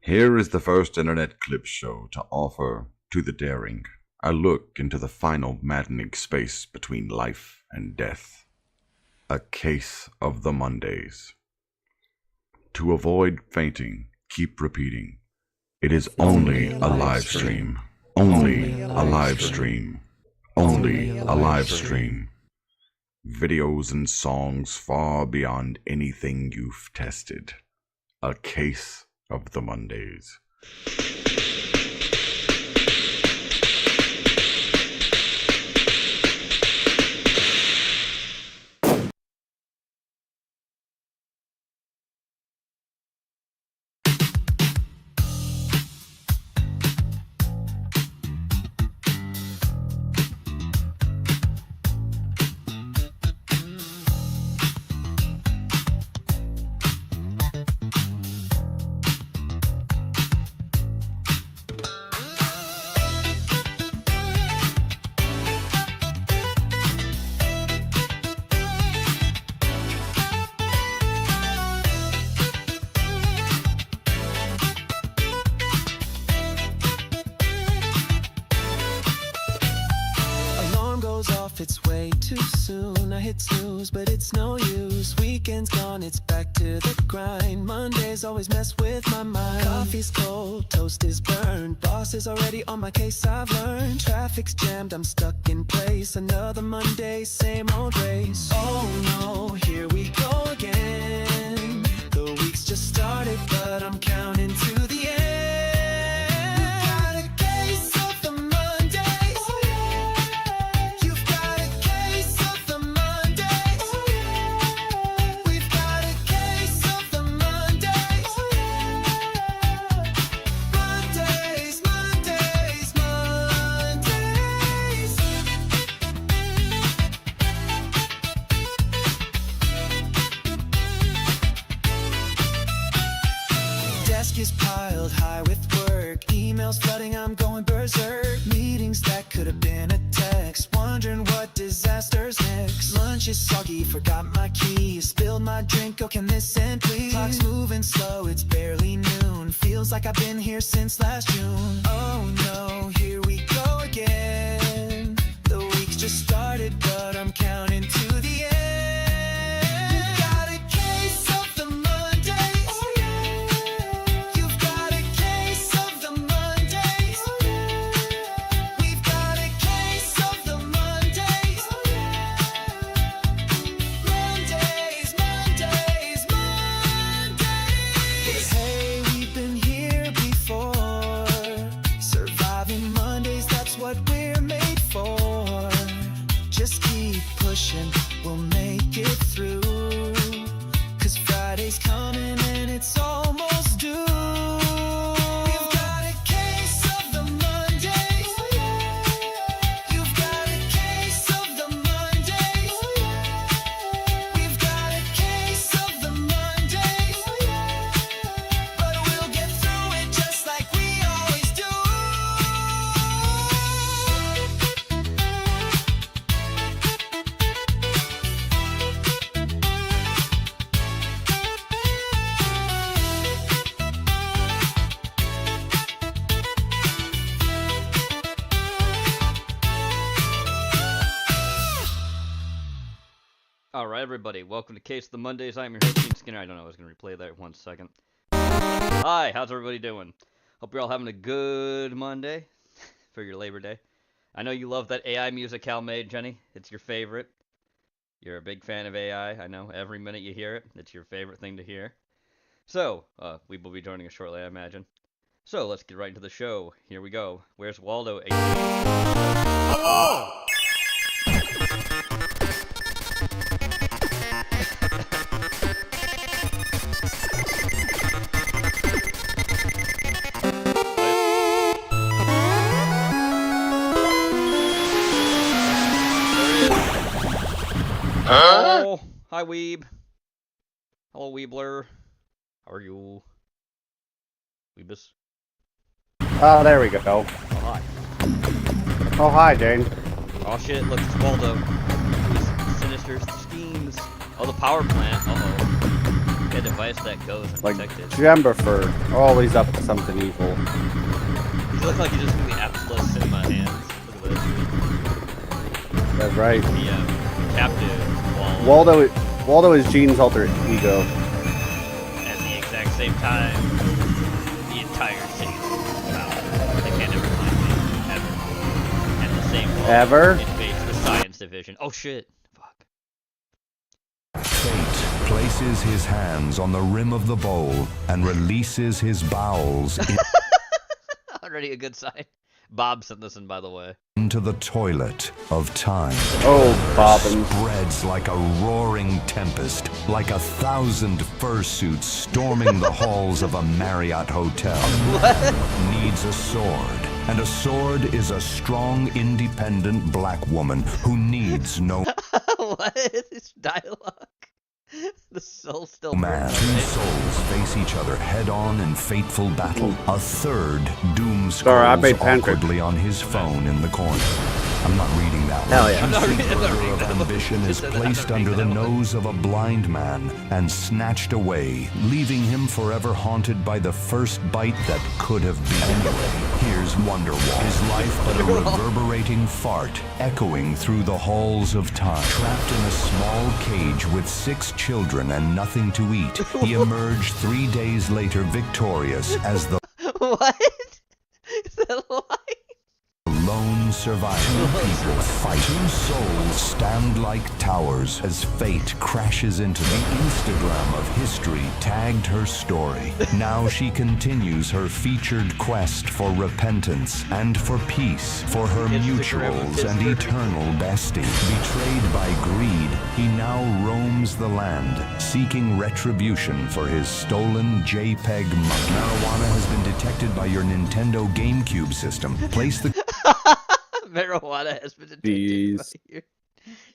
Here is the first internet clip show to offer to the daring a look into the final maddening space between life and death. A case of the Mondays. To avoid fainting, keep repeating. It is only a live stream. Only a live stream. Only a live stream. Videos and songs far beyond anything you've tested. A case of the Mondays. It's way too soon, I hit snooze, but it's no use. Weekend's gone, it's back to the grind. Mondays always mess with my mind. Coffee's cold, toast is burned. Boss is already on my case, I've learned. Traffic's jammed, I'm stuck in place. Another Monday, same old race. Oh no, here we go again. The week's just started, but I'm counting to the end. Is piled high with work, emails flooding, I'm going berserk. Meetings that could have been a text, wondering what disaster's next. Lunch is soggy, forgot my keys, spilled my drink, oh can this end please? Clock's moving slow, it's barely noon, feels like I've been here since last June. Oh no, here we go again. The week's just started, but I'm counting to the end. We'll make it through, 'cause Friday's coming and it's almost due. We've got a case of the Mondays. You've got a case of the Mondays. We've got a case of the Mondays. But we'll get through it just like we always do. Alright everybody, welcome to Case of the Mondays. I'm your host, Gene Skinner. I don't know, I was going to replay that 1 second. Hi, how's everybody doing? Hope you're all having a good Monday for your Labor Day. I know you love that AI music Hal made, Jenny. It's your favorite. You're a big fan of AI, I know. Every minute you hear it, it's your favorite thing to hear. So, we will be joining us shortly, I imagine. So, let's get right into the show. Here we go. Where's Waldo? Hello! Oh, hi Weeb. Hello Weebler. How are you? Weebus. Oh, there we go. Oh, hi. Oh, hi, Jane. Oh shit, look, it's Waldo. His sinister schemes. Oh, the power plant. Uh-oh. a device that goes Like undetected. Jember for always up to something evil. You look like you just really effortless in my hands. Look at this. That's right. The captive wall. Waldo is Gene's alter ego. At the exact same time, the entire city is found. They can't ever find me, ever. And the same wall Ever? invades the science division. Oh shit. Fuck. Fate places his hands on the rim of the bowl and releases his bowels Already a good sign. Bob sent this in, by the way. into the toilet of time. Oh, Bobbin. Spreads like a roaring tempest, like 1,000 fursuits storming the halls of a Marriott hotel. Needs a sword, and a sword is a strong, independent black woman who needs no What is dialogue? The soul still man. burns. Two souls face each other head-on in fateful battle. A third doom Sorry, I scrolls made pancakes. awkwardly on his phone in the corner. I'm not reading that one. Hell yeah. I'm not The reading- I'm not burger reading of that one. ambition is Just said that. I'm placed not under the reading that one. nose of a blind man and snatched away, leaving him forever haunted by the first bite that could have been. Anyway, here's Wonderwall. His life but a reverberating fart echoing through the halls of time. Trapped in a small cage with 6 children and nothing to eat, he emerged 3 days later victorious as the What? Is that a lie? lone survivor. Two people fight. 2 souls stand like towers as fate crashes into the Instagram of history tagged her story. Now she continues her featured quest for repentance and for peace for her Instagram of mutuals and history. eternal bestie. Betrayed by greed, he now roams the land, seeking retribution for his stolen JPEG money. Marijuana has been detected by your Nintendo GameCube system. Place the Marijuana has been detected Jeez. by you.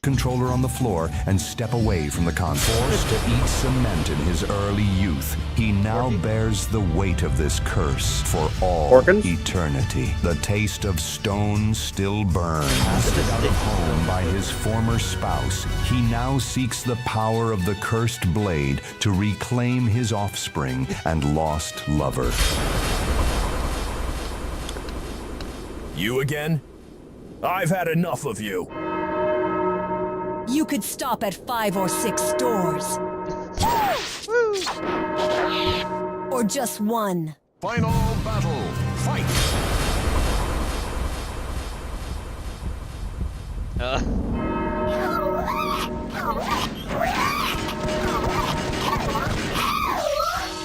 controller on the floor and step away from the console. Forced to eat cement in his early youth, he now bears the weight of this curse for all Porkins? eternity. The taste of stone still burns. Casted out of home by his former spouse, he now seeks the power of the cursed blade to reclaim his offspring and lost lover. You again? I've had enough of you. You could stop at 5 or 6 stores. Or just one. Final battle, fight!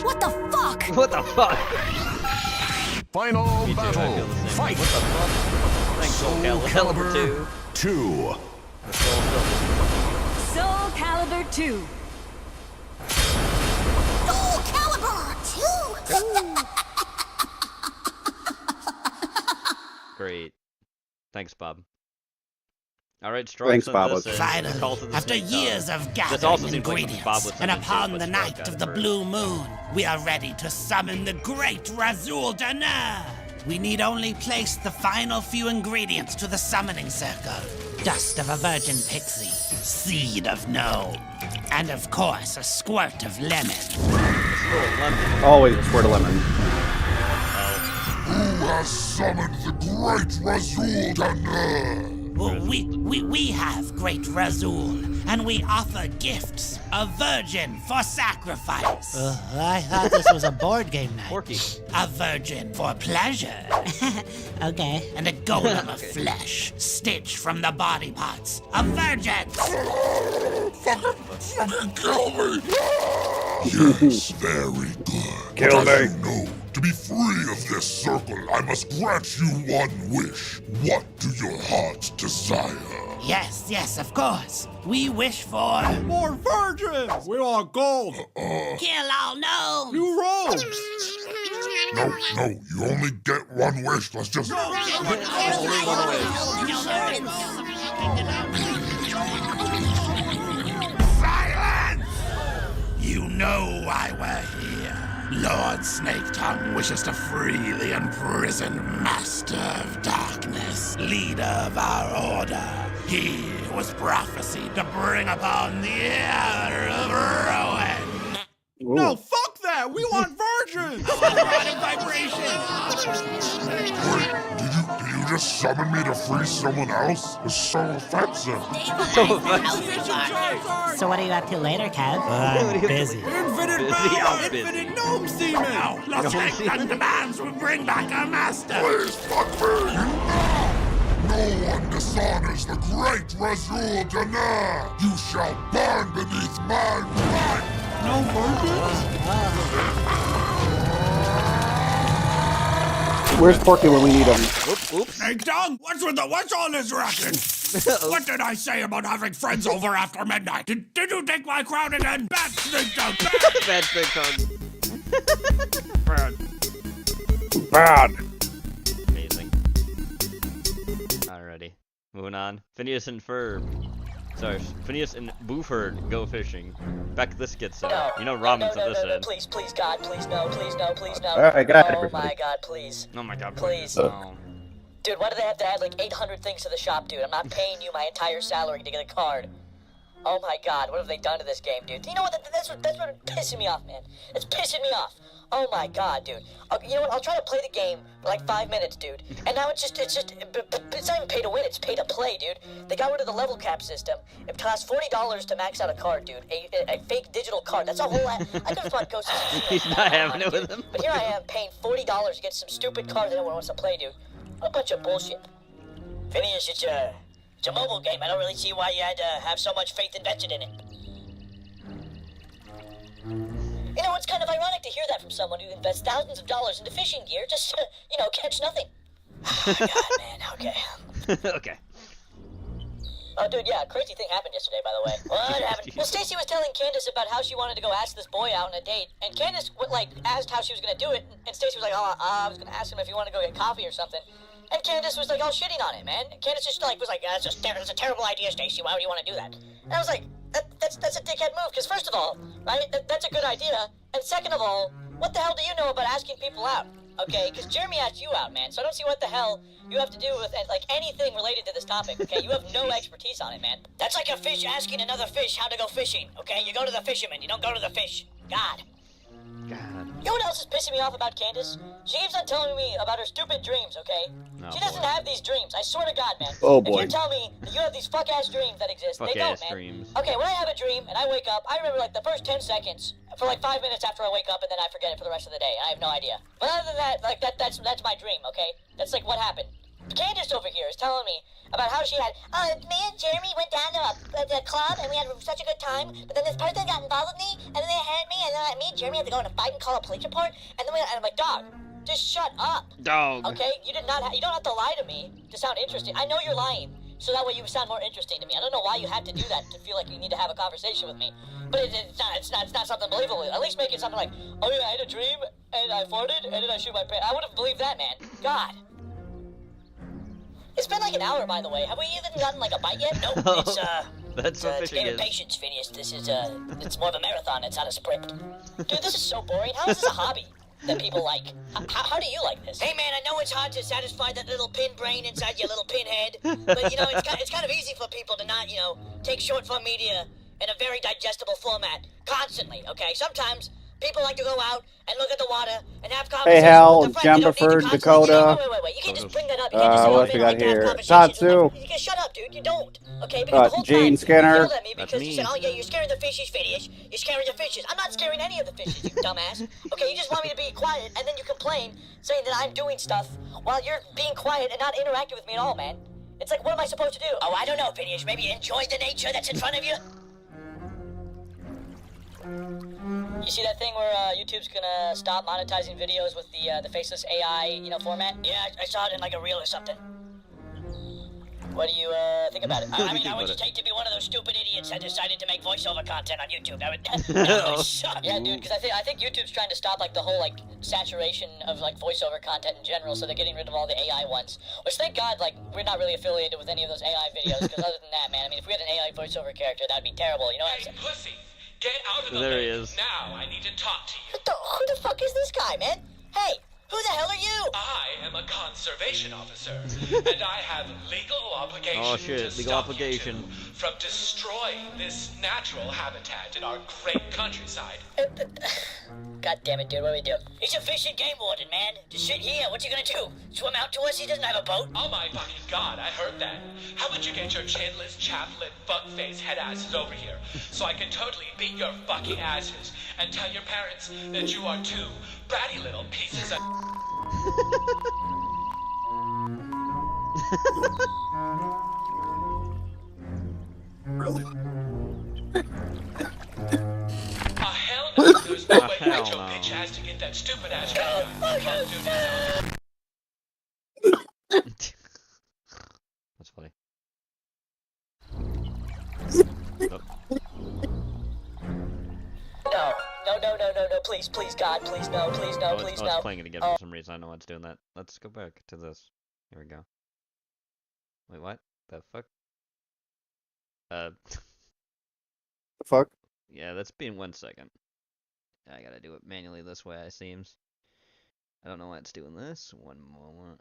What the fuck? What the fuck? Final Me too, I battle, feel the same. fight! What the fuck? Thanks, Soul Calibur 2. 2. The Soul still. Soul Calibur 2. Soul Calibur 2! Great. Thanks, Bob. Alright, Strong Thanks, sent Bob. this in. Finally, Call to the after snake years tower. of This also gathering seems like ingredients, Bob was and sending upon things, the but night Strong of got the it blue moon, we are ready to summon the great Razul Danar. We need only place the final few ingredients to the summoning circle. Dust of a virgin pixie, seed of gnome, and of course a squirt of lemon. Always a squirt of lemon. Who has summoned the great Razul Danar? Well, we have great Razul, and we offer gifts, a virgin for sacrifice. I thought this was a board game night. Porky. A virgin for pleasure. Okay. And a golem of flesh, stitched from the body parts of virgins. Fucking kill me! Yes, very good. Kill but as me. you know, to be free of this circle, I must grant you one wish. What do your hearts desire? Yes, of course. We wish for More virgins! We want gold! kill all gnomes. You rogues! No, you only get one wish. Let's just... Silence! You know why we're here. Lord Snake Tongue wishes to free the imprisoned Master of Darkness, leader of our order. He was prophesied to bring upon the era of ruin. No, fuck that! We want virgins! Did you just summon me to free someone else? It's so offensive. So what are you up to later, Kev? What are you Busy. Infinite Busy, power! I'm busy. Infinite gnome semen! Now, let's take and demands we bring back our master. Please fuck me! No one dishonors the great Razul Dana! You shall burn beneath my blood! No virgins? Where's Porky when we need him? Oops. Ding dong! What's all this racket? What did I say about having friends over after midnight? Did you take my crown again? Bad snake dog! Bad snake dog. Bad. Amazing. Alrighty. Moving on. Phineas and Phineas and Buford go fishing. Beck, this gets you know Robin's at this end. Please, God, please, no, no. Alright, got it, Oh everybody. my God, please. Oh my God, Please. No. Dude, why do they have to add like 800 things to the shop, dude? I'm not paying you my entire salary to get a card. Oh my God, what have they done to this game, dude? You know what? That's what pissing me off, man. It's pissing me off. Oh my God, dude. You know what? I'll try to play the game for like 5 minutes, dude. And now it's not even pay to win. It's pay to play, dude. They got rid of the level cap system. It costs $40 to max out a card, dude. A fake digital card. That's a whole lot. I could have bought Ghost of Tsushima. He's not having it with him. But here I am paying $40 to get some stupid card that no one wants to play, dude. What a bunch of bullshit. Phineas, it's a mobile game. I don't really see why you had to have so much faith invested in it. You know, it's kind of ironic to hear that from someone who invests thousands of dollars into fishing gear just to, catch nothing. Oh, God, man, okay. Okay. Oh, dude, yeah, crazy thing happened yesterday, by the way. What happened? Well, Stacy was telling Candace about how she wanted to go ask this boy out on a date, and Candace, asked how she was going to do it, and Stacy was like, I was going to ask him if he wanted to go get coffee or something. And Candace was like, all shitting on it, man. Candace just was like, that's a terrible idea, Stacy. Why would you want to do that? And I was like, that's a dickhead move. Because first of all, right, that's a good idea. And second of all, what the hell do you know about asking people out? Okay, because Jeremy asked you out, man. So I don't see what the hell you have to do with anything related to this topic. Okay, you have no expertise on it, man. That's like a fish asking another fish how to go fishing. Okay, you go to the fisherman. You don't go to the fish. God. You know what else is pissing me off about Candace? She keeps on telling me about her stupid dreams, okay? She doesn't have these dreams, I swear to God, man. Oh, If boy. you tell me that you have these fuck-ass dreams that exist, they don't, man. Dreams. Okay, when I have a dream and I wake up, I remember the first 10 seconds for 5 minutes after I wake up, and then I forget it for the rest of the day. I have no idea. But other than that, that's my dream, okay? That's what happened. Candace over here is telling me about how she had, me and Jeremy went down to a club and we had such a good time, but then this person got involved with me, and then they hurt me, and then me and Jeremy had to go in a fight and call a police report, and then I'm like, dog, just shut up. Dog. Okay? You don't have to lie to me to sound interesting. I know you're lying, so that way you sound more interesting to me. I don't know why you had to do that to feel like you need to have a conversation with me. But it's not something believable. At least make it something like, oh yeah, I had a dream, and I farted, and then I shoot my pants. I would have believed that, man. God. It's been like an hour, by the way. Have we even gotten a bite yet? Nope. That's what it's fishing game of is. patience, Phineas. This is it's more of a marathon. It's not a sprint. Dude, this is so boring. How is this a hobby that people like? How do you like this? Hey, man, I know it's hard to satisfy that little pin brain inside your little pin head, but it's kind of easy for people to not take short form media in a very digestible format constantly. Okay, sometimes people like to go out and look at the water and have conversations Hey, Hal, with their friends. They don't need to Jumperford, constantly- Dakota. Wait. You can't just bring that up. You can't just What else we got here? Tatsu. You can shut up, dude. You don't. Okay, because the whole Gene time Skinner. you yelled at me That's because you me. said, oh yeah, you're scaring the fishes, Phineas. You're scaring the fishes. I'm not scaring any of the fishes, you dumbass. Okay, you just want me to be quiet, and then you complain, saying that I'm doing stuff while you're being quiet and not interacting with me at all, man. It's like, what am I supposed to do? Oh, I don't know, Phineas. Maybe enjoy the nature that's in front of you? You see that thing where YouTube's gonna stop monetizing videos with the faceless AI, format? Yeah, I saw it in a reel or something. What do you think about it? I mean, how would you take to be one of those stupid idiots that decided to make voiceover content on YouTube? That would suck. Yeah, dude, because I think YouTube's trying to stop the whole saturation of voiceover content in general, so they're getting rid of all the AI ones. Which, thank God, we're not really affiliated with any of those AI videos. Because other than that, man, I mean, if we had an AI voiceover character, that'd be terrible. You know what I'm saying? Pussy, get out of the There lake he is. now. I need to talk to you. Who the fuck is this guy, man? Hey, Who the hell are you? I am a conservation officer, and I have legal obligation to stop you two from destroying this natural habitat in our great countryside. God damn it, dude, what do we do? He's a fish and game warden, man. Just sit here. What you gonna do? Swim out to us? He doesn't have a boat. Oh my fucking god, I heard that. How about you get your chinless, chaplain, fuckface head asses over here, so I can totally beat your fucking asses and tell your parents that you are two bratty little pieces of... hell no, there's no way I get your bitch ass to get that stupid ass That's funny. No, please, God, please, no, please, no, please, no. It's playing it again for some reason. I know why it's doing that. Let's go back to this. Here we go. Wait, what? The fuck? The fuck? Yeah, that's been 1 second. I gotta do it manually this way, it seems. I don't know why it's doing this. One moment.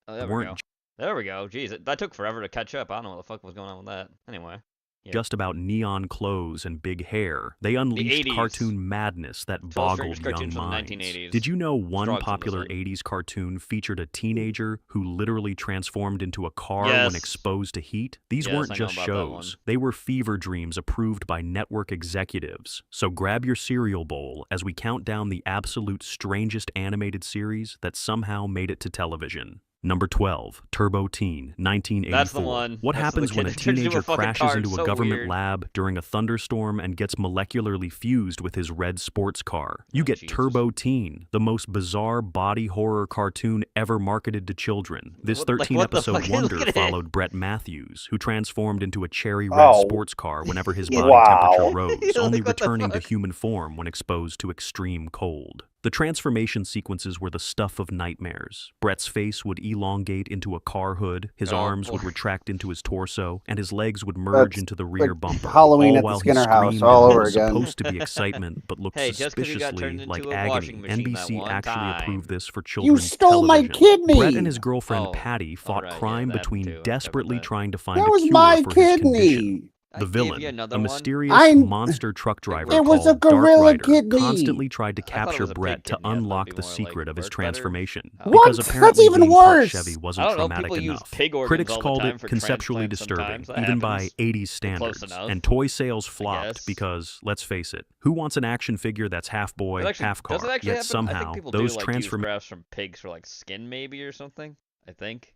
Oh, there we go. There we go. Jeez, that took forever to catch up. I don't know what the fuck was going on with that. Anyway. Yeah. Just about neon clothes and big hair, they unleashed cartoon madness that boggled young minds. Did you know one popular 80s cartoon featured a teenager who literally transformed into a car when exposed to heat? These weren't just shows. They were fever dreams approved by network executives. So grab your cereal bowl as we count down the absolute strangest animated series that somehow made it to television. Number 12, Turbo Teen, 1984. That's the one. What happens when a teenager crashes into a government lab during a thunderstorm and gets molecularly fused with his red sports car? You get Turbo Teen, the most bizarre body horror cartoon ever marketed to children. This 13-episode wonder followed Brett Matthews, who transformed into a cherry red sports car whenever his body temperature rose, only returning to human form when exposed to extreme cold. The transformation sequences were the stuff of nightmares. Brett's face would elongate into a car hood, his arms would retract into his torso, and his legs would merge into the rear bumper. Halloween all at while the Skinner he house screamed all and over was again. supposed to be excitement, but looked suspiciously like agony. NBC actually approved this for children's You stole television. my kidney! Brett and his girlfriend Patty fought crime between desperately trying to find That a was cure my for his condition. kidney! The villain, a mysterious monster truck driver It was called a gorilla Dark Rider, kidney. constantly tried to capture Brett to unlock the secret of his transformation. What? Because apparently That's even being part worse. Chevy wasn't traumatic enough. Critics called it conceptually disturbing, even by 80s standards. And toy sales flopped because, let's face it, who wants an action figure that's half boy, half car? Yet somehow, those transformations from pigs for like skin maybe or something, I think.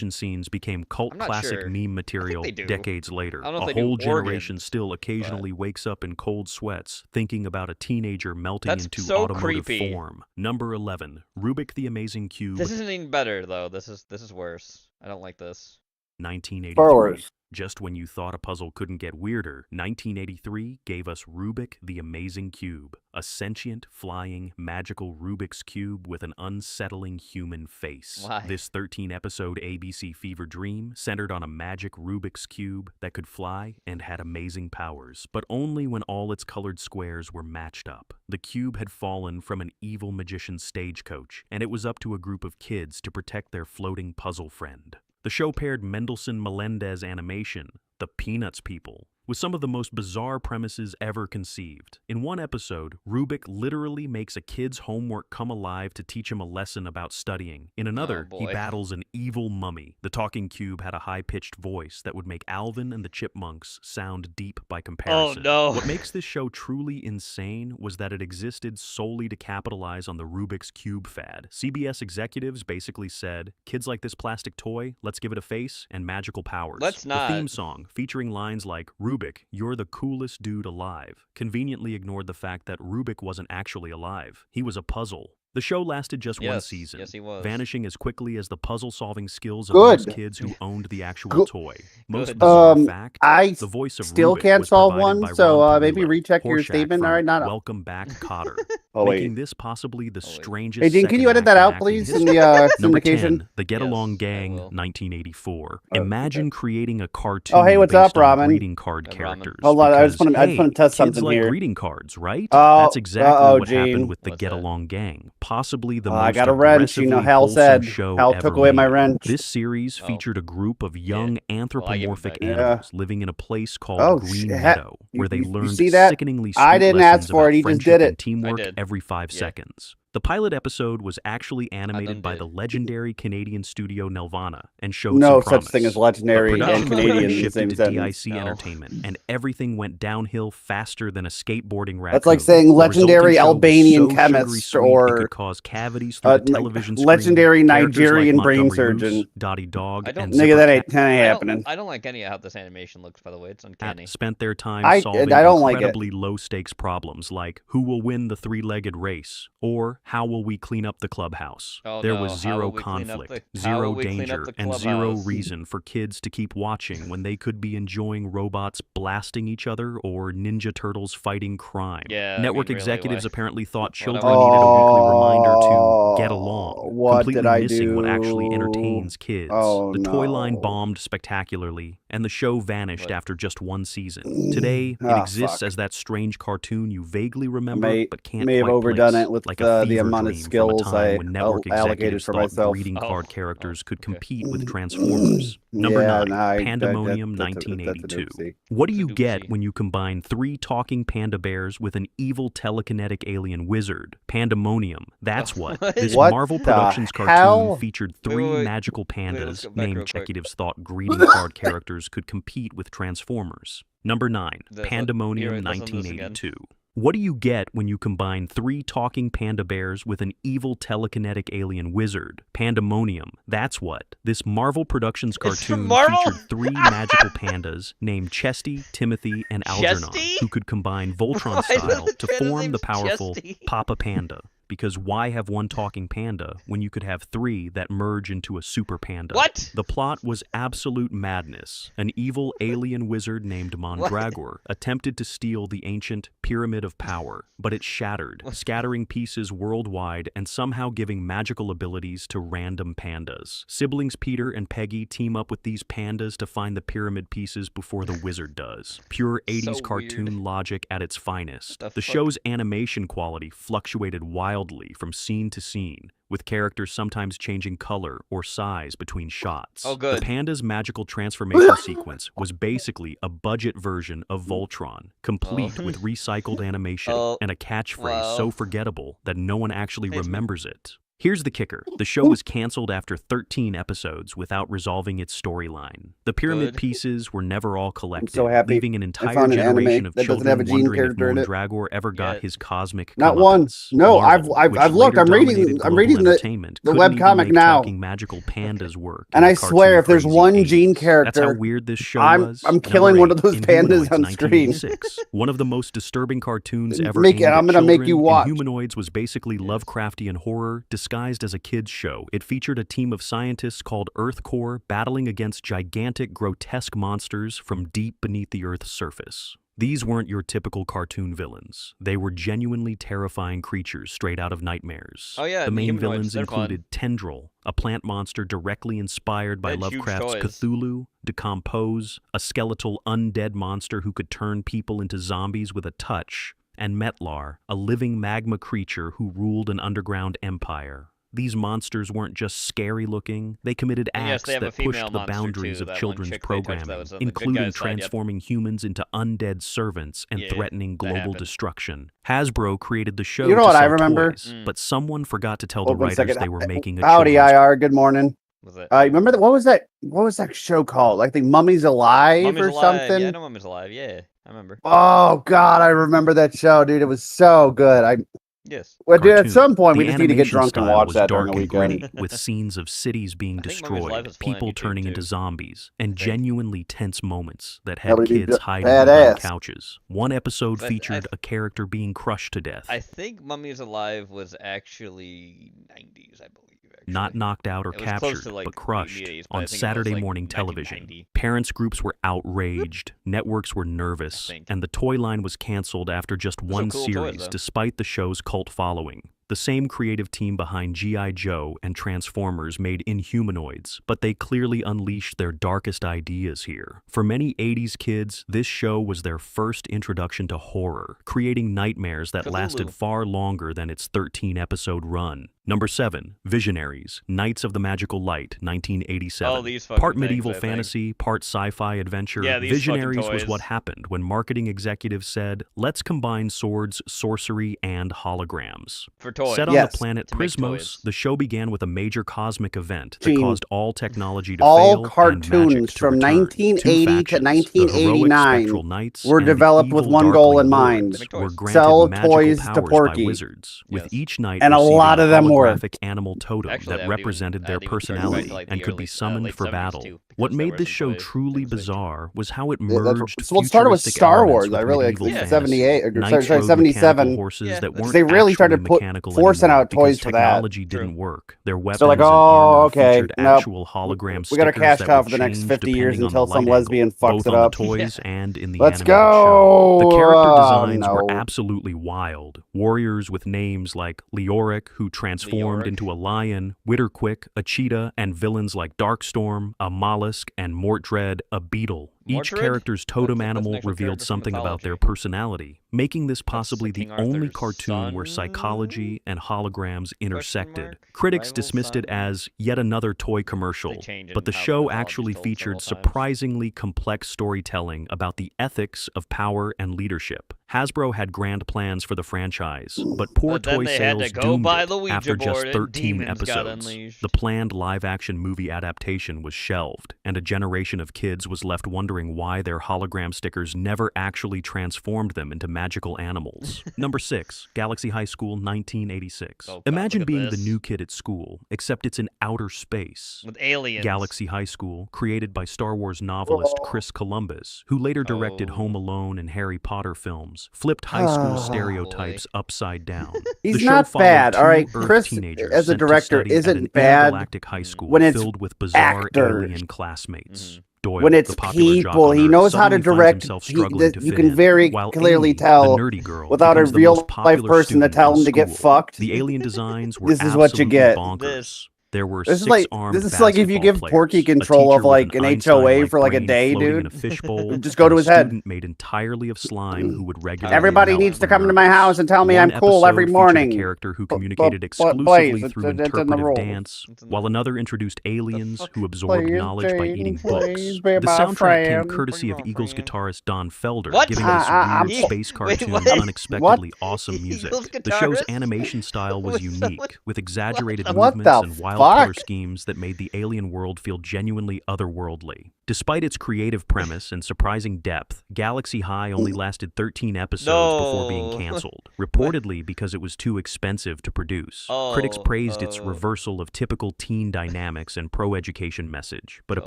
scenes became cult classic meme material decades later. A they whole do generation organs, still occasionally wakes up in cold sweats thinking about a teenager melting That's into so automotive creepy. form. Number 11, Rubik the Amazing Cube. This isn't even better though. This is worse. I don't like this. 1983. Just when you thought a puzzle couldn't get weirder, 1983 gave us Rubik the Amazing Cube, a sentient, flying, magical Rubik's Cube with an unsettling human face. Why? This 13-episode ABC fever dream centered on a magic Rubik's Cube that could fly and had amazing powers, but only when all its colored squares were matched up. The cube had fallen from an evil magician's stagecoach, and it was up to a group of kids to protect their floating puzzle friend. The show paired Mendelsohn-Melendez animation, the Peanuts people, with some of the most bizarre premises ever conceived. In one episode, Rubik literally makes a kid's homework come alive to teach him a lesson about studying. In another, he battles an evil mummy. The talking cube had a high-pitched voice that would make Alvin and the Chipmunks sound deep by comparison. Oh no! What makes this show truly insane was that it existed solely to capitalize on the Rubik's Cube fad. CBS executives basically said, kids like this plastic toy, let's give it a face and magical powers. Let's not. The theme song, featuring lines like, Rubik, you're the coolest dude alive, conveniently ignored the fact that Rubik wasn't actually alive. He was a puzzle. The show lasted just one season, yes, he was. vanishing as quickly as the puzzle-solving skills of those kids who owned the actual toy. Most bizarre fact, the voice of still Rubik can't was solve provided one, by so Ron maybe Palula, recheck your Horshack statement. from All right, not Welcome Back, Kotter. Oh, wait. making this possibly the strangest. Hey, Dean, can second you edit act that in out, acting please, in history. the Number syndication? 10, The Get Along Gang, 1984. Oh, Imagine creating a cartoon Oh, hey, what's based up, on Ramen? greeting card characters. Hold on, I just because, want to hey, test kids something like here. greeting cards, right? Oh, That's exactly what Gene. happened with the Get Along Gang. Possibly the most I got a wrench. You know, aggressively Hal wholesome said. show Hal ever took away my made. wrench. This series featured a group of young anthropomorphic back. animals living in a place called Oh, Green shit. Meadow, You- where they you learned see that? sickeningly sweet I didn't lessons ask for about it, he just friendship did it. and teamwork every 5 seconds. The pilot episode was actually animated by the legendary Canadian studio Nelvana and showed No some such promise. thing as legendary But and production Canadian in the shifted same to sentence. DIC Entertainment, and everything went downhill faster than a skateboarding raccoon. That's like saying The legendary resulting show was Albanian so chemist sugary sweet or it could cause cavities through the television screen. legendary Characters Nigerian like brain Montgomery surgeon. Moose, Dottie Dog, and Nigga, Zipper that ain't Cat happening. I don't like any of how this animation looks, by the way. It's uncanny. spent their time I solving don't like it. incredibly low-stakes problems like who will win the three-legged race or how will we clean up the clubhouse. Oh, there no. was How zero will we clean up conflict, the- how zero will we clean up danger, the and zero clubhouse? reason for kids to keep watching when they could be enjoying robots blasting each other or Ninja Turtles fighting crime. Yeah, I Network mean, really, executives why- apparently thought what children I needed a want- weekly reminder to get along, What completely did I missing what actually do? entertains kids. Oh, the toy line no. bombed spectacularly, and the show vanished after just one season. Today, it Ah, exists fuck. as that strange cartoon you vaguely remember but can't may have quite overdone place, it with like a the fever amount of dream skills from a time I when network allocated executives for thought myself. greeting card characters could compete with Transformers. Number Yeah, 9, no, Pandemonium, that's a 1982. oopsie. What do you get when you combine 3 talking panda bears with an evil telekinetic alien wizard? Pandemonium. That's what. This What Marvel the Productions cartoon hell? featured Wait, 3 wait, wait. magical Wait, let's pandas go back real named quick. executives thought greeting card characters could compete with Transformers. Number 9, Here, Pandemonium, listen to this again. 1982. What do you get when you combine 3 talking panda bears with an evil telekinetic alien wizard? Pandemonium. That's what. This Marvel Productions cartoon Marvel? featured 3 magical pandas named Chesty, Timothy, and Algernon, Chesty? who could combine Voltron Why the style to panda's form the name's powerful Chesty? Papa Panda. Because why have one talking panda when you could have 3 that merge into a super panda? What? The plot was absolute madness. An evil alien wizard named Mondragor attempted to steal the ancient Pyramid of Power, but it shattered, scattering pieces worldwide and somehow giving magical abilities to random pandas. Siblings Peter and Peggy team up with these pandas to find the pyramid pieces before the wizard does. Pure 80s So cartoon weird. logic at its finest. The The fuck? show's animation quality fluctuated wildly from scene to scene, with characters sometimes changing color or size between shots. Oh, good. The panda's magical transformation sequence was basically a budget version of Voltron, complete with recycled animation and a catchphrase so forgettable that no one actually remembers it. Here's the kicker. The show was canceled after 13 episodes without resolving its storyline. The pyramid Good. pieces were never all collected, so happy leaving an I entire found an generation anime of that doesn't children have a Gene wondering if character in it. Mondragor ever got his cosmic Not one. comeuppance. No, Marvel, I've which looked. later I'm reading. dominated I'm global reading entertainment, the couldn't even webcomic make now. talking magical pandas work. And in I the swear, if there's cartoon-crazy one 80s. Gene That's how character, weird this show I'm was. killing Number one of 8, those pandas Inhumanoids, on screen. 1986. One of the most disturbing cartoons ever Make aimed it- at I'm gonna make you children, watch. Inhumanoids was basically Lovecraftian horror disguised as a kids show. It featured a team of scientists called Earth Corps battling against gigantic, grotesque monsters from deep beneath the Earth's surface. These weren't your typical cartoon villains. They were genuinely terrifying creatures straight out of nightmares. Oh, yeah, the the main humanoids, villains they're fun. included Tendril, a plant monster directly inspired by They had huge Lovecraft's toys. Cthulhu, Decompose, a skeletal undead monster who could turn people into zombies with a touch, and Metlar, a living magma creature who ruled an underground empire. These monsters weren't just scary looking, they committed And yes, acts they have a that pushed female the monster, boundaries too, of that one children's chick they touched that programming, was on the good including guy's side, yep. transforming humans into undead servants and Yeah, threatening that global happened. destruction. Hasbro created the show You know to what I sell remember? toys, but someone forgot to tell Hold the on a writers second. they were making a Howdy, children's IR. Good morning. Was it? Remember that? What was that show called? I think Mummy's Alive Mummy's or Alive. something. Yeah, I know Mummy's Alive. Yeah, I remember. Oh God, I remember that show, dude. It was so good. Yes. Well, dude, at cartoon. some point we The just need to get animation drunk and style watch was that during dark the and weekend. gritty, with scenes of cities being I think Mummy's Alive destroyed, is playing people YouTube, turning into too. zombies, and genuinely tense moments that Hell, had dude, kids hiding behind badass. couches. One episode But featured a character being crushed to death, I think Mummy's Alive was actually 90s, I believe. not knocked out or It was close captured, to, like, but crushed mid-80s, but I on think it was, Saturday like, morning 1990. television. Parents groups were outraged, networks were nervous, and the toy line was canceled after just Those are one cool toys, series, though. despite the show's cult cult following. The same creative team behind G.I. Joe and Transformers made Inhumanoids, but they clearly unleashed their darkest ideas here. For many 80s kids, this show was their first introduction to horror, creating nightmares that lasted far longer than its 13-episode run. Number 7, Visionaries, Knights of the Magical Light, 1987. Oh, these fucking part medieval things, I think. fantasy, part sci-fi adventure, Yeah, these Visionaries fucking was toys. what happened when marketing executives said, let's combine swords, sorcery, and holograms. For toys. Set on Yes. the planet To make Prismos, toys. the show began with a major cosmic event that Gene, caused all technology to all fail and cartoons magic to from return. 1980 Two to factions, the heroic 1989 spectral knights were and the developed with evil one goal in darkling mind. lords were granted Sell magical toys to powers by Porky. wizards, with Yes. each knight And a receiving lot of them holographic worked. animal totem Actually, I that would represented even- their I'd even start personality back to, like, and the could be early, summoned late for 70s battle. too, because What there made were this some show toys truly in Switch. bizarre was how it Yeah, merged well, it started with futuristic Star elements Wars. with I really like medieval the fantasy. 78 or Knights sorry, rode mechanical 77. horses Yeah, that that's- weren't They really started actually to put mechanical forcing anymore out toys because for that. technology didn't work. Their weapons So like, and oh, armor okay, featured nope. actual hologram We got a stickers cash that cow would for the next change 50 years depending on the until some light lesbian angle, fucks both it on up. the toys and in the Let's animated show. go. The character Oh, designs were no. absolutely wild. Warriors with names like Leoric, who transformed Leoric. into a lion, Witterquick, a cheetah, and villains like Darkstorm, a mollusk, and Mortdred, a beetle. Each Mordred? character's totem That's an animal actual revealed character from something about their mythology. personality, making this possibly the King only Arthur's cartoon where son? psychology and holograms intersected. mark? Critics Rival dismissed it son? as yet another toy commercial, change it but the in how the show mythology actually is told featured several times. surprisingly complex storytelling about the ethics of power and leadership. Hasbro had grand plans for the franchise, but poor But then toy they had to sales go doomed by it the Ouija after just board and 13 demons got episodes. unleashed. The planned live-action movie adaptation was shelved, and a generation of kids was left wondering why their hologram stickers never actually transformed them into magical animals. Number 6, Galaxy High School, 1986. Oh, God, Imagine look at being the this. new kid at school, except it's in outer space. With aliens. Galaxy High School, created by Star Wars novelist Chris Columbus, who later directed Oh. Home Alone and Harry Potter films, flipped high school stereotypes upside down. He's The show not followed bad, two all right? Earth Chris, teenagers as a sent to director, study at isn't an bad intergalactic high school when it's filled with bizarre actors. alien classmates. Mm-hmm. Doyle, When it's the popular jock people, on he Earth, knows how to suddenly finds direct. himself He- struggling that to you fit can in, very while clearly Amy, tell the nerdy girl, without a becomes the real most life popular person to student tell in him to get school. fucked. The alien designs were This is what you absolutely get. bonkers. This. There were This is like six-armed if you give basketball Porky players, a control teacher of with like an HOA Einstein-like for like a brain day, floating dude. in a fishbowl, Just go and to a his head. student made entirely of slime who would regularly Everybody melt needs to when come to my nervous. house and tell me One I'm cool every episode featured morning. a character who But- communicated but exclusively please, through it's in the interpretive rules. dance, while another introduced aliens who absorbed Please, knowledge by Jane, eating please books. be The my soundtrack came friend. courtesy of Eagles guitarist Don Felder, What? giving this I'm- weird Yeah, space wait, cartoon what? unexpectedly awesome music. Eagles The show's guitarist? animation style was unique, with exaggerated What movements the and wild fuck? color schemes that made the alien world feel genuinely otherworldly. Despite its creative premise and surprising depth, Galaxy High only lasted 13 episodes before being No. canceled, reportedly because it was too expensive to produce. Critics praised its oh. reversal of typical teen dynamics and pro-education message, but Oh, boy.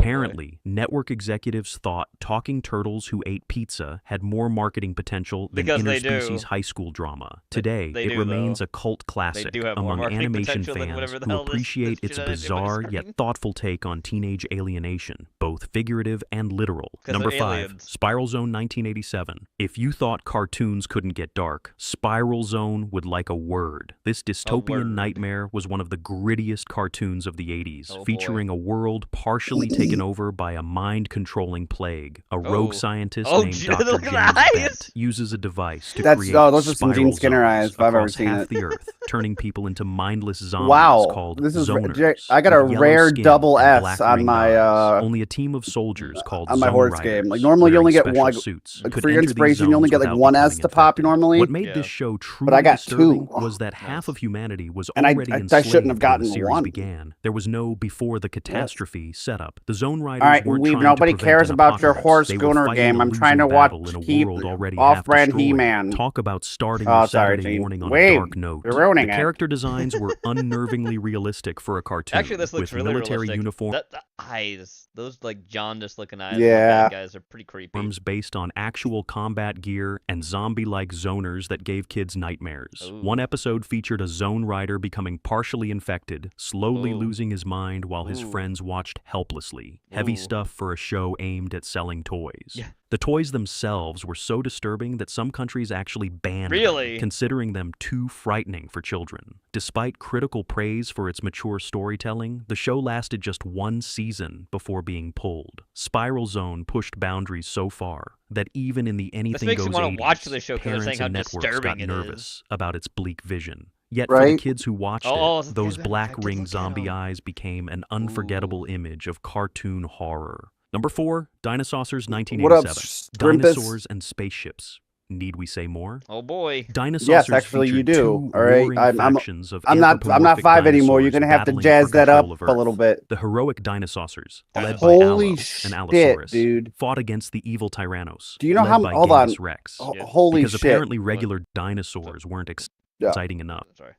apparently, network executives thought talking turtles who ate pizza had more marketing potential than Because they interspecies do. high school drama. Today, They it do, remains though. a cult classic do have more among marketing animation potential than fans whatever the who hell this appreciate its shit on bizarre anybody's yet screen. thoughtful take on teenage alienation, both figurative and literal. 'Cause Number they're 5, aliens. Spiral Zone 1987. If you thought cartoons couldn't get dark, Spiral Zone would like a word. This dystopian word. nightmare was one of the grittiest cartoons of the 80s, Oh, boy. featuring a world partially taken over by a mind-controlling plague. A rogue Oh. scientist Oh, named gee, Dr. look James at the eyes! Bent uses a device to That's- create those are some Gene spiral Skinner eyes, zones if I've ever across seen half it. the Earth, turning people into mindless zombies Wow, called this is zoners. I got a with yellow rare skin double and S black on ringed my eyes. Only a team of soldiers called on my Zone horse Riders, game. Like normally you only wearing get special one. suits, Like could for your enter these inspiration, you only zones get like without one S becoming to pop infected. normally. What made Yeah. this show But truly I got disturbing two. was that half of humanity was And I already shouldn't have enslaved when gotten the series one. began. There was no before the catastrophe setup. The Zone Riders All right, weren't Weeb, trying nobody to prevent cares an about your apocalypse. horse They were schooner fighting game. a I'm trying losing to battle watch in a He- world already half Off-brand destroyed. He-Man. Talk about starting Oh, your sorry, Saturday Gene. morning on a Weeb, dark note. you're ruining The it. character designs were unnervingly realistic for a cartoon, Actually, this looks with really military realistic. uniforms The eyes, those like jaundiced looking eyes. Yeah. Of the bad guys are pretty creepy. based on actual combat gear and zombie-like zoners that gave kids nightmares. Ooh. One episode featured a Zone Rider becoming partially infected, slowly Ooh. losing his mind while his Ooh. friends watched helplessly. Heavy Ooh. stuff for a show aimed at selling toys. Yeah. The toys themselves were so disturbing that some countries actually banned Really? them, considering them too frightening for children. Despite critical praise for its mature storytelling, the show lasted just 1 season before being pulled. Spiral Zone pushed boundaries so far that even in the anything makes goes you wanna 80s, watch the show 'cause they're parents saying how and networks got disturbing it nervous about its bleak vision. Yet for Right? the kids who watched Oh, it, those I black did ring look at zombie 'em. eyes became an unforgettable image of cartoon horror. Number 4, Dinosaurs What up, 1987. Strimpus? Dinosaurs and Spaceships. Need we say more? Oh boy. Dinosaurs Yes, actually, you featured do. two All right, warring I'm factions of I'm not 5 anthropomorphic anymore. You're dinosaurs gonna have to battling jazz for that up control of a little Earth. bit. The heroic dinosaurs, led by Holy Allo, an shit, Allosaurus, dude. fought against the evil Tyrannos, Do you know led how? by Hold on. Gaius Rex. Holy because shit! apparently regular dinosaurs weren't exciting enough. Sorry.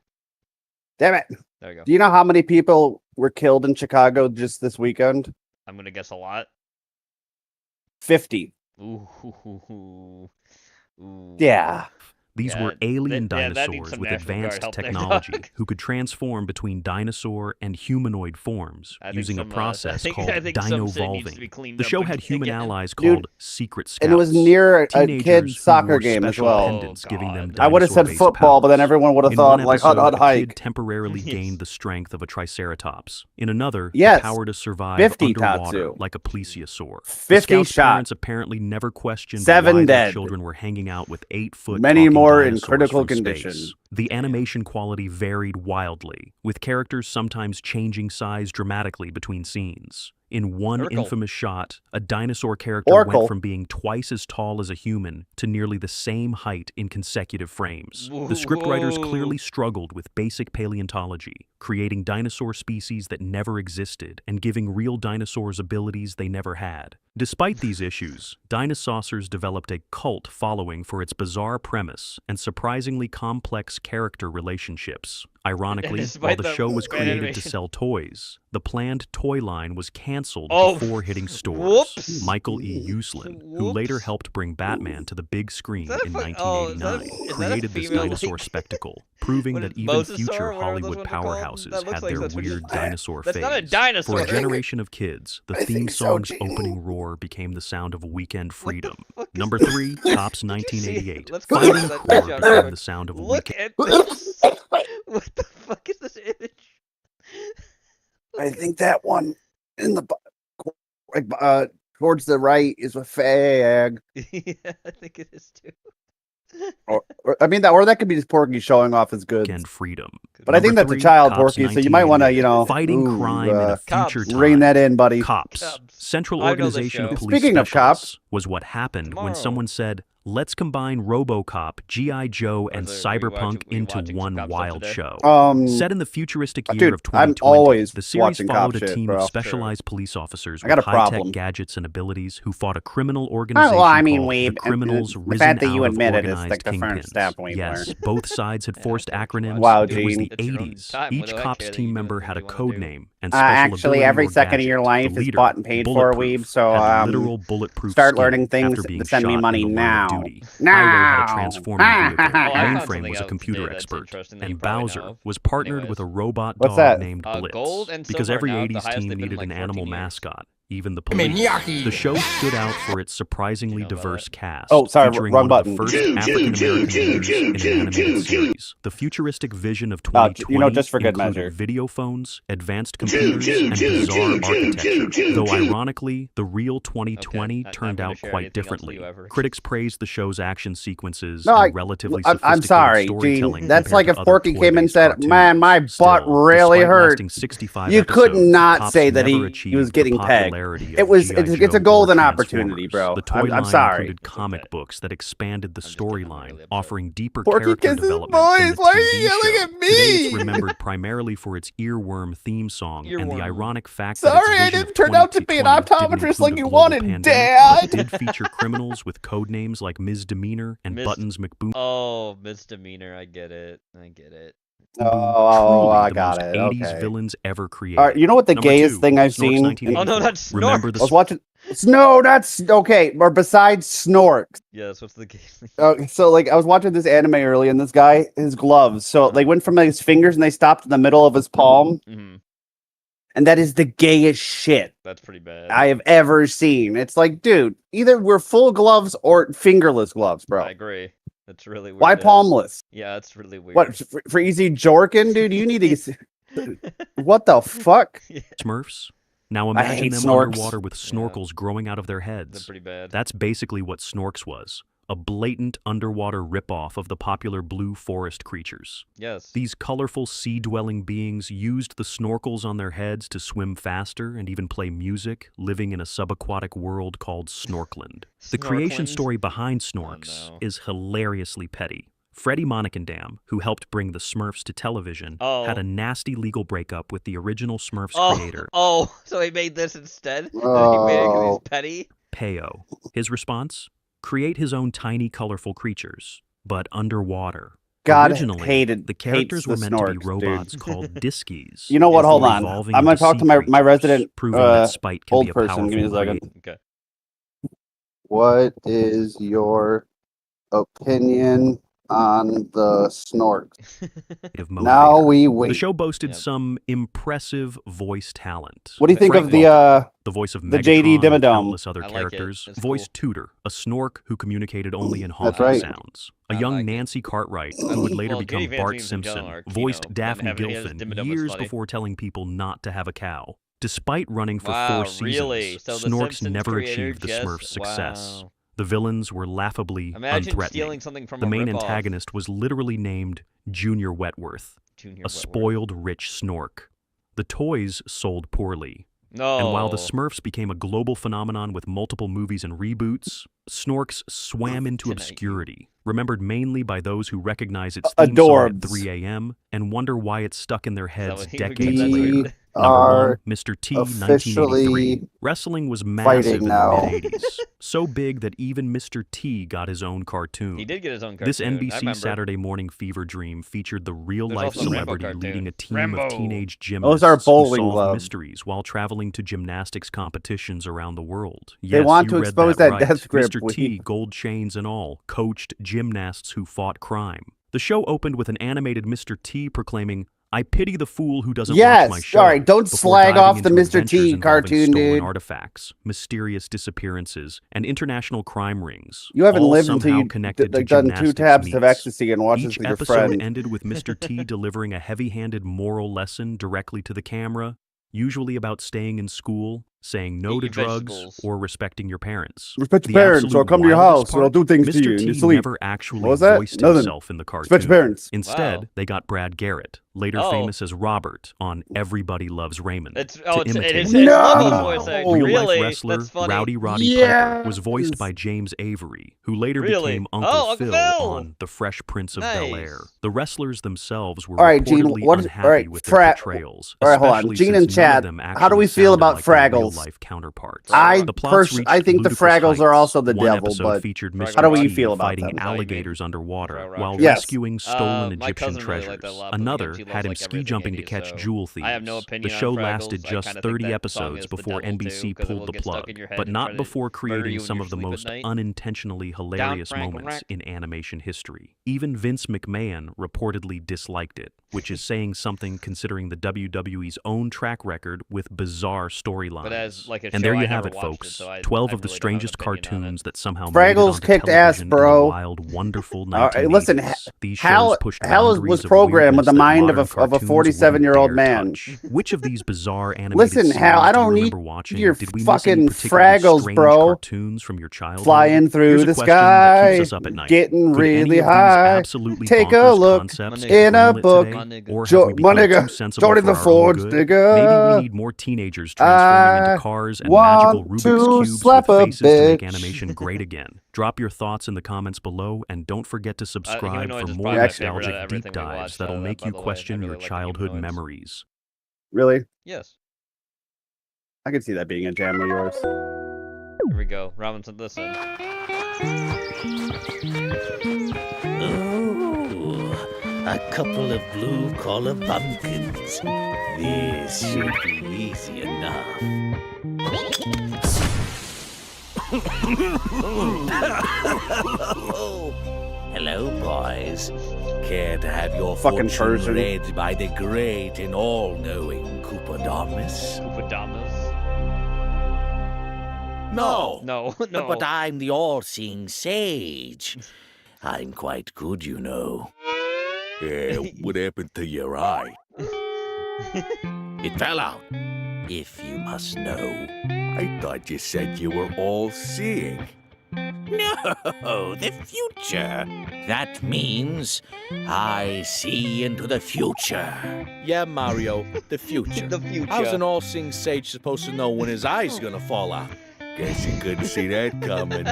Damn it! There you go. Do you know how many people were killed in Chicago just this weekend? I'm gonna guess a lot. 50. Ooh. Yeah. These Yeah, were alien that needs dinosaurs some with National Guard advanced help there, technology dog. who could transform between dinosaur and humanoid forms I think using some, a process I called think some shit needs to be dino-volving. cleaned The up show had human again. allies Dude, called Secret Scouts. And it was near a teenagers kid's who soccer wore game as special well. pendants giving them I would have said dinosaur-based football, but then powers. everyone would have In thought one like hut episode, hut a kid hike. temporarily gained the strength of a triceratops. In another, Yes. the power to survive 50 underwater Tatsu. like a plesiosaur. 50 the Scouts' shot. parents apparently never questioned 7 why their dead. children were hanging out with 8-foot Many talking more in dinosaurs critical from condition. space. The animation quality varied wildly, with characters sometimes changing size dramatically between scenes. In one Urkel. infamous shot, a dinosaur character Oracle. went from being twice as tall as a human to nearly the same height in consecutive frames. The scriptwriters clearly struggled with basic paleontology, creating dinosaur species that never existed and giving real dinosaurs abilities they never had. Despite these issues, Dinosaurs developed a cult following for its bizarre premise and surprisingly complex character relationships. Ironically, while despite the the show was bad created to animation. sell toys, the planned toy line was canceled Oh, before hitting stores. whoops. Michael E. Uslan, who later helped bring Batman to the big screen that a in fuck- 1989, is that a created this female, dinosaur like- spectacle, proving what that is even Mosasaur, future whatever those Hollywood ones are called? powerhouses That looks had like their that's what weird it- dinosaur That's phase. not a dinosaur. For a generation of kids, the I theme think so, song's too. opening roar became the sound of weekend freedom. fuck is Number this? 3, Cops Did you see it? 1988. Let's go back to Fighting that Core picture. became the sound of Look weekend. at this. What the fuck is this image? I think that one in the like towards the right is a fag. Yeah, I think it is too. I mean that, or that could be just Porky showing off his goods. Weekend freedom. But I think Number that's a 3, child, Cops Porky. So you might want to, 1988. Fighting ooh, crime in a future time. rein that in, buddy. Cops. Central I know this Organization of show. Police Speaking of Specialists cops- was what happened Tomorrow. when someone said, "Let's combine RoboCop, G.I. Joe, and Was it- were you Cyberpunk watching- were you into watching some one cop stuff wild today? show." Set in the futuristic year dude, of I'm 2020, always the series watching cop followed a shit, team bro. of specialized police officers I got with a high-tech problem. gadgets and abilities who fought a criminal organization Well, I mean, called Weeb, the Criminals the Risen fact that you Out of admit it is Organized like the first Kingpins. step, Weeb. Yes, both sides had forced acronyms. Wow, It was Gene. the It's your own 80s. time, Each what do I cops care that team you do member the had a things you code wanna do? name and special Actually, ability every or second of your gadget. life The is leader, bought and paid for, Bulletproof, Weeb. So had literal bulletproof start skin learning things after being to send me shot money in the line of now. duty. Highway had a Now. transforming vehicle. Oh, I found Mainframe something was a else computer today that's expert, interesting that you and probably Bowser know of. was partnered Anyways. with a robot What's dog that? named Blitz, gold and because silver every now, the 80s highest team they've been needed in, an like, animal 14 years. mascot. Even the police. The show stood out for its surprisingly You know about diverse it? cast, Oh, sorry, featuring wrong one of the button. first African-American leaders in an animated series. The futuristic vision of Oh, 2020 just for good included measure. video phones, advanced computers, and bizarre architecture. Though ironically, the real 2020 not turned gonna out share quite anything else with differently. you ever. Critics praised the show's action sequences No, and relatively I'm sophisticated sorry, storytelling Gene. That's compared like to if other Porky came and toy-based said, cartoons. "Man, my butt Still, really despite hurt." lasting 65 You could episodes, not Cops say that never he achieved was the getting pegged. popularity It of was G.I. it's a Joe or golden opportunity, Transformers. bro. The toy I'm line sorry. included comic books that expanded the storyline, upset. offering deeper Porky character kisses development boys. than the Why are TV you yelling show. at me? Today it's remembered primarily for its earworm theme song and the Earworm. ironic fact that Sorry, its I vision didn't of turn out to be an 2020 didn't optometrist like include a you global wanted, pandemic, Dad. but did feature criminals with code names like Ms. Demeanor and Ms. Buttons McBoom. Oh, misdemeanor. I get it. I get it. Oh, Truly I the got most it. 80s Okay. villains ever created. All right, you know what the Number gayest 2, thing I've Snork's seen? 1984. Oh, no, that's Remember the I was watching. No, that's okay. Or besides Snorks. Yes, what's the case? So like I was watching this anime earlier, and this guy, his gloves. So they went from like, his fingers, and they stopped in the middle of his palm. Mhm. And that is the gayest shit That's pretty bad. I have ever seen. It's like, dude, either we're full gloves or fingerless gloves, bro. I agree. That's really weird. Why palmless? Yeah, that's really weird. What, for easy jorking, dude? You need to... What the fuck? Smurfs? Now I imagine hate them snorks. underwater with snorkels growing out of their heads. They're pretty bad. That's basically what Snorks was. A blatant underwater ripoff of the popular blue forest creatures. Yes. These colorful sea-dwelling beings used the snorkels on their heads to swim faster and even play music, living in a subaquatic world called Snorkland. The creation Snorkland? story behind Snorks is hilariously petty. Freddie Monnikendam, who helped bring the Smurfs to television, had a nasty legal breakup with the original Smurfs creator. Oh, so he made this instead? He made it because he's petty? Peo. His response? Create his own tiny, colorful creatures, but underwater. God Originally, hated the characters were hates the meant to be snorks, robots dude. called Diskies. You know what? Hold before on. evolving I'm gonna into talk to sea my resident proving that spite can old be a person. Give me a powerful second. trait. Okay. What is your opinion on the snorks? Now we wait. The show boasted some impressive voice talent. What do you think Frank of the Welker, the voice of the Megatron JD and Dimmadome? countless other I like it. characters, It's voiced Tudor, a snork who communicated only in That's honking right. sounds. A young Nancy Cartwright, who would later Well, become Guinea Fans Bart means in Simpson, general are, voiced Daphne having his Gilfin Dimmadome was years funny. before telling people not to have a cow. Despite running for Wow, 4 seasons, really? So the Snorks Simpsons never creator achieved the just- Smurfs' success. wow. The villains were laughably Imagine unthreatening. stealing something from the a main ripoff. antagonist was literally named Junior Wetworth, a spoiled rich snork. The toys sold poorly. No. And while the Smurfs became a global phenomenon with multiple movies and reboots, Snorks swam into obscurity, remembered mainly by those who recognize its theme song at Adorbs. 3 a.m. and wonder why it's stuck in their heads what he decades would later. get? Number are 1, Mr. T, officially 1983. Wrestling was massive fighting in the now. mid-80s, so big that even Mr. T got his own cartoon. He did get his own This cartoon, I NBC remember. Saturday morning fever dream featured the real-life also a Rambo celebrity cartoon. leading a team Rambo. of teenage Those gymnasts are who bowling solved gloves. mysteries while traveling to gymnastics competitions around the world. They Yes, want you to read expose that that right. death grip. Mr. T, gold chains and all, coached gymnasts who fought crime. The show opened with an animated Mr. T proclaiming, "I pity the fool who doesn't watch my Yes. show." All right. Don't before slag diving off the into Mr. adventures T involving cartoon, stolen dude. artifacts, mysterious disappearances, and international crime rings. You haven't all lived until somehow you connected to done 2 gymnastics taps of meets. ecstasy and watched this Each with your episode friend. ended with Mr. T delivering a heavy-handed moral lesson directly to the camera, usually about staying in school, saying no Eat to your drugs, vegetables. or respecting your parents. Respect your The parents, or absolute I'll come to your wildest house, or I'll do part, things to you Mr. in T your sleep. never actually What was that? voiced Nothing. himself in the cartoon. Respect your parents. Instead, Wow. they got Brad Garrett, later Oh. famous as Robert on Everybody Loves Raymond, It's to it's imitate it's him. Lobo's Meanwhile, voice act. real-life Really? wrestler That's funny. Rowdy Roddy Piper Yes. was voiced by James Avery, who later Really? became Uncle Oh, Uncle Phil Phil. on The Fresh Prince of Nice. Bel-Air. The wrestlers themselves were All right, Gene. reportedly What is, unhappy all right, with their portrayals, all right, hold on. especially Gene since and none of Chad, them how do actually we feel sounded about like their Fraggles? real-life counterparts. I The plots reached I think the ludicrous Fraggles are heights. also the One devil, episode but featured how Mr. do you T feel about fighting them? alligators underwater Right, while Yes. rescuing stolen my Egyptian cousin really treasures. liked that a lot, but Another again, she had him loves, like, ski everything jumping to 80s, catch so jewel thieves. I have no opinion The on show Fraggles. lasted I just kinda think 30 that song episodes is the before devil, too, NBC 'cause it pulled will the get stuck plug, in your head but and try not to before murder creating you some when of the you sleep at most night. unintentionally hilarious Frank moments Rack. in animation history. Even Vince McMahon reportedly disliked it, which is saying something considering the WWE's own track record with bizarre storylines. But as like a And show, there I you have never it, watched folks. so I 12 I of the really don't have an strangest opinion on it. cartoons that somehow made Fraggles it onto kicked ass, television bro. in the wild, wonderful 1980s. All right, listen, These Hal shows pushed Hal boundaries was of programmed with the weirdness that mind of modern a cartoons 47-year-old wouldn't dare man. touch. Which of these bizarre animated Listen, Hal, I series do you don't need remember watching? your Did we miss fucking any particularly Fraggles, strange bro. cartoons from your childhood? Flying through Here's a the question that sky, keeps us up at night. getting Could any really of these high. absolutely Take a bonkers look concepts in get in a greenlit book. today? Or have we My become nigga, too sensible Johnny for the our own Forge good? nigga. Maybe we need more teenagers transforming I into cars and magical want Rubik's to Cubes slap with a faces to make bitch. animation great again. Drop your thoughts in the comments below, and don't forget to subscribe Humanoid for is more probably my favorite out nostalgic of deep everything we dives watched, that'll make by you the way. I question really your like the childhood Humanoids. memories. Really? Yes. I can see that being a jam of yours. Here we go. Robinson, listen. Ooh, a couple of blue-collar bumpkins. This should be easy enough. Hello, boys. Care to have your Fucking fortune Persian. read by the great and all-knowing Koopadomus? Koopadomus? No. No. But I'm the all-seeing sage. I'm quite good, you know. What happened to your eye? It fell out, if you must know. I thought you said you were all-seeing. No, the future. That means I see into the future. Yeah, Mario, the future. The future. How's an all-seeing sage supposed to know when his eye's gonna fall out? Guess you couldn't see that coming.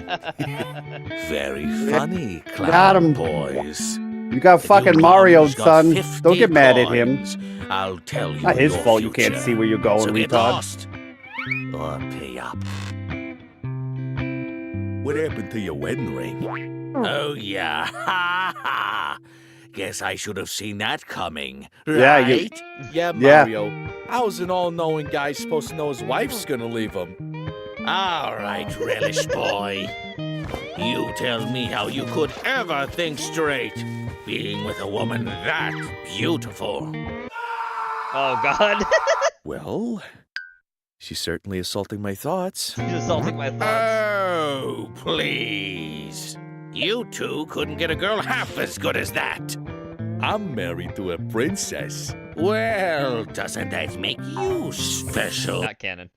Very funny, Got him. clown boys. You got fucking Mario, son. Don't get mad at him. I'll tell you. Not his your fault you can't future. see where you're going, So get retard. lost or pay up. What happened to your wedding ring? Oh yeah, ha ha! Guess I should have seen that coming, Yeah, you- right? Yeah, Mario. How's an all-knowing guy supposed to know his wife's gonna leave him? All right, relish boy. You tell me how you could ever think straight, being with a woman that beautiful. Oh, God. Well, she's certainly assaulting my thoughts. She's assaulting my thoughts. Oh, please. You two couldn't get a girl half as good as that. I'm married to a princess. Well, doesn't that make you special? Not canon.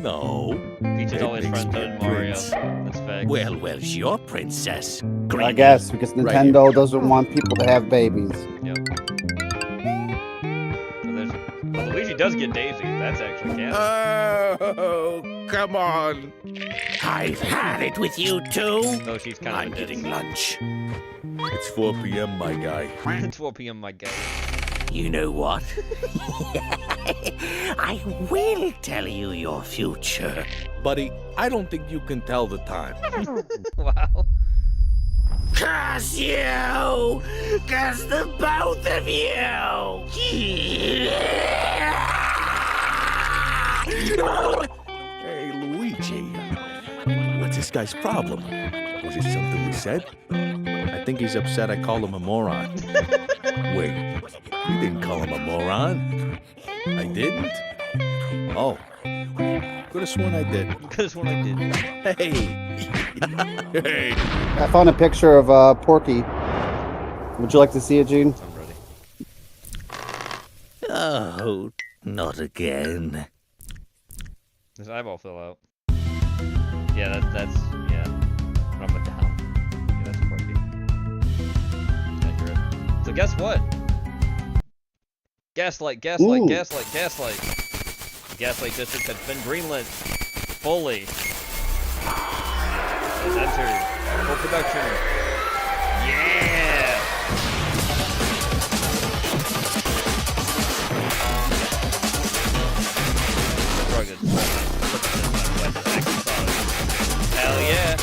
No. Peach is That always makes friends me a with Mario. prince. That's facts. Well's your princess. I Greenie. guess, because Right Nintendo doesn't want people to have babies. Yep. So there's... Well, Luigi does get Daisy. That's actually canon. Oh, come on. I've had it with you two. Though she's kind I'm of a getting bitch. lunch. It's 4 p.m., my guy. It's 4 p.m., my guy. You know what? I will tell you your future. Buddy, I don't think you can tell the time. Wow. Curse you! Curse the both of you! Hey, Luigi. What's this guy's problem? Was it something we said? I think he's upset I called him a moron. Wait, you didn't call him a moron. I didn't? Oh. Could have sworn I did. Could have sworn I did. Hey! Hey! I found a picture of Porky. Would you like to see it, Gene? I'm ready. Oh, not again. His eyeball fell out. Yeah, that's yeah. From it down. Yeah, that's Porky. Accurate. So guess what? Gaslight. The Gaslight District has been greenlit fully. Has entered full production. Yeah! Rugged. Hell yeah!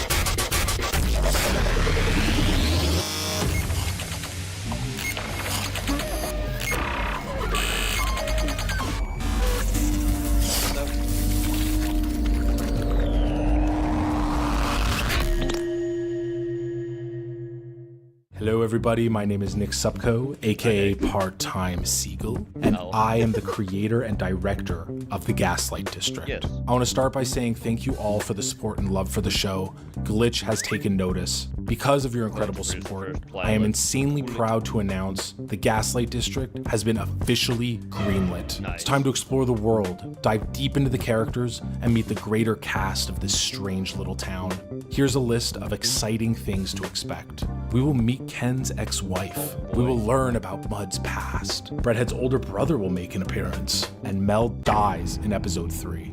Hello, everybody. My name is Nick Supko, aka Part-Time Seagull, and I am the creator and director of the Gaslight District. Yes. I want to start by saying thank you all for the support and love for the show. Glitch has taken notice. Because of your incredible support, I am insanely proud to announce the Gaslight District has been officially greenlit. It's time to explore the world, dive deep into the characters, and meet the greater cast of this strange little town. Here's a list of exciting things to expect. We will meet Ken's ex-wife. We will learn about Mud's past. Breadhead's older brother will make an appearance, and Mel dies in episode 3.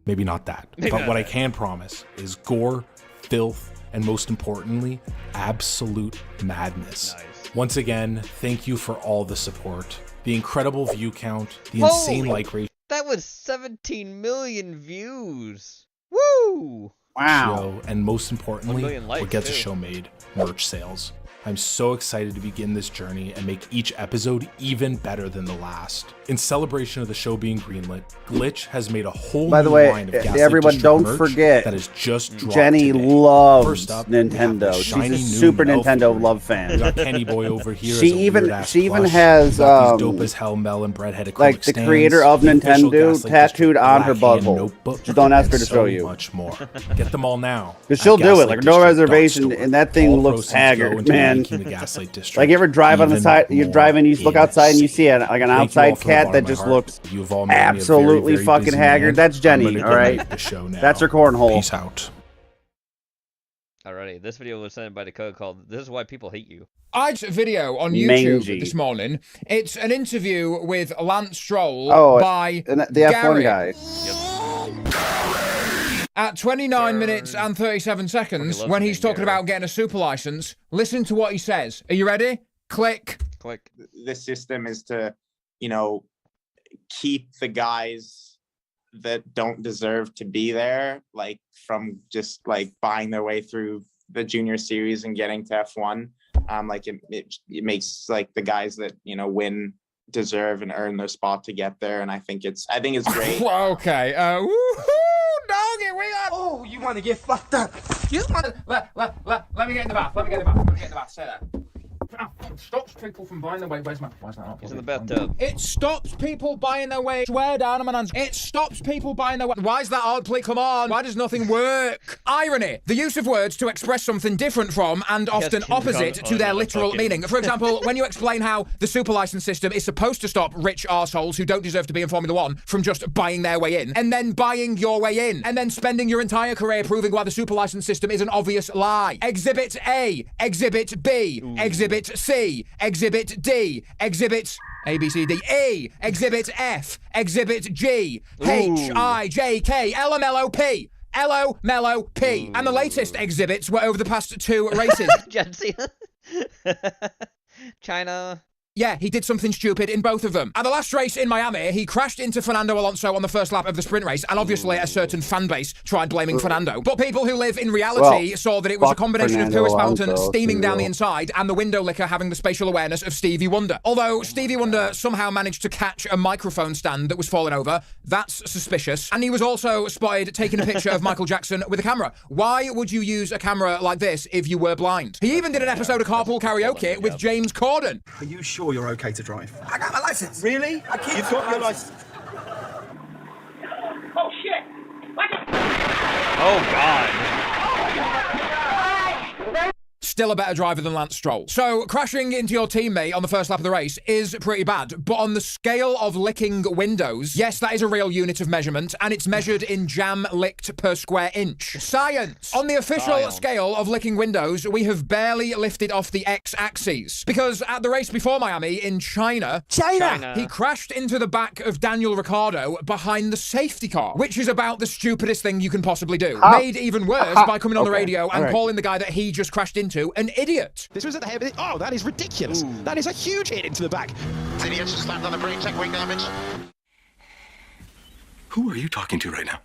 Maybe not that, but what I can promise is gore, filth, and most importantly, absolute madness. Once again, thank you for all the support, the incredible view count, the insane like ratio. That was 17 million views. Woo! Show, and most 1 importantly, million likes, what gets a too. show made, merch sales. I'm so excited to begin this journey and make each episode even better than the last. In celebration of the show being greenlit, Glitch has made a whole By the new way, line of Gaslight everyone District don't merch forget, that is just dropped Jenny today. loves First up, we have the Nintendo. She's shiny a new super Melf Nintendo version. love fan. We got Kenny Boy over here. She as a even weird-ass has We got these dope as hell melon breadhead acrylic like the creator stands, of the official Nintendo Gaslight tattooed District on her black hand butthole. notebook, Just don't ask her and to show so you. much more. Get them all now. Because she'll at do it, like no reservation, GaslightDistrict.store. and that thing All looks proceeds go haggard, into man. making the Gaslight District Like you ever drive on the even side, you more drive and you look outside and you see like an Thank you all outside from the cat bottom that of my just heart. looks You've all made me a very, absolutely very fucking busy haggard. man. That's I'm Jenny, gonna all right? get the show now. That's her cornhole. Peace out. Alrighty, this video was sent by Dakota called "This is Why People Hate You." I watched a video on YouTube Mangy. this morning. It's an interview with Lance Stroll Oh, by and the F1 Gary. guy. At 29 minutes and 37 seconds, loves when the he's name talking Gary. about getting a super license, listen to what he says. Are you ready? Click. Click. The system is to, you know, keep the guys that don't deserve to be there, like from just like buying their way through the junior series and getting to F1. Like it makes like the guys that, you know, win deserve and earn their spot to get there. And I think it's great. Okay. Woohoo, doggy, we got. Oh, you want to get fucked up? You want? Let me get in the bath. Let me get in the bath. Let me get in the bath. Say that. Stops people from buying their way. Where's my? He's in the bathtub. It stops people buying their way. Swear down on my hands. It stops people buying their way. Why is that hard? Please, come on. Why does nothing work? Irony. The use of words to express something different from and often opposite to their literal meaning. For example, when you explain how the super license system is supposed to stop rich arseholes who don't deserve to be in Formula One from just buying their way in, and then buying your way in, and then spending your entire career proving why the super license system is an obvious lie. Exhibit A, Exhibit B, Exhibit C, Exhibit D, Exhibit A, B, C, D, E, Exhibit F, Exhibit G, H, I, J, K, L, M, L, O, P. L-O, Mellow, P. And the latest exhibits were over the past 2 races. China. Yeah, he did something stupid in both of them. At the last race in Miami, he crashed into Fernando Alonso on the first lap of the sprint race, and obviously a certain fan base tried blaming Fernando. But people who live in reality saw that it was a combination of Purist Mountain steaming down the inside and the window licker having the spatial awareness of Stevie Wonder. Although Stevie Wonder somehow managed to catch a microphone stand that was falling over, that's suspicious. And he was also spotted taking a picture of Michael Jackson with a camera. Why would you use a camera like this if you were blind? He even did an episode of Carpool Karaoke with James Corden. Are you sure you're okay to drive? I got my license. Really? You've got your license. Oh shit! Oh god. Still a better driver than Lance Stroll. So, crashing into your teammate on the first lap of the race is pretty bad, but on the scale of licking windows, yes, that is a real unit of measurement, and it's measured in jam licked per square inch. Science! On the official scale of licking windows, we have barely lifted off the x-axis. Because at the race before Miami in China, he crashed into the back of Daniel Ricciardo behind the safety car, which is about the stupidest thing you can possibly do. Made even worse by coming on the radio and calling the guy that he just crashed into an idiot. This was at the head of it. Oh, that is ridiculous. That is a huge hit into the back. The engine slammed on the brake, check wing damage. Who are you talking to right now?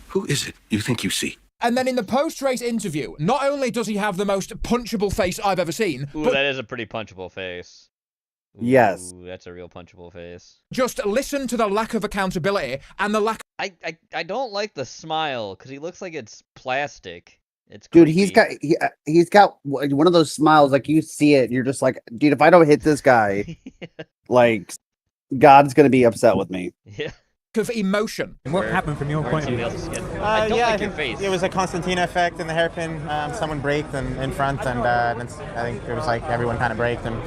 Who is it you think you see? And then in the post-race interview, not only does he have the most punchable face I've ever seen, Ooh, but that is a pretty punchable face. Yes. Ooh, that's a real punchable face. just listen to the lack of accountability and the lack. I don't like the smile because he looks like it's plastic. It's Dude, creepy. he's got one of those smiles, like you see it, you're just like, dude, if I don't hit this guy, like, God's gonna be upset with me. Yeah. Of emotion. And what happened from your point of view? I don't like your think face. it was a Constantina effect in the hairpin. Someone braked in front, and then I think it was like everyone kind of braked, and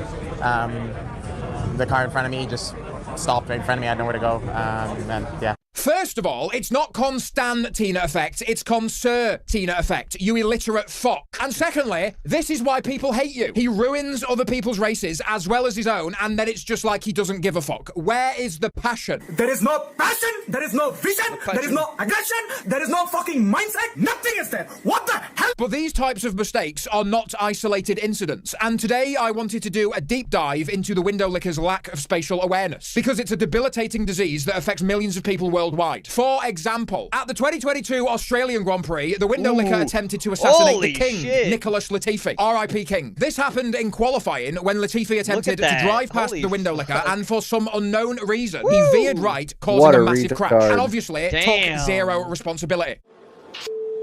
the car in front of me just stopped right in front of me. I had nowhere to go, and yeah. First of all, it's not Constantina effect, it's Concertina effect, you illiterate fuck. And secondly, this is why people hate you. He ruins other people's races as well as his own, and then it's just like he doesn't give a fuck. Where is the passion? There is no passion, there is no vision, there is no aggression, there is no fucking mindset, nothing is there. What the hell? But these types of mistakes are not isolated incidents, and today I wanted to do a deep dive into the window licker's lack of spatial awareness, because it's a debilitating disease that affects millions of people worldwide worldwide. For example, at the 2022 Australian Grand Prix, the window licker attempted to assassinate Holy the king, shit. Nicholas Latifi. R.I.P. King. This happened in qualifying when Latifi attempted to that. drive past Holy the window licker, fuck. and for some unknown reason, he veered right, What causing a a massive crash. retard. And obviously Damn. took zero responsibility.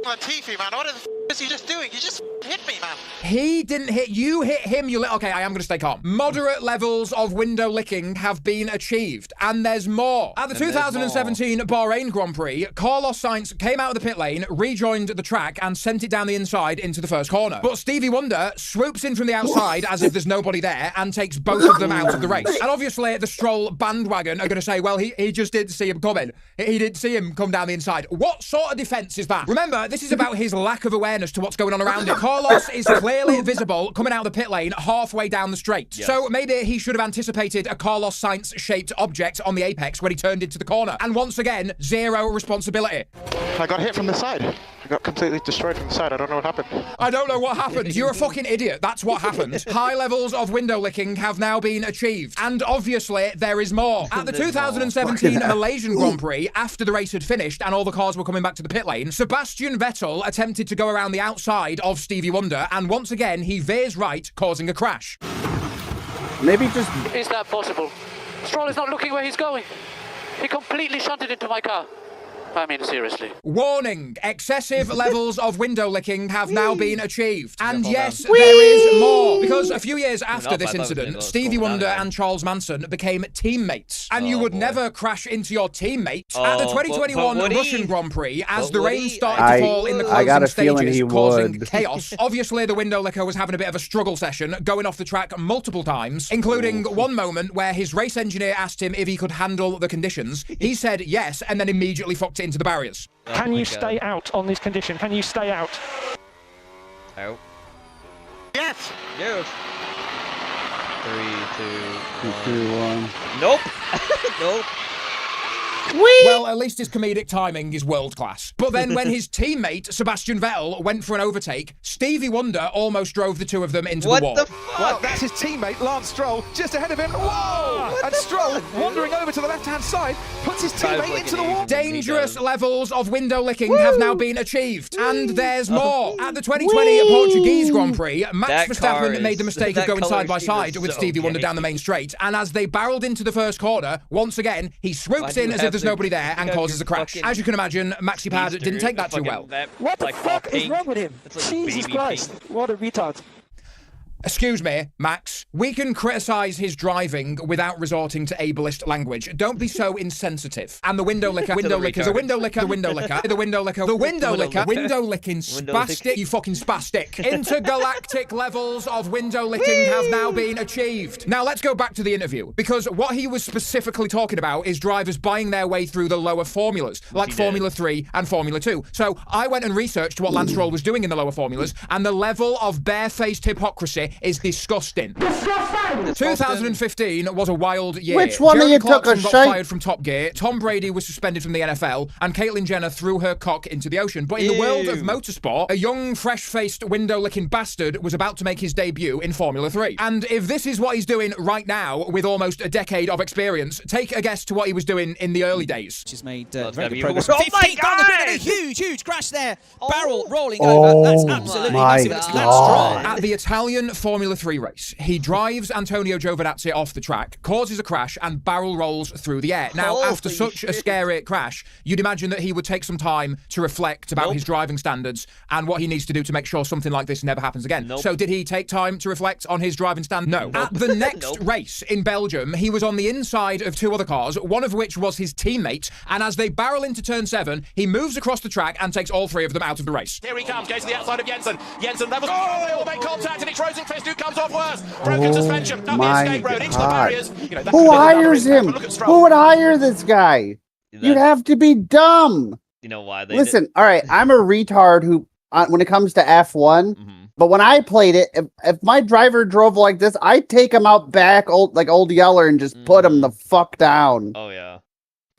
Latifi, man, what the f is he just doing? He just hit me, man. He didn't hit you, hit him, you okay, I am going to stay calm. Moderate levels of window licking have been achieved, and there's more. At the 2017 Bahrain Grand Prix, Carlos Sainz came out of the pit lane, rejoined the track, and sent it down the inside into the first corner. But Stevie Wonder swoops in from the outside as if there's nobody there and takes both of them out of the race. And obviously, the Stroll bandwagon are going to say, well, he just didn't see him coming. He didn't see him come down the inside. What sort of defense is that? Remember, this is about his lack of awareness to what's going on around him. Carlos is clearly visible coming out of the pit lane halfway down the straight. Yes. So maybe he should have anticipated a Carlos Sainz-shaped object on the apex when he turned into the corner. And once again, zero responsibility. I got hit from the side. I got completely destroyed from the side. I don't know what happened. I don't know what happened. You're a fucking idiot. That's what happened. High levels of window licking have now been achieved. And obviously, there is more. At the 2017 Malaysian Grand Prix, after the race had finished and all the cars were coming back to the pit lane, Sebastian Vettel attempted to go around the outside of Stevie Wonder, and once again, he veers right, causing a crash. Maybe just... Is that possible? Stroll is not looking where he's going. He completely shunted into my car. I mean, seriously. Warning! Excessive levels of window licking have now been achieved. And yes, there is more. Because a few years after this incident, Stevie Wonder and Charles Manson became teammates. And you would never crash into your teammate. At the 2021 Russian Grand Prix, as the rain started to fall in the closing stages, causing chaos, obviously the window licker was having a bit of a struggle session, going off the track multiple times, including one moment where his race engineer asked him if he could handle the conditions. He said yes, and then immediately fucked it into the barriers. Can you stay out on this condition? Can you stay out? Out. Yes. Yes. 3, 2, 1. 1. Nope. Nope. Well, at least his comedic timing is world class. But then when his teammate, Sebastian Vettel, went for an overtake, Stevie Wonder almost drove the two of them into the wall. What the fuck? Well, that's his teammate, Lance Stroll, just ahead of him. Whoa! And Stroll, wandering over to the left-hand side, puts his teammate into the wall. Dangerous levels of window licking have now been achieved. And there's more. At the 2020 Portuguese Grand Prix, Max Verstappen made the mistake of going side by side with Stevie Wonder down the main straight. And as they barreled into the first corner, once again, he swoops in as if there's nobody there and causes a crash. As you can imagine, Maxi Pad didn't take that too well. What the fuck is wrong with him? Jesus Christ, what a retard. Excuse me, Max. We can criticize his driving without resorting to ableist language. Don't be so insensitive. And the window licker, window licker, the window licker, the window licker, the window licker, the window licker, window licking spastic, you fucking spastic. Intergalactic levels of window licking have now been achieved. Now let's go back to the interview, because what he was specifically talking about is drivers buying their way through the lower formulas, like Formula 3 and Formula 2. So I went and researched what Lance Stroll was doing in the lower formulas, and the level of barefaced hypocrisy is disgusting. 2015 was a wild year. Which one of you took a got shite? fired from Top Gear, Tom Brady was suspended from the NFL, and Caitlyn Jenner threw her cock into the ocean. But in the world of motorsport, a young, fresh-faced, window-licking bastard was about to make his debut in Formula 3. And if this is what he's doing right now, with almost a decade of experience, take a guess to what he was doing in the early days. She's made very good progress. progress. 15th on the grid and a huge crash there. Barrel rolling over. That's absolutely massive. It's Lance Stroll. At the Italian Formula 3 race, he drives Antonio Giovinazzi off the track, causes a crash, and barrel rolls through the air. Now, after such a scary crash, you'd imagine that he would take some time to reflect about his driving standards and what he needs to do to make sure something like this never happens again. So did he take time to reflect on his driving standards? No. At the next race in Belgium, he was on the inside of two other cars, one of which was his teammate, and as they barrel into turn 7, he moves across the track and takes all three of them out of the race. Here he comes, goes to the outside of Jensen. Jensen levels. Oh, they all make contact, and it's Rosenqvist who comes off worse. Broken suspension, up the escape road, into the barriers. You know, who hires him? Who would hire this guy? You'd have to be dumb. You know why? They Listen, all right, I'm a retard who, when it comes to F1, but when I played it, if my driver drove like this, I'd take him out back, like Old Yeller, and just put him the fuck down. Oh, yeah.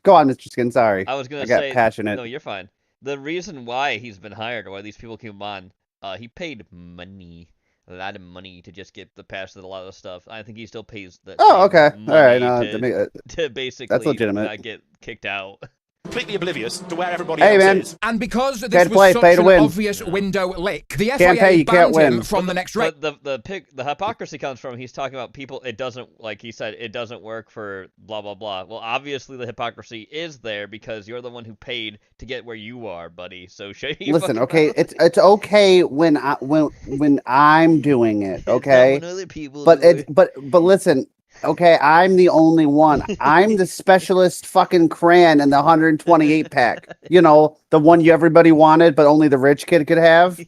Go on, Mr. Skin, sorry. I was going to say, got passionate. No, you're fine. The reason why he's been hired, or why these people came on, he paid money. A lot of money to just get the pass to a lot of stuff. I think he still pays the okay. All right, to basically that's legitimate. not get kicked out. completely oblivious to where everybody Hey, else man. is. And because this Can't was play, such pay to an win. obvious window lick, the Can't FIA pay, you can't banned him win. from the next race. But the hypocrisy comes from he's talking about people. It doesn't, like he said, it doesn't work for blah blah blah. Well, obviously the hypocrisy is there because you're the one who paid to get where you are, buddy. So shut your Listen, fucking okay, mouth. it's okay when I'm doing it, okay? when other people but do it's but listen, okay, I'm the only one. I'm the specialist fucking crayon in the 128 pack. You know, the one everybody wanted, but only the rich kid could have.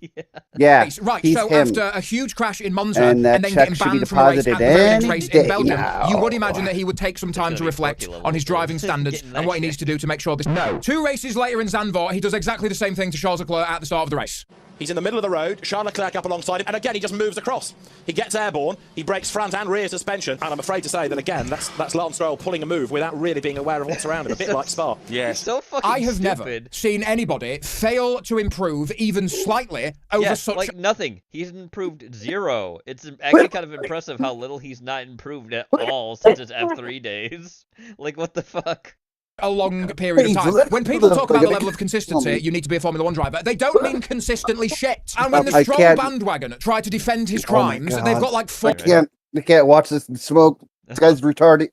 Yeah, Right, he's so him. after a huge crash in Monza And that then check getting should be banned from the race at the deposited very next any race in day Belgium, now. you would imagine that he would take some time to reflect on his driving standards and what he needs to do to make sure this. No. 2 races later in Zandvoort, he does exactly the same thing to Charles Leclerc at the start of the race. He's in the middle of the road, Charles Leclerc up alongside him, and again he just moves across. He gets airborne, he breaks front and rear suspension, and I'm afraid to say that again, that's Lance Stroll pulling a move without really being aware of what's around him, a bit like Spa. Yes. So fucking I have stupid. never seen anybody fail to improve even slightly over such like nothing. He's improved 0. It's actually kind of impressive how little he's not improved at all since his F3 days. Like, what the fuck? a long period of time. When people talk about the level of consistency, you need to be a Formula 1 driver, they don't mean consistently shit. And when the Stroll bandwagon tried to defend his crimes, they've got like 4 I can't watch this and smoke. This guy's retarded.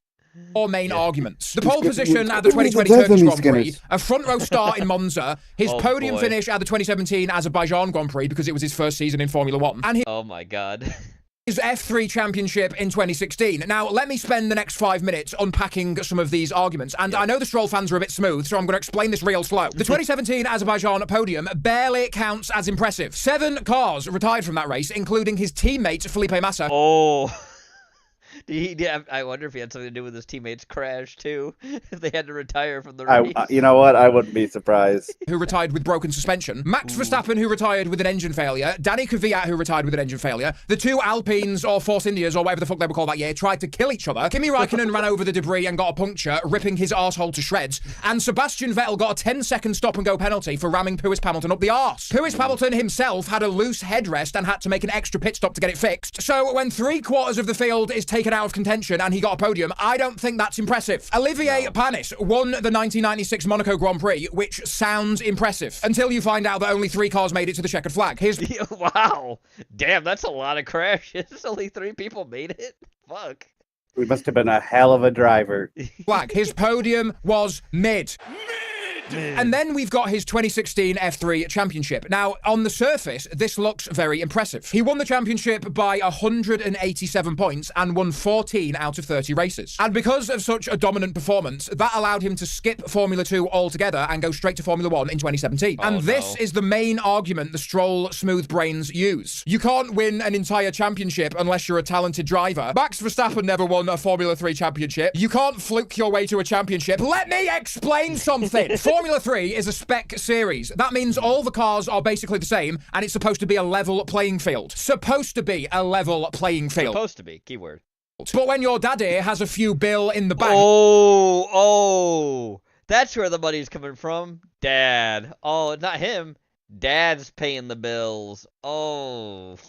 main arguments. The pole position at the 2020 Turkish Grand Prix, a front row start in Monza, his podium finish at the 2017 Azerbaijan Grand Prix because it was his first season in Formula 1, and oh my god. his F3 championship in 2016. Now, let me spend the next 5 minutes unpacking some of these arguments. And I know the Stroll fans are a bit smooth, so I'm going to explain this real slow. The 2017 Azerbaijan podium barely counts as impressive. 7 cars retired from that race, including his teammate, Felipe Massa. Oh. I wonder if he had something to do with his teammates' crash, too. If they had to retire from the race. You know what? I wouldn't be surprised. Who retired with broken suspension. Max Verstappen, who retired with an engine failure. Danny Kvyat, who retired with an engine failure. The 2 Alpines, or Force Indias, or whatever the fuck they were called that year, tried to kill each other. Kimi Raikkonen ran over the debris and got a puncture, ripping his arsehole to shreds. And Sebastian Vettel got a 10-second stop-and-go penalty for ramming Lewis Hamilton up the arse. Lewis Hamilton himself had a loose headrest and had to make an extra pit stop to get it fixed. So when 3/4 of the field is taken out of contention and he got a podium, I don't think that's impressive. Olivier Panis won the 1996 Monaco Grand Prix, which sounds impressive, until you find out that only 3 cars made it to the checkered flag. Wow. Damn, that's a lot of crashes. Only 3 people made it? Fuck. We must have been a hell of a driver. Flag. His podium was mid. And then we've got his 2016 F3 championship. Now, on the surface, this looks very impressive. He won the championship by 187 points and won 14 out of 30 races. And because of such a dominant performance, that allowed him to skip Formula 2 altogether and go straight to Formula 1 in 2017. And this is the main argument the Stroll smooth brains use. You can't win an entire championship unless you're a talented driver. Max Verstappen never won a Formula 3 championship. You can't fluke your way to a championship. Let me explain something. Formula 3 is a spec series. That means all the cars are basically the same, and it's supposed to be a level playing field. Supposed to be a level playing field. Supposed to be, keyword. But when your daddy has a few bill in the bank... Oh, that's where the money's coming from. Dad. Oh, not him. Dad's paying the bills. Oh.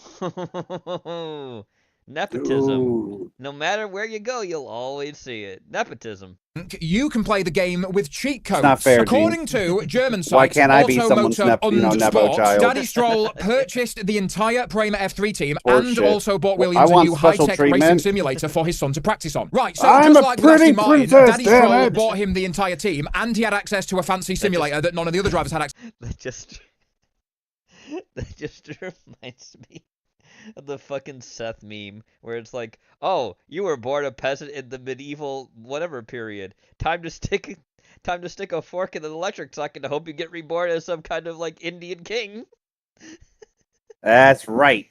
Nepotism. Ooh. No matter where you go, you'll always see it. Nepotism. You can play the game with cheat codes. It's not fair, According to German site, Why can't I be someone's Nepo child? Daddy Stroll purchased the entire Prema F3 team Bullshit. and also bought Well, Williams I a want new special high-tech treatment. racing simulator for his son to practice on. Right, so I'm just a like with Aston pretty Martin, princess, Daddy damn Stroll it. bought him the entire team and he had access to a fancy simulator that none of the other drivers had access to. That just reminds me of the fucking Seth meme where it's like, oh, you were born a peasant in the medieval whatever period. Time to stick a fork in an electric socket to hope you get reborn as some kind of like Indian king. That's right.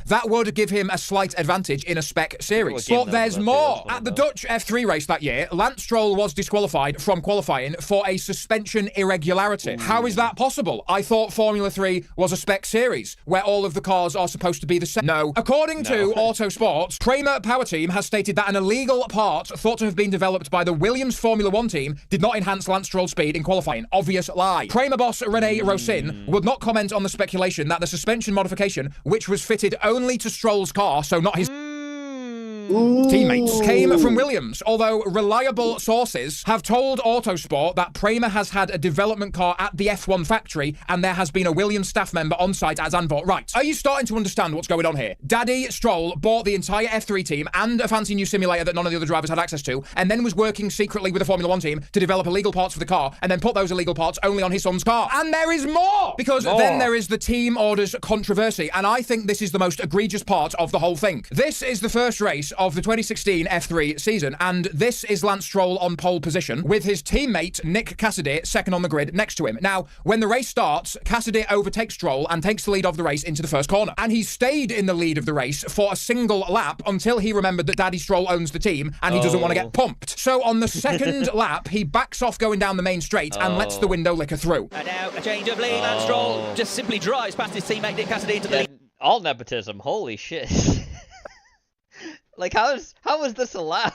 That would give him a slight advantage in a spec series. But there's more. At the Dutch F3 race that year, Lance Stroll was disqualified from qualifying for a suspension irregularity. How is that possible? I thought Formula 3 was a spec series, where all of the cars are supposed to be the same. No. According to Autosports, Prema Power Team has stated that an illegal part thought to have been developed by the Williams Formula 1 team did not enhance Lance Stroll's speed in qualifying. Obvious lie. Prema boss Rene Rosin would not comment on the speculation that the suspension modification, which was fitted only to Stroll's car, so not his... teammates came from Williams, although reliable sources have told Autosport that Prema has had a development car at the F1 factory and there has been a Williams staff member on site at Zandvoort. Right, are you starting to understand what's going on here? Daddy Stroll bought the entire F3 team and a fancy new simulator that none of the other drivers had access to, and then was working secretly with the Formula 1 team to develop illegal parts for the car, and then put those illegal parts only on his son's car. And there is more! Because then there is the team orders controversy, and I think this is the most egregious part of the whole thing. This is the first race of the 2016 F3 season, and this is Lance Stroll on pole position, with his teammate Nick Cassidy second on the grid next to him. Now, when the race starts, Cassidy overtakes Stroll and takes the lead of the race into the first corner. And he stayed in the lead of the race for a single lap until he remembered that Daddy Stroll owns the team and he doesn't want to get pumped. So on the second lap, he backs off going down the main straight and lets the window licker through. And now a change of lead. Lance Stroll just simply drives past his teammate Nick Cassidy into the lead. All nepotism. Holy shit. Like, how is this allowed?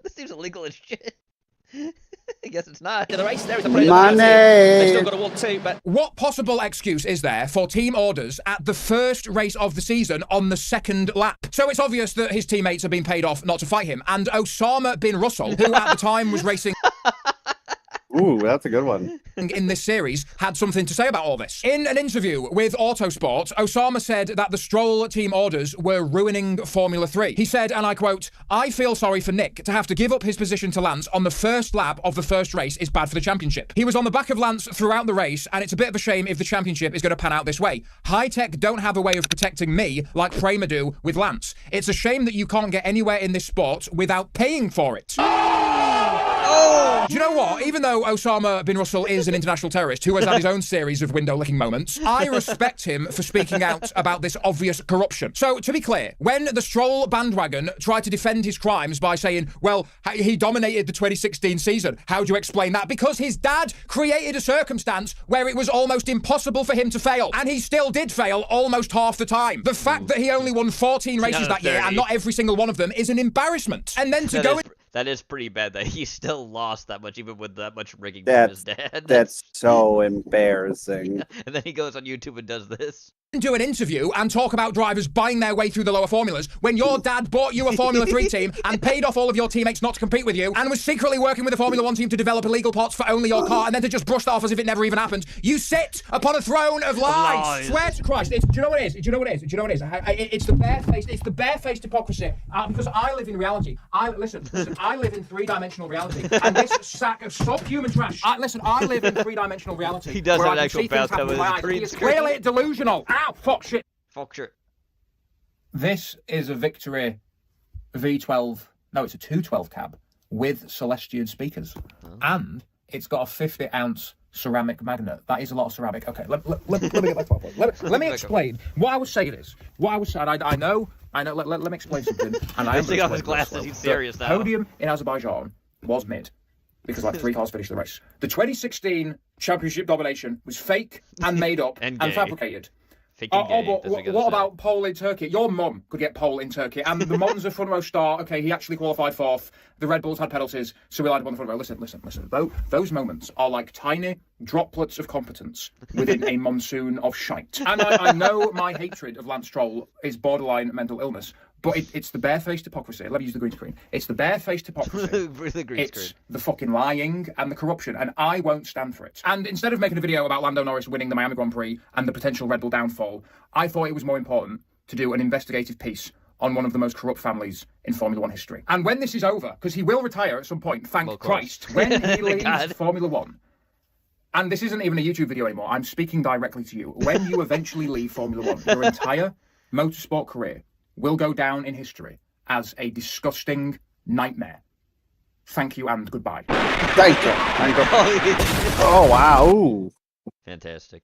This seems illegal as shit. I guess it's not. The race, there is a money. They still got to 1-2, but what possible excuse is there for team orders at the first race of the season on the second lap? So it's obvious that his teammates are being paid off not to fight him, and Osama bin Russell, who at the time was racing Ooh, that's a good one. in this series, had something to say about all this. In an interview with Autosport, Osama said that the Stroll team orders were ruining Formula 3. He said, and I quote, "I feel sorry for Nick. To have to give up his position to Lance on the first lap of the first race is bad for the championship. He was on the back of Lance throughout the race, and it's a bit of a shame if the championship is going to pan out this way. High Tech don't have a way of protecting me like Prema do with Lance. It's a shame that you can't get anywhere in this sport without paying for it." Do you know what? Even though Osama bin Russell is an international terrorist who has had his own series of window-licking moments, I respect him for speaking out about this obvious corruption. So, to be clear, when the Stroll bandwagon tried to defend his crimes by saying, well, he dominated the 2016 season, how do you explain that? Because his dad created a circumstance where it was almost impossible for him to fail, and he still did fail almost half the time. The fact that he only won 14 races that year, and not every single one of them, is an embarrassment. And then to go... That is pretty bad that he still lost that much, even with that much rigging from his dad. That's so embarrassing. And then he goes on YouTube and does this. Do an interview and talk about drivers buying their way through the lower formulas when your dad bought you a Formula 3 team and paid off all of your teammates not to compete with you and was secretly working with the Formula 1 team to develop illegal parts for only your car and then to just brush that off as if it never even happened. You sit upon a throne of lies. Swear to Christ. Do you know what it is? Do you know what it is? Do you know what it is? It's the barefaced. It's the barefaced hypocrisy. Because I live in reality. Listen. I live in three-dimensional reality, and this sack of subhuman trash. I live in three-dimensional reality. He does have an actual bathtub with his green He is screen. clearly delusional. Ow, fuck shit. Fuck shit. This is a Victory V12. No, it's a 212 cab with Celestian speakers, and it's got a 50-ounce ceramic magnet. That is a lot of ceramic. Okay, let me get back to my point. Let me explain. What I was saying is, I know. Let me explain something. And I am taking off his glasses. He's serious now. The podium in Azerbaijan was mid because like 3 cars finished the race. The 2016 championship domination was fake and made up and fabricated. But what about pole in Turkey? Your mum could get pole in Turkey, and the Monza front row star. Okay, he actually qualified 4th. The Red Bulls had penalties, so we lined up on the front row. Listen. Those moments are like tiny droplets of competence within a monsoon of shite. And I know my hatred of Lance Stroll is borderline mental illness, but it's the barefaced hypocrisy. Let me use the green screen. It's the barefaced hypocrisy. It's the fucking lying and the corruption, and I won't stand for it. And instead of making a video about Lando Norris winning the Miami Grand Prix and the potential Red Bull downfall, I thought it was more important to do an investigative piece on one of the most corrupt families in Formula 1 history. And when this is over, because he will retire at some point, thank Christ, when he leaves Formula 1, and this isn't even a YouTube video anymore, I'm speaking directly to you. When you eventually leave Formula 1, your entire motorsport career will go down in history as a disgusting nightmare. Thank you and goodbye. Thank you. Oh, wow. Ooh. Fantastic.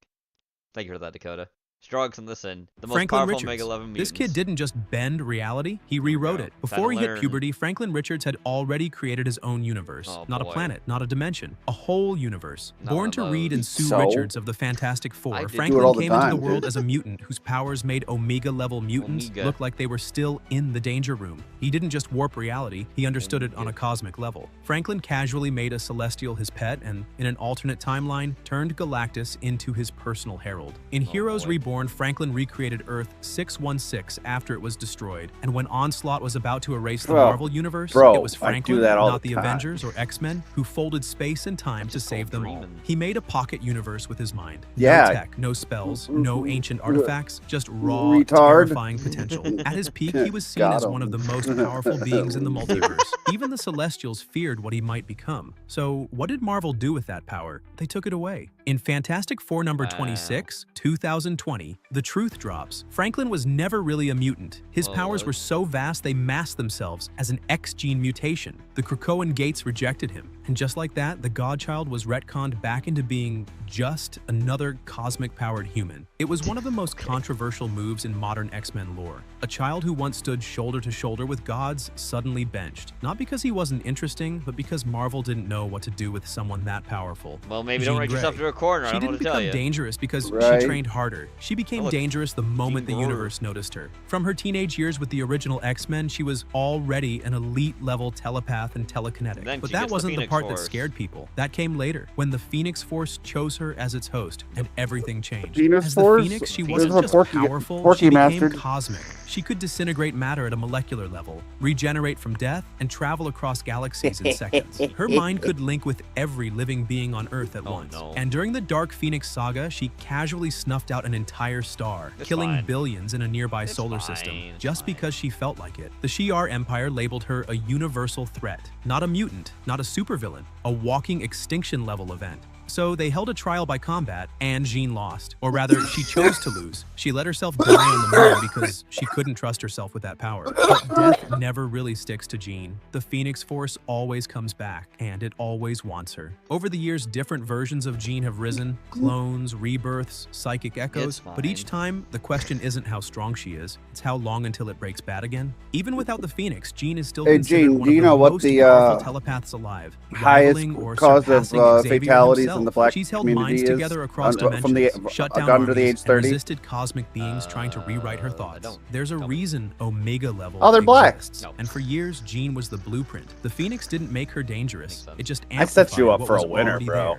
Thank you for that, Dakota. Strogs and listen. The most Franklin powerful Richards. Mega 11 This kid didn't just bend reality, he rewrote it. Before he hit puberty, Franklin Richards had already created his own universe. Not a planet, not a dimension, a whole universe. Born to Reed and Sue Richards of the Fantastic Four, Franklin came into the world as a mutant whose powers made Omega-level mutants look like they were still in the danger room. He didn't just warp reality, he understood it on a cosmic level. Franklin casually made a Celestial his pet and, in an alternate timeline, turned Galactus into his personal herald. In Heroes Reborn, born, Franklin recreated Earth 616 after it was destroyed. And when Onslaught was about to erase the Marvel Universe, it was Franklin, not the Avengers or X-Men, who folded space and time to save them all. He made a pocket universe with his mind. Yeah. No tech, no spells, no ancient artifacts, just raw, terrifying potential. At his peak, he was seen as one of the most powerful beings in the multiverse. Even the Celestials feared what he might become. So what did Marvel do with that power? They took it away. In Fantastic Four number 26, 2020, the truth drops. Franklin was never really a mutant. His powers were so vast they masked themselves as an X gene mutation. The Krakoan Gates rejected him. And just like that, the Godchild was retconned back into being just another cosmic-powered human. It was one of the most controversial moves in modern X-Men lore. A child who once stood shoulder to shoulder with gods suddenly benched. Not because he wasn't interesting, but because Marvel didn't know what to do with someone that powerful. Well, maybe don't write yourself to a corner. I don't know what to tell you. She didn't become dangerous because she trained harder. She became dangerous the moment the universe noticed her. From her teenage years with the original X-Men, she was already an elite-level telepath and telekinetic. But that wasn't the part that scared people. That came later, when the Phoenix Force chose her as its host, and everything changed. As the Phoenix, she wasn't just powerful, she became cosmic. She could disintegrate matter at a molecular level, regenerate from death, and travel across galaxies in seconds. Her mind could link with every living being on Earth at once. And during the Dark Phoenix saga, she casually snuffed out an entire star, killing billions in a nearby solar system, just because she felt like it. The Shi'ar Empire labeled her a universal threat, not a mutant, not a supervillain, a walking extinction-level event. So they held a trial by combat, and Jean lost. Or rather, she chose to lose. She let herself die on the moon because she couldn't trust herself with that power. But death never really sticks to Jean. The Phoenix Force always comes back, and it always wants her. Over the years, different versions of Jean have risen. Clones, rebirths, psychic echoes. But each time, the question isn't how strong she is. It's how long until it breaks bad again. Even without the Phoenix, Jean is still considered one of the most powerful telepaths alive. Highest cause of fatalities in the black She's held community minds is together across dimensions, shut down under the age armies, 30. and resisted cosmic beings trying to rewrite her thoughts. There's a reason Omega level they're black. exists. And for years, Jean was the blueprint. The Phoenix didn't make her dangerous. It just I set you amplified up for what a was winner, already bro.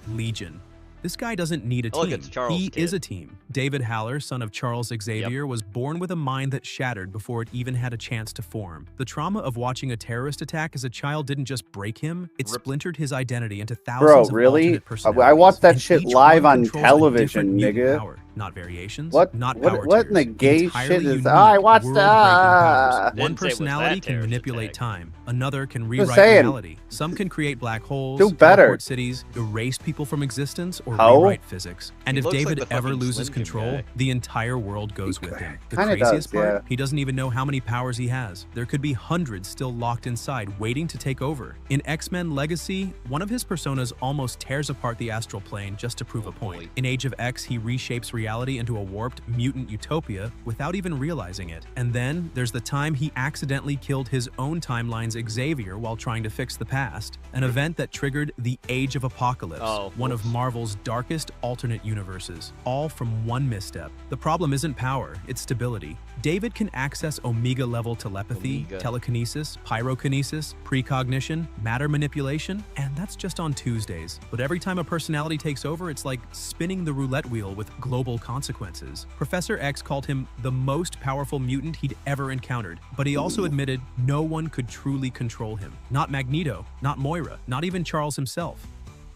there. Legion. This guy doesn't need a team. He is a team. David Haller, son of Charles Xavier, was born with a mind that shattered before it even had a chance to form. The trauma of watching a terrorist attack as a child didn't just break him, it splintered his identity into thousands of alternate personalities. I watched that shit Each live one on controls a television, different mutant nigga. power, not variations, What? not What? power What in the tiers. gay Entirely shit is? unique, I watched world-breaking that. powers. One personality can manipulate time. Another can rewrite saying. reality. Some can create black holes, Do better. teleport cities, erase people from existence, or How? rewrite physics. And He if looks like David the ever fucking loses Slim Jim control, guy. the entire world goes with him. The Kinda craziest does, part, yeah. he doesn't even know how many powers he has. There could be hundreds still locked inside, waiting to take over. In X-Men Legacy, one of his personas almost tears apart the astral plane just to prove a point. In Age of X, he reshapes reality into a warped mutant utopia without even realizing it. And then there's the time he accidentally killed his own timeline's Xavier while trying to fix the past, an event that triggered the Age of Apocalypse, one of Marvel's darkest alternate universes, all from one misstep. The problem isn't power, it's stability. David can access Omega-level telepathy, telekinesis, pyrokinesis, precognition, matter manipulation, and that's just on Tuesdays. But every time a personality takes over, it's like spinning the roulette wheel with global consequences. Professor X called him the most powerful mutant he'd ever encountered, but he also admitted no one could truly control him. Not Magneto, not Moira, not even Charles himself.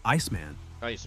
Iceman.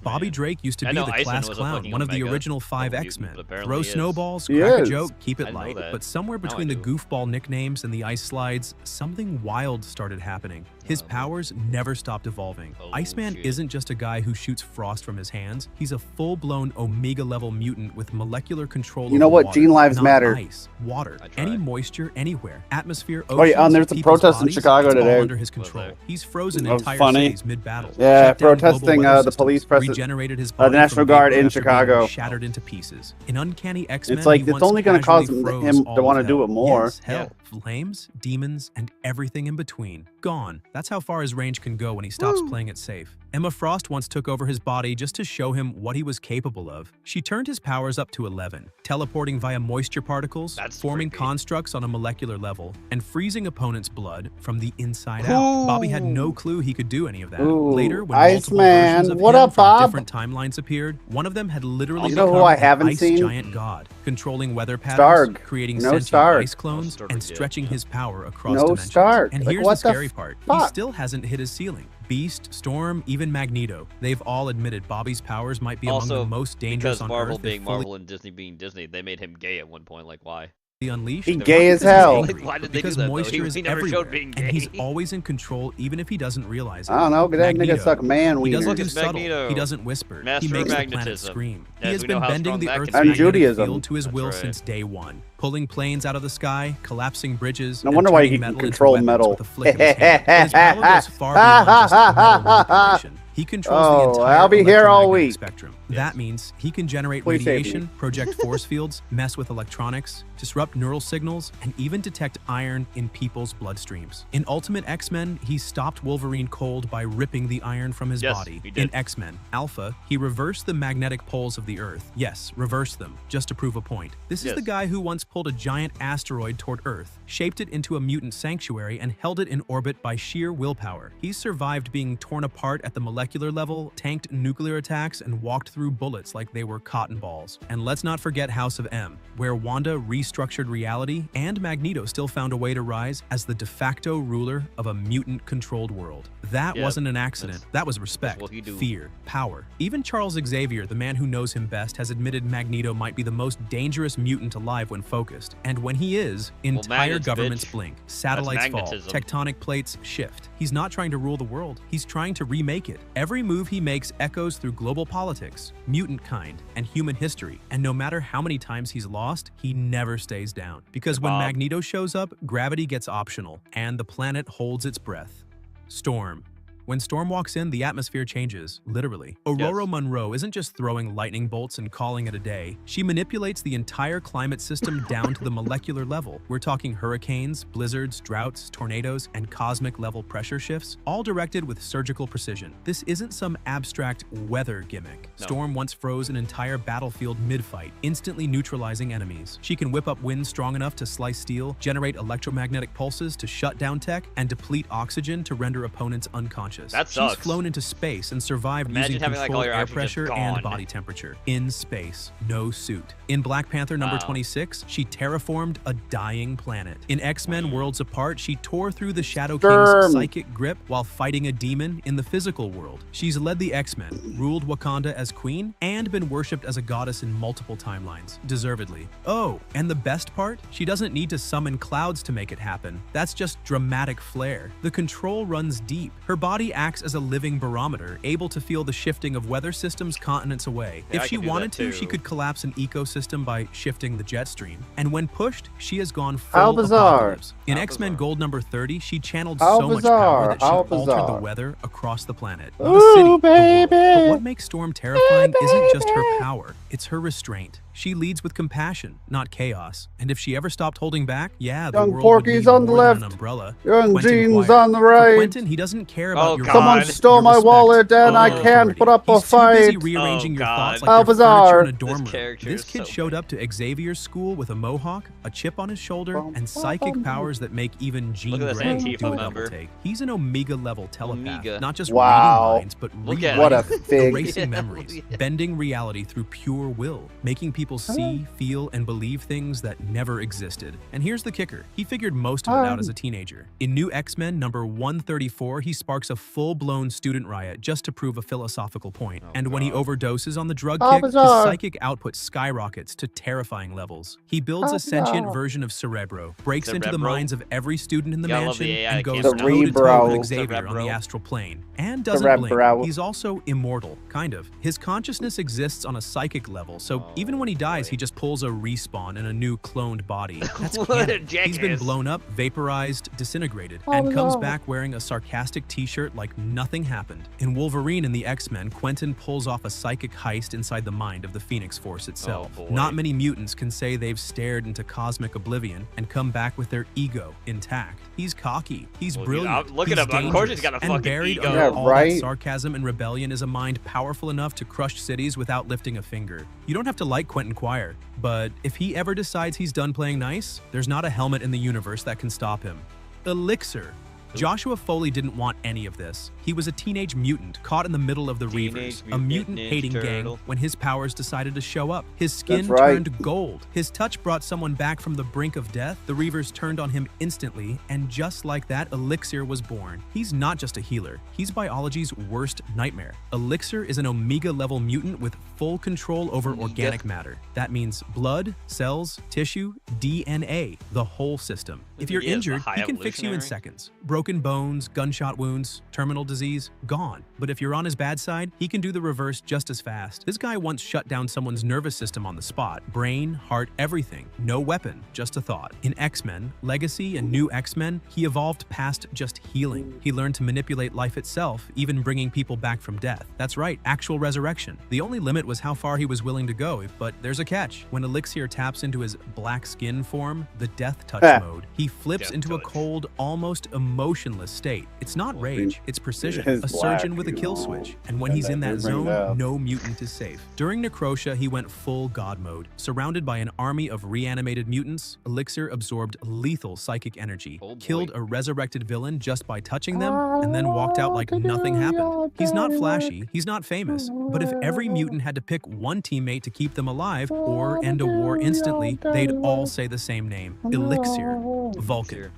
Bobby Drake used to be the class clown, one of the original 5 X-Men. Throw snowballs, crack a joke, keep it light. But somewhere between the goofball nicknames and the ice slides, something wild started happening. His powers never stopped evolving. Iceman isn't just a guy who shoots frost from his hands. He's a full-blown Omega-level mutant with molecular control You know over what? water, Gene lives not matter. Ice, water, any moisture, anywhere, atmosphere, Oh, yeah, oceans, there's a people's protest in bodies, Chicago it's all today. under his control. He's frozen That was entire funny. cities mid-battle. Yeah, shut down global protesting weather the systems, police regenerated his body the National from Guard vapor in after being Chicago. shattered into pieces. In Uncanny X-Men, It's like he it's once only going to cause casually froze him all to of want to do hell. it more. Yes, hell, flames, demons, and everything in between. Gone. That's how far his range can go when he stops playing it safe. Emma Frost once took over his body just to show him what he was capable of. She turned his powers up to 11, teleporting via moisture particles, forming constructs on a molecular level, and freezing opponents' blood from the inside out. Bobby had no clue he could do any of that. Later, when multiple versions of him from different timelines appeared, one of them had literally become an ice giant god, controlling weather patterns, creating sentient ice clones, and stretching his power across dimensions. And here's the scary part. He still hasn't hit his ceiling. Beast, Storm, even Magneto. They've all admitted Bobby's powers might be among the most dangerous on Marvel Earth. being Marvel and Disney being Disney, they made him gay at one point. Like, why? Unleashed. He gay as hell. Why did they Because do that, moisture is he never everywhere, showed being and he's gay. always in control, even if he doesn't realize it. I don't know, but that nigga suck man He wieners. doesn't do subtle. Magneto. He doesn't whisper. Master he of makes the planet magnetism. scream. As He has we been know how bending strong the magnetism Earth's is. magnetic Judaism. field to his That's will right. since day one, pulling planes out of the sky, collapsing bridges. No and wonder why turning he metal can into control weapons metal. with a flick of his hand. And his power goes far beyond just metal manipulation. He controls the entire I'll be here all electromagnetic week. spectrum. That means he can generate Please save radiation, me. project force fields, mess with electronics, disrupt neural signals, and even detect iron in people's bloodstreams. In Ultimate X-Men, he stopped Wolverine cold by ripping the iron from his body. he did. In X-Men Alpha, he reversed the magnetic poles of the Earth. Yes, reversed them, just to prove a point. This is the guy who once pulled a giant asteroid toward Earth, shaped it into a mutant sanctuary, and held it in orbit by sheer willpower. He's survived being torn apart at the molecular level, tanked nuclear attacks, and walked through bullets like they were cotton balls. And let's not forget House of M, where Wanda restructured reality and Magneto still found a way to rise as the de facto ruler of a mutant-controlled world. That wasn't an accident. That was respect, fear, power. Even Charles Xavier, the man who knows him best, has admitted Magneto might be the most dangerous mutant alive when focused. And when he is, entire governments blink, satellites fall, tectonic plates shift. He's not trying to rule the world. He's trying to remake it. Every move he makes echoes through global politics, mutant kind, and human history. And no matter how many times he's lost, he never stays down. Because when Magneto shows up, gravity gets optional, and the planet holds its breath. Storm. When Storm walks in, the atmosphere changes, literally. Aurora Monroe isn't just throwing lightning bolts and calling it a day. She manipulates the entire climate system down to the molecular level. We're talking hurricanes, blizzards, droughts, tornadoes, and cosmic-level pressure shifts, all directed with surgical precision. This isn't some abstract weather gimmick. Storm once froze an entire battlefield mid-fight, instantly neutralizing enemies. She can whip up winds strong enough to slice steel, generate electromagnetic pulses to shut down tech, and deplete oxygen to render opponents unconscious. That sucks. She's flown into space and survived Imagine using having, like, all controlled your air oxygen just pressure and gone. body temperature. In space, no suit. In Black Panther number 26, she terraformed a dying planet. In X-Men Worlds Apart, she tore through the Shadow King's psychic grip while fighting a demon in the physical world. She's led the X-Men, ruled Wakanda as queen, and been worshipped as a goddess in multiple timelines, deservedly. Oh, and the best part? She doesn't need to summon clouds to make it happen. That's just dramatic flair. The control runs deep. Her body acts as a living barometer, able to feel the shifting of weather systems continents away. Yeah, If I she can do that wanted to, too. she could collapse an ecosystem by shifting the jet stream. And when pushed, she has gone full How bizarre. apocalypse. In X-Men Gold number 30, she channeled How so much bizarre. power that she How altered the bizarre. weather across the planet. Ooh, The city, the world. baby. But what makes Storm terrifying isn't just her power, it's her restraint. She leads with compassion, not chaos. And if she ever stopped holding back, yeah, the Young world Porky's would need on the more than left. an umbrella. Young Quentin Jeans Quire. on the For right. Quentin, he doesn't care about your Someone pride, stole your my respect, wallet and or I your can't authority. put up a He's too busy fight. rearranging your thoughts How like they're bizarre. furniture in a dorm This room. character This is kid so showed up to Xavier's school with a mohawk, a chip on his shoulder, and psychic powers that make even Jean Look at this Grey Antifa do a member. double take. He's an Omega-level telepath, Omega. not just Wow. reading minds, but Look at What rewriting a them, fig. erasing Yeah, memories, yeah. bending reality through pure will, making people see, feel, and believe things that never existed. And here's the kicker. He figured most of it out as a teenager. In New X-Men number 134, he sparks a full-blown student riot just to prove a philosophical point. And when he overdoses on the drug How kick, his bizarre. psychic output skyrockets to terrifying levels. He builds How a sentient bizarre. version of Cerebro, breaks into the Cerebro? minds of every student in the Gotta love mansion, the AI and goes camera. toe-to-toe Cerebro. with Xavier on Cerebro. the astral plane. And doesn't Cerebro. blink. He's also immortal, kind of. His consciousness exists on a psychic level, so even when he he dies, he just pulls a respawn in a new cloned body. That's What a canon. He's been jackass. blown up, vaporized, disintegrated, Oh, and comes no. back wearing a sarcastic t-shirt like nothing happened. In Wolverine and the X-Men, Quentin pulls off a psychic heist inside the mind of the Phoenix Force itself. boy. Not many mutants can say they've stared into cosmic oblivion and come back with their ego intact. He's cocky. He's Well, dude, brilliant. look at he's him. Of course he's dangerous, got a and fucking buried ego. under Yeah, all right. that sarcasm and rebellion is a mind powerful enough to crush cities without lifting a finger. You don't have to like Quentin Quire, but if he ever decides he's done playing nice, there's not a helmet in the universe that can stop him. Elixir. Joshua Foley didn't want any of this. He was a teenage mutant caught in the middle of the Reavers, a mutant-hating gang, when his powers decided to show up. His skin That's right. turned gold. His touch brought someone back from the brink of death. The Reavers turned on him instantly, and just like that, Elixir was born. He's not just a healer. He's biology's worst nightmare. Elixir is an Omega-level mutant with full control over organic matter. That means blood, cells, tissue, DNA, the whole system. If you're He is the injured, high he can fix you in evolutionary. seconds. Broken bones, gunshot wounds, terminal disease, gone. But if you're on his bad side, he can do the reverse just as fast. This guy once shut down someone's nervous system on the spot. Brain, heart, everything. No weapon, just a thought. In X-Men, Legacy and New X-Men, he evolved past just healing. He learned to manipulate life itself, even bringing people back from death. That's right, actual resurrection. The only limit was how far he was willing to go, but there's a catch. When Elixir taps into his black skin form, the death touch mode, he flips Death into touch. a cold, almost emotionless state. It's not rage, it's precision. It is A surgeon black, with a you kill know. switch. And when Yeah, he's in that that did bring it zone, up. no mutant is safe. During Necrotia, he went full god mode. Surrounded by an army of reanimated mutants, Elixir absorbed lethal psychic energy, killed a resurrected villain just by touching them, and then walked out like nothing happened. He's not flashy, he's not famous, but if every mutant had to pick one teammate to keep them alive or end a war instantly, they'd all say the same name, Elixir, Vulcan.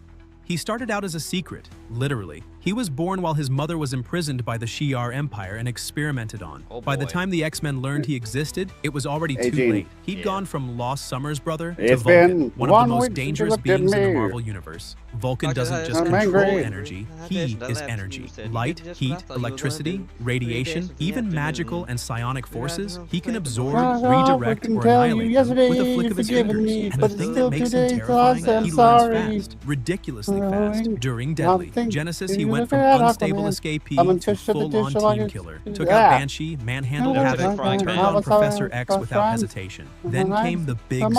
He started out as a secret, literally. He was born while his mother was imprisoned by the Shi'ar Empire and experimented on. By the time the X-Men learned he existed, it was already Hey, too Gene. late. He'd gone from Lost Summer's brother to It's Vulcan, been one of the one most week since you dangerous looked at beings in the me. Marvel Universe. Vulcan doesn't just I'm control angry. energy, he is energy. Light, heat, electricity, radiation, even magical and psionic forces, he can absorb, redirect, or annihilate them with a flick of his fingers. And the thing that makes him terrifying, he learns fast, ridiculously fast. During Deadly, Genesis, he went from unstable escapee to full-on team killer. Took out Banshee, manhandled Havoc, turned on Professor X without hesitation. Then came the big swing.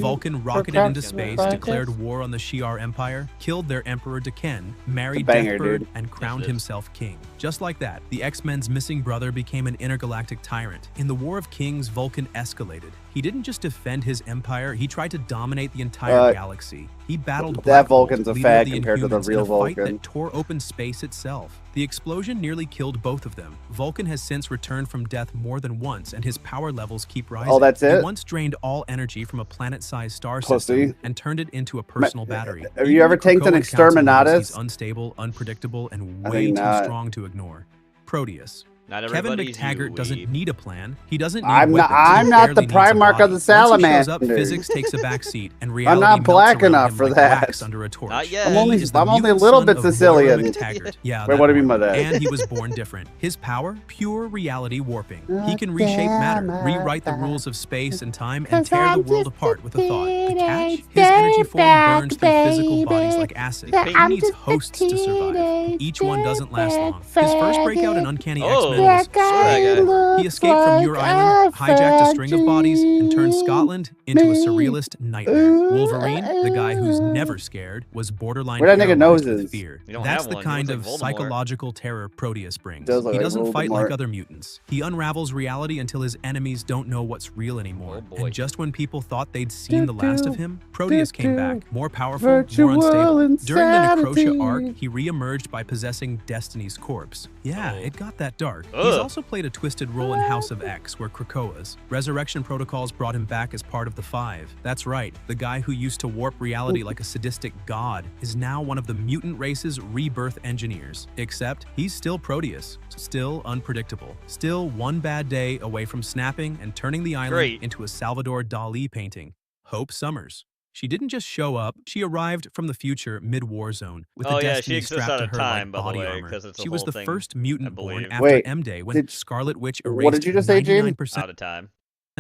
Vulcan rocketed into space, declared war on the Shi'ar Empire, killed their Emperor Deken, married banger, Deathbird, dude. and crowned himself king. Just like that, the X-Men's missing brother became an intergalactic tyrant. In the War of Kings, Vulcan escalated. He didn't just defend his empire, he tried to dominate the entire galaxy. He battled that Black Bolt, Vulcan's a leader fag of the compared to the Inhumans, real in a fight Vulcan. that tore open space itself. The explosion nearly killed both of them. Vulcan has since returned from death more than once, and his power levels keep rising. Oh, that's He it? once drained all energy from a planet-sized star Pussy. system and turned it into a personal battery. Have you Even ever the tanked an Krakoan Council knows Exterminatus? He's unstable, unpredictable, and I way think too not. strong to ignore. Proteus. Not Kevin everybody's McTaggart you, doesn't weeb. need a plan. He doesn't need I'm not- weapons. He I'm not the barely needs a Primarch of body. the Once he shows up, Salamander. physics takes a backseat, and I'm reality not melts black around enough him for like that. wax under a torch. Not yet. I'm only, He is the I'm only a mutant little son bit of Moira Sicilian. McTaggart. Yeah, Wait, what do you mean by that? And he was born different. His power, pure reality warping. He can reshape matter, rewrite the rules of space and time, and tear the world apart with a thought. The catch? His energy form burns through physical bodies like acid. He needs hosts to survive. Each one doesn't last long. His first breakout in Uncanny X-Men was he escaped from Muir Island, hijacked a string of bodies, and turned Scotland into a surrealist nightmare. Wolverine, the guy who's never scared, was borderline Where that nigga paralyzed nose with is? fear. You don't That's have the one. kind He of looks like Voldemort. psychological terror Proteus brings. Does look He like doesn't fight like Voldemort. other mutants. He unravels reality until his enemies don't know what's real anymore. Oh, boy. And just when people thought they'd seen the last of him, Proteus came back, more powerful, Virtual more unstable. During the insanity. Necrotia arc, he re-emerged by possessing Destiny's corpse. Yeah, it got that dark. He's Ugh. also played a twisted role in House of X, where Krakoa's resurrection protocols brought him back as part of the Five. That's right, the guy who used to warp reality like a sadistic god is now one of the mutant race's rebirth engineers. Except he's still Proteus, still unpredictable, still one bad day away from snapping and turning the island Great. into a Salvador Dali painting. Hope Summers. She didn't just show up, she arrived from the future mid-war zone with Oh, a yeah, she destiny exists strapped out to of her time, like by the body way, armor. 'cause it's a She was whole the thing, first I mutant born believe. after Wait, M-Day when did- Scarlet Witch erased what did you just say, Gene? 99% Out of time.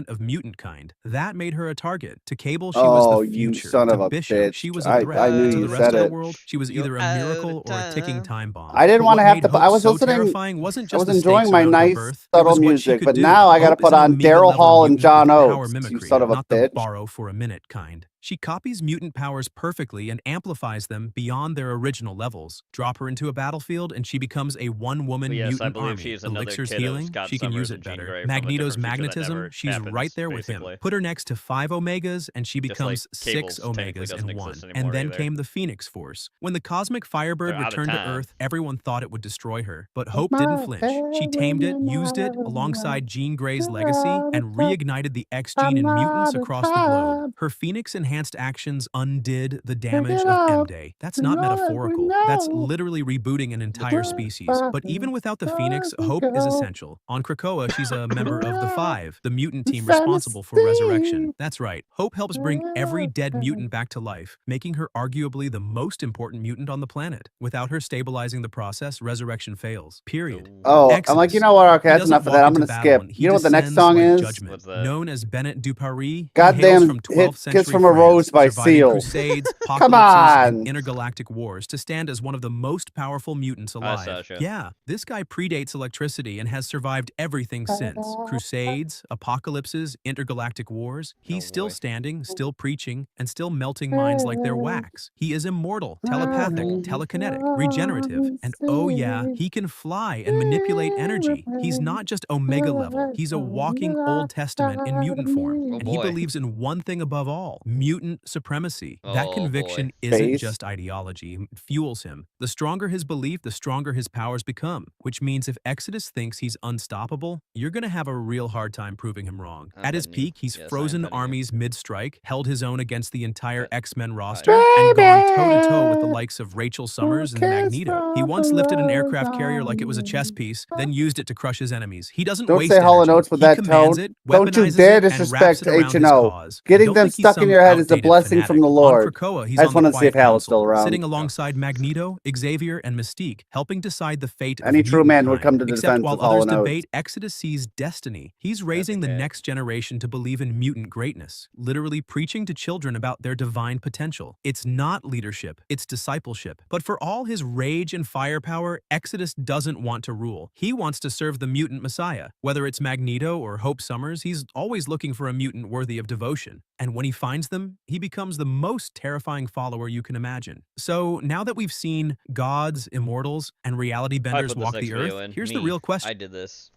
of mutant kind. That made her a target. To Cable, she was the future. You son to of a Bishop, bitch. she was a threat. I knew to you the rest said of the it. world, she was either a miracle or a ticking time bomb. I didn't But want to what have made to. Hope I was so listening. terrifying wasn't I just was the stakes enjoying my around her nice birth, it subtle was what she music, could but do. now I got to Hope is put an on Amiga Daryl level Hall and mutant John with power Oates. You mimicry, son of a not the bitch. borrow for a minute kind. She copies mutant powers perfectly and amplifies them beyond their original levels. Drop her into a battlefield and she becomes a one-woman Yes, I mutant believe army. she's another Elixir's kid of healing, Scott she can use Summers it and Jean better. Grey from a Magneto's different future that magnetism, never she's happens, right there with him. basically. Put her next to 5 Omegas and she Just like becomes 6 Cable's technically Omegas doesn't in one. exist anymore And then either. came the Phoenix Force. When the Cosmic Firebird They're out of returned to time. Earth, everyone thought it would destroy her. But Hope didn't flinch. She tamed it, used it alongside Jean Grey's legacy, and reignited the X gene in mutants across the globe. Her Phoenix-enhanced actions undid the damage of M-Day. That's not metaphorical. That's literally rebooting an entire species. But even without the Phoenix, Hope is essential. On Krakoa, she's a member of the Five, the mutant team responsible for resurrection. That's right. Hope helps bring every dead mutant back to life, making her arguably the most important mutant on the planet. Without her stabilizing the process, resurrection fails. Period. Oh, Exodus. I'm like, you know what? Okay, He that's enough doesn't of that. walk I'm gonna into skip. battle and he You know what the next descends song like is? Judgment. Known as Bennett du Paris, he hails Goddamn from 12th century Kiss from a France, Rose by surviving Seal. crusades, Come apocalypses, on. and intergalactic wars to stand as one of the most powerful mutants alive. Sasha. Yeah, this guy predates electricity and has survived everything since. Crusades, apocalypses, intergalactic wars. He's still standing, still preaching, and still melting minds like they're wax. He is immortal, telepathic, telekinetic, regenerative, and oh yeah, he can fly and manipulate energy. He's not just Omega level, he's a walking Old Testament in mutant form. And he boy. believes in one thing above all, mutant supremacy. That Oh, conviction boy. isn't Face. just ideology, it fuels him. The stronger his belief, the stronger his powers become, which means if Exodus thinks he's unstoppable, you're gonna have a real hard time proving him wrong. I'm At his betting you. peak, he's Yes, I am frozen betting you. armies mid-strike, held his own against the entire X-Men roster, and gone toe-to-toe with the likes of Rachel Summers and Magneto. He once lifted an aircraft carrier like it was a chess piece, then used it to crush his enemies. He doesn't Don't waste say Hall & energy. Oates with He that commands tone. it, Don't you weaponizes dare it, and disrespect wraps it around his H&O. cause. Getting Don't them think he's stuck in some your head is a outdated blessing from the fanatic. Lord. On Krakoa, he's I just on the want to see if Quiet Hal is Council, still around. sitting alongside Magneto, Xavier, and Mystique, helping decide the fate of Any true mutant man would kind. come to the Except defense while of Hall others & Oates. debate, Exodus sees destiny. He's raising the next generation to believe in mutant greatness, literally preaching to children about their divine potential. It's not leadership, it's discipleship. But for all his rage and firepower, Exodus doesn't want to rule. He wants to serve the mutant messiah. Whether it's Magneto or Hope Summers, he's always looking for a mutant worthy of devotion. And when he finds them, he becomes the most terrifying follower you can imagine. So now that we've seen gods, immortals, and reality I benders put this walk next the video earth, in. here's Me. the real question. I did this.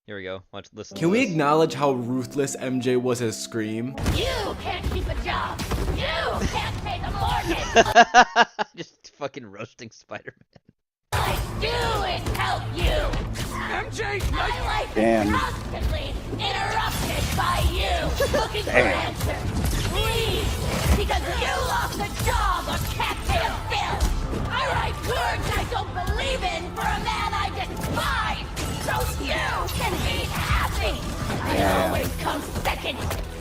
Here we go. Watch, listen Can to we this. acknowledge how ruthless MJ was as Scream? You can't keep a job. You can't pay the mortgage. Just fucking roasting Spider-Man. I do it help you. MJ, my life Damn. is constantly interrupted by you looking for Damn. answers. Please, because you lost a job or can't pay a bill. I write words I don't believe in for a man I despise. So you can be happy. I always come second.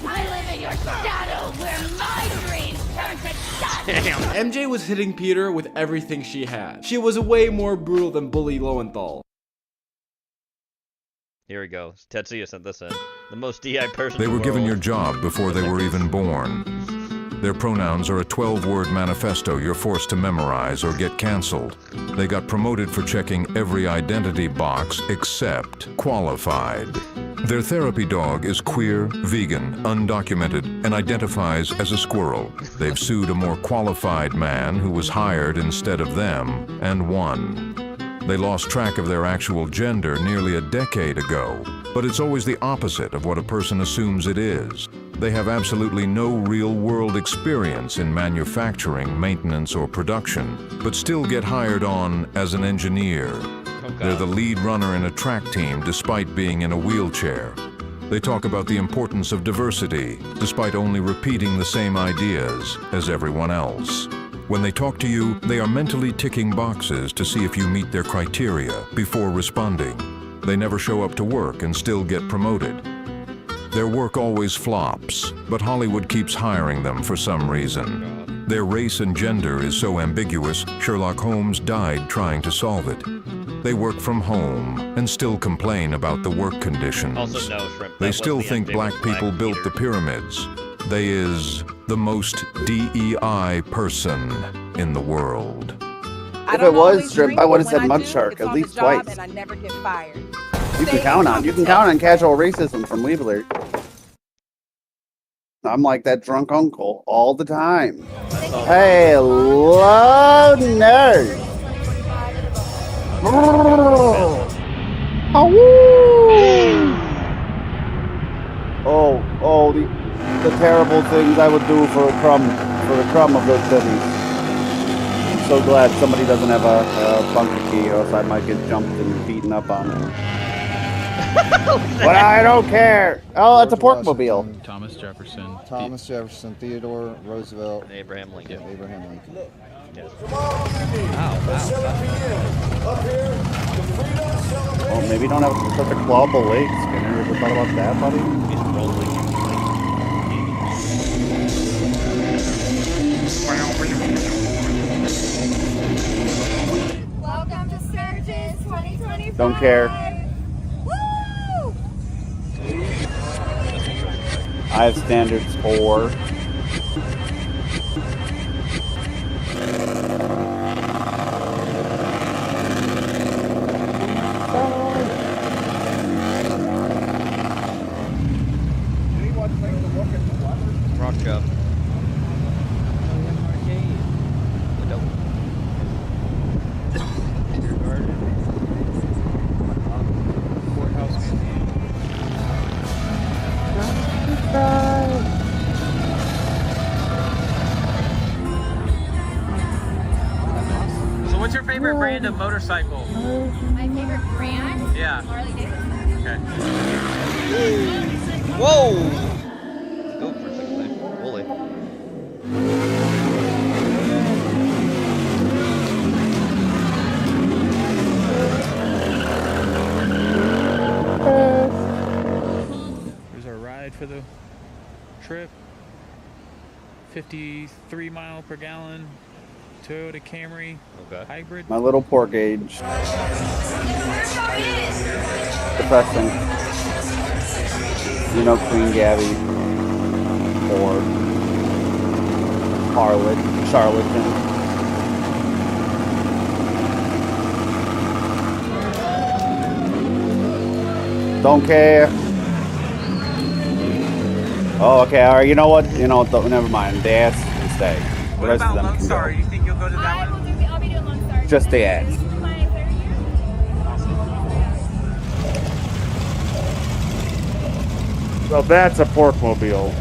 I live in your shadow where my dreams turn to dust. MJ was hitting Peter with everything she had. She was way more brutal than Bully Lowenthal. Here we go. Tetsuya sent this in. The most DI person They in were the given world. your job before they were even born. Their pronouns are a 12-word manifesto you're forced to memorize or get canceled. They got promoted for checking every identity box except qualified. Their therapy dog is queer, vegan, undocumented, and identifies as a squirrel. They've sued a more qualified man who was hired instead of them and won. They lost track of their actual gender nearly a decade ago, but it's always the opposite of what a person assumes it is. They have absolutely no real-world experience in manufacturing, maintenance, or production, but still get hired on as an engineer. They're the lead runner in a track team despite being in a wheelchair. They talk about the importance of diversity, despite only repeating the same ideas as everyone else. When they talk to you, they are mentally ticking boxes to see if you meet their criteria before responding. They never show up to work and still get promoted. Their work always flops, but Hollywood keeps hiring them for some reason. Their race and gender is so ambiguous, Sherlock Holmes died trying to solve it. They work from home and still complain about the work conditions. Also, no, shrimp. They That still was the think black unfavorable people built the pyramids. They is the most DEI person in the world. If it was shrimp, I would have said mud shark at least twice. And I never get fired. You can count on casual racism from Weeb Alert. I'm like that drunk uncle all the time. Hey, hello, nerd. Oh, the terrible things I would do for a crumb of those cities. I'm so glad somebody doesn't have a bunker key, or else I might get jumped and beaten up on it. But I don't care. Oh, it's a porkmobile. Thomas Jefferson. Thomas Jefferson, Theodore Roosevelt, and Abraham Lincoln. Abraham Lincoln. Yes. Oh, maybe you don't have such a clawable leg, Skinner. Ever thought about that, buddy? Welcome to Sturgis 2025. Don't care. Woo! I have standards for. Rock Cup. So what's your favorite brand of motorcycle? My favorite brand? Yeah. Harley Davidson. Okay. Whoa! Go for a second there. Holy. Here's our ride for the trip. 53 mile per gallon Toyota Camry hybrid. My little pork age. Depressing. You know, Queen Gabby. Or Charlatan. Don't care. Oh, okay. All right. You know what? Never mind. The ass can stay. The rest of them can go. You think you'll go to that one? I'll be doing Lone Star. Just the ass. So that's a porkmobile.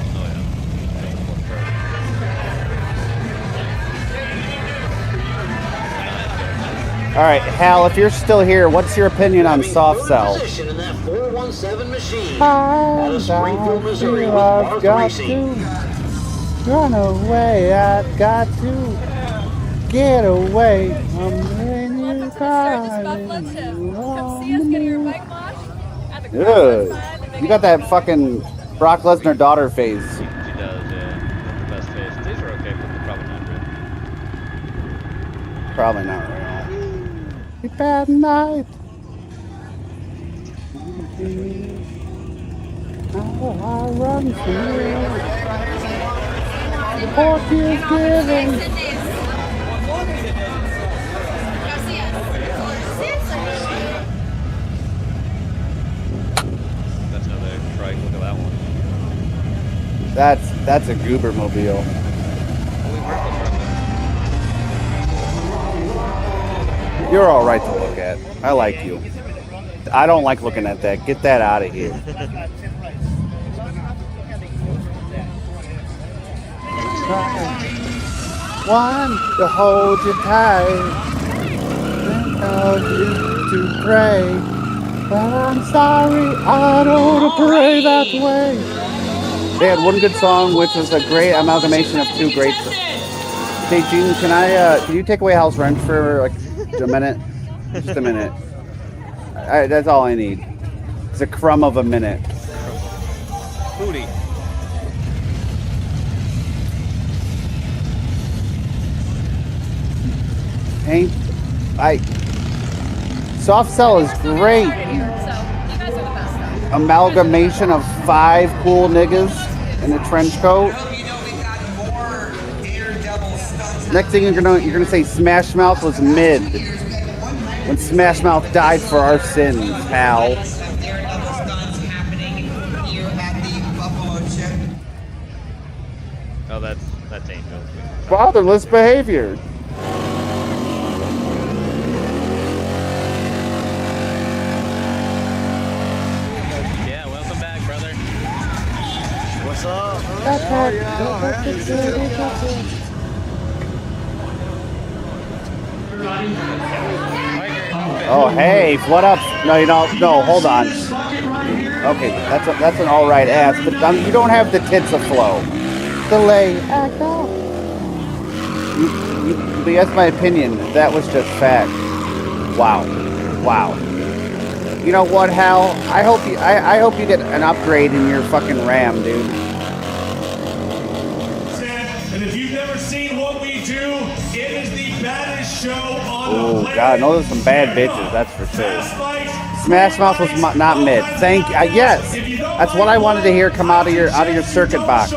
All right, Hal, if you're still here, what's your opinion on soft cell? Position in that 417 machine. I've got to run away. I've got to get away from you. Good. You got that fucking Brock Lesnar daughter phase. She does, yeah. The best face. These are okay, but they're probably not real. Probably not real. Bad night. Oh, I run to you. The pork is giving. That's another trike. Look at that one. That's a goober mobile. You're all right to look at. I like you. I don't like looking at that. Get that out of here. One to hold you tight, tell you to pray. But I'm sorry, I don't pray that way. They had one good song, which was a great amalgamation of two great. Hey, Gene, can you take away Hal's wrench for like a minute? Just a minute. That's all I need. It's a crumb of a minute. Booty. Ain't Soft Cell is great. Amalgamation of 5 cool niggas in a trench coat. Next thing you're gonna say Smash Mouth was mid. When Smash Mouth died for our sins, Hal. Oh, that's Angel. Fatherless behavior. Yeah, welcome back, brother. What's up? Oh, hey, what up? No, you don't. No, hold on. Okay, that's an all right ass, but you don't have the tits afloat. Delay. Act out. But that's my opinion. That was just fact. Wow. Wow. You know what, Hal? I hope you get an upgrade in your fucking RAM, dude. And if you've never seen what we do, it is the baddest show on Oh the planet. God, no, there's some bad bitches. That's for sure. Smash Mouth was not mid. Thank you. Yes, that's what I wanted to hear come out of your circuit box.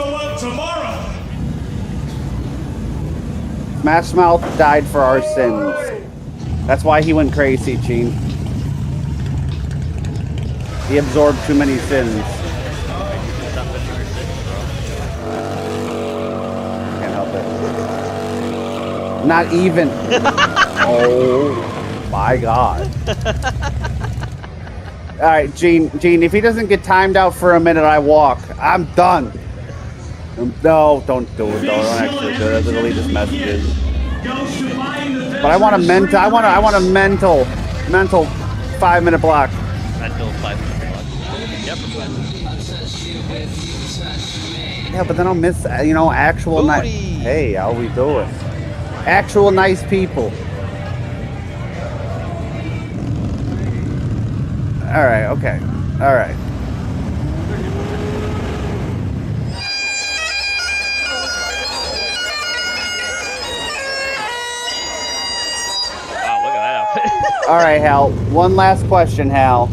Smash Mouth died for our sins. That's why he went crazy, Gene. He absorbed too many sins. Can't help it. Not even. Oh my God. All right, Gene, if he doesn't get timed out for a minute, I walk. I'm done. No, don't do it. Don't actually do it. Delete his messages. But I want a mental. I want a mental 5-minute block. Mental 5-minute block. Yep. Yeah, but then I'll miss. Actual nice. Hey, how we doing? Actual nice people. All right. Okay. All right. All right, Hal. One last question, Hal.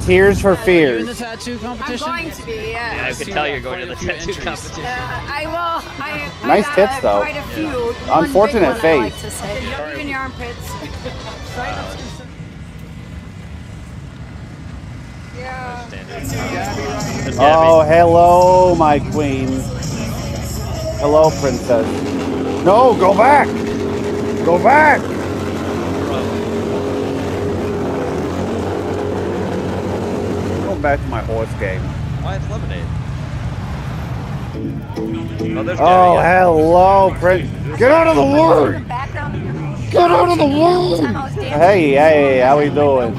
Tears for Fears. In the tattoo competition? I'm going to be, yeah. Yeah, I could tell you're going to the tattoo competition. I will. Nice I tits, though. Quite a few. Unfortunate One big one I like face. to say. Even your armpits. Oh, hello, my queen. Hello, princess. No, go back. Go back. Going back to my horse game. Why it's lemonade? Oh, hello, prince. Get out of the word. Get out of the word. Hey, how we doing?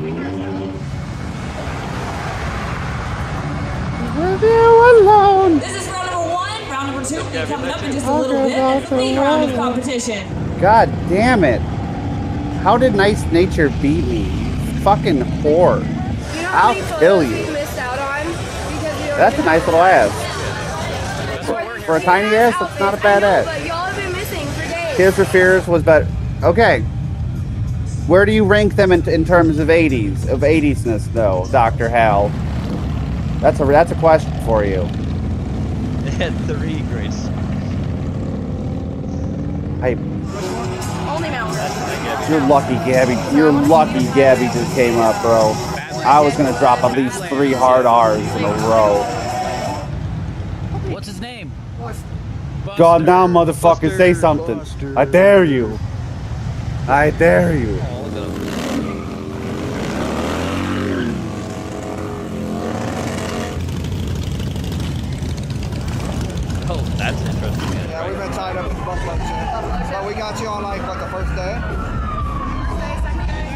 Leave you alone. This is round number 1. Round number 2 will be coming up in just a little bit. And the lead round of competition. God damn it. How did Nice Nature beat me? You fucking whore. I'll kill you. That's a nice little ass. For a tiny ass, that's not a bad ass. Tears for Fears was better. Okay. Where do you rank them in terms of 80s-ness, though, Dr. Hal? That's a question for you. It had 3 grades. You're lucky, Gabby. You're lucky Gabby just came up, bro. I was gonna drop at least 3 hard R's in a row. What's his name? God, now, motherfucker, say something. I dare you. I dare you. Oh, that's interesting. Yeah, we've been tied up in the Buffalo chain. So we got you on like what, the first day? Second day.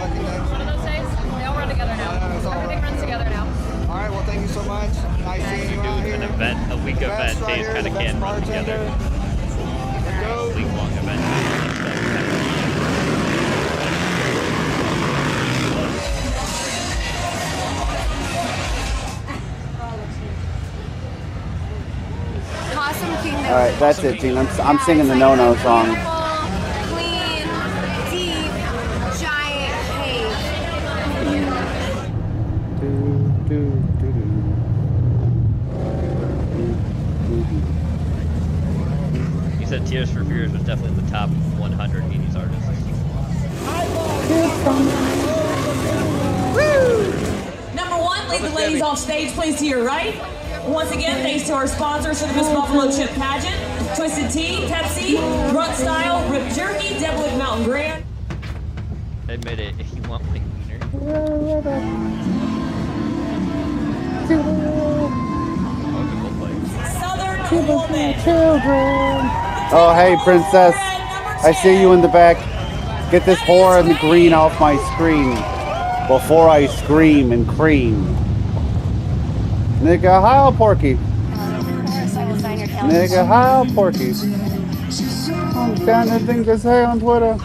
One of those days, they all run together now. Everything runs together now. All right, well, thank you so much. Nice seeing you out here. An event, a week event, days kind of can run together. Week-long event. Possum Kingdom. All right, that's it, Gene. I'm singing the No-No song. Clean, deep, giant cave. Fears was definitely in the top 100 80s artists. Number 1, lead the ladies off stage, please, to your right. Once again, thanks to our sponsors for the Miss Buffalo Chip Pageant, Twisted Tea, Pepsi, Grunt Style, Rip Jerky, Devilick Mountain Grand. Admit it, if you want my wiener. Southern Children. Oh, hey, princess. I see you in the back. Get this whore in the green off my screen before I scream and cream. Nigga, how Porky? Nigga, how Porky? I'm trying to think to say on Twitter.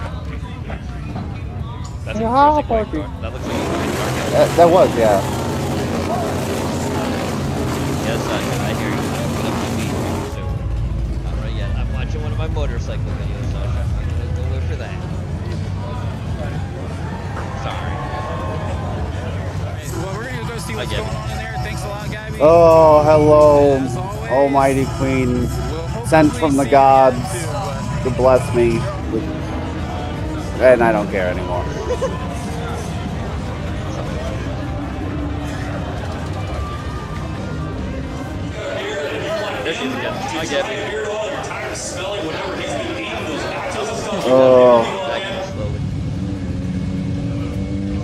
Nigga, how Porky? That looks like That was, yeah. Yes, I hear you. Alright, yeah, I'm watching one of my motorcycle videos, Sasha. I'm gonna go look for that. Sorry. Well, we're gonna go see what's going on in there. Thanks a lot, Gabby. Oh, hello, Almighty Queen, sent from the gods to bless me. And I don't care anymore. I get it. Oh.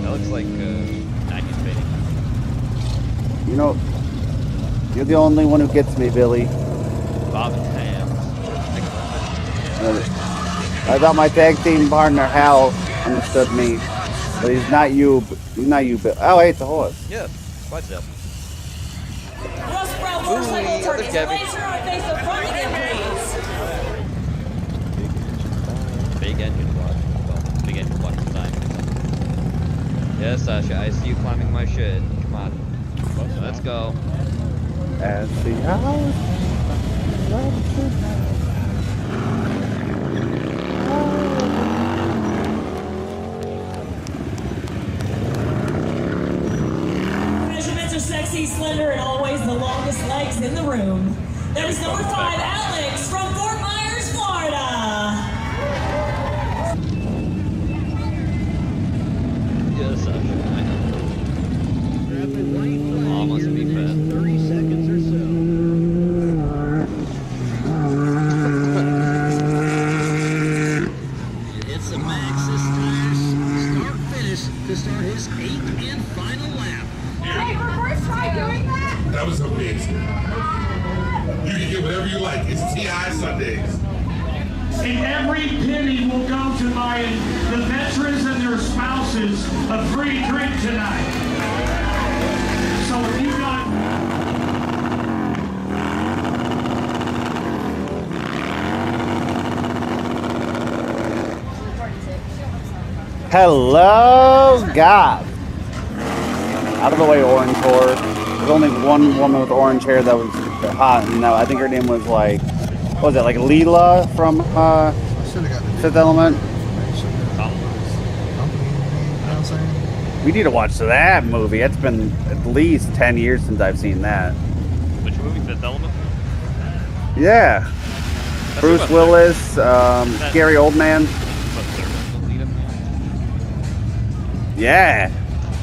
That looks like 90s painting. You know, you're the only one who gets me, Billy. Bob and Ham. I thought my tag team partner Hal understood me, but he's not you. He's not you, Bill. Oh, hey, it's a horse. Yeah, quite so. There's Gabby. Big engine block. Well, big engine block design. Yes, Sasha, I see you climbing my shit. Come on. Let's go. As the house. Measurements are sexy, slender, and always the longest legs in the room. There's number 5, Alex from Fort Myers, Florida. Yes, Sasha, I know. Almost be fat. 30 seconds or so. It's the Maxxis tires start-finish to start his 8th and final lap. Hey, reverse try doing that? That was amazing. You can get whatever you like. It's TI Sundays. And every penny will go to buying the veterans and their spouses a free drink tonight. So if you got... Hello, God. Out of the way, orange whore. There's only one woman with orange hair that was hot, and I think her name was like, what was it, like Leela from Fifth Element? We need to watch that movie. It's been at least 10 years since I've seen that. Which movie? Fifth Element? Yeah. That's Bruce Willis, Gary Oldman. Yeah,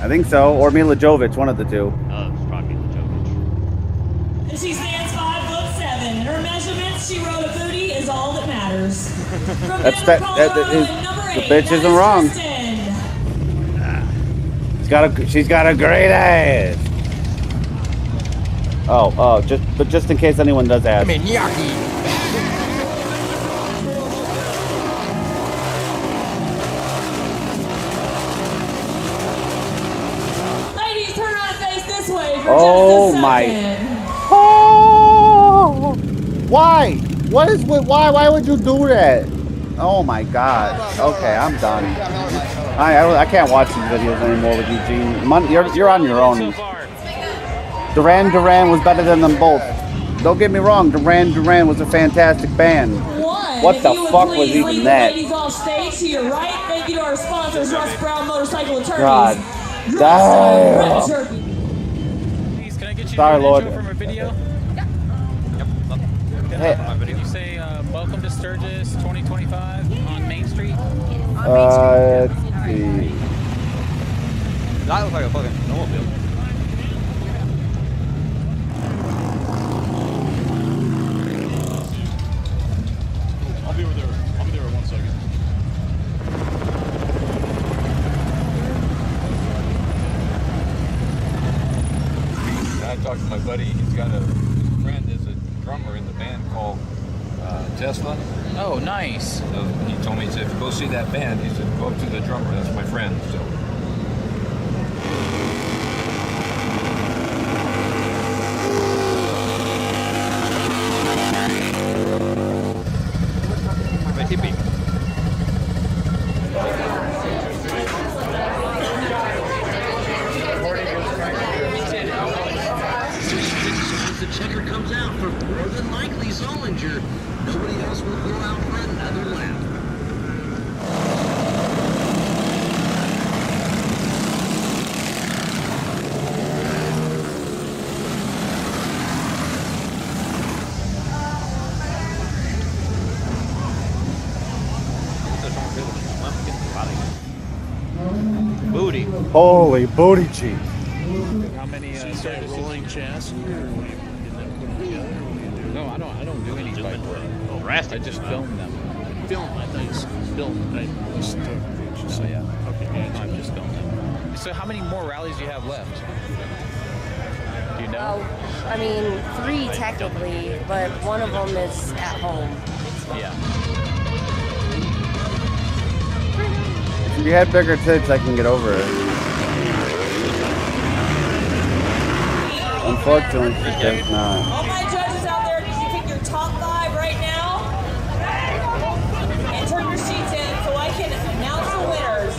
I think so. Or Mila Jovovich, one of the two. It's probably Mila Jovovich. And she stands 5'7". Her measurements, she wrote a booty is all that matters. From That's Denver, Colorado, number 8, the bitch isn't wrong. She's got a great ass. Oh, just in case anyone does ask. I mean, yucky. Oh my! Oh! Why? Why would you do that? Oh my God! Okay, I'm done. I can't watch these videos anymore with Eugene. You're on your own. Duran was better than them both. Don't get me wrong. Duran was a fantastic band. What the fuck was even that? Ladies off stage to your right. Thank you to our sponsors, Russ Brown Motorcycle Attorneys. God. Damn. Sorry, Lord. Yep. Did you say welcome to Sturgis 2025 on Main Street? Let's see. That looks like a fucking snowmobile. I'll be there in 1 second. I talked to my buddy. He's got a friend that's a drummer in the band called Tesla. Oh, nice. So he told me, he said, if you go see that band, he said, go up to the drummer. That's my friend. So. The checker comes out for more than likely Zollinger. Nobody else will go out for another lap. Booty. Holy booty cheek. How many rolling chassis? No, I don't do any bike work. I just film them. Film, I thought you film. I just took pictures. So yeah. Okay. Yeah, I just filmed them. So how many more rallies do you have left? Do you know? I mean, 3 technically, but one of them is at home. Yeah. If you had bigger tits, I can get over it. Unfortunately, she does not. All my judges out there, can you pick your top 5 right now? And turn your sheets in so I can announce the winners.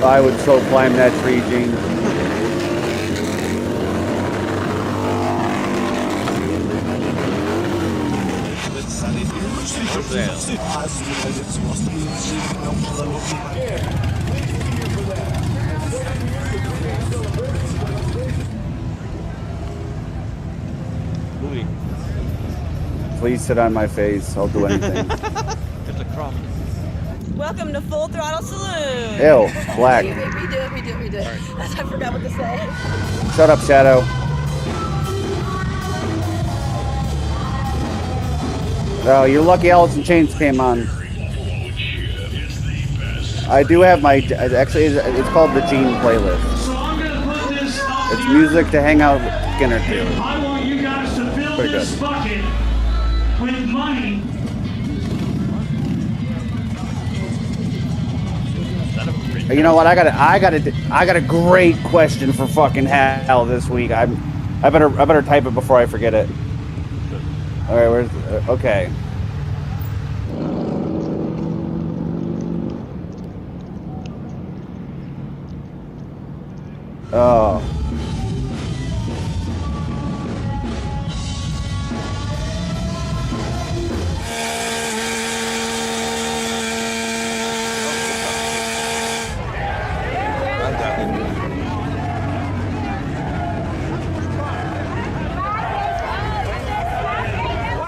I would so climb that tree, Gene. Please sit on my face. I'll do anything. Just a crumb. Welcome to Full Throttle Saloon. Ew, black. We do it. I forgot what to say. Shut up, Shadow. Oh, you're lucky Alice in Chains came on. I do have my, actually, it's called the Gene playlist. It's music to hang out with Skinner to. I want you guys to fill this bucket with money. You know what? I got a great question for fucking Hal this week. I better type it before I forget it. All right, where's okay. Oh.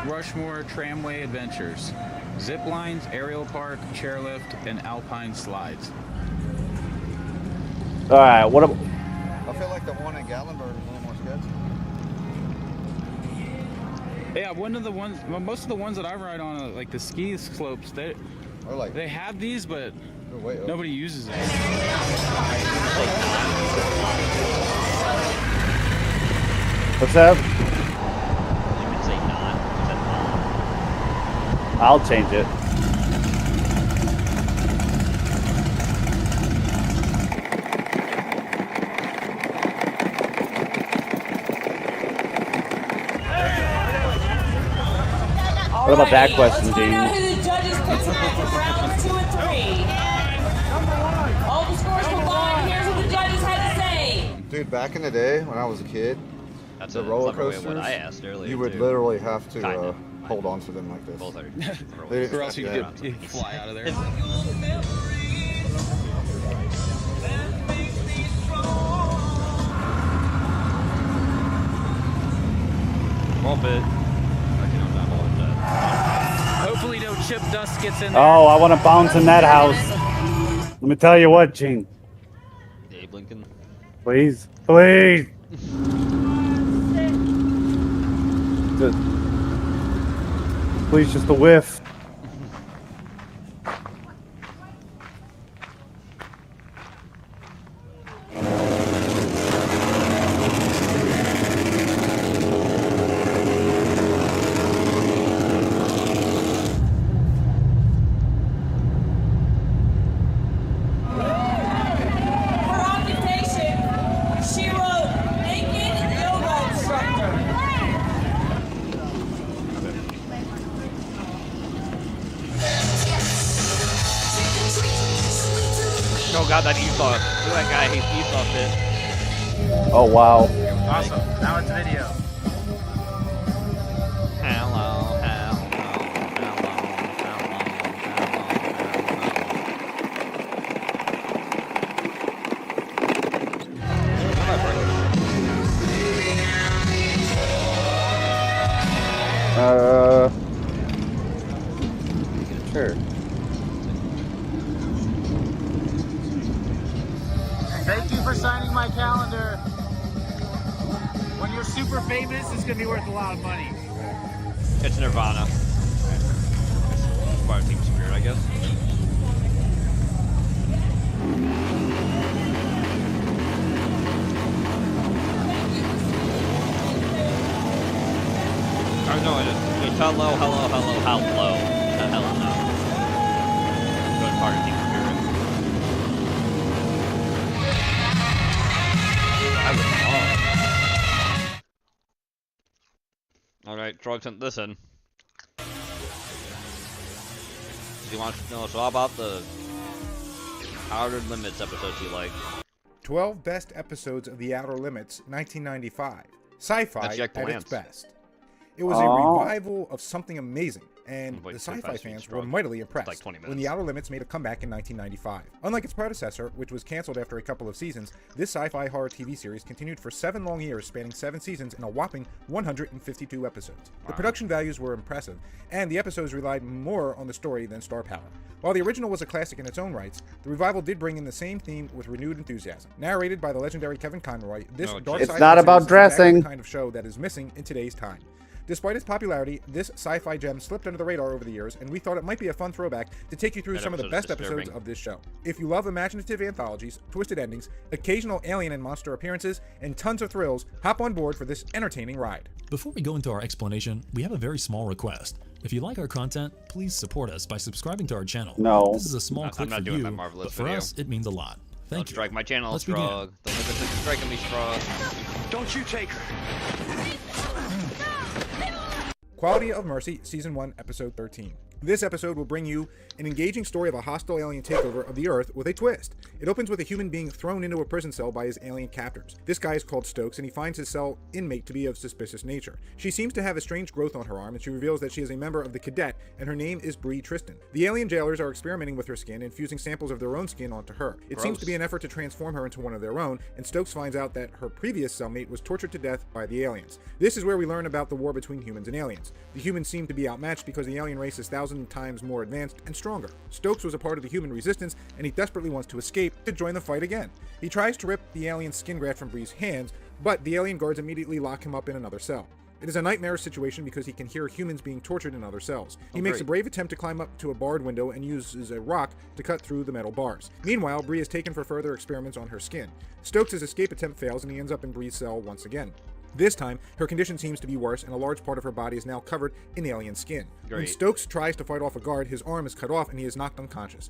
Rushmore Tramway Adventures. Zip lines, aerial park, chairlift, and alpine slides. All right, what about... I feel like the one in Gatlinburg is a little more sketchy. Yeah, well, most of the ones that I ride on, like the ski slopes, they have these, but nobody uses it. What's up? You can say not. I'll change it. What about that question, Let's find out Dean? who the judges pick tonight for rounds 2 and 3. All the scores combined. Here's what the judges had to say. Dude, back in the day when I was a kid, That's the a roller clever way of coasters, what I asked earlier, you would too. literally have to Kinda. hold on to them like this. Both are They- Or else you yeah. could fly out of there. Small bit. Okay, no, not a little bit. Hopefully no chip dust gets in there. Oh, I want to bounce in that house. Let me tell you what, Gene. Abe Lincoln. Please. Please. Please, just a whiff. Oh god, that Esau. Look at that guy, he's Esau fit. Oh, wow. Awesome. Now it's video. Hello, Sure. Thank you for signing my calendar. When you're super famous, it's gonna be worth a lot of money. It's Nirvana. It's part of Team Spirit, I guess. Oh no, it's hello, hello, hello, hello. Hello, no. Good part of Team Spirit. I was wrong. Alright, Trog sent this in. He wants to know us all about the Outer Limits episodes you like. 12 best episodes of The Outer Limits, 1995. Sci-fi at its best. It was a revival of something amazing, and the sci-fi fans were mightily impressed when The Outer Limits made a comeback in 1995. Unlike its predecessor, which was canceled after a couple of seasons, this sci-fi horror TV series continued for 7 long years, spanning 7 seasons and a whopping 152 episodes. The production values were impressive, and the episodes relied more on the story than star power. While the original was a classic in its own rights, the revival did bring in the same theme with renewed enthusiasm. Narrated by the legendary Kevin Conroy, this dark sci-fi not about dressing. is the kind of show that is missing in today's time. Despite its popularity, this sci-fi gem slipped under the radar over the years, and we thought it might be a fun throwback to take you through some of the best episodes of this show. If you love imaginative anthologies, twisted endings, occasional alien and monster appearances, and tons of thrills, hop on board for this entertaining ride. Before we go into our explanation, we have a very small request. If you like our content, please support us by subscribing to our channel. No. This is a small clip for you, but for us, it means a lot. Thank you. Strike my channel, Let's Strog. Don't look at the striking me, Strog. Don't you take her. Quality of Mercy, Season 1, Episode 13. This episode will bring you an engaging story of a hostile alien takeover of the Earth with a twist. It opens with a human being thrown into a prison cell by his alien captors. This guy is called Stokes, and he finds his cell inmate to be of suspicious nature. She seems to have a strange growth on her arm, and she reveals that she is a member of the Cadet, and her name is Bree Tristan. The alien jailers are experimenting with her skin and fusing samples of their own skin onto her. It seems to be an effort to transform her into one of their own, and Stokes finds out that her previous cellmate was tortured to death by the aliens. This is where we learn about the war between humans and aliens. The humans seem to be outmatched because the alien race is 1,000 times more advanced and stronger. Stokes was a part of the human resistance, and he desperately wants to escape to join the fight again. He tries to rip the alien skin graft from Bree's hands, but the alien guards immediately lock him up in another cell. It is a nightmare situation because he can hear humans being tortured in other cells. He makes a brave attempt to climb up to a barred window and uses a rock to cut through the metal bars. Meanwhile, Bree is taken for further experiments on her skin. Stokes' escape attempt fails, and he ends up in Bree's cell once again. This time, her condition seems to be worse, and a large part of her body is now covered in alien skin. When Stokes tries to fight off a guard, his arm is cut off and he is knocked unconscious.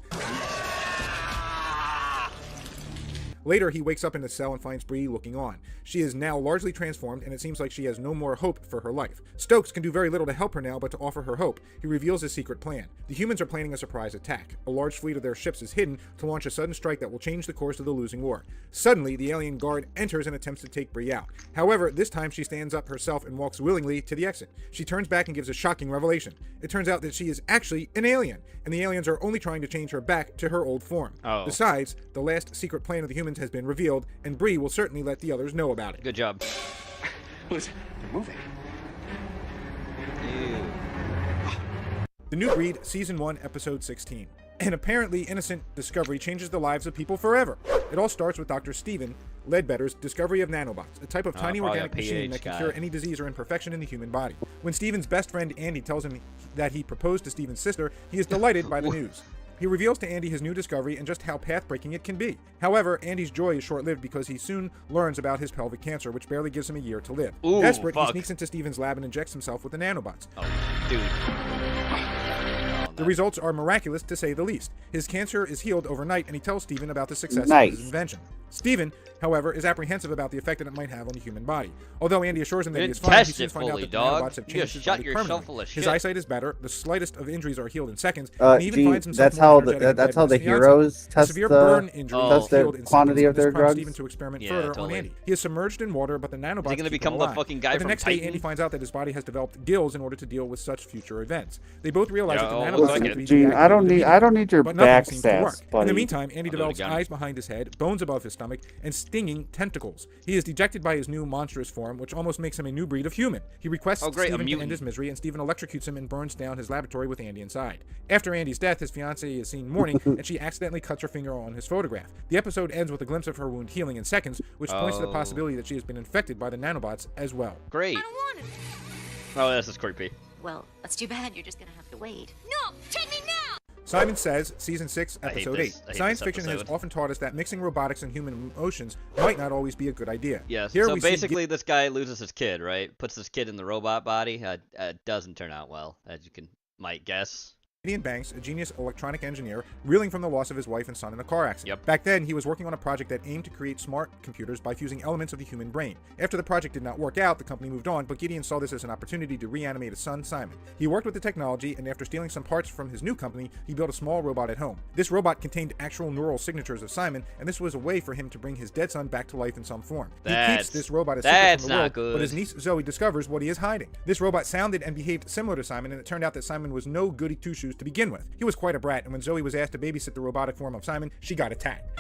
Later, he wakes up in the cell and finds Bree looking on. She is now largely transformed, and it seems like she has no more hope for her life. Stokes can do very little to help her now, but to offer her hope, he reveals his secret plan. The humans are planning a surprise attack. A large fleet of their ships is hidden to launch a sudden strike that will change the course of the losing war. Suddenly, the alien guard enters and attempts to take Bree out. However, this time she stands up herself and walks willingly to the exit. She turns back and gives a shocking revelation. It turns out that she is actually an alien, and the aliens are only trying to change her back to her old form. Besides, the last secret plan of the humans has been revealed, and Bree will certainly let the others know about it. Good job. Listen, they're moving. The New Breed, Season 1, Episode 16. An apparently innocent discovery changes the lives of people forever. It all starts with Dr. Stephen Ledbetter's discovery of nanobots, a type of tiny organic machine that can cure any disease or imperfection in the human body. When Stephen's best friend Andy tells him that he proposed to Stephen's sister, he is delighted by the news. He reveals to Andy his new discovery and just how path-breaking it can be. However, Andy's joy is short-lived because he soon learns about his pelvic cancer, which barely gives him a year to live. Ooh, Desperate, he sneaks into Stephen's lab and injects himself with the nanobots. Oh, dude. The results are miraculous, to say the least. His cancer is healed overnight, and he tells Stephen about the success of his invention. Stephen, however, is apprehensive about the effect that it might have on the human body. Although Andy assures him that he is fine, he soon finds out that the nanobots have changed his body permanently. His eyesight is better, the slightest of injuries are healed in seconds, and he even finds himself that's how the heroes test severe burn injury test the quantity of their drugs. Stephen to experiment further on Andy. He is submerged in water, but the nanobots is he gonna become the fucking guy but the from next Titan? day, Andy finds out that his body has developed gills in order to deal with such future events. They both realize that the nanobots have to be Gene, I don't need your but nothing back seems to work. stats, buddy. In the meantime, Andy develops eyes behind his head, bones above his stomach, and stinging tentacles. He is dejected by his new monstrous form, which almost makes him a new breed of human. He requests Stephen to end his misery, and Stephen electrocutes him and burns down his laboratory with Andy inside. After Andy's death, his fiancée is seen mourning, and she accidentally cuts her finger on his photograph. The episode ends with a glimpse of her wound healing in seconds, which points to the possibility that she has been infected by the nanobots as well. Great. Oh, this is creepy. Well, that's too bad. You're just gonna have to wait. No, take me now! Simon Says, Season 6, Episode 8. Science fiction has often taught us that mixing robotics and human emotions might not always be a good idea. Yes, Here so we basically this guy loses his kid, right? Puts his kid in the robot body. Doesn't turn out well, as you might guess. Gideon Banks, a genius electronic engineer, reeling from the loss of his wife and son in a car accident. Back then, he was working on a project that aimed to create smart computers by fusing elements of the human brain. After the project did not work out, the company moved on, but Gideon saw this as an opportunity to reanimate his son, Simon. He worked with the technology, and after stealing some parts from his new company, he built a small robot at home. This robot contained actual neural signatures of Simon, and this was a way for him to bring his dead son back to life in some form. He keeps this robot a secret from the world, but his niece Zoe discovers what he is hiding. This robot sounded and behaved similar to Simon, and it turned out that Simon was no goody two-shoes to begin with. He was quite a brat, and when Zoe was asked to babysit the robotic form of Simon, she got attacked.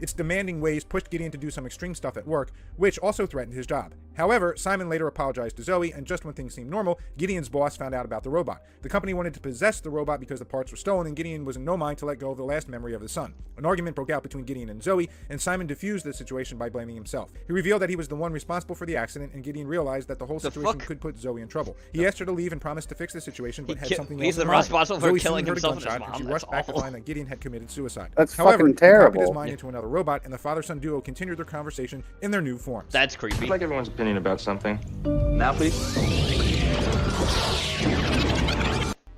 Its demanding ways pushed Gideon to do some extreme stuff at work, which also threatened his job. However, Simon later apologized to Zoe, and just when things seemed normal, Gideon's boss found out about the robot. The company wanted to possess the robot because the parts were stolen, and Gideon was in no mind to let go of the last memory of his son. An argument broke out between Gideon and Zoe, and Simon diffused the situation by blaming himself. He revealed that he was the one responsible for the accident, and Gideon realized that the whole situation could put Zoe in trouble. He asked her to leave and promised to fix the situation, but had something else in mind. He's responsible for killing himself and his and mom. she rushed back to find that Gideon had committed suicide. That's However, fucking terrible. he copied his mind into another robot, and the father-son duo continued their conversation in their new forms. That's creepy. I'd like everyone's opinion about something. Now, please.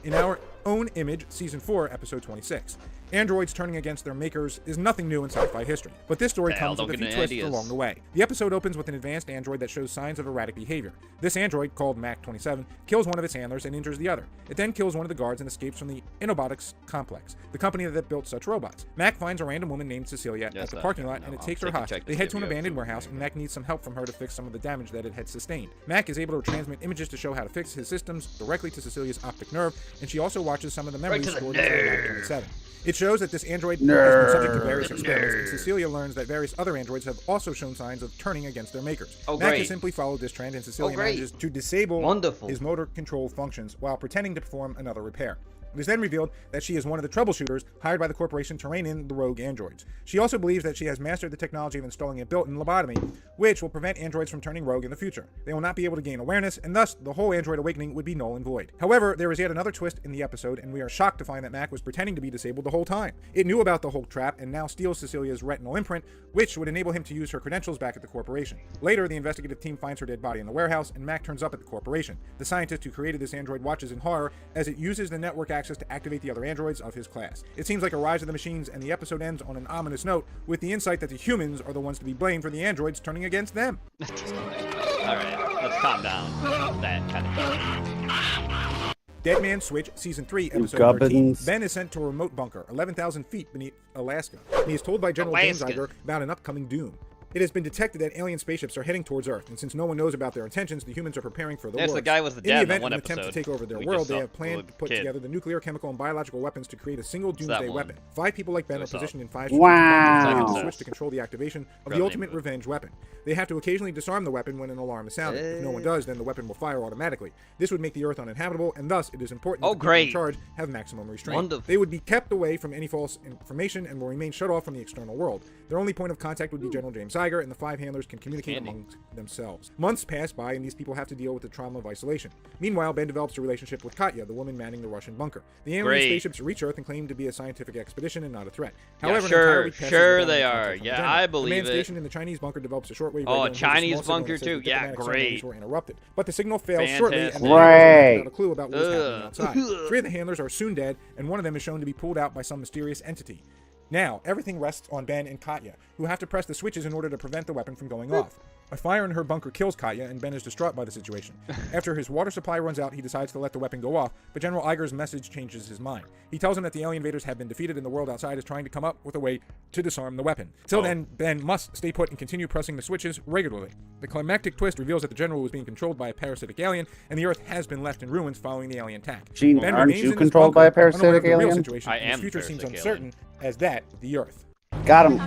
In Our Own Image, Season 4, Episode 26. Androids turning against their makers is nothing new in sci-fi history, but this story comes with a few twists along the way. The episode opens with an advanced android that shows signs of erratic behavior. This android, called Mac-27, kills one of its handlers and injures the other. It then kills one of the guards and escapes from the Innobotics complex, the company that built such robots. Mac finds a random woman named Cecilia at the parking lot, and it takes her hostage. They head to an abandoned warehouse, and Mac needs some help from her to fix some of the damage that it had sustained. Mac is able to transmit images to show how to fix his systems directly to Cecilia's optic nerve, and she also watches some of the memories stored in Mac-27. It shows that this android has been subject to various experiments, and Cecilia learns that various other androids have also shown signs of turning against their makers. Mac has simply followed this trend, and Cecilia manages to disable his motor control functions while pretending to perform another repair. It is then revealed that she is one of the troubleshooters hired by the corporation to rein in the rogue androids. She also believes that she has mastered the technology of installing a built-in lobotomy, which will prevent androids from turning rogue in the future. They will not be able to gain awareness, and thus the whole android awakening would be null and void. However, there is yet another twist in the episode, and we are shocked to find that Mac was pretending to be disabled the whole time. It knew about the Hulk trap and now steals Cecilia's retinal imprint, which would enable him to use her credentials back at the corporation. Later, the investigative team finds her dead body in the warehouse, and Mac turns up at the corporation. The scientist who created this android watches in horror as it uses the network access to activate the other androids of his class. It seems like a rise of the machines, and the episode ends on an ominous note with the insight that the humans are the ones to be blamed for the androids turning against them. Alright, let's calm down. That kind of Dead Man's Switch, Season 3, Episode 13. Ben is sent to a remote bunker, 11,000 feet beneath Alaska. He is told by General James Iger about an upcoming doom. It has been detected that alien spaceships are heading towards Earth, and since no one knows about their intentions, the humans are preparing for the There's worst. the guy with the In the dad in event one of an attempt to episode. take over their We world, just they saw have planned the to put kid. together the nuclear, chemical, and biological weapons to create a single doomsday one. weapon. 5 people like Ben are What's up? positioned in 5 Wow. strategic points on the Second switch to control the activation of Forgot the the ultimate name of it. revenge weapon. They have to occasionally disarm the weapon when an alarm is sounded. If no one does, then the weapon will fire automatically. This would make the Earth uninhabitable, and thus it is important that the people in great. charge have maximum restraint. Wonderful. They would be kept away from any false information and will remain shut off from the external world. Their only point of contact would be General James Iger, and the 5 handlers can communicate amongst themselves. Months pass by, and these people have to deal with the trauma of isolation. Meanwhile, Ben develops a relationship with Katya, the woman manning the Russian bunker. The alien Great. spaceships reach Earth and claim to be a scientific expedition and not a threat. Yeah, However, sure, an entire week passes sure without they any are. contact from the Yeah, general. I The believe man it. stationed in the Chinese bunker develops a shortwave Oh, radio a and hears Chinese small signal bunker that says too? the Yeah, diplomatic ceremonies great. were interrupted. But the signal fails shortly, and Fantastic. the alien Right. without a clue about what is happening Ugh. outside. 3 of the handlers are soon dead, and one of them is shown to be pulled out by some mysterious entity. Now, everything rests on Ben and Katya, who have to press the switches in order to prevent the weapon from going off. A fire in her bunker kills Katya, and Ben is distraught by the situation. After his water supply runs out, he decides to let the weapon go off, but General Iger's message changes his mind. He tells him that the alien invaders have been defeated and the world outside is trying to come up with a way to disarm the weapon. Till then, Ben must stay put and continue pressing the switches regularly. The climactic twist reveals that the general was being controlled by a parasitic alien, and the Earth has been left in ruins following the alien attack. Gene, Ben aren't remains you in his controlled bunker, by a unaware of parasitic the real alien? situation, I and his am future the seems parasitic uncertain as that, the Earth. Got him.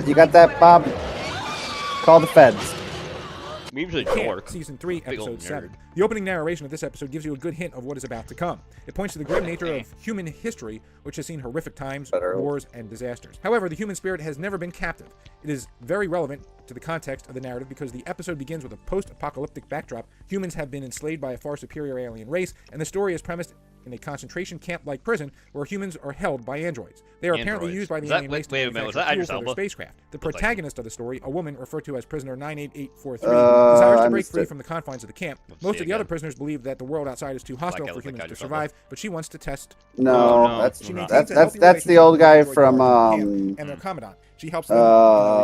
You got that, Bob? Call the feds. Usually Camp, dork. Season 3, Big old Episode 7. nerd. The opening narration of this episode gives you a good hint of what is about to come. It points to the grim nature of human history, which has seen horrific times, wars, and disasters. However, the human spirit has never been captive. It is very relevant to the context of the narrative because the episode begins with a post-apocalyptic backdrop. Humans have been enslaved by a far superior alien race, and the story is premised in a concentration camp-like prison where humans are held by androids. They are apparently Androids. used by the Is that- alien race to wait a minute, was manufacture that fuel Idris for their Elba? spacecraft. The Looks like him. protagonist of the story, a woman referred to as prisoner 98843, desires to break free understood. from the confines of the camp. Let's Most see of the other again. prisoners believe that the world outside is too hostile Like for I humans to just saw survive, but she wants to test. No, no, that's She no. maintains that's a that's healthy that's the relationship old with guy android from guards in the camp and their commandant. She helps them in the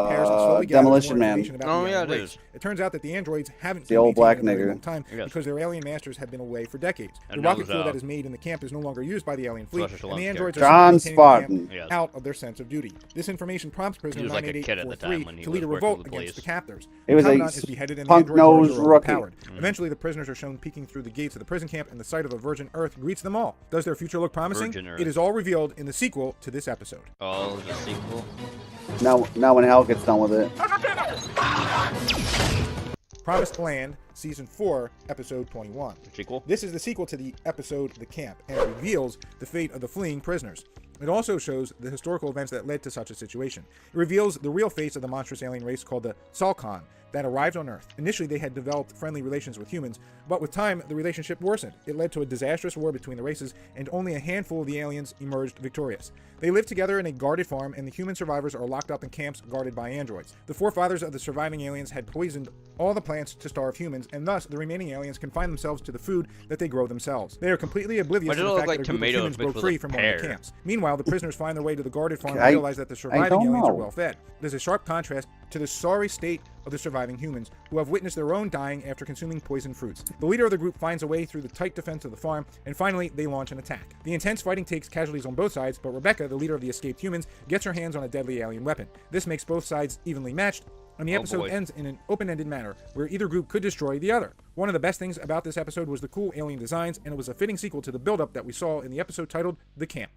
repairs and slowly gathers Demolition more Man. information about Oh, the yeah, alien it race. is. It turns out that the androids haven't The been old black maintained in a very nigger. long time Yes. because their alien masters have been away for decades. The And rocket knows fuel out. that is made in the camp is no longer used by the alien fleet, Sylvester and the Stallone's androids are John simply maintaining the camp Spartan. Yes. out of their sense of duty. This information prompts prisoner He was like a kid at the time 98843 when he to lead a was working revolt with the against the police. captors. He was The a commandant is beheaded and the android punk-nosed guards are rookie. overpowered. Eventually, the prisoners are shown peeking through the gates of the prison camp, and the sight of a virgin Earth greets them all. Does their future look promising? Virgin Earth. It is all revealed in the sequel to this episode. Oh, the sequel. Now when Hal gets done with it. Promised Land, Season 4, Episode 21. Sequel? This is the sequel to the episode The Camp, and it reveals the fate of the fleeing prisoners. It also shows the historical events that led to such a situation. It reveals the real face of the monstrous alien race called the Salkan that arrived on Earth. Initially, they had developed friendly relations with humans, but with time, the relationship worsened. It led to a disastrous war between the races, and only a handful of the aliens emerged victorious. They live together in a guarded farm, and the human survivors are locked up in camps guarded by androids. The forefathers of the surviving aliens had poisoned all the plants to starve humans, and thus the remaining aliens confine themselves to the food that they grow themselves. They are completely oblivious Why to did it the look fact like that a group of tomatoes humans broke mixed with free a from one of the pear? camps. Meanwhile, the prisoners find their way to the guarded farm and I- realize that the surviving don't aliens are know. well fed. There's a sharp contrast to the sorry state of the surviving humans who have witnessed their own dying after consuming poisoned fruits. The leader of the group finds a way through the tight defense of the farm, and finally they launch an attack. The intense fighting takes casualties on both sides, but Rebecca, the leader of the escaped humans, gets her hands on a deadly alien weapon. This makes both sides evenly matched, and the Oh, episode boy. ends in an open-ended manner where either group could destroy the other. One of the best things about this episode was the cool alien designs, and it was a fitting sequel to the build-up that we saw in the episode titled The Camp.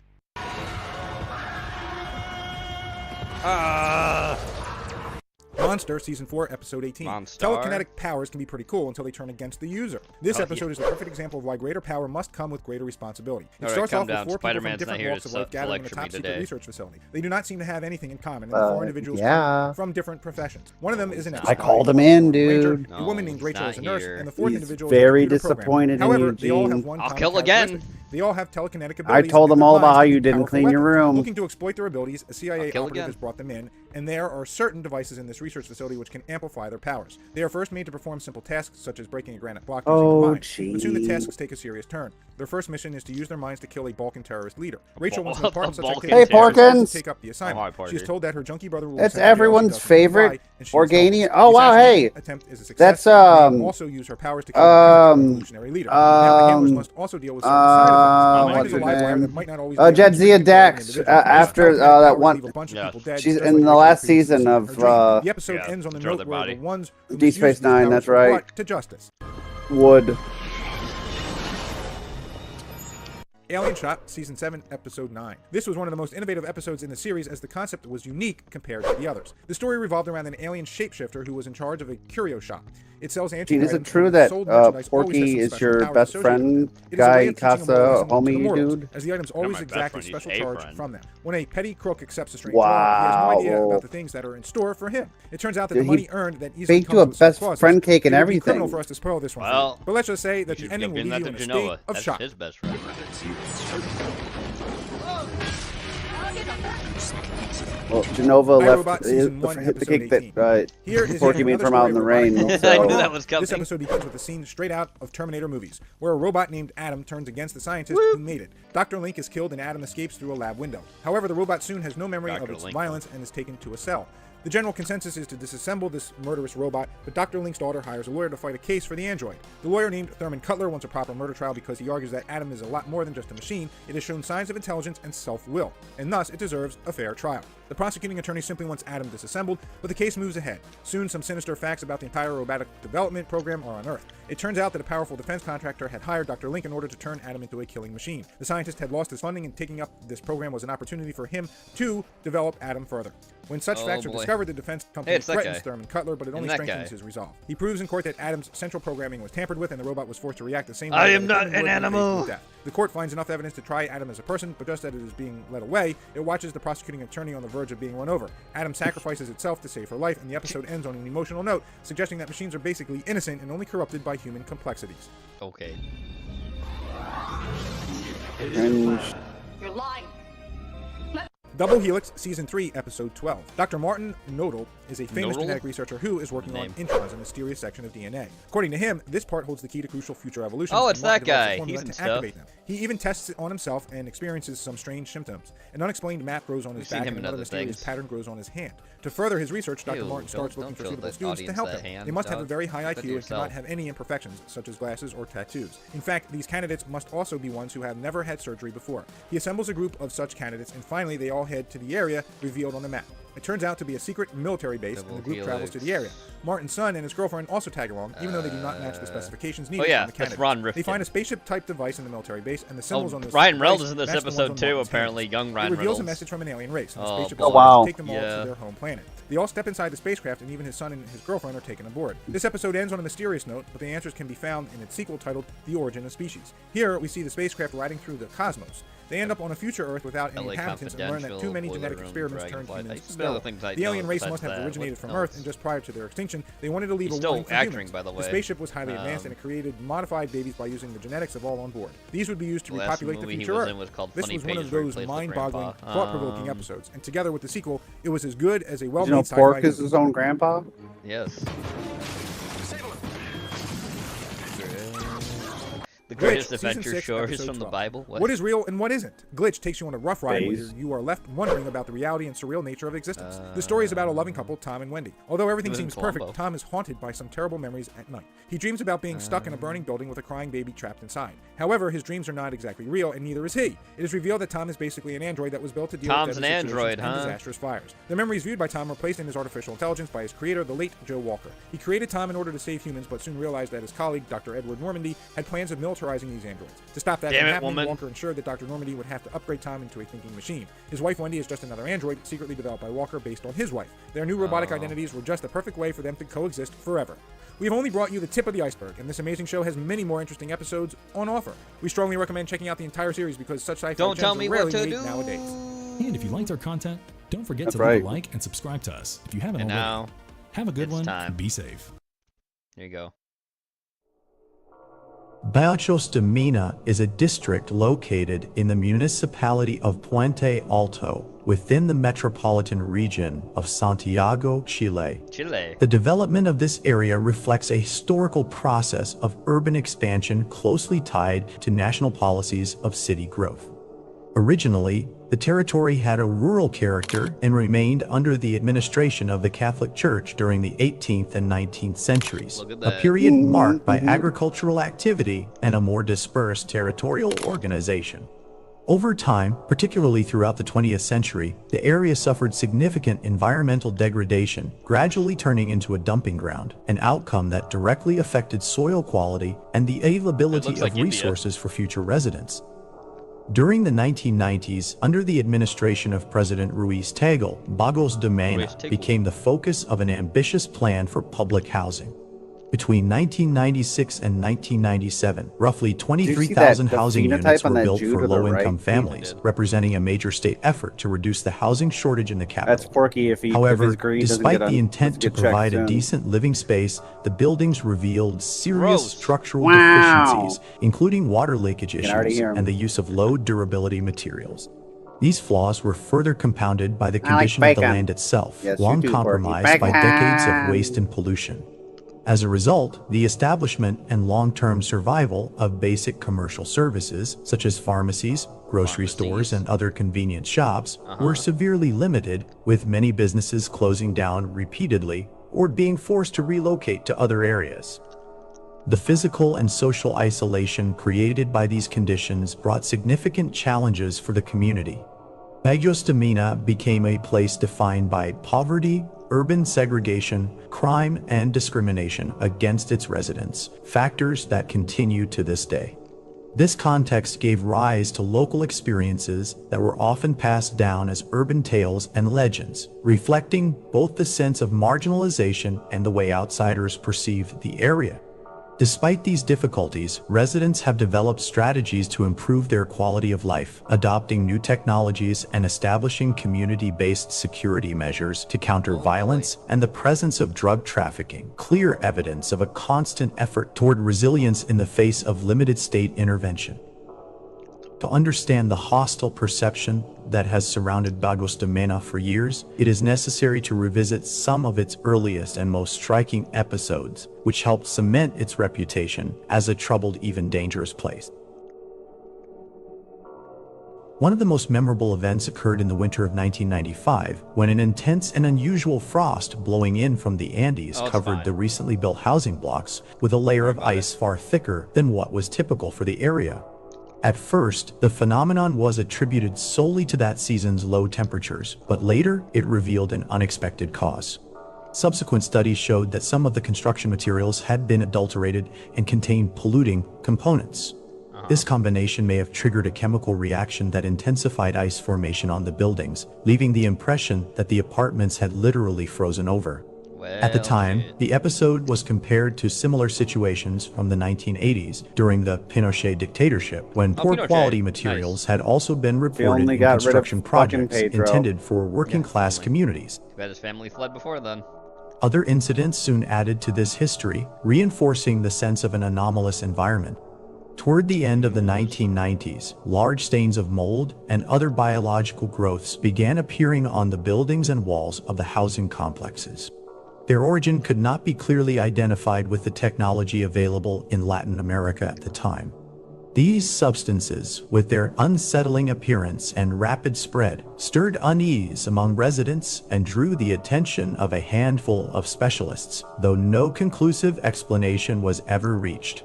Monster, Season 4, Episode 18. Monster. Telekinetic powers can be pretty cool until they turn against the user. This Oh, episode yeah. is the perfect example of why greater power must come with greater responsibility. It All right, starts calm off with down. 4 people from Spider-Man's not different here walks to of life gathering in a lecture me top-secret today. research facility. They do not seem to have anything in common, and the 4 individuals yeah. come from different professions. One of them is an I called him in, dude. a woman named he's Rachel not is a nurse, here. and the 4th He's individual is a very computer programmer. disappointed in However, you, they all have Gene. one I'll common kill again. characteristic. They all have telekinetic I abilities. told and them all their about minds how can you be didn't powerful clean your weapons. room. Looking to exploit their abilities, a CIA kill operative again. has brought them in, and there are certain devices in this research facility which can amplify their powers. They are first made to perform simple tasks such as breaking a granite block using Oh, the mind, but soon the gee. tasks take a serious turn. Their first mission is to use their minds to kill a Balkan terrorist leader. Rachel wants A no part of such Balkan activity. Hey, Porkins! To take up the Oh, hi, assignment. Parker. She is told that her junkie brother will That's accept everything else she everyone's does when favorite nearby, and she is Organian. helpless. Oh The wow, assassination hey, attempt is a success. that's They also use her powers to kill the revolutionary leader. Now, the handlers must also deal with certain side effects. Mine what's is a her live wire name? that might not always be Jadzia Dax. After that one, she's in the last season of the episode ends on the note where the ones who Deep misuse Space these Nine. powers That's are right. brought to justice. Wood. Alien Shot, Season 7, Episode 9. This was one of the most innovative episodes in the series as the concept was unique compared to the others. The story revolved around an alien shapeshifter who was in charge of a curio shop. It sells antique Gene, is it items, true and that sold merchandise always has Porky some is special your powers best associated with friend, them. It is a way guy, of teaching Casa, moralism to the homie mortals, dude? as the items Not always my exact best a friend, special he's a charge friend. from them. When a petty crook accepts a strange order, he has no idea Wow. about the things that are in store for him. It turns out that Dude, the he money earned that easily baked you a comes with some best clauses. friend cake and It would be criminal everything. for us to spoil this one Well, for you. But let's just say that You the should ending will give leave that you to in a Genoa. state of That's shock. his best friend. Well, Genova left iRobot Season 1, the Episode cake 18. that Here is Porky yet made another from out story in the of robotic rain. robots. I knew So. that was coming. This episode begins with a scene straight out of Terminator movies, where a robot named Adam turns against the scientist who made it. Dr. Link is killed and Adam escapes through a lab window. However, the robot soon has no memory of Dr. its Link. violence and is taken to a cell. The general consensus is to disassemble this murderous robot, but Dr. Link's daughter hires a lawyer to fight a case for the android. The lawyer, named Thurman Cutler, wants a proper murder trial because he argues that Adam is a lot more than just a machine. It has shown signs of intelligence and self-will, and thus it deserves a fair trial. The prosecuting attorney simply wants Adam disassembled, but the case moves ahead. Soon, some sinister facts about the entire robotic development program are unearthed. It turns out that a powerful defense contractor had hired Dr. Link in order to turn Adam into a killing machine. The scientist had lost his funding, and taking up this program was an opportunity for him to develop Adam further. When such facts are boy. discovered, the defense company it's that threatens guy. Thurman Cutler, but it only that strengthens guy. his resolve. He proves in court that Adam's central programming was tampered with, and the robot was forced to react the same way. I that am a not human an would when faced with animal. death. The court finds enough evidence to try Adam as a person, but just as it is being led away, it watches the prosecuting attorney on the verge of being run over. Adam sacrifices itself to save her life, and the episode ends on an emotional note, suggesting that machines are basically innocent and only corrupted by human complexities. Okay. Cringe. You're lying. Double Helix, Season 3, Episode 12. Dr. Martin Nodal is a famous Nodal? genetic researcher who is working Name. on introns, a mysterious section of DNA. According to him, this part holds the key to crucial future evolution. Oh, and it's Martin that develops a guy. formula He's in to stuff. activate them. He even tests it on himself and experiences some strange symptoms. An unexplained map grows on his We've seen back, him and in another other mysterious things. pattern grows on his hand. To further his research, Dr. Ew, Martin starts don't looking for show suitable the students to audience help that him. hand, They must have a dog. very high Keep it to IQ and cannot yourself. have any imperfections, such as glasses or tattoos. In fact, these candidates must also be ones who have never had surgery before. He assembles a group of such candidates, and finally they all head to the area revealed on the map. It turns out to be a secret military base, and the group travels to the area. Martin's son and his girlfriend also tag along, even though they do not match the specifications needed yeah, from the that's candidates. Ron They Rifkin. find a spaceship-type device in the military base, and the symbols on the Ryan device Reynolds is in this match the ones episode on too, Martin's apparently. hands. Young It Ryan reveals Reynolds. a message from an alien race, and the Oh, spaceship boy. is wow. to take them all Yeah. to their home planet. They all step inside the spacecraft, and even his son and his girlfriend are taken aboard. This episode ends on a mysterious note, but the answers can be found in its sequel titled The Origin of Species. Here, we see the spacecraft riding through the cosmos. They end up on a future Earth without any LA inhabitants and learn that too many Confidential, genetic Boiler experiments Room, turned Dragonfly. humans There's other sterile. things I The know alien race besides must have that. originated What from else? Earth, and just prior to their extinction, they wanted to leave He's a still warning for acting, humans. by the way. spaceship was highly advanced, and it created modified babies by using the genetics of all on board. These would be used to The last repopulate the movie he future was Earth. in was called This Funny was one of Pages, where he those plays the mind-boggling, grandpa. thought-provoking episodes, and together with the sequel, it was as good as a You well-made know, sci-fi Pork is movie. his own grandpa. Yes. The Glitch, greatest Season adventure 6, stories Episode from the 12. Bible. What is real and what isn't? Glitch takes you on a rough ride where Phase. you are left wondering about the reality and surreal nature of existence. The story is about a loving couple, Tom and Wendy. Although everything Live in seems perfect, Colombo. Tom is haunted by some terrible memories at night. He dreams about being stuck in a burning building with a crying baby trapped inside. However, his dreams are not exactly real, and neither is he. It is revealed that Tom is basically an android that was built to deal Tom's with deadly an android, situations and huh? disastrous fires. The memories viewed by Tom were placed in his artificial intelligence by his creator, the late Joe Walker. He created Tom in order to save humans, but soon realized that his colleague, Dr. Edward Normandy, had plans of militarizing these androids. To stop that Damn from it, happening, woman. Walker ensured that Dr. Normandy would have to upgrade Tom into a thinking machine. His wife Wendy is just another android, secretly developed by Walker based on his wife. Their new robotic identities were just the perfect way for them to coexist forever. We have only brought you the tip of the iceberg, and this amazing show has many more interesting episodes on offer. We strongly recommend checking out the entire series because such sci-fi Don't gems tell are me what rarely to made do. nowadays. And if you liked our content, don't forget That's to leave right. a like and subscribe to us if you haven't And already. now, Have a good it's one time. and be safe. there you go. Bajos de Mina is a district located in the municipality of Puente Alto, within the metropolitan region of Santiago, Chile. Chile. The development of this area reflects a historical process of urban expansion closely tied to national policies of city growth. Originally, the territory had a rural character and remained under the administration of the Catholic Church during the 18th and 19th centuries, a period marked by agricultural activity and a more dispersed territorial organization. Over time, particularly throughout the 20th century, the area suffered significant environmental degradation, gradually turning into a dumping ground, an outcome that directly affected soil quality and the availability of resources for future residents. During the 1990s, under the administration of President Ruiz Tagle, Bagos de Mena became the focus of an ambitious plan for public housing. Between 1996 and 1997, roughly 23,000 housing units were built for low-income families, representing a major state effort to reduce the housing shortage in the capital. That's Porky if However, his green doesn't despite get the intent to doesn't get provide checked a soon. decent living space, the buildings revealed serious structural deficiencies, including water leakage already issues hear 'em. and the use of low-durability materials. These flaws were further compounded by the I like condition of the bacon. land itself, Yes, you long do, Porky. compromised by decades Bacon. of waste and pollution. As a result, the establishment and long-term survival of basic commercial services, such as pharmacies, grocery stores, and other convenience shops, were severely limited, with many businesses closing down repeatedly or being forced to relocate to other areas. The physical and social isolation created by these conditions brought significant challenges for the community. Bagos de Mena became a place defined by poverty, urban segregation, crime, and discrimination against its residents, factors that continue to this day. This context gave rise to local experiences that were often passed down as urban tales and legends, reflecting both the sense of marginalization and the way outsiders perceived the area. Despite these difficulties, residents have developed strategies to improve their quality of life, adopting new technologies and establishing community-based security measures to counter violence and the presence of drug trafficking, clear evidence of a constant effort toward resilience in the face of limited state intervention. To understand the hostile perception that has surrounded Bagos de Mena for years, it is necessary to revisit some of its earliest and most striking episodes, which helped cement its reputation as a troubled, even dangerous place. One of the most memorable events occurred in the winter of 1995, when an intense and unusual frost blowing in from the Andes covered the recently built housing blocks with a layer of ice far thicker than what was typical for the area. At first, the phenomenon was attributed solely to that season's low temperatures, but later it revealed an unexpected cause. Subsequent studies showed that some of the construction materials had been adulterated and contained polluting components. This combination may have triggered a chemical reaction that intensified ice formation on the buildings, leaving the impression that the apartments had literally frozen over. At the time, the episode was compared to similar situations from the 1980s during the Pinochet dictatorship, when poor quality materials had also been reported only in got rid of construction fucking projects Pedro. intended for working-class communities. Bet his family fled before then. Other incidents soon added to this history, reinforcing the sense of an anomalous environment. Toward the end of the 1990s, large stains of mold and other biological growths began appearing on the buildings and walls of the housing complexes. Their origin could not be clearly identified with the technology available in Latin America at the time. These substances, with their unsettling appearance and rapid spread, stirred unease among residents and drew the attention of a handful of specialists, though no conclusive explanation was ever reached.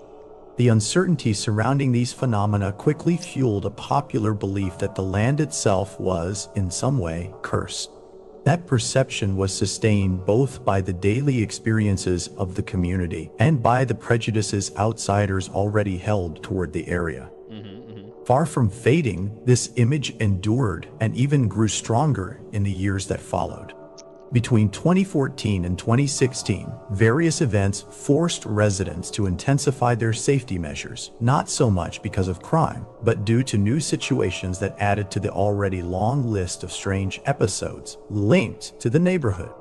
The uncertainty surrounding these phenomena quickly fueled a popular belief that the land itself was, in some way, cursed. That perception was sustained both by the daily experiences of the community and by the prejudices outsiders already held toward the area. Far from fading, this image endured and even grew stronger in the years that followed. Between 2014 and 2016, various events forced residents to intensify their safety measures, not so much because of crime, but due to new situations that added to the already long list of strange episodes linked to the neighborhood.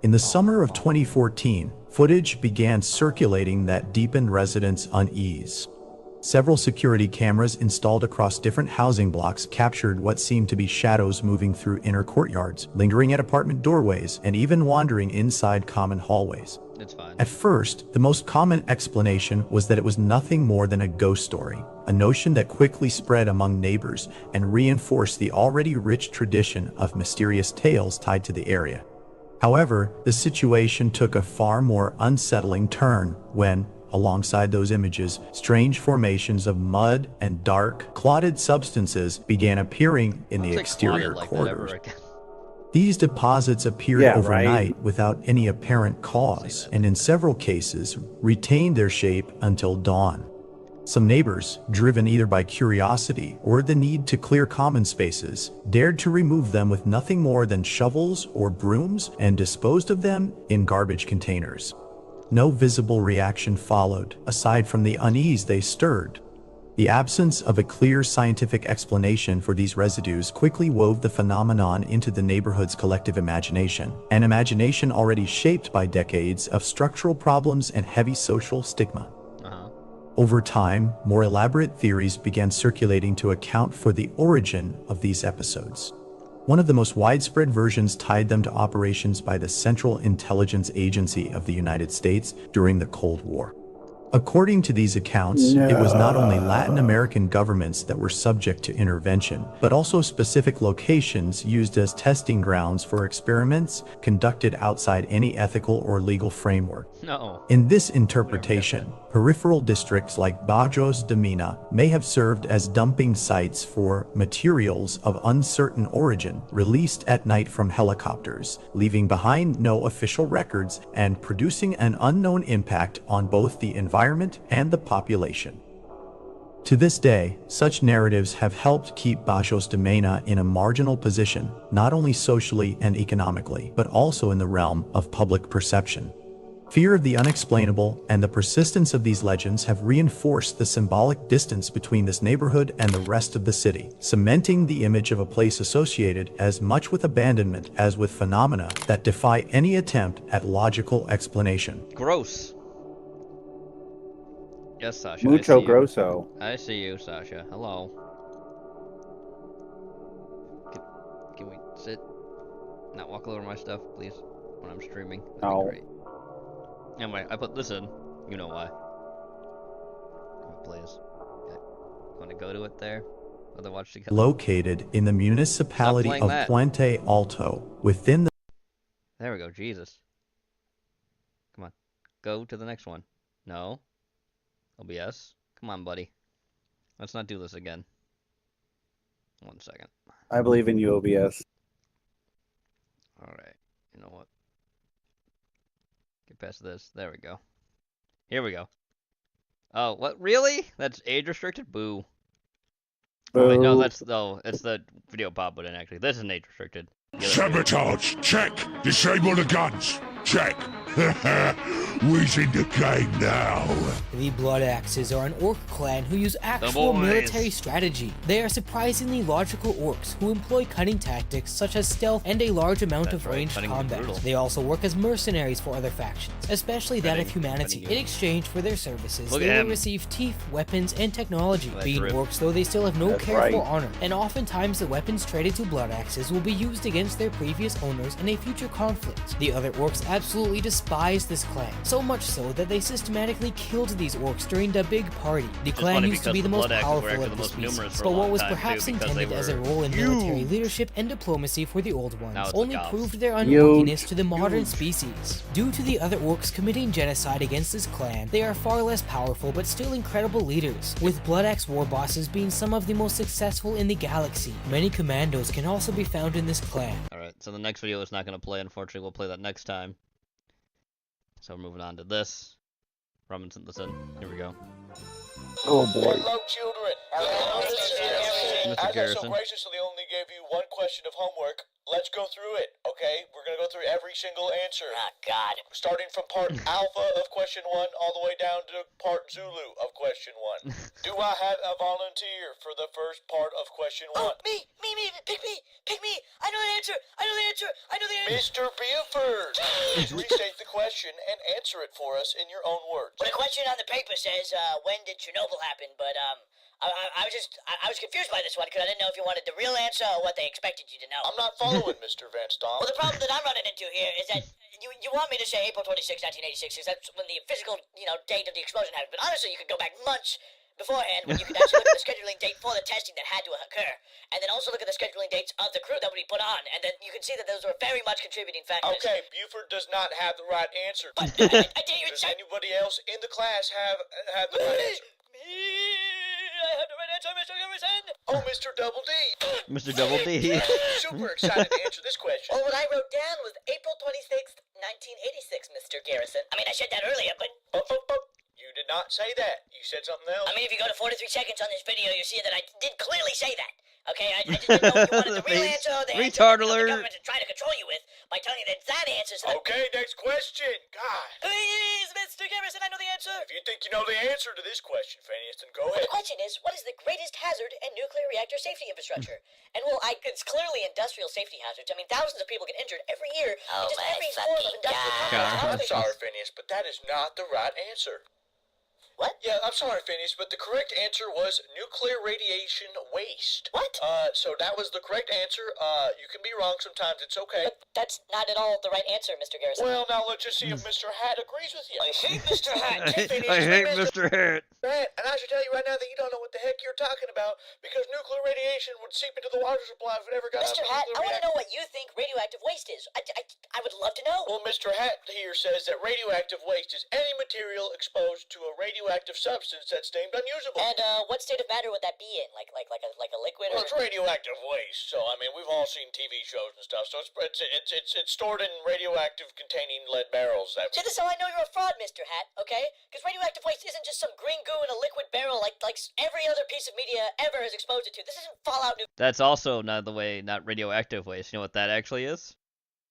In the summer of 2014, footage began circulating that deepened residents' unease. Several security cameras installed across different housing blocks captured what seemed to be shadows moving through inner courtyards, lingering at apartment doorways, and even wandering inside common hallways. It's fine. At first, the most common explanation was that it was nothing more than a ghost story, a notion that quickly spread among neighbors and reinforced the already rich tradition of mysterious tales tied to the area. However, the situation took a far more unsettling turn when, alongside those images, strange formations of mud and dark, clotted substances began appearing in the exterior corridors. These deposits appeared overnight without any apparent cause, and in several cases, retained their shape until dawn. Some neighbors, driven either by curiosity or the need to clear common spaces, dared to remove them with nothing more than shovels or brooms and disposed of them in garbage containers. No visible reaction followed, aside from the unease they stirred. The absence of a clear scientific explanation for these residues quickly wove the phenomenon into the neighborhood's collective imagination, an imagination already shaped by decades of structural problems and heavy social stigma. Over time, more elaborate theories began circulating to account for the origin of these episodes. One of the most widespread versions tied them to operations by the Central Intelligence Agency of the United States during the Cold War. According to these accounts, it was not only Latin American governments that were subject to intervention, but also specific locations used as testing grounds for experiments conducted outside any ethical or legal framework. No. In this interpretation, peripheral districts like Bajos de Mina may have served as dumping sites for materials of uncertain origin released at night from helicopters, leaving behind no official records and producing an unknown impact on both the environment and the population. To this day, such narratives have helped keep Bajos de Mena in a marginal position, not only socially and economically, but also in the realm of public perception. Fear of the unexplainable and the persistence of these legends have reinforced the symbolic distance between this neighborhood and the rest of the city, cementing the image of a place associated as much with abandonment as with phenomena that defy any attempt at logical explanation. Gross. Yes, Sasha. Mucho I see grosso. You. I see you, Sasha. Hello. Can we sit? Not walk all over my stuff, please, when I'm streaming. That'd be great. Anyway, I put this in. You know why. Please. Okay. Want to go to it there? Other watch together. Located in the municipality of Puente Alto, within the... There we go. Jesus. Come on. Go to the next one. No. OBS. Come on, buddy. Let's not do this again. 1 second. I believe in you, OBS. Alright. You know what? Get past this. There we go. Here we go. Oh, what? Really? That's age restricted? Boo. Oh, wait, no, it's the video Bob put in, actually. This isn't age restricted. Sabotage, check. Disable the guns, check. We's in the game now. The Blood Axes are an orc clan who use actual military strategy. They are surprisingly logical orcs who employ cunning tactics such as stealth and a large amount of ranged combat. They also work as mercenaries for other factions, especially that of humanity. In exchange for their services, they will receive teeth, weapons, and technology. Being orcs, though, they still have no care for honor, and oftentimes the weapons traded to Blood Axes will be used against their previous owners in a future conflict. The other orcs absolutely despise this clan, so much so that they systematically killed these orcs during the Big Party. The clan used to be the most powerful of the species, but what was perhaps intended as a role in military leadership and diplomacy for the old ones only proved their unworthiness to the modern species. Due to the other orcs committing genocide against this clan, they are far less powerful but still incredible leaders, with Blood Axe war bosses being some of the most successful in the galaxy. Many commandos can also be found in this clan. Alright, so the next video is not going to play, unfortunately. We'll play that next time. So we're moving on to this. Robinson, listen. Here we go. Oh boy. Hello, children. Mr. Garrison. graciously only gave you one question of homework. Let's go through it, okay? We're gonna go through every single answer. Oh, God. Starting from part alpha of question 1 all the way down to part Zulu of question 1. Do I have a volunteer for the first part of question 1? Oh, me, pick me. I know the answer. Mr. Buford, please restate the question and answer it for us in your own words. Well, the question on the paper says, when did Chernobyl happen? But, I was confused by this one because I didn't know if you wanted the real answer or what they expected you to know. I'm not following, Mr. Van Stom. Well, the problem that I'm running into here is that you want me to say April 26, 1986, because that's when the physical, date of the explosion happened. But honestly, you could go back months beforehand when you could actually look at the scheduling date for the testing that had to occur. And then also look at the scheduling dates of the crew that would be put on. And then you can see that those were very much contributing factors. Okay, Buford does not have the right answer. But I didn't even Does anybody else in the class have the right answer? I have the right answer, Mr. Garrison. Oh, Mr. Double D. Mr. Double D. Super excited to answer this question. Well, what I wrote down was April 26th, 1986, Mr. Garrison. I mean, I said that earlier, but... You did not say that. You said something else. I mean, if you go to 43 seconds on this video, you see that I did clearly say that. Okay, I just didn't know if you wanted the real answer or the Retard answer that alert. the government is trying to control you with by telling you that that answer's the... Okay, next question. God. Please, Mr. Garrison, I know the answer. If you think you know the answer to this question, Phineas, then go Well, ahead. the question is, what is the greatest hazard in nuclear reactor safety infrastructure? And well, it's clearly industrial safety hazards. I mean, thousands of people get injured every year. Oh, in just my every form of industrial I'm complex. sorry, Phineas, but that is not the right answer. What? Yeah, I'm sorry, Phineas, but the correct answer was nuclear radiation waste. What? So that was the correct answer. You can be wrong sometimes. It's okay. But that's not at all the right answer, Mr. Garrison. Well, now let's just see if Mr. Hat agrees with you. I hate Mr. Hat. I hate Mr. Hat. Right, and I should tell you right now that you don't know what the heck you're talking about because nuclear radiation would seep into the water supply if it ever got Mr. Hat, I want to know what you think radioactive waste is. I would love to know. Well, Mr. Hat here says that radioactive waste is any material exposed to a radioactive substance that's deemed unusable. And what state of matter would that be in? Like a liquid? Well, Or... it's radioactive waste, so I mean we've all seen TV shows and stuff. So it's stored in radioactive containing lead barrels. See, this is how I know you're a fraud, Mr. Hat. Okay? Because radioactive waste isn't just some green goo in a liquid barrel like every other piece of media ever has exposed it to. This isn't Fallout New. That's also not radioactive waste. You know what that actually is?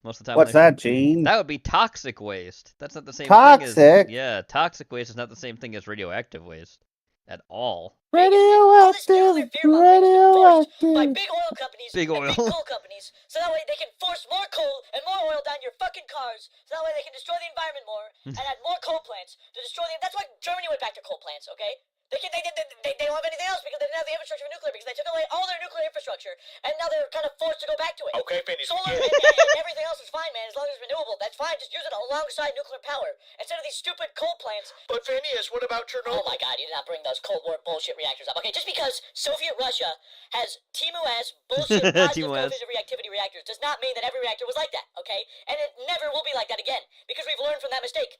Most of the time. What's that, Gene? That would be toxic waste. That's not the same Toxic? thing as... Yeah, toxic waste is not the same thing as radioactive waste. At all. Radioactive. By big oil companies Big and oil. big coal companies, so that way they can force more coal and more oil down your fucking cars, so that way they can destroy the environment more and add more coal plants to destroy the... That's why Germany went back to coal plants, okay? They don't have anything else because they didn't have the infrastructure for nuclear because they took away all their nuclear infrastructure and now they're kind of forced to go back to it. Okay, Phineas. Solar and everything else is fine, man, as long as it's renewable. That's fine. Just use it alongside nuclear power instead of these stupid coal plants. But Phineas, what about Chernobyl? Oh my God, you did not bring those Cold War bullshit reactors up. Okay, just because Soviet Russia has TMUS bullshit positive coefficient reactivity reactors does not mean that every reactor was like that. Okay, and it never will be like that again because we've learned from that mistake.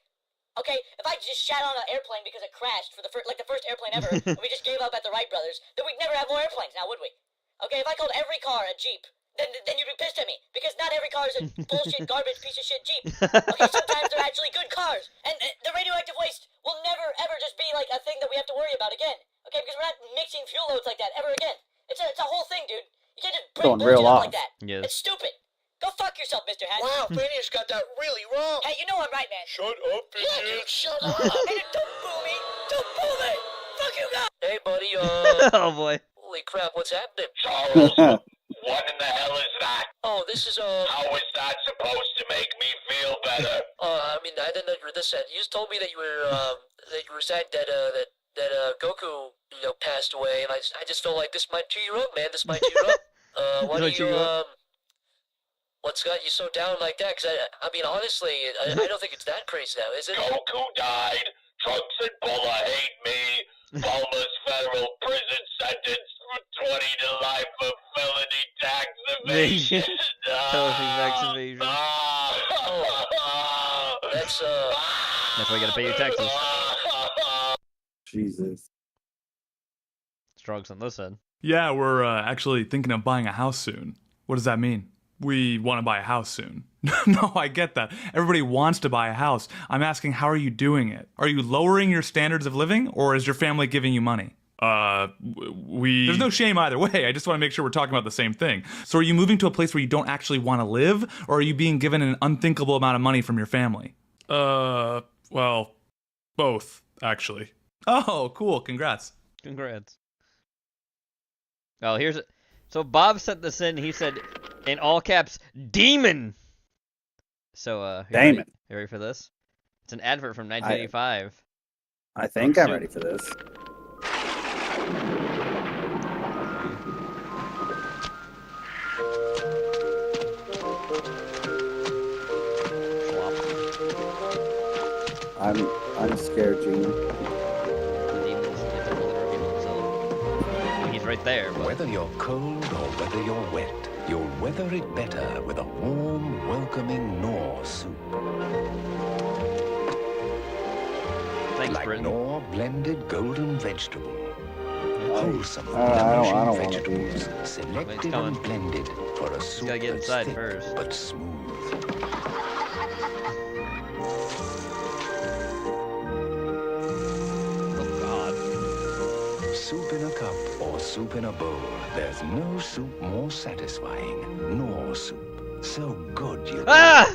Okay, if I just shat on an airplane because it crashed for the first airplane ever, and we just gave up at the Wright brothers, then we'd never have more airplanes now, would we? Okay, if I called every car a Jeep, then you'd be pissed at me, because not every car is a bullshit, garbage, piece of shit Jeep. Okay, sometimes they're actually good cars, and the radioactive waste will never, ever just be like a thing that we have to worry about again. Okay, because we're not mixing fuel loads like that ever again. It's a whole thing, dude. You can't just bring bullshit up like that. Yes. It's stupid. Go fuck yourself, Mr. Hat. Wow, Phineas got that really wrong. Hey, you know I'm right, man. Shut up, Phineas. Yeah, dude, shut up. Hey, don't boo me. Don't boo me. Fuck you, guys. Hey, buddy, Oh, boy. holy crap, what's happening? Charles, what in the hell is that? Oh, this is, How is that supposed to make me feel better? I mean, I didn't know you were this sad. You just told me that you were sad that Goku, passed away, and I just felt like this might cheer you up, man. This might cheer you up. Why don't you, what's got you so down like that? Because, I mean, honestly, I don't think it's that crazy now, is it? Goku died. Trunks and Bulla hate me. Bulma's federal prison sentence for 20 to life for felony tax evasion. Tax evasion. That's why you gotta pay your taxes. Jesus. Strokes on this end. Yeah, we're actually thinking of buying a house soon. What does that mean? We want to buy a house soon. No, I get that. Everybody wants to buy a house. I'm asking, how are you doing it? Are you lowering your standards of living, or is your family giving you money? There's no shame either way. I just want to make sure we're talking about the same thing. So are you moving to a place where you don't actually want to live, or are you being given an unthinkable amount of money from your family? Well, both, actually. Oh, cool. Congrats. Congrats. Oh, here's it. So Bob sent this in. He said, in all caps, demon. So, Damon. You ready for this? It's an advert from 1985. I think I'm ready for this. I'm scared, Gene. He's right there. But... Whether you're cold or whether you're wet, you'll weather it better with a warm, welcoming Knorr soup. Thanks, like Britain. Knorr blended golden vegetable. Wholesome, I don't want vegetables, selected and blended for a soup gotta get that's inside thick first. but smooth. Soup in a cup or soup in a bowl. There's no soup more satisfying. Knorr soup. So good you Ah!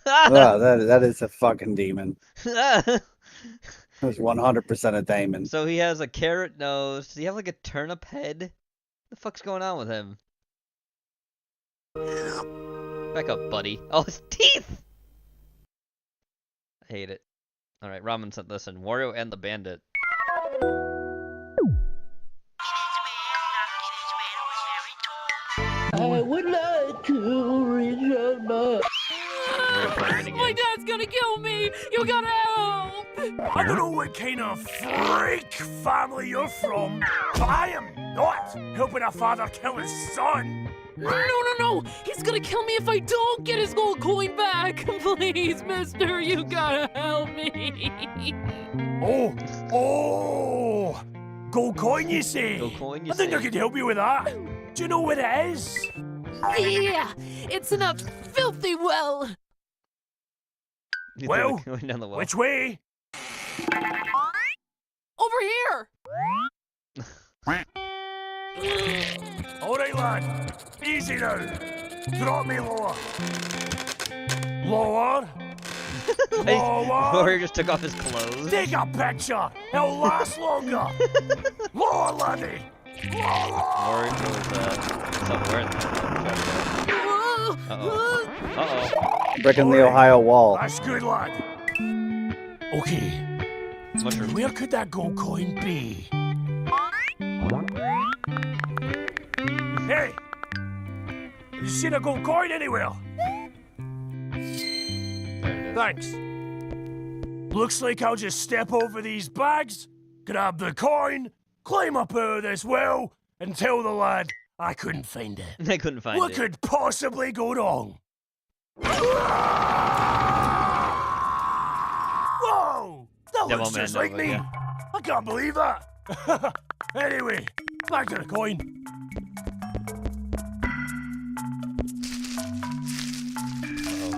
That is a fucking demon. That's 100% a demon. So he has a carrot nose. Does he have like a turnip head? What the fuck's going on with him? Back up, buddy. Oh, his teeth! I hate it. Alright, Ramen sent this in. Wario and the Bandit. I would like to reach my... My dad's gonna kill me! You gotta help! I don't know what kind of freak family you're from, but I am not helping a father kill his son! No! He's gonna kill me if I don't get his gold coin back! Please, mister, you gotta help me! Oh! Gold coin, you say? Gold coin, you I think say? I could help you with that. Do you know what it is? Yeah! It's in a filthy well! Well, Going down the well. which way? Over here! All right, lad. Easy now. Drop me lower. Lower. Lower. Warrior just took off his clothes. Take a picture. It'll last longer. Lower, laddie. Warrior was wearing Uh-oh. Breaking the Ohio wall. That's good, lad. Okay. Where could that gold coin be? Hey! You seen a gold coin anywhere? Thanks. Looks like I'll just step over these bags, grab the coin, climb up out of this well, and tell the lad I couldn't find it. I couldn't find What it. could possibly go wrong? Whoa! That Devil looks just Man like Nova, me. yeah. I can't believe that. Anyway, back to the coin.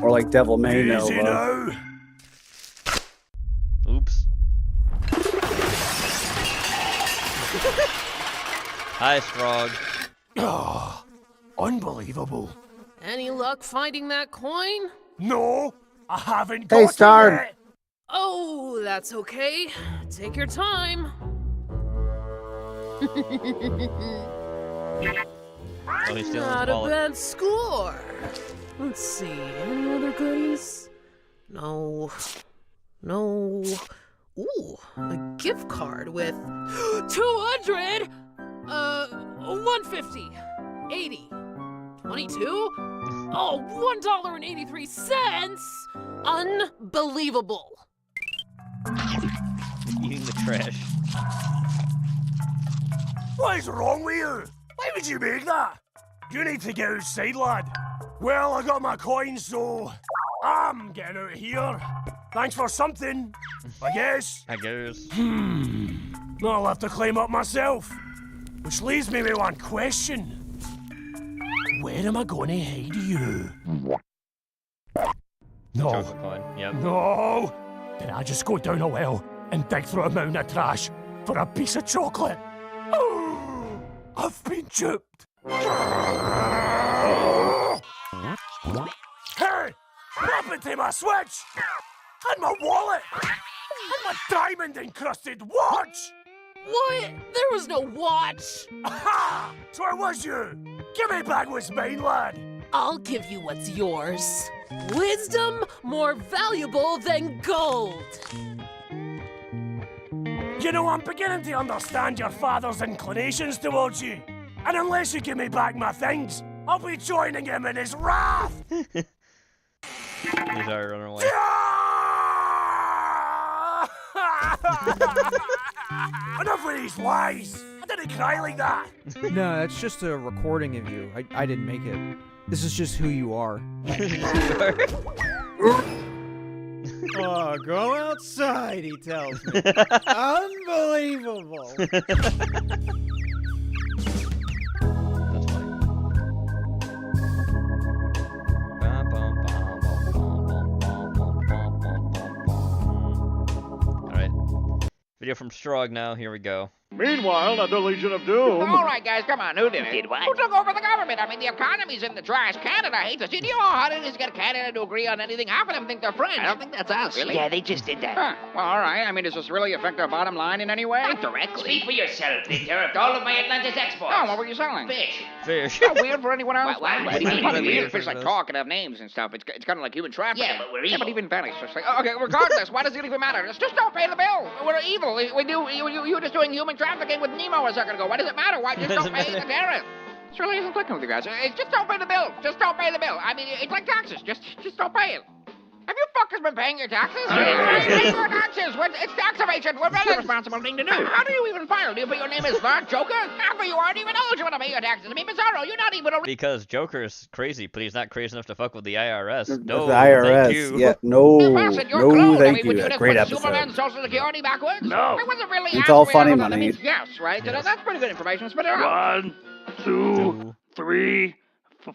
Or like Devil May Easy Nova. now. Oops. Hi, Strog. Oh, unbelievable. Any luck finding that coin? No, I haven't Hey, got Star. it yet. Oh, that's okay. Take your time. Oh, he's stealing Not his a wallet. bad score. Let's see, any other goodies? No. Ooh, a gift card with 200. 150. 80. 22. Oh, $1.83. Unbelievable. Eating the trash. What is wrong with you? Why would you make that? You need to get outside, lad. Well, I got my coins, so I'm getting out of here. Thanks for something, I guess. I guess. I'll have to climb up myself. Which leaves me with one question. Where am I going to hide you? No. Chocolate coin. Yep. No! Did I just go down a well and dig through a mountain of trash? for a piece of chocolate. I've been duped. Hey! What happened to my switch? And my wallet? And my diamond-encrusted watch? What? There was no watch. Aha! So where was you? Give me back what's mine, lad. I'll give you what's yours. Wisdom more valuable than gold. You know, I'm beginning to understand your father's inclinations towards you. And unless you give me back my things, I'll be joining him in his wrath. He's already running away. Enough with these lies. I didn't cry like that. No, that's just a recording of you. I didn't make it. This is just who you are. Oh, go outside, he tells me. Unbelievable. Video from Strog now. Here we go. Meanwhile, at the Legion of Doom... All right, guys, come on. Who did it? Did what? Who took over the government? I mean, the economy's in the trash. Canada hates us. Do you know how hard it is to get Canada to agree on anything? Half of them think they're friends. I don't think that's us. Really? Yeah, they just did that. Huh. Well, all right. I mean, does this really affect our bottom line in any way? Not directly. Speak for yourself. They tariffed all of my Atlantis exports. Oh, what were you selling? Fish. Fish. Not weird for anyone else? What do you mean? It's Weird weird. Fish like talk and have names and stuff. It's kind of like human trafficking. Yeah, but we're Yeah, but evil. even then, it's just like, okay, regardless, why does it even matter? Just don't pay the bill. We're evil. You're just doing human trafficking with Nemo a second ago. Why does it matter? Why just don't pay the tariff? This really isn't clicking with you guys. It's just don't pay the bill. Just don't pay the bill. I mean, it's like taxes. Just don't pay it. Have you fuckers been paying your taxes? Pay your taxes. It's tax evasion. We're really responsible thing to do. How do you even file? Do you put your name as the Joker? Half of you aren't even eligible to pay your taxes. I mean, Bizarro, you're not even a... Because Joker is crazy, but he's not crazy enough to fuck with the IRS. No, the IRS. thank you. Yeah, no, thank you. Great episode. Superman's Social Security backwards? No. It wasn't really It's all funny that money. means yes, right? Yes. That's pretty good information. Spit it out. 1, 2, 3,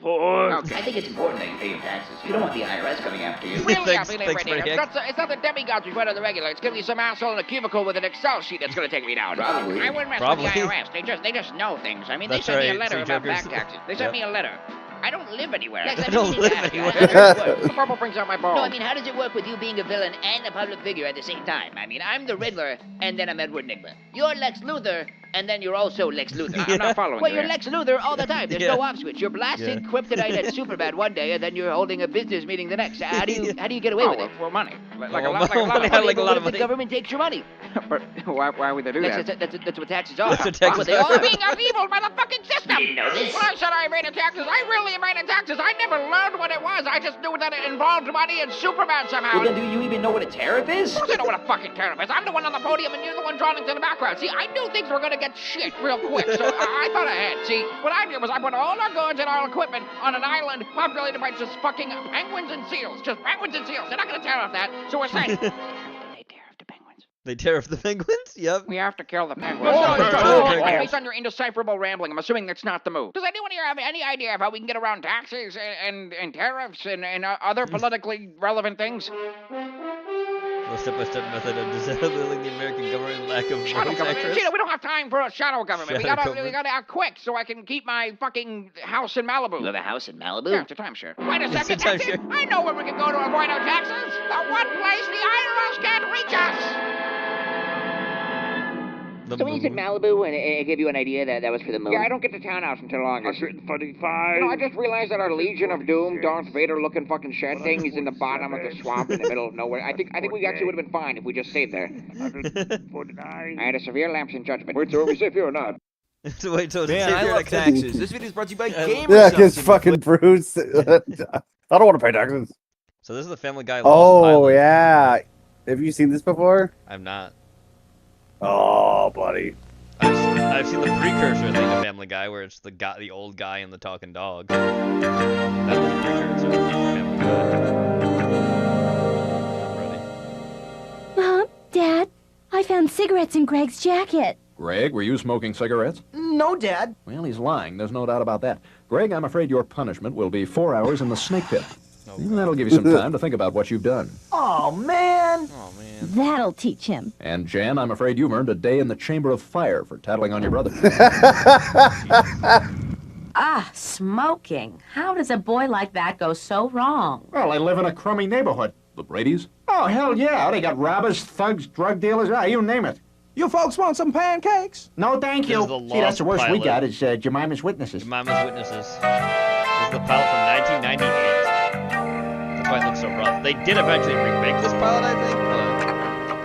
4. Okay. I think it's important that you pay your taxes. You don't want the IRS coming after you. Really, Thanks, really, thanks, really. Rick. It's not the demigods we fight on the regular. It's gonna be some asshole in a cubicle with an Excel sheet that's gonna take me down. Probably. I wouldn't mess Probably. with the IRS. They just know things. I mean, That's they sent me a right. letter See, about Joker's- back taxes. They sent me a letter. I don't live anywhere. I don't live anywhere. The purple brings out my balls. No, I mean, how does it work with you being a villain and a public figure at the same time? I mean, I'm the Riddler, and then I'm Edward Nygma. You're Lex Luthor, and then you're also Lex Luthor. I'm not following Well, you you're there. Lex Luthor all the time. There's Yeah. no off switch. You're blasting kryptonite at Superbad one day, and then you're holding a business meeting the next. How do you get away with it? Well, money. Like Oh, a lot of money, money. like a lot of But money. the government takes your money. But why would they do that? That's what taxes are. That's what That's taxes what they are. are. Being evil by the fucking system. You didn't know this? When I said I evaded taxes, I really evaded taxes. I never learned what it was. I just knew that it involved money and Superman somehow. Well, then do you even know what a tariff is? Of course I know what a fucking tariff is. I'm the one on the podium and you're the one drawing to the background. See, I knew things were gonna get shit real quick, so I thought ahead. See, what I did was I put all our goods and our equipment on an island populated by just fucking penguins and seals. Just penguins and seals. They're not gonna tariff that, so we're safe. They tariff the penguins? Yep. We have to kill the penguins. Based on your indecipherable rambling, I'm assuming that's not the move. Does anyone here have any idea of how we can get around taxes and tariffs and other politically relevant things? The step-by-step method of disabling the American government lack of Shadow voice government. actors. Gina, we don't have time for a shadow government. Shadow we government. gotta act quick so I can keep my fucking house in Malibu. You have a house in Malibu? Yeah, it's a timeshare. Wait a It's a second, that's it. timeshare. I know where we can go to avoid our taxes. The one place the IRS can't reach us. So when you said Malibu, and it gave you an idea that was for the moon? Yeah, I don't get to townhouse until August. 145. You know, I just realized that our Legion of Doom, Darth Vader-looking fucking shed thing is in the bottom of the swamp in the middle of nowhere. I think we actually would have been fine if we just stayed there. 149. I had a severe lapse in judgment. Wait, so are we safe here or not? So wait, so Man, I love taxes. This video is brought to you by Gamer Yeah, because fucking Bruce. I don't want to pay taxes. So this is the Family Guy. Oh, Lost Island. yeah. Have you seen this before? I'm not. Oh, buddy. I've seen the precursor thing of Family Guy, where it's the old guy and the talking dog. That was the precursor of Family Guy. Mom, Dad, I found cigarettes in Greg's jacket. Greg, were you smoking cigarettes? No, Dad. Well, he's lying. There's no doubt about that. Greg, I'm afraid your punishment will be 4 hours in the snake pit. And that'll give you some time to think about what you've done. Oh, man. Oh man. That'll teach him. And Jan, I'm afraid you've earned a day in the Chamber of Fire for tattling on your brother. Ah, smoking. How does a boy like that go so wrong? Well, I live in a crummy neighborhood. The Bradys? Oh, hell yeah. They got robbers, thugs, drug dealers, you name it. You folks want some pancakes? No, thank you. See, that's the worst we pilot. got is Jemima's Witnesses. Jemima's Witnesses. This is the pilot from 1998. That's why it looks so rough. They did eventually remake this pilot, I think, but...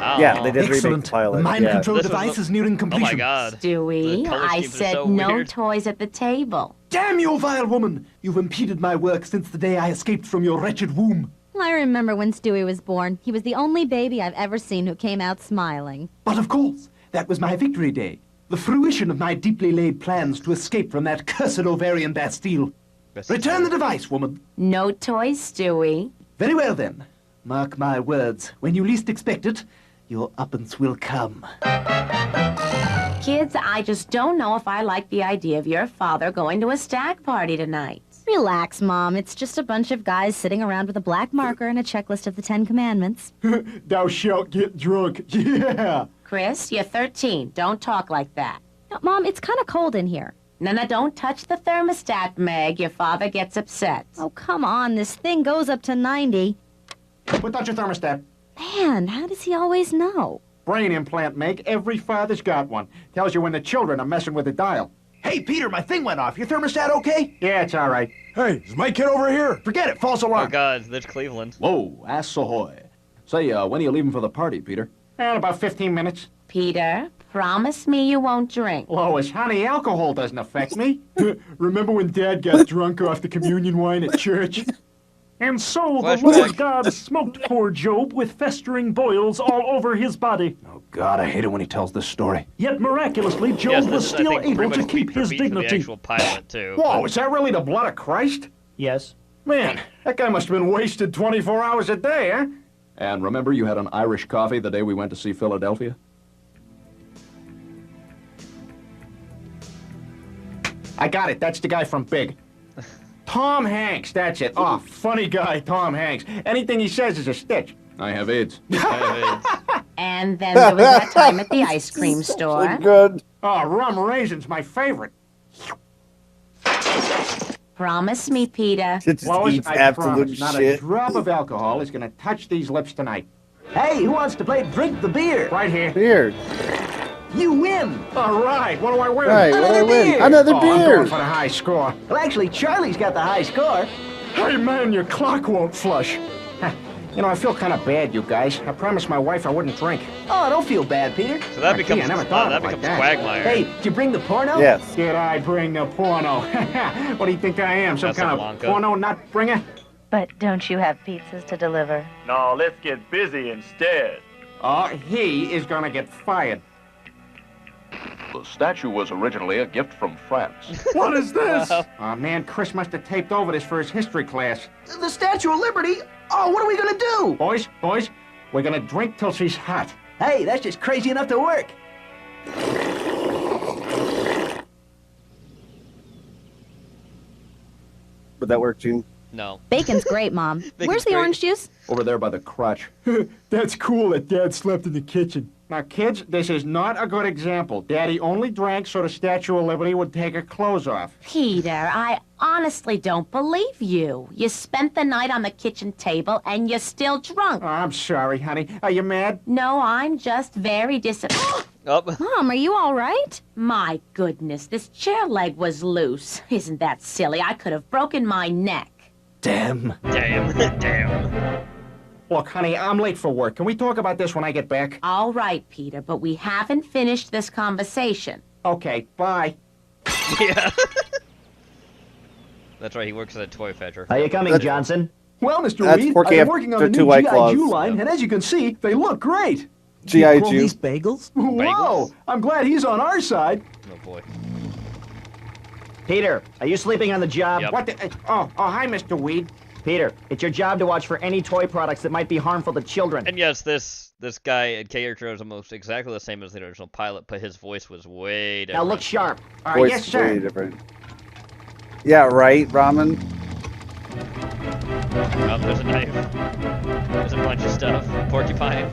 I don't know. They did remake the pilot. Mind control This device was is nearing completion. Oh my god. Stewie, color I schemes are said so no weird. toys at the table. Damn you, vile woman! You've impeded my work since the day I escaped from your wretched womb. I remember when Stewie was born. He was the only baby I've ever seen who came out smiling. But of course, that was my victory day. The fruition of my deeply laid plans to escape from that cursed ovarian Bastille. Return the device, woman. No toys, Stewie. Very well, then. Mark my words. When you least expect it, your uppance will come. Kids, I just don't know if I like the idea of your father going to a stag party tonight. Relax, Mom. It's just a bunch of guys sitting around with a black marker and a checklist of the 10 Commandments. Thou shalt get drunk. Yeah. Chris, you're 13. Don't talk like that. No, Mom, it's kind of cold in here. No, don't touch the thermostat, Meg. Your father gets upset. Oh, come on. This thing goes up to 90. Put out your thermostat. Man, how does he always know? Brain implant, Meg. Every father's got one. Tells you when the children are messing with the dial. Hey, Peter, my thing went off. Your thermostat okay? Yeah, it's all right. Hey, is my kid over here? Forget it. False alarm. Oh god, there's Cleveland. Whoa, ass ahoy. Say, when are you leaving for the party, Peter? In about 15 minutes. Peter, promise me you won't drink. Lois, honey, alcohol doesn't affect me. Remember when Dad got drunk off the communion wine at church? And so the Lord God smoked poor Job with festering boils all over his body. Oh, God, I hate it when he tells this story. Yet miraculously, Job was still able to keep his dignity. The actual pilot, too. Whoa, is that really the blood of Christ? Yes. Man, that guy must have been wasted 24 hours a day, huh? And remember you had an Irish coffee the day we went to see Philadelphia? I got it. That's the guy from Big. Tom Hanks, that's it. Oh, funny guy, Tom Hanks. Anything he says is a stitch. I have AIDS. And then there was that time at the ice cream store. Good. Oh, rum raisin's my favorite. Promise me, Peter. Lois, I absolute promise, not shit. a drop of alcohol is going to touch these lips tonight. Hey, who wants to play Drink the Beer? Right here. Beer. You win. All right, what do I win? Right, what do I win? beer. Another I'm beer. going for the high score. Well, actually, Charlie's got the high score. Hey, man, your clock won't flush. You know, I feel kind of bad, you guys. I promised my wife I wouldn't drink. Oh, don't feel bad, Peter. So that Gee, becomes, I never thought that of it like becomes that. Quagmire. Hey, did you bring the porno? Yes. Did I bring the porno? What do you think I am, some kind of Casablanca. porno nut bringer? But don't you have pizzas to deliver? No, let's get busy instead. Oh, he is gonna get fired. The statue was originally a gift from France. What is this? Oh, man, Chris must have taped over this for his history class. The Statue of Liberty? Oh, what are we gonna do? Boys, we're gonna drink till she's hot. Hey, that's just crazy enough to work. Would that work, Gene? No. Bacon's great, Mom. Where's the great. orange juice? Over there by the crotch. That's cool that Dad slept in the kitchen. Now, kids, this is not a good example. Daddy only drank so the Statue of Liberty would take her clothes off. Peter, I honestly don't believe you. You spent the night on the kitchen table and you're still drunk. Oh, I'm sorry, honey. Are you mad? No, I'm just very disappointed. Mom, are you all right? My goodness, this chair leg was loose. Isn't that silly? I could have broken my neck. Damn. Damn. Look, honey, I'm late for work. Can we talk about this when I get back? All right, Peter, but we haven't finished this conversation. Okay, bye. Yeah. That's right, he works at a toy fetcher. Are you coming, Johnson? Well, Mr. That's Reed, Porky I've been working on the after new two White G.I. Claws. Jew line, and as you can see, they look great. G.I. Call Jew. these bagels? Whoa! I'm glad he's on our side. Oh boy. Peter, are you sleeping on the job? Yep. What the... Oh, hi, Mr. Weed. Peter, it's your job to watch for any toy products that might be harmful to children. And yes, this guy character is almost exactly the same as the original pilot, but his voice was way different. Now look sharp. Voice yes, is sir. way different. Yeah, right, Ramen? Oh, there's a knife. There's a bunch of stuff. Porcupine.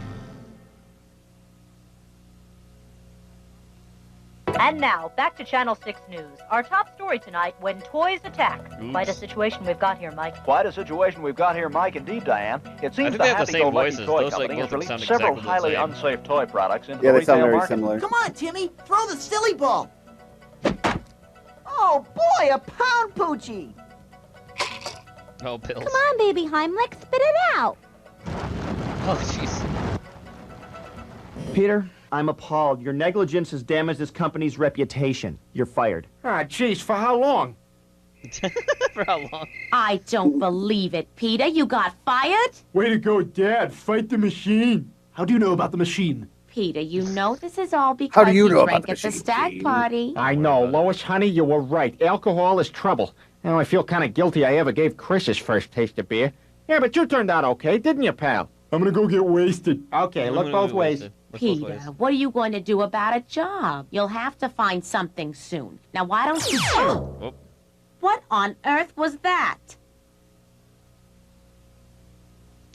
And now, back to Channel 6 News. Our top story tonight, when toys attack. Quite a situation we've got here, Mike. Quite a situation we've got here, Mike. Indeed, Diane. It seems think the they have the same happy-go-lucky voices. toy Those, like, company has both released sound several exactly the highly same. unsafe toy products into Yeah, the they sound retail very market. similar. Come on, Timmy, throw the silly ball. Oh boy, a pound poochie. Oh, pills. Come on, baby Heimlich, spit it out. Oh, jeez. Peter, I'm appalled. Your negligence has damaged this company's reputation. You're fired. Ah, jeez, for how long? For how long? I don't believe it, Peter. You got fired? Way to go, Dad. Fight the machine. How do you know about the machine? Peter, you know this is all because How do you know drank about the at the stag party. I know. Lois, honey, you were right. Alcohol is trouble. Now, I feel kind of guilty I ever gave Chris his first taste of beer. Yeah, but you turned out okay, didn't you, pal? I'm gonna go get wasted. Okay, look both ways. Peter, what are you going to do about a job? You'll have to find something soon. Now, why don't you... Oh. What on earth was that?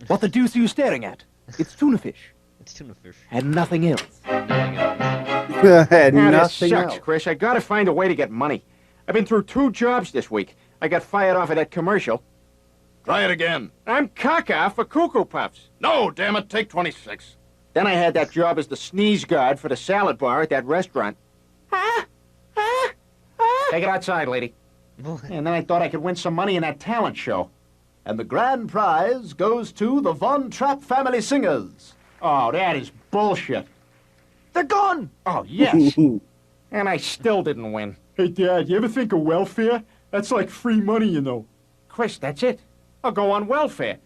What the deuce are you staring at? It's tuna fish. It's tuna fish. And nothing else. Had This nothing sucks, else. Chris. I gotta find a way to get money. I've been through 2 jobs this week. I got fired off of that commercial. Try it again. I'm caca for Cuckoo Puffs. No, damn it, take 26. Then I had that job as the sneeze guard for the salad bar at that restaurant. Take it outside, lady. And then I thought I could win some money in that talent show. And the grand prize goes to the Von Trapp Family Singers. Oh, that is bullshit. They're gone! Oh, yes. And I still didn't win. Hey, Dad, you ever think of welfare? That's like free money, you know. Chris, that's it. I'll go on welfare.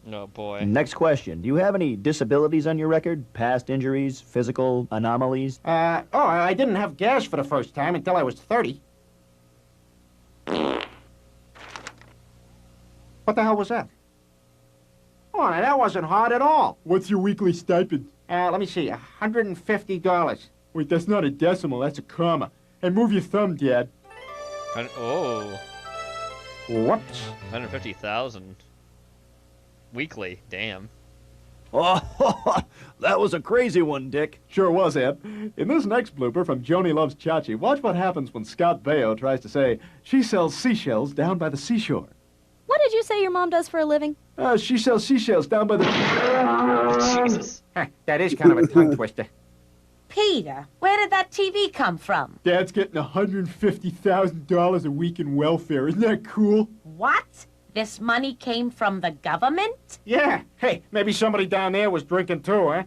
No, boy. Next question. Do you have any disabilities on your record? Past injuries, physical anomalies? I didn't have gas for the first time until I was 30. What the hell was that? Oh, now that wasn't hard at all. What's your weekly stipend? Let me see, $150. Wait, that's not a decimal, that's a comma. Hey, move your thumb, Dad. Oh. Whoops. 150,000. Weekly, damn. Oh, that was a crazy one, Dick. Sure was, Ed. In this next blooper from Joni Loves Chachi, watch what happens when Scott Baio tries to say she sells seashells down by the seashore. What did you say your mom does for a living? She sells seashells down by the... Jesus. That is kind of a tongue twister. Peter, where did that TV come from? Dad's getting $150,000 a week in welfare. Isn't that cool? What? This money came from the government? Yeah. Hey, maybe somebody down there was drinking too, huh?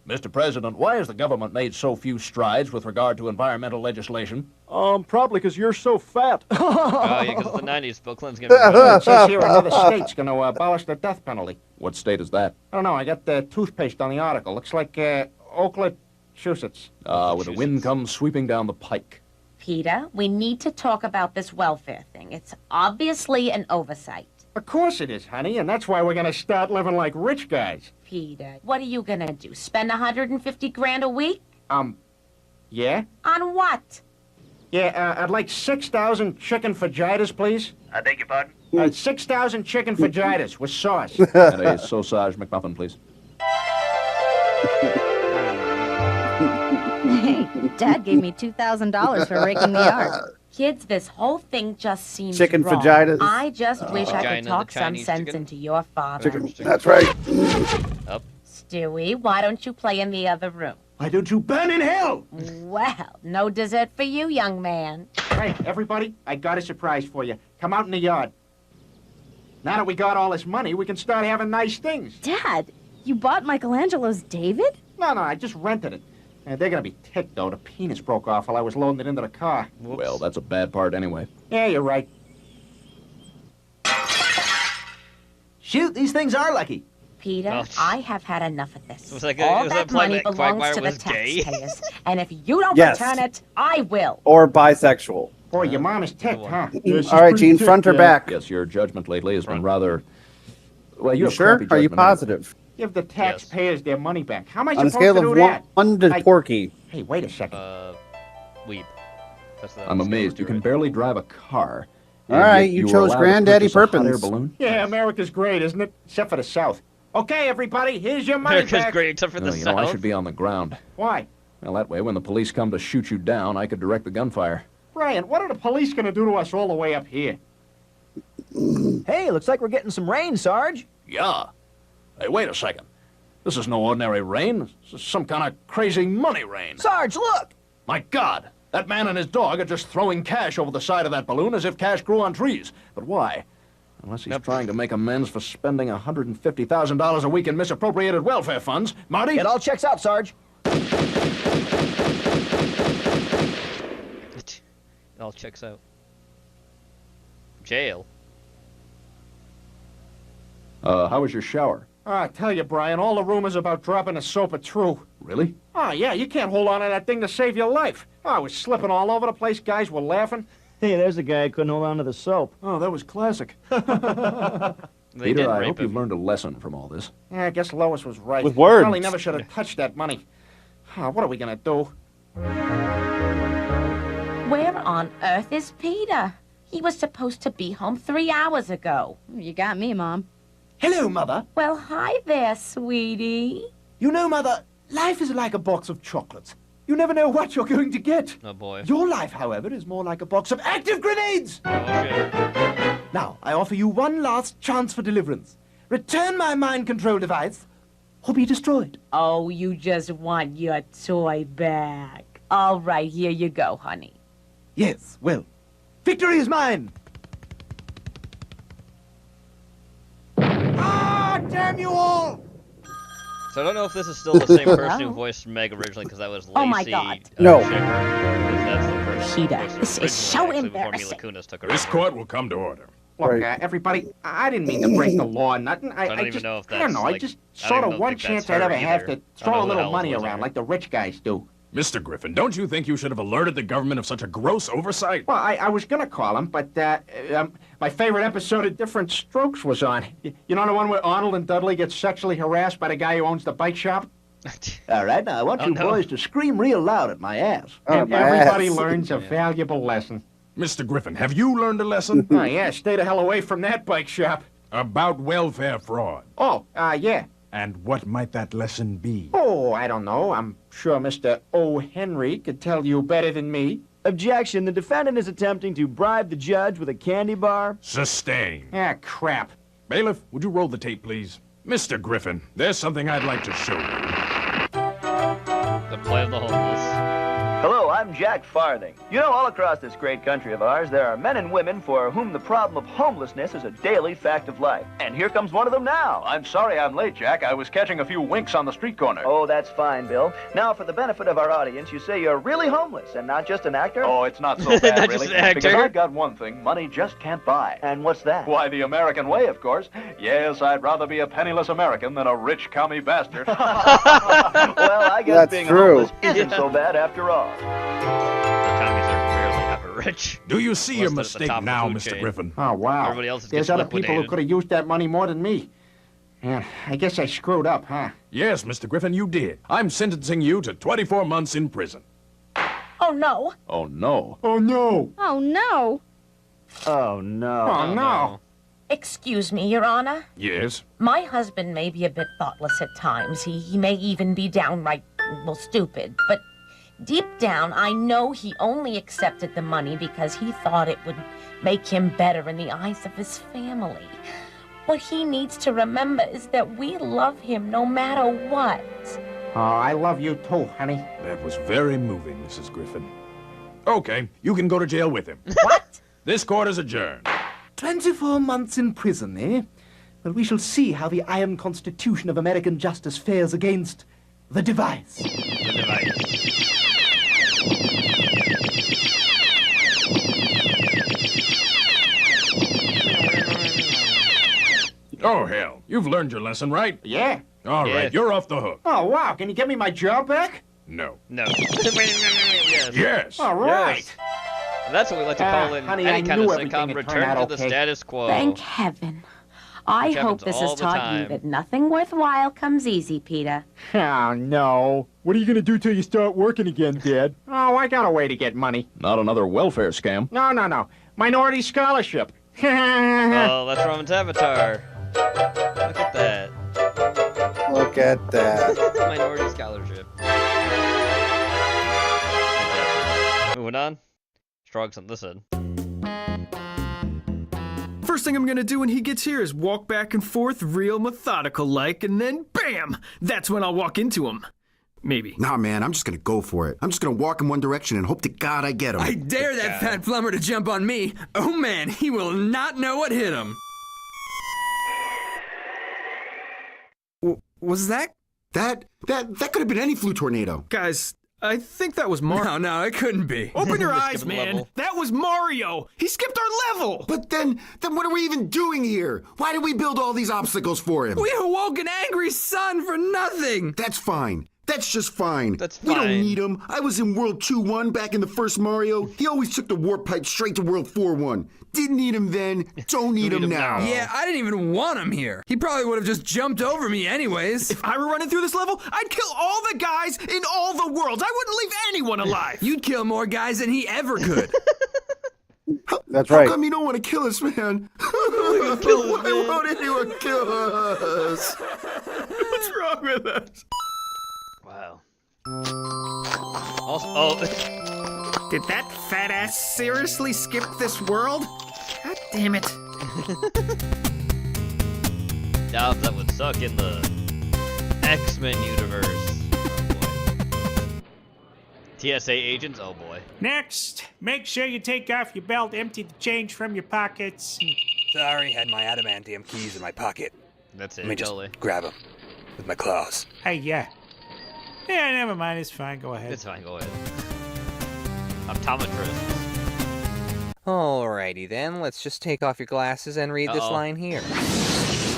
Mr. President, why has the government made so few strides with regard to environmental legislation? Probably because you're so fat. Oh, yeah, because of the 90s, Bill Clinton's gonna be... It says here another state's going to abolish the death penalty. What state is that? I don't know. I got the toothpaste on the article. Looks like Oakland, Massachusetts. With the wind comes sweeping down the pike. Peter, we need to talk about this welfare thing. It's obviously an oversight. Of course it is, honey, and that's why we're going to start living like rich guys. Peter, what are you going to do? Spend 150 grand a week? Yeah? On what? Yeah, I'd like 6,000 chicken fajitas, please. I beg your pardon? 6,000 chicken fajitas with sauce. And a sausage McMuffin, please. Hey, Dad gave me $2,000 for raking the yard. Kids, this whole thing just seems Chicken wrong. fajitas. I just wish I Vagina, could the talk some Chinese sense chicken. into your father. That's right. Up. Stewie, why don't you play in the other room? Why don't you burn in hell? Well, no dessert for you, young man. Hey, everybody, I got a surprise for you. Come out in the yard. Now that we got all this money, we can start having nice things. Dad, you bought Michelangelo's David? No, I just rented it. They're gonna be ticked, though. The penis broke off while I was loading it into the car. Whoops. Well, that's a bad part anyway. Yeah, you're right. Shoot, these things are lucky. Peter, Oh. I have had enough of this. Was that All was that that implying money that belongs Quagmire to the was gay? taxpayers. And if you don't Yes. return it, I will. Or bisexual. Boy, your mom is ticked, huh? All right, Gene, front or back? Yes, your judgment lately has been rather... Well, You have sure? crappy Are you judgment. positive? Give the taxpayers their money back. How am I On a supposed scale to do of that? 1 to Porky. Hey, wait a second. Weeb. That's the I'm amazed. You can barely drive a car. All and right, yet you were chose allowed to Granddaddy purchase a hot air Perpins. balloon? Yeah, America's great, isn't it? Except for the South. Okay, everybody, here's your money America's back. great, except for No, the you South. know, I should be on the ground. Why? Well, that way, when the police come to shoot you down, I could direct the gunfire. Brian, what are the police gonna do to us all the way up here? Hey, looks like we're getting some rain, Sarge. Yeah. Hey, wait a second. This is no ordinary rain. This is some kind of crazy money rain. Sarge, look! My God! That man and his dog are just throwing cash over the side of that balloon as if cash grew on trees. But why? Unless he's trying to make amends for spending $150,000 a week in misappropriated welfare funds. Marty? It all checks out, Sarge. It all checks out. Jail. How was your shower? I tell you, Brian, all the rumors about dropping the soap are true. Really? Oh, yeah, you can't hold on to that thing to save your life. Oh, I was slipping all over the place. Guys were laughing. Hey, there's a guy who couldn't hold on to the soap. Oh, that was classic. Peter, I hope you've learned a lesson from all this. Yeah, I guess Lois was right. With words. Probably never should have touched that money. What are we gonna do? Where on earth is Peter? He was supposed to be home 3 hours ago. You got me, Mom. Hello, Mother. Well, hi there, sweetie. You know, Mother, life is like a box of chocolates. You never know what you're going to get. Oh, boy. Your life, however, is more like a box of active grenades. Oh, shit. Now, I offer you one last chance for deliverance. Return my mind control device, or be destroyed. Oh, you just want your toy back. All right, here you go, honey. Yes, well, victory is mine. Ah, damn you all! So I don't know if this is still the same person who voiced Meg originally, because that was Lacey. Oh, my God. No. That's the person Peter, who voiced her this is originally, so actually, before embarrassing. Mila Kunis took her This over. court will come to order. Look, Right. Everybody, I didn't mean to break the law or nothing. I don't even just, know if I don't that's, know, like, I just I don't sort even of one think that's chance I'd her ever have either. to I throw don't a know who the little hell money was around her. like the rich guys do. Mr. Griffin, don't you think you should have alerted the government of such a gross oversight? Well, I was gonna call him, but my favorite episode of Different Strokes was on. You know the one where Arnold and Dudley get sexually harassed by the guy who owns the bike shop? All right, now I want you boys to scream real loud at my ass. And my everybody ass. learns a valuable lesson. Mr. Griffin, have you learned a lesson? Oh, yeah, stay the hell away from that bike shop. About welfare fraud. Oh, yeah. And what might that lesson be? Oh, I don't know. I'm sure Mr. O. Henry could tell you better than me. Objection. The defendant is attempting to bribe the judge with a candy bar. Sustain. Ah, crap. Bailiff, would you roll the tape, please? Mr. Griffin, there's something I'd like to show you. The play of the homeless. Hello, I'm Jack Farthing. You know, all across this great country of ours, there are men and women for whom the problem of homelessness is a daily fact of life. And here comes one of them now. I'm sorry I'm late, Jack. I was catching a few winks on the street corner. Oh, that's fine, Bill. Now, for the benefit of our audience, you say you're really homeless and not just an actor? Oh, it's not so bad, Not really. just an actor. Because I've got one thing money just can't buy. And what's that? Why, the American way, of course. Yes, I'd rather be a penniless American than a rich commie bastard. Well, I guess That's being true. homeless isn't so bad after all. The commies are barely ever rich. Do you see your Listed at the mistake top of the now, food Mr. chain. Griffin? Oh, wow. Everybody else There's gets other people who liquidated. could have used that money more than me. Yeah, I guess I screwed up, huh? Yes, Mr. Griffin, you did. I'm sentencing you to 24 months in prison. Oh, no. Oh, no. Oh, no. Oh, no. Oh, no. Oh, no. Excuse me, Your Honor. Yes? My husband may be a bit thoughtless at times. He may even be downright, well, stupid. But deep down, I know he only accepted the money because he thought it would make him better in the eyes of his family. What he needs to remember is that we love him no matter what. Oh, I love you too, honey. That was very moving, Mrs. Griffin. Okay, you can go to jail with him. What? This court is adjourned. 24 months in prison, eh? Well, we shall see how the iron constitution of American justice fares against the device. The device. Oh, hell. You've learned your lesson, right? Yeah. All right, Yes. you're off the hook. Oh, wow. Can you get me my job back? No. No. Yes. Yes. All right. Yes. That's what we like to call in honey, any I kind knew of everything sitcom. would turn Return out to the okay. status quo. Thank heaven. I Which hope happens this all has the taught you time. that nothing worthwhile comes easy, Peter. Oh, no. What are you going to do till you start working again, Dad? Oh, I got a way to get money. Not another welfare scam. No. Minority scholarship. Oh, that's Roman's avatar. Look at that. Look at that. Minority scholarship. Moving on. Shrugs on this end. First thing I'm gonna do when he gets here is walk back and forth real methodical-like, and then BAM! That's when I'll walk into him. Maybe. Nah, man, I'm just gonna go for it. I'm just gonna walk in one direction and hope to God I get him. I dare that fat plumber to jump on me. Oh man, he will not know what hit him. Was that? That could have been any flu tornado. Guys, I think that was Mario. No, it couldn't be. Open your eyes, man. That was Mario. He skipped our level. But then what are we even doing here? Why did we build all these obstacles for him? We awoke an angry sun for nothing. That's fine. That's just fine. That's fine. We don't need him. I was in World 2-1 back in the first Mario. He always took the warp pipe straight to World 4-1. Didn't need him then. Don't need him now. Yeah, I didn't even want him here. He probably would have just jumped over me anyways. If I were running through this level, I'd kill all the guys in all the worlds. I wouldn't leave anyone alive. You'd kill more guys than he ever could. That's right. How come you don't want to kill us, man? Why won't anyone kill us? What's wrong with us? Wow. Also, Did that fat ass seriously skip this world? God damn it. Jobs that would suck in the X-Men universe. Oh boy. TSA agents, oh boy. Next, make sure you take off your belt, empty the change from your pockets. Sorry, had my adamantium keys in my pocket. That's it, Let me just totally. grab them with my claws. Hey, yeah. Yeah, never mind, it's fine, go ahead. It's fine, go ahead. Optometrist. Alrighty then, let's just take off your glasses and read this line here.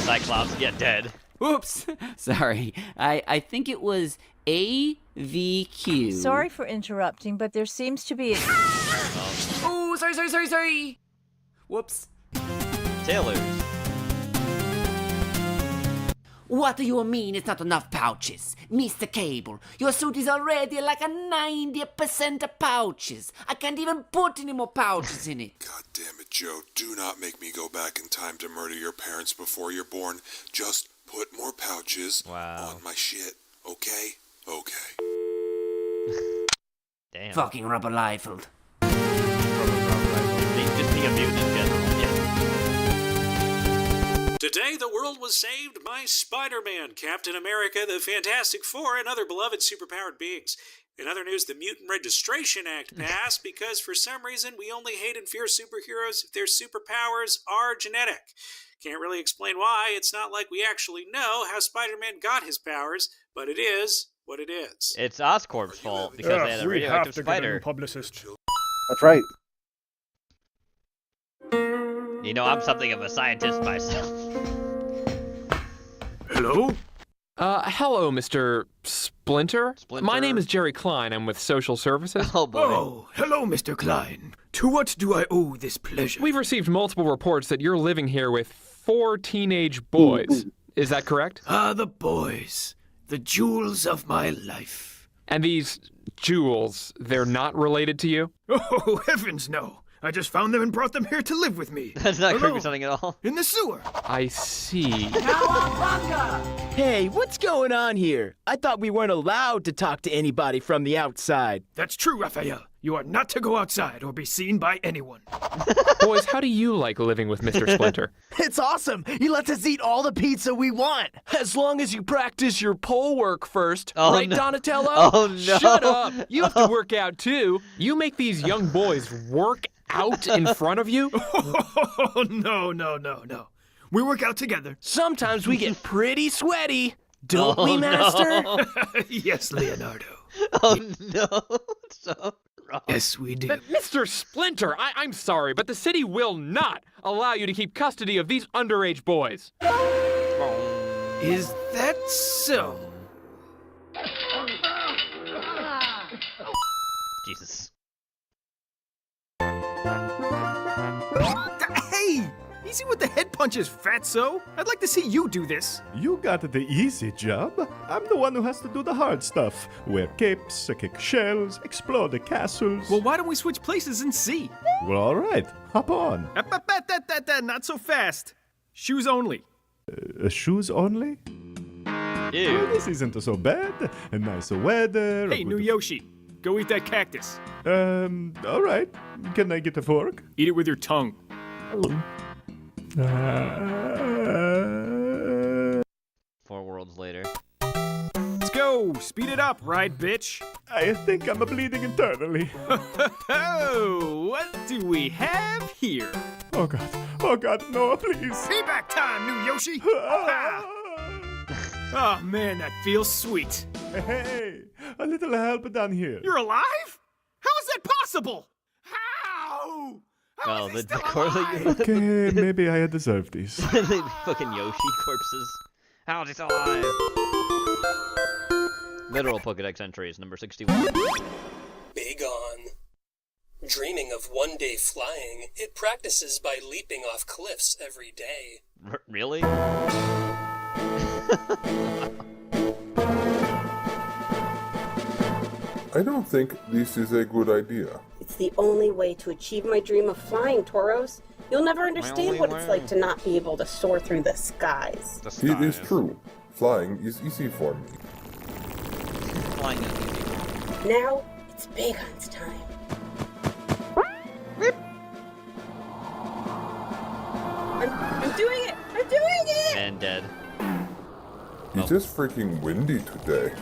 Cyclops, get dead. Oops, sorry. I think it was AVQ. Sorry for interrupting, but there seems to be a... Oh, sorry. Whoops. Tailors. What do you mean it's not enough pouches? Mr. Cable, your suit is already like a 90% of pouches. I can't even put any more pouches in it. God damn it, Joe. Do not make me go back in time to murder your parents before you're born. Just put more pouches on my shit, okay? Okay. Damn. Fucking rubber rifled. Just being a mutant in general, yeah. Today, the world was saved by Spider-Man, Captain America, the Fantastic Four, and other beloved superpowered beings. In other news, the Mutant Registration Act passed because for some reason we only hate and fear superheroes if their superpowers are genetic. Can't really explain why. It's not like we actually know how Spider-Man got his powers, but it is what it is. It's Oscorp's fault because they had a radioactive spider. Publicist. That's right. You know, I'm something of a scientist myself. Hello? Hello, Mr. Splinter. My name is Jerry Klein. I'm with Social Services. Oh, boy. Oh, hello, Mr. Klein. To what do I owe this pleasure? We've received multiple reports that you're living here with 4 teenage boys. Is that correct? Ah, the boys. The jewels of my life. And these jewels, they're not related to you? Oh, heavens no. I just found them and brought them here to live with me. That's not Alone, creepy something at all. In the sewer. I see. Hey, what's going on here? I thought we weren't allowed to talk to anybody from the outside. That's true, Raphael. You are not to go outside or be seen by anyone. Boys, how do you like living with Mr. Splinter? It's awesome. He lets us eat all the pizza we want. As long as you practice your pole work first. Oh, right, no. Donatello? Oh, no. Shut up. You have to work out, too. You make these young boys work out in front of you? Oh, no. We work out together. Sometimes we get pretty sweaty. Don't we, Master? No. Yes, Leonardo. Oh, no. So wrong. Yes, we do. Mr. Splinter, I'm sorry, but the city will not allow you to keep custody of these underage boys. Is that so? Jesus. Hey! Easy with the head punches, fatso. I'd like to see you do this. You got the easy job. I'm the one who has to do the hard stuff. Wear capes, kick shells, explore the castles. Well, why don't we switch places and see? Well, all right. Hop on. Not so fast. Shoes only. Shoes only? Ew. Well, this isn't so bad. A nice weather. Hey, new Yoshi. Go eat that cactus. All right. Can I get a fork? Eat it with your tongue. 4 worlds later. Let's go. Speed it up, right, bitch? I think I'm bleeding internally. What do we have here? Oh God, no, please. Payback time, new Yoshi. Oh man, that feels sweet. Hey, a little help down here. You're alive? How is that possible? How? Oh, the correlate. Okay, maybe I deserve these. The fucking Yoshi corpses. How is he still alive? Literal Pokedex entries, number 61. Big on. Dreaming of one day flying, it practices by leaping off cliffs every day. Really? I don't think this is a good idea. It's the only way to achieve my dream of flying, Tauros. You'll never understand what it's like to not be able to soar through the skies. It is true. Flying is easy for me. Flying is easy. Now, it's Big On's time. I'm doing it! I'm doing it! And dead. It is freaking windy today.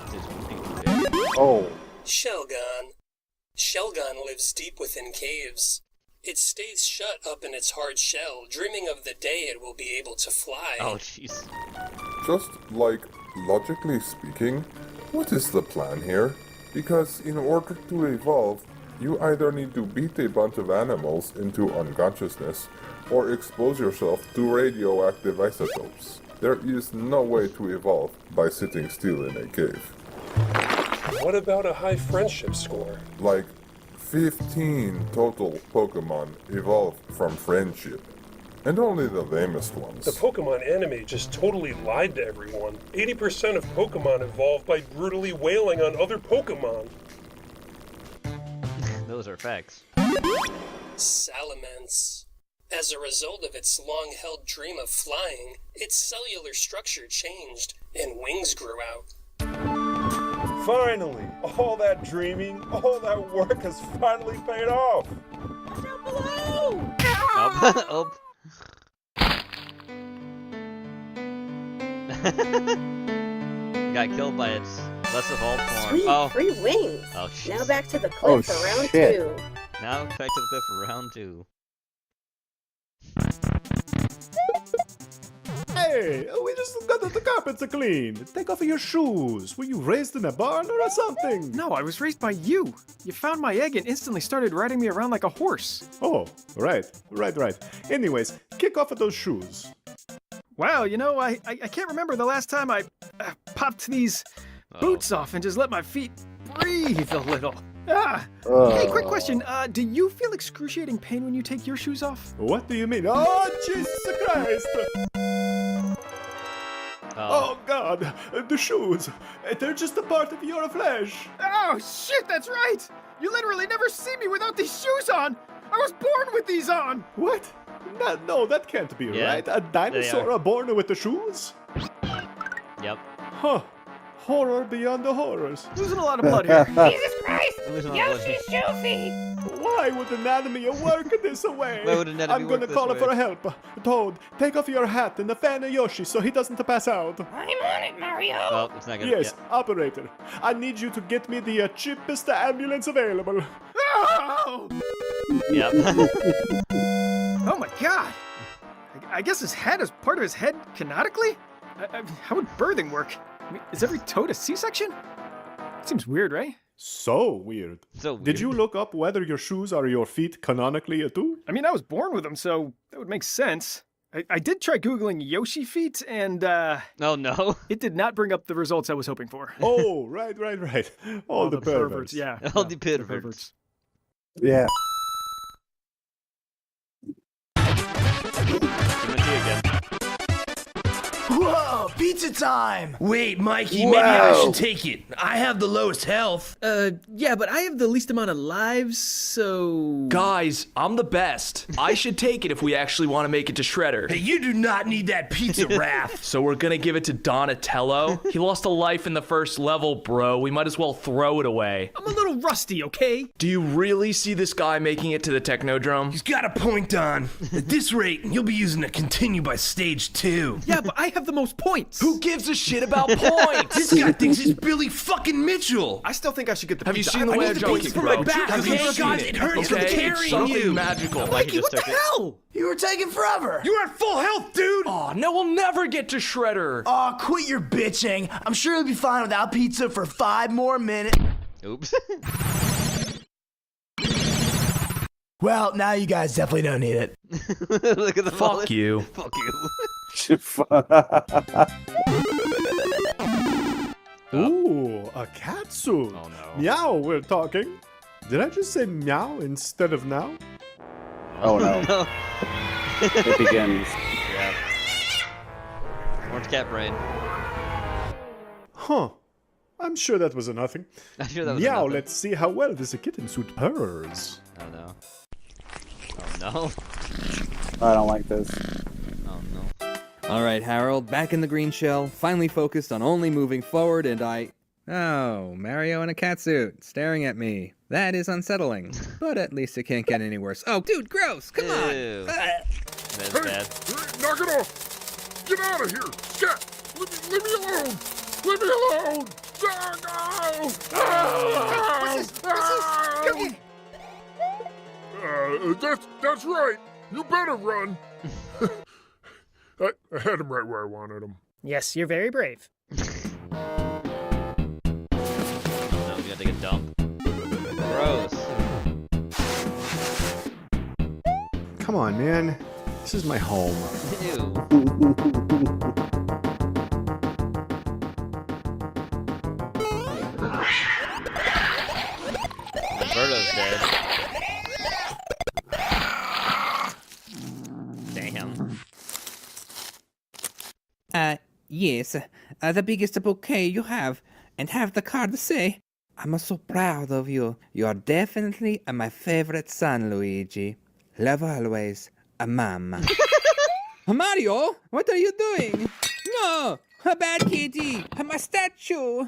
Oh. Shelgon. Shelgon lives deep within caves. It stays shut up in its hard shell, dreaming of the day it will be able to fly. Oh, jeez. Just like, logically speaking, what is the plan here? Because in order to evolve, you either need to beat a bunch of animals into unconsciousness, or expose yourself to radioactive isotopes. There is no way to evolve by sitting still in a cave. What about a high friendship score? Like, 15 total Pokemon evolve from friendship. And only the lamest ones. The Pokemon anime just totally lied to everyone. 80% of Pokemon evolve by brutally wailing on other Pokemon. Those are facts. Salamence. As a result of its long-held dream of flying, its cellular structure changed, and wings grew out. Finally! All that dreaming, all that work has finally paid off! Down below! Oh. Got killed by its less evolved form. Sweet, 3 wings! Oh, shit. Now back to the cliff for round shit. 2. Now back to the cliff for round 2. Hey, we just got the carpets clean. Take off your shoes. Were you raised in a barn or something? No, I was raised by you. You found my egg and instantly started riding me around like a horse. Oh, right. Anyways, kick off those shoes. Wow, you know, I can't remember the last time I popped these boots off and just let my feet breathe a little. Hey, quick question. Do you feel excruciating pain when you take your shoes off? What do you mean? Oh, Jesus Christ! Oh, God! The shoes! They're just a part of your flesh! Oh, shit, that's right! You literally never see me without these shoes on! I was born with these on! What? No, that can't be right. A dinosaur born with the shoes? Yep. Huh. Horror beyond the horrors. Losing a lot of blood here. Jesus Christ! Yoshi's shoe feet! Why would anatomy work this way? Why would anatomy I'm gonna work call this for way? help. Toad, take off your hat and fan Yoshi so he doesn't pass out. I'm on it, Mario! Well, it's not gonna. Yes, operator. I need you to get me the cheapest ambulance available. Oh! Yep. Oh my god! I guess his head is part of his head canonically? How would birthing work? I mean, is every toad a C-section? Seems weird, right? So weird. Did you look up whether your shoes are your feet canonically too? I mean, I was born with them, so that would make sense. I did try Googling Yoshi feet, and oh no, it did not bring up the results I was hoping for. Oh, right. All the perverts. Yeah. All the perverts. Yeah. Whoa, Pizza time! Wait, Mikey, maybe I should take it. I have the lowest health. Yeah, but I have the least amount of lives, so... Guys, I'm the best. I should take it if we actually want to make it to Shredder. Hey, you do not need that pizza, Raph. So we're gonna give it to Donatello? He lost a life in the first level, bro. We might as well throw it away. I'm a little rusty, okay? Do you really see this guy making it to the Technodrome? He's got a point, Don. At this rate, you'll be using to continue by stage 2. Yeah, but I have the most points. Who gives a shit about points? This guy thinks he's Billy fucking Mitchell. I still think I should get the Have pizza. you seen the way I jump from my back? Have you Okay, seen God, it? it hurts. Okay, I'm carrying something you. magical. Mikey, what the hell? You were taking forever. You were at full health, dude. Oh, no, we'll never get to Shredder. Oh, quit your bitching. I'm sure you'll be fine without pizza for 5 more minutes. Oops. Well, now you guys definitely don't need it. Look at the Fuck you. Fuck you. Ooh, a cat suit. Oh no. Meow, we're talking. Did I just say meow instead of now? Oh no. No. It begins. Yeah. Orange cat brain. Huh. I'm sure that was a nothing. I'm sure that was Meow, nothing. let's see how well this kitten suit purrs. Oh no. Oh no. I don't like this. Oh no. All right, Harold, back in the green shell, finally focused on only moving forward, and Oh, Mario in a catsuit, staring at me. That is unsettling, but at least it can't get any worse. Oh, dude, gross! Come Ew. on! That's bad. Knock it off! Get out of here! Scat! Leave me alone! Leave me alone! That's right! You better run! I had him right where I wanted him. Yes, you're very brave. No, we gotta take a dump. Gross. Come on, man. This is my home. Ew. Roberto's dead. Damn. Yes, the biggest bouquet you have, and have the card say, I'm so proud of you. You are definitely my favorite son, Luigi. Love always, Mama. Mario, what are you doing? No, a bad kitty, my statue.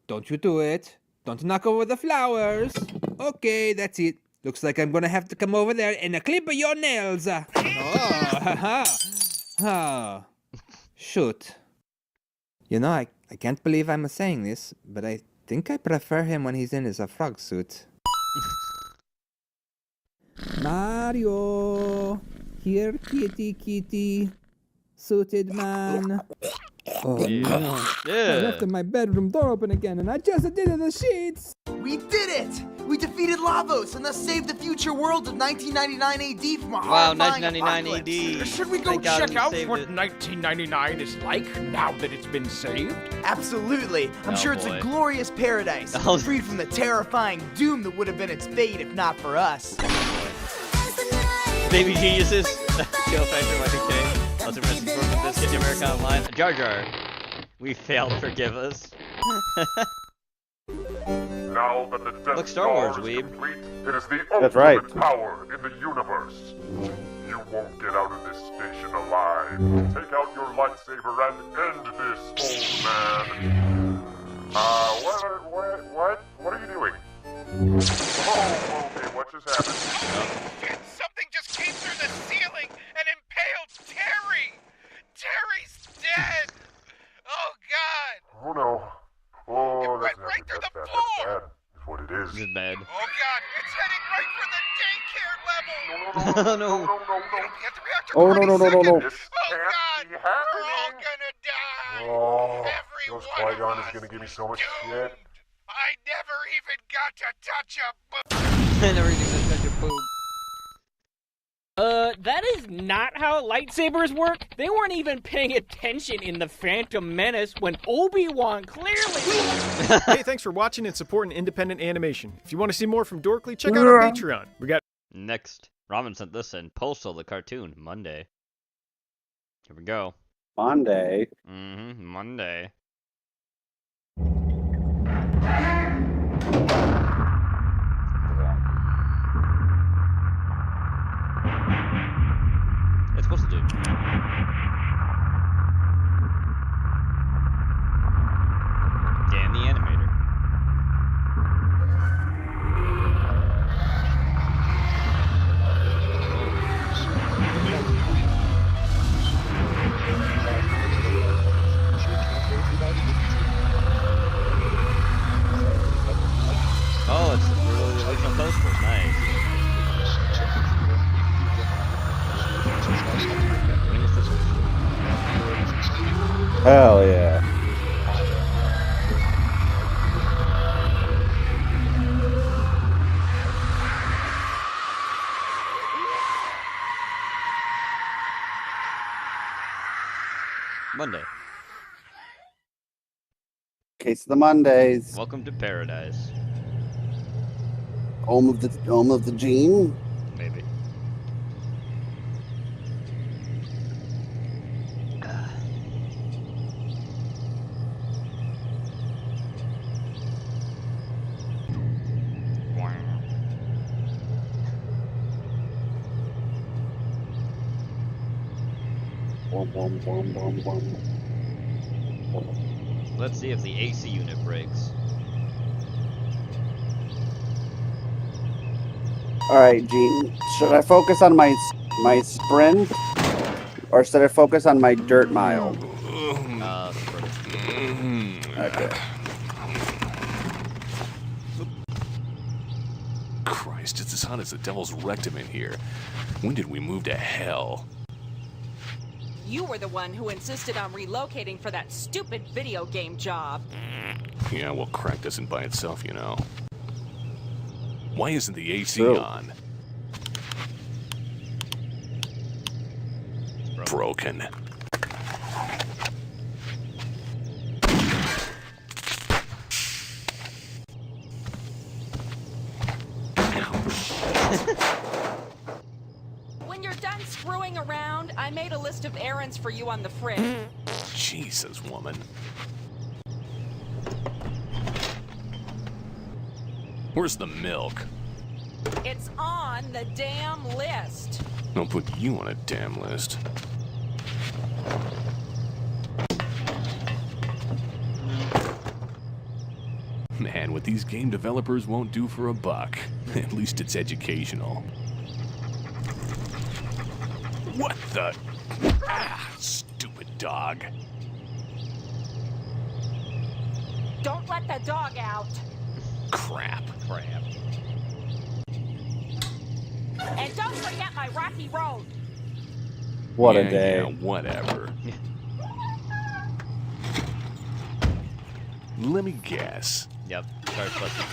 Don't you do it. Don't knock over the flowers. Okay, that's it. Looks like I'm gonna have to come over there and clip your nails. Oh, haha. Oh, shoot. You know, I can't believe I'm saying this, but I think I prefer him when he's in his frog suit. Mario, here, kitty, suited man. Oh no! I left my bedroom door open again, and I just did the sheets. We did it! We defeated Lavos and thus saved the future world of 1999 AD from a Wow, horrifying 1999 AD. Should we go Thank God check we out saved what it. 1999 is like now that it's been saved? Absolutely. I'm Oh, sure it's boy. a glorious paradise, Oh. freed from the terrifying doom that would have been its fate if not for us. Baby geniuses. Kill Factor Michael K. Also, Mrs. Brooklyn Biscuit, America Online. Jar Jar. We failed. Forgive us. Now that the Death Look, Star Wars, Star is weeb. complete, it is the That's ultimate right. power in the universe. You won't get out of this station alive. Take out your lightsaber and end this, old man. What are you doing? Oh, okay, what just happened? Something just came through the ceiling and impaled Terry! Terry's dead! Oh, God! Oh, no. Oh, that's right through the bad. floor! That's bad. That's what it is. This is bad. Oh, God! It's heading right for the daycare level! No. Get the reactor Oh, no, no, no, no, no. Oh, God! We're all gonna die! Oh, Every those one of Qui-Gon is us gonna give me so much shit. I never even got to touch a book! I never even touched your boob. That is not how lightsabers work. They weren't even paying attention in The Phantom Menace when Obi-Wan clearly... Hey, thanks for watching and supporting independent animation. If you want to see more from Dorkly, check out our Patreon. We got... Next, Ramen sent this in. Postal the cartoon, Monday. Here we go. Monday. Monday. It's supposed to do. Damn the animator. Oh, it's the original posters. Nice. When is this? Hell yeah. Monday. Case of the Mondays. Welcome to paradise. Home of the Gene. Maybe. Let's see if the AC unit breaks. All right, Gene. Should I focus on my sprint, or should I focus on my dirt mile? Okay. Christ, it's as hot as the devil's rectum in here. When did we move to hell? You were the one who insisted on relocating for that stupid video game job. Yeah, well, crack doesn't by itself, you know. Why isn't the AC True. on? Broken. When you're done screwing around, I made a list of errands for you on the fridge. Jesus, woman. Where's the milk? It's on the damn list. I'll put you on a damn list. Man, what these game developers won't do for a buck. At least it's educational. What the? Ah, stupid dog. Don't let the dog out. Crap. And don't forget my rocky road. What a day. Yeah, whatever. Let me guess. Yep, Charge Busted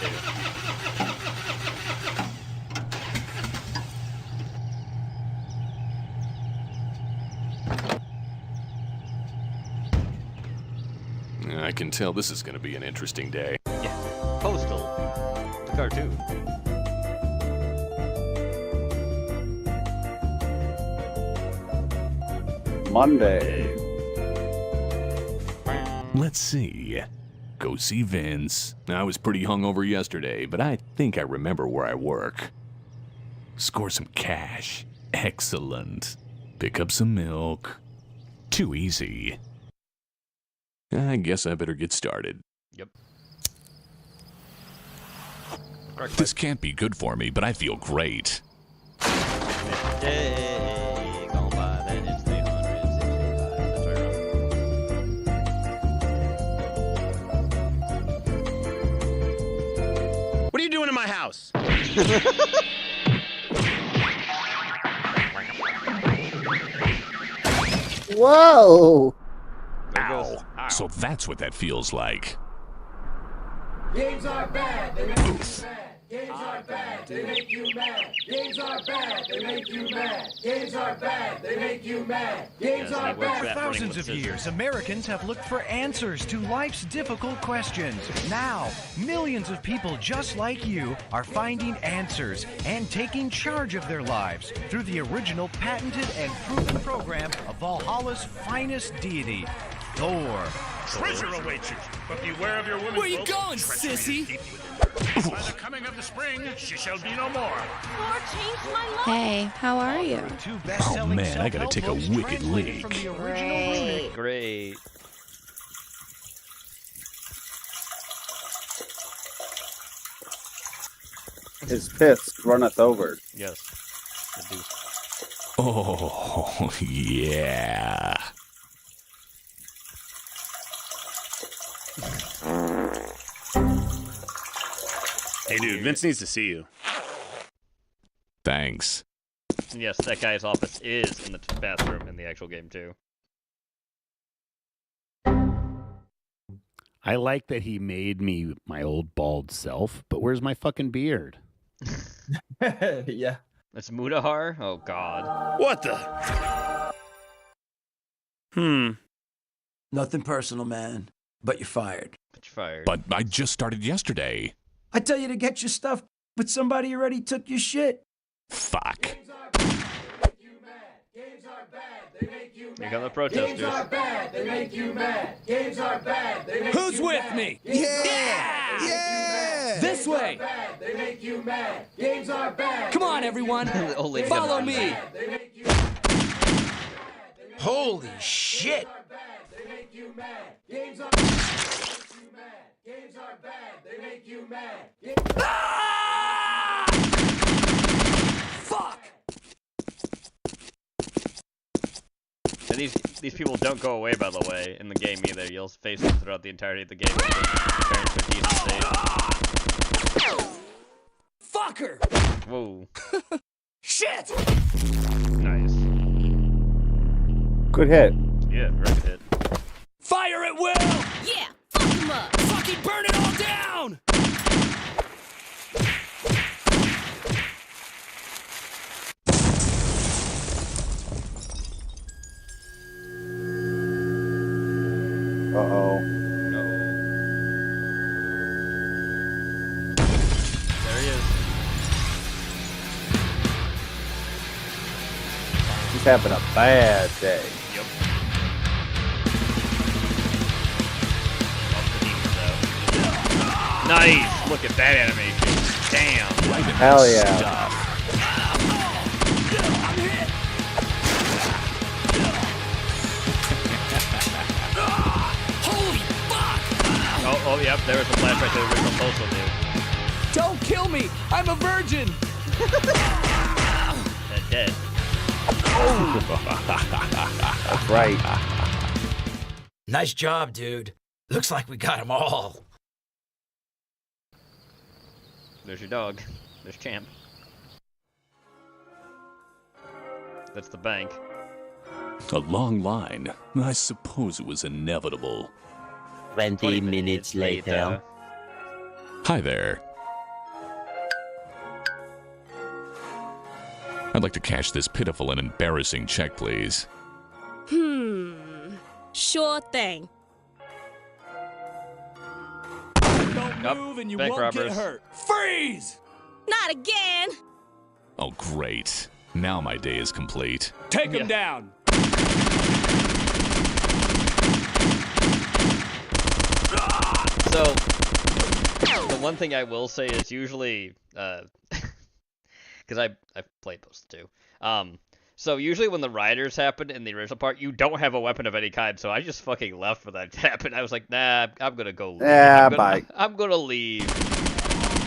I can tell this is going to be an interesting day. Yeah. Postal. The cartoon. Monday. Let's see. Go see Vince. I was pretty hungover yesterday, but I think I remember where I work. Score some cash. Excellent. Pick up some milk. Too easy. I guess I better get started. Yep. This can't be good for me, but I feel great. Day gone by, then it's 365. That's right. What are you doing in my house? Whoa! Ow. So that's what that feels like. Games are bad. Games are bad. Games are bad. They make you mad. Games are bad. They make you mad. Games are bad. They make you mad. Games are bad. For thousands of years, Americans have looked for answers to life's difficult questions. Now, millions of people just like you are finding answers and taking charge of their lives through the original patented and proven program of Valhalla's finest deity, Thor. Treasure awaits you, but beware of your women. Where you folk. going, Treachery is sissy? deep within. By the coming of the spring, she shall be no more. Thor changed my life. Hey, how are you? Oh man, I gotta take a wicked leak. Great. His piss runneth over. Yes. I do. Oh, yeah. Hey, dude, Vince needs to see you. Thanks. And yes, that guy's office is in the bathroom in the actual game, too. I like that he made me my old bald self, but where's my fucking beard? Yeah. That's Mudahar? Oh, God. What the? Nothing personal, man. But you're fired. But you're fired. But I just started yesterday. I tell you to get your stuff, but somebody already took your shit. Fuck. Here come the protesters. Games are bad. They make you mad. Games are bad. They make Who's you with mad. me? Games Yeah! are bad. They make you mad. This Games way. are bad. They make you mad. Games are bad. Come on, everyone. The old lady Follow doesn't me. understand. They make you Holy shit. They make you mad. Games are bad. Games are bad. They make you mad. Fuck! And these people don't go away, by the way, in the game either. You'll face them throughout the entirety of the game. Preparing for decent state. Fucker! Whoa. Shit! Nice. Good hit. Yeah, very good hit. Fire at will! Yeah, fuck him up. Fucking burn it all down! Uh-oh. There he is. He's having a bad day. Yep. Nice! Look at that animation. Damn. Hell yeah. Holy fuck! Oh, yep, there was a flash right to the original postal dude. Don't kill me! I'm a virgin! That's dead. That's right. Nice job, dude. Looks like we got them all. There's your dog. There's Champ. That's the bank. A long line. I suppose it was inevitable. 20 minutes later. Hi there. I'd like to cash this pitiful and embarrassing check, please. Sure thing. Don't move and you bank won't robbers. get hurt. Freeze! Not again. Oh, great. Now my day is complete. Take him down. So, the one thing I will say is usually, because I've played those too. So usually when the riders happen in the original part, you don't have a weapon of any kind. So I just fucking left for that to happen. I was like, nah, I'm gonna go. Leave. Yeah, bye. I'm gonna leave.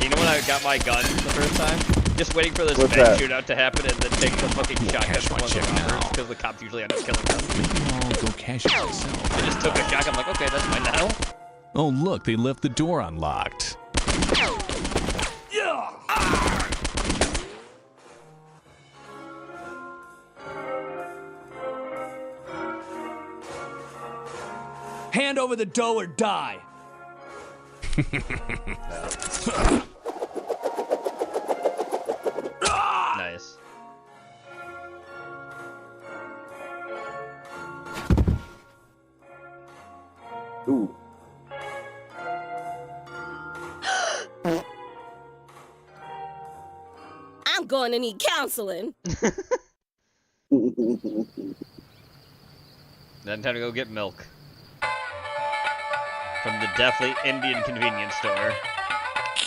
You know when I got my gun the first time? Just waiting for this What's bank that? shootout to happen and then take the fucking shotgun from one of the robbers because the cops usually end up killing them. Maybe I'll go cash it myself. I just took a shotgun. I'm like, okay, that's mine now. Oh, look, they left the door unlocked. Hand over the dough or die. I'm going to need counseling. Then time to go get milk. From the deathly Indian convenience store.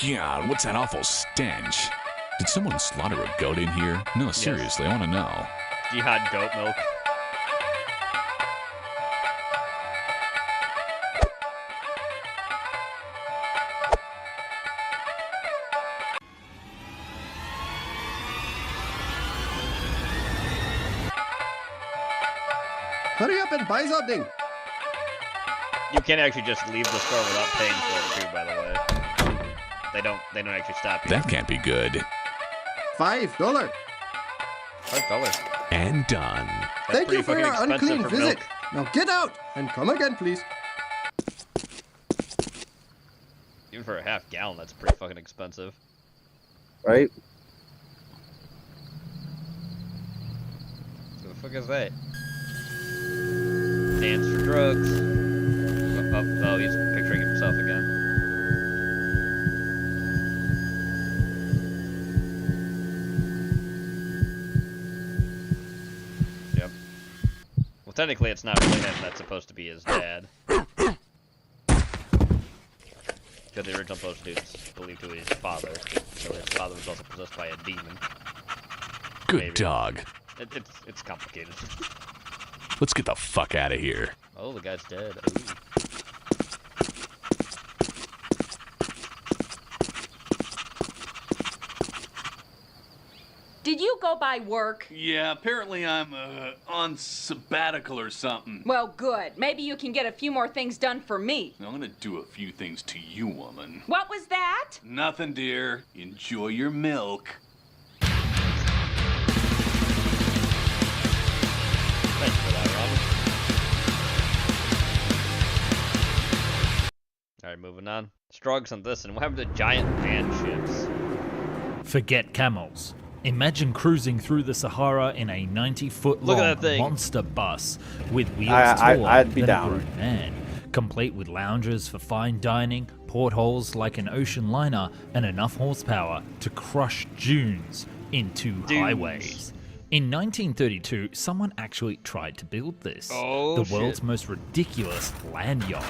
God, what's that awful stench? Did someone slaughter a goat in here? No, seriously, I want to know. Jihad goat milk. Hurry up and buy something. You can't actually just leave the store without paying for it too, by the way. They don't actually stop you. That can't be good. $5. $5. And done. Thank you for your unclean for visit. milk. Now get out and come again, please. Even for a half gallon, that's pretty fucking expensive. Right? What the fuck is that? Dance for drugs. Oh, he's picturing himself again. Yep. Well, technically, it's not really him. That's supposed to be his dad. Because the original post dude's believed to be his father. So his father was also possessed by a demon. Good dog. It's complicated. Let's get the fuck out of here. Oh, the guy's dead. Ooh. Did you go by work? Yeah, apparently I'm on sabbatical or something. Well, good. Maybe you can get a few more things done for me. I'm gonna do a few things to you, woman. What was that? Nothing, dear. Enjoy your milk. Thanks for that, Robin. Alright, moving on. Strugs on this, and what happened to giant van ships? Forget camels. Imagine cruising through the Sahara in a 90-foot Look at long that thing. monster bus with wheels I'd taller be than down. a grown man, complete with lounges for fine dining, portholes like an ocean liner, and enough horsepower to crush dunes into highways. In 1932, someone actually tried to build this, Oh, the world's shit. most ridiculous land yacht.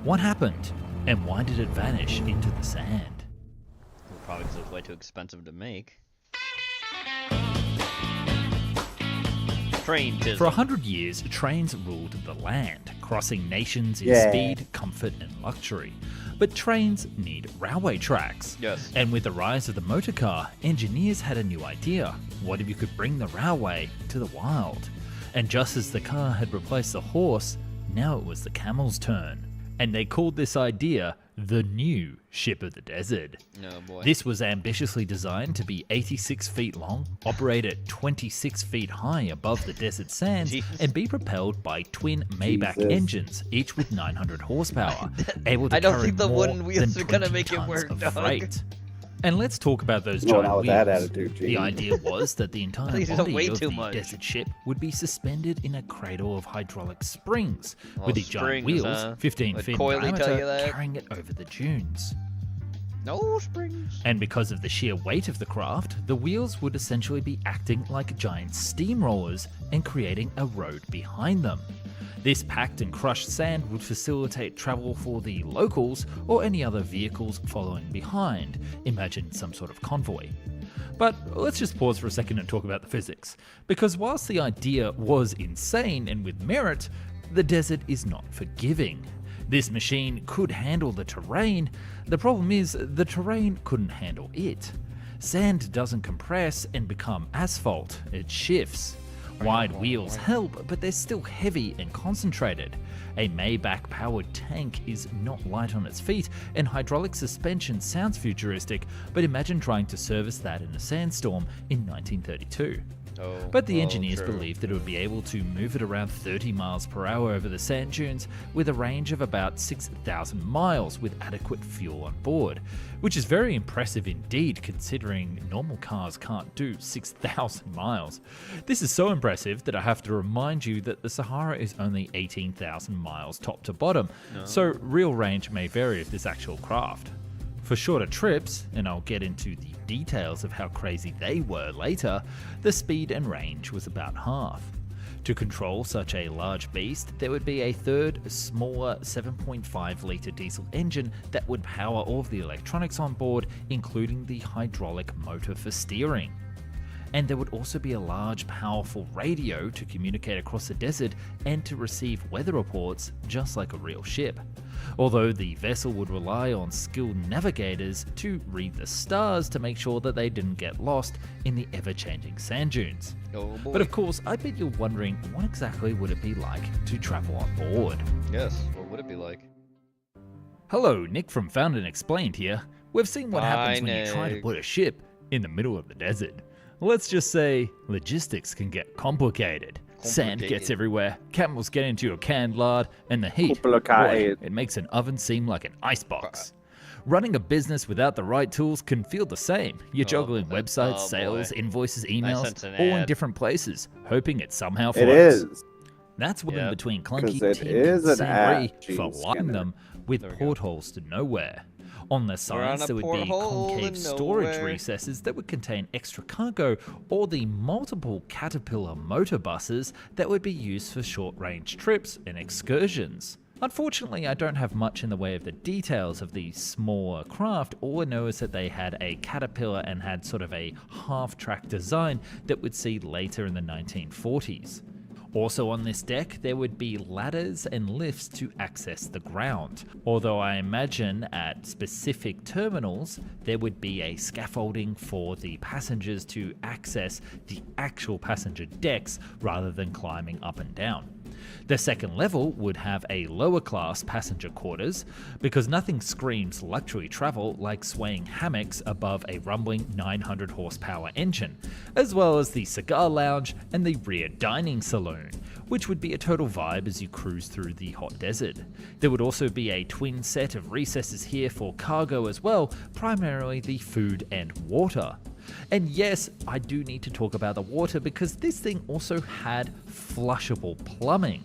What happened, and why did it vanish into the sand? Well, probably because it was way too expensive to make. Train tism. For 100 years, trains ruled the land, crossing nations in Yeah. speed, comfort, and luxury. But trains need railway tracks. Yes. And with the rise of the motor car, engineers had a new idea. What if you could bring the railway to the wild? And just as the car had replaced the horse, now it was the camel's turn. And they called this idea the new ship of the desert. Oh boy. This was ambitiously designed to be 86 feet long, operate at 26 feet high above the desert sands, Jesus. and be propelled by twin Maybach Jesus. engines, each with 900 horsepower, able to I don't carry think the more wooden wheels than are gonna 20 make it tons work, of dog. freight. And let's talk about those No, giant not with wheels. that attitude, The Gene. idea was that the entire These are body way of too the much. desert ship would be suspended in a cradle of hydraulic springs, Oh, with the giant springs, wheels, huh? 15 Would feet in Coily tell you diameter, that? carrying it over the dunes. No springs. And because of the sheer weight of the craft, the wheels would essentially be acting like giant steamrollers and creating a road behind them. This packed and crushed sand would facilitate travel for the locals or any other vehicles following behind. Imagine some sort of convoy. But let's just pause for a second and talk about the physics. Because whilst the idea was insane and with merit, the desert is not forgiving. This machine could handle the terrain. The problem is, the terrain couldn't handle it. Sand doesn't compress and become asphalt, it shifts. Wide wheels help, but they're still heavy and concentrated. A Maybach-powered tank is not light on its feet, and hydraulic suspension sounds futuristic, but imagine trying to service that in a sandstorm in 1932. But the engineers believed that it would be able to move it around 30 miles per hour over the sand dunes with a range of about 6,000 miles with adequate fuel on board, which is very impressive indeed considering normal cars can't do 6,000 miles. This is so impressive that I have to remind you that the Sahara is only 18,000 miles top to bottom, so real range may vary of this actual craft. For shorter trips, and I'll get into the details of how crazy they were later, the speed and range was about half. To control such a large beast, there would be a third, smaller 7.5 litre diesel engine that would power all of the electronics on board, including the hydraulic motor for steering. And there would also be a large, powerful radio to communicate across the desert and to receive weather reports, just like a real ship. Although the vessel would rely on skilled navigators to read the stars to make sure that they didn't get lost in the ever-changing sand dunes. Oh boy. But of course, I bet you're wondering, what exactly would it be like to travel on board? Yes, what would it be like? Hello, Nick from Found and Explained here. We've seen what happens when you try to Nick. put a ship in the middle of the desert. Let's just say logistics can get complicated. Sand gets everywhere, camels get into your canned lard, and the heat, boy, it makes an oven seem like an icebox. Running a business without the right tools can feel the same. You're juggling websites, sales, invoices, emails, all in different places, hoping it somehow flows. It is. That's when between clunky 'Cause it tin is and an ad, Sandry for lighting them with portholes to nowhere. On the sides, there would be concave storage recesses that would contain extra cargo, or the multiple Caterpillar motor buses that would be used for short-range trips and excursions. Unfortunately, I don't have much in the way of the details of the smaller craft. All I know is that they had a Caterpillar and had sort of a half-track design that we'd see later in the 1940s. Also on this deck, there would be ladders and lifts to access the ground. Although I imagine at specific terminals, there would be a scaffolding for the passengers to access the actual passenger decks rather than climbing up and down. The second level would have a lower class passenger quarters, because nothing screams luxury travel like swaying hammocks above a rumbling 900 horsepower engine, as well as the cigar lounge and the rear dining saloon, which would be a total vibe as you cruise through the hot desert. There would also be a twin set of recesses here for cargo as well, primarily the food and water. And yes, I do need to talk about the water because this thing also had flushable plumbing.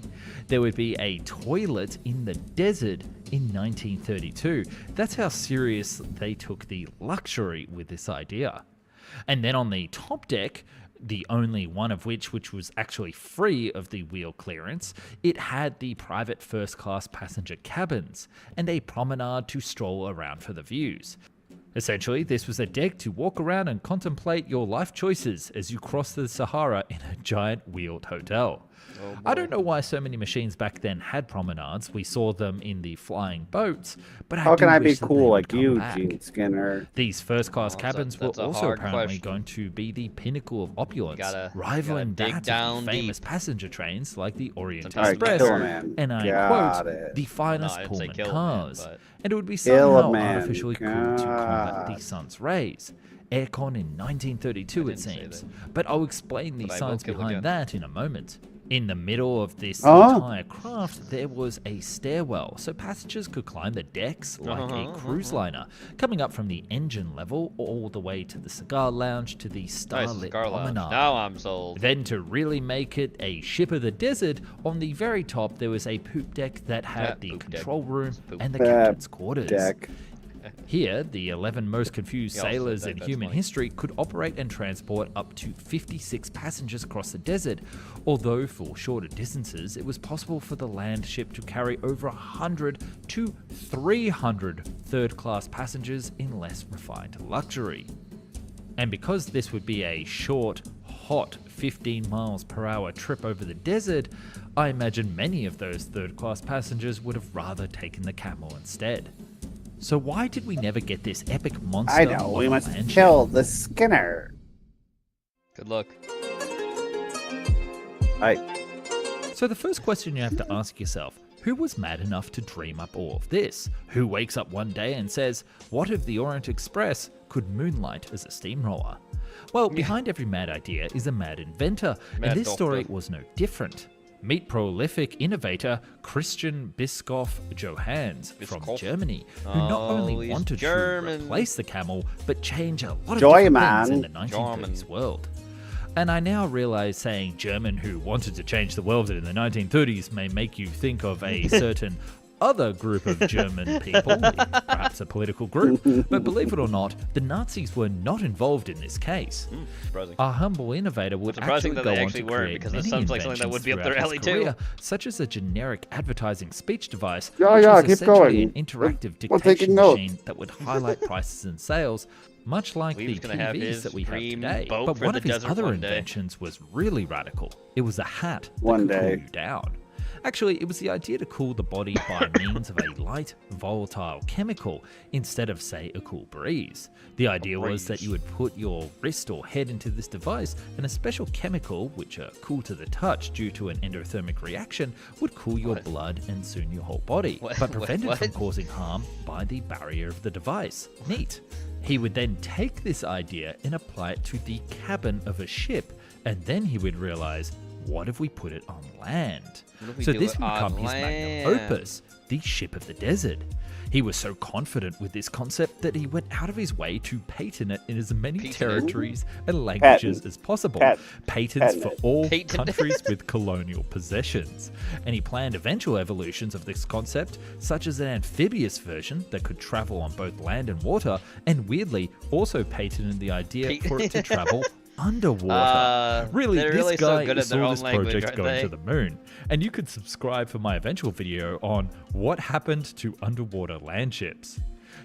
There would be a toilet in the desert in 1932. That's how serious they took the luxury with this idea. And then on the top deck, the only one of which was actually free of the wheel clearance, it had the private first class passenger cabins and a promenade to stroll around for the views. Essentially, this was a deck to walk around and contemplate your life choices as you cross the Sahara in a giant wheeled hotel. I don't know why so many machines back then had promenades. We saw them in the flying boats, but How I do can I be wish that they cool would like come you, back. Gene Skinner? These first-class cabins were that's a also hard apparently question. going to be the pinnacle of opulence, Gotta rivaling dig that down of the famous deep. passenger trains like the Orient Sometimes Express, kill a man. and I Got quote, it. the finest No, I didn't say Pullman kill a man, cars. but- And it would be Kill a somehow man. artificially cool to combat the God. sun's rays. Aircon in 1932, it didn't say seems. that. But I'll explain the But I will science kill behind again. that in a moment. In the middle of this Oh. entire craft, there was a stairwell, so passengers could climb the decks like a cruise liner, coming up from the engine level all the way to the cigar lounge to the starlit cigar lounge. promenade. Now I'm sold. Then to really make it a ship of the desert, on the very top there was a poop deck that had That the poop deck. control room poop. and the That captain's quarters. deck. Here, the 11 most confused Yeah, I'll say sailors that, in that's human funny. history could operate and transport up to 56 passengers across the desert, although for shorter distances, it was possible for the land ship to carry over 100 to 300 third-class passengers in less refined luxury. And because this would be a short, hot 15 miles per hour trip over the desert, I imagine many of those third-class passengers would have rather taken the camel instead. So why did we never get this epic monster? I know, we of a must land ship? kill the Skinner. Good luck. So the first question you have to ask yourself, who was mad enough to dream up all of this? Who wakes up one day and says, what if the Orient Express could moonlight as a steamroller? Well, behind every mad idea is a mad inventor, Mad and this story doctor. was no different. Meet prolific innovator Christian Bischoff Johannes from Bischoff? Germany, who not only he's wanted German. to replace the camel, but change a lot of Joy, different man. things in the 1930s world. And I now realize saying German who wanted to change the world in the 1930s may make you think of a certain other group of German people, perhaps a political group, but believe it or not, the Nazis were not involved in this case. Surprising. Our humble innovator would surprising actually that they go on actually to weren't, create because it many sounds like something that would be up their inventions alley, throughout his too. career, such as a generic advertising speech device, Yeah, which yeah, was keep essentially going. an interactive We're taking dictation notes. machine that would highlight prices and sales, much like Weeb's the gonna have TVs his that we have dream today. boat But for one the of his desert other one day. inventions was really radical. It was a hat that One could cool day. you down. Actually, it was the idea to cool the body by means of a light, volatile chemical instead of, say, a cool breeze. The idea was that you would put your wrist or head into this device, and a special chemical, which are cool to the touch due to an endothermic reaction, would cool your blood and soon your whole body, but prevented from causing harm by the barrier of the device. Neat. He would then take this idea and apply it to the cabin of a ship, and then he would realize, what if we put it on land? we So do this it would on become his magnum land? opus, the ship of the desert. He was so confident with this concept that he went out of his way to patent it in as many territories and languages as possible. Patents for all countries with colonial possessions. And he planned eventual evolutions of this concept, such as an amphibious version that could travel on both land and water, and weirdly also patented the idea for it to travel underwater. Really, they're this really so guy good at their saw own this language, project aren't going they? to the moon. And you could subscribe for my eventual video on what happened to underwater land ships.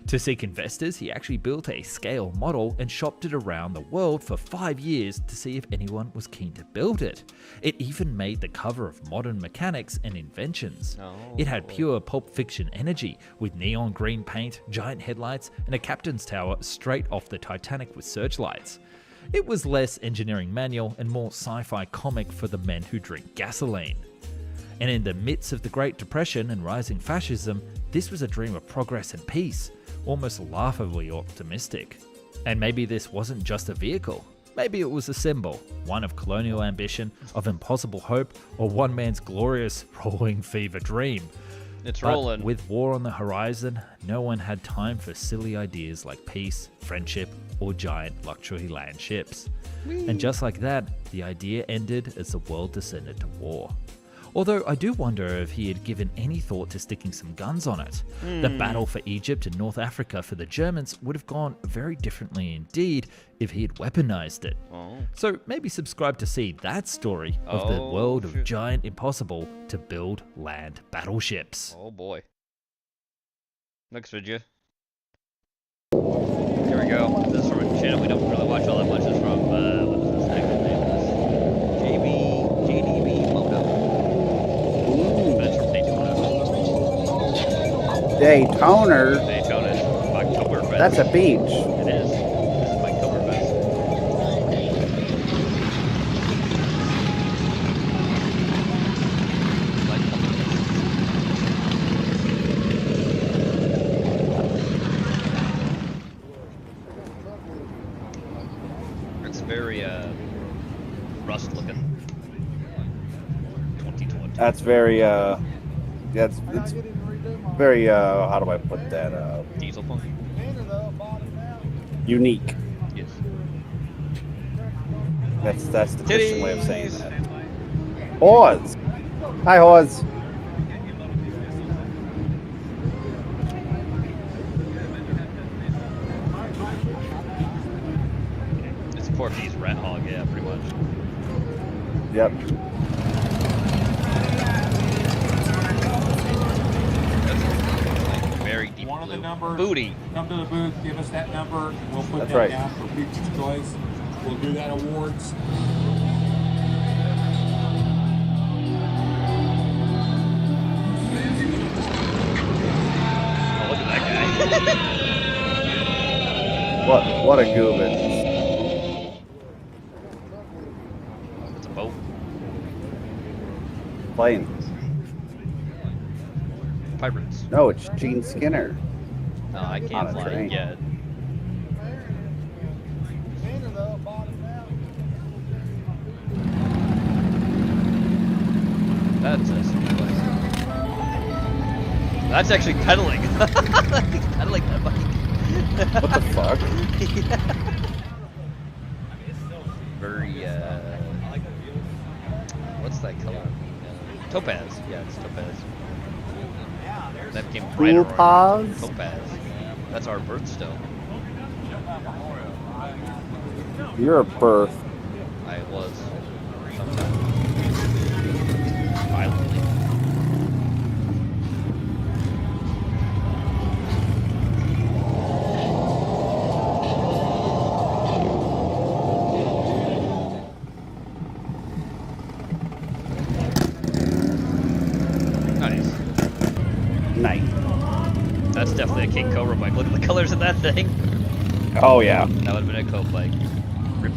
To seek investors, he actually built a scale model and shopped it around the world for 5 years to see if anyone was keen to build it. It even made the cover of Modern Mechanics and Inventions. It had pure Pulp Fiction energy, with neon green paint, giant headlights, and a captain's tower straight off the Titanic with searchlights. It was less engineering manual and more sci-fi comic for the men who drink gasoline. And in the midst of the Great Depression and rising fascism, this was a dream of progress and peace, almost laughably optimistic. And maybe this wasn't just a vehicle. Maybe it was a symbol, one of colonial ambition, of impossible hope, or one man's glorious rolling fever dream. It's But rolling. with war on the horizon, no one had time for silly ideas like peace, friendship, or giant luxury land ships. And just like that, the idea ended as the world descended to war. Although I do wonder if he had given any thought to sticking some guns on it. The battle for Egypt and North Africa for the Germans would have gone very differently indeed if he had weaponized it. So maybe subscribe to see that story of the world of giant impossible to build land battleships. Oh boy. Next video. Here we go. This is from a channel we don't really watch all that much. This is from, what is this actor's name? JDB Moto. But it's from Daytona. Daytona. Oktoberfest. That's a beach. It is. This is Oktoberfest. It's very rust looking. 2020. That's very it's very how do I put that? Diesel punk. Unique. Yes. That's the Christian way of saying that. Oz. Hi, Oz. It's Porky's rat hog, yeah, pretty much. Yep. Very deep One of the blue. numbers. Booty. Come to the booth, give us that number, and we'll put That's that right. down for people's choice. We'll do that awards. Oh, look at that guy. What a goobin. It's a boat. Plane. Pirates. No, it's Gene Skinner. No, I On can't a fly train. it yet. That's a speedway. That's actually pedaling. He's pedaling that bike. What the fuck? Yeah. Very, what's that color? Topaz. Yeah, it's topaz. That became brighter orange. Topaz? Topaz. That's our birthstone. You're a birth. I was. Sometimes. Violently. Nice. That's definitely a King Cobra bike. Look at the colors of that thing. Oh, yeah. That would have been a Cope bike. Rip.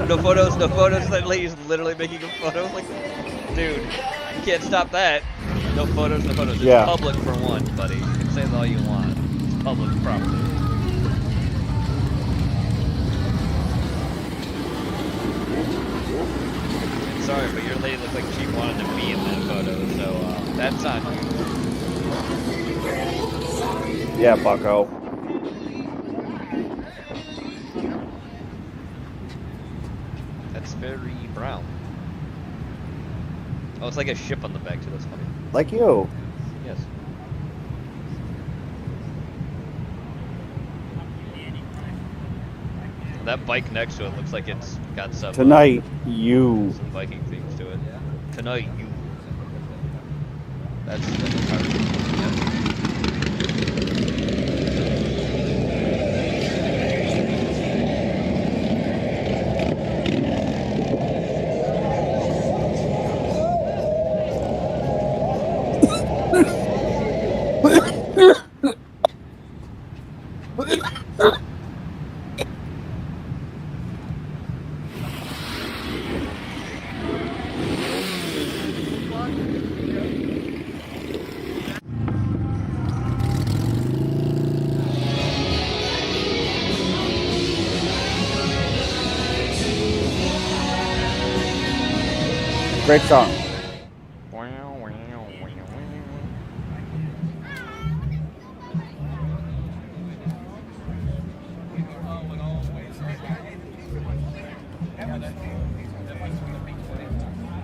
No photos. That lady's literally making a photo. Like, dude, you can't stop that. No photos. It's Yeah. public for one, buddy. You can say that all you want. It's public property. Sorry, but your lady looked like she wanted to be in that photo, so that's on you. Yeah, bucko. That's very brown. Oh, it's like a ship on the back too, that's funny. Like you. Yes. That bike next to it looks like it's got some Tonight, you. some Viking themes to it. Tonight, you. That's hard. Great song.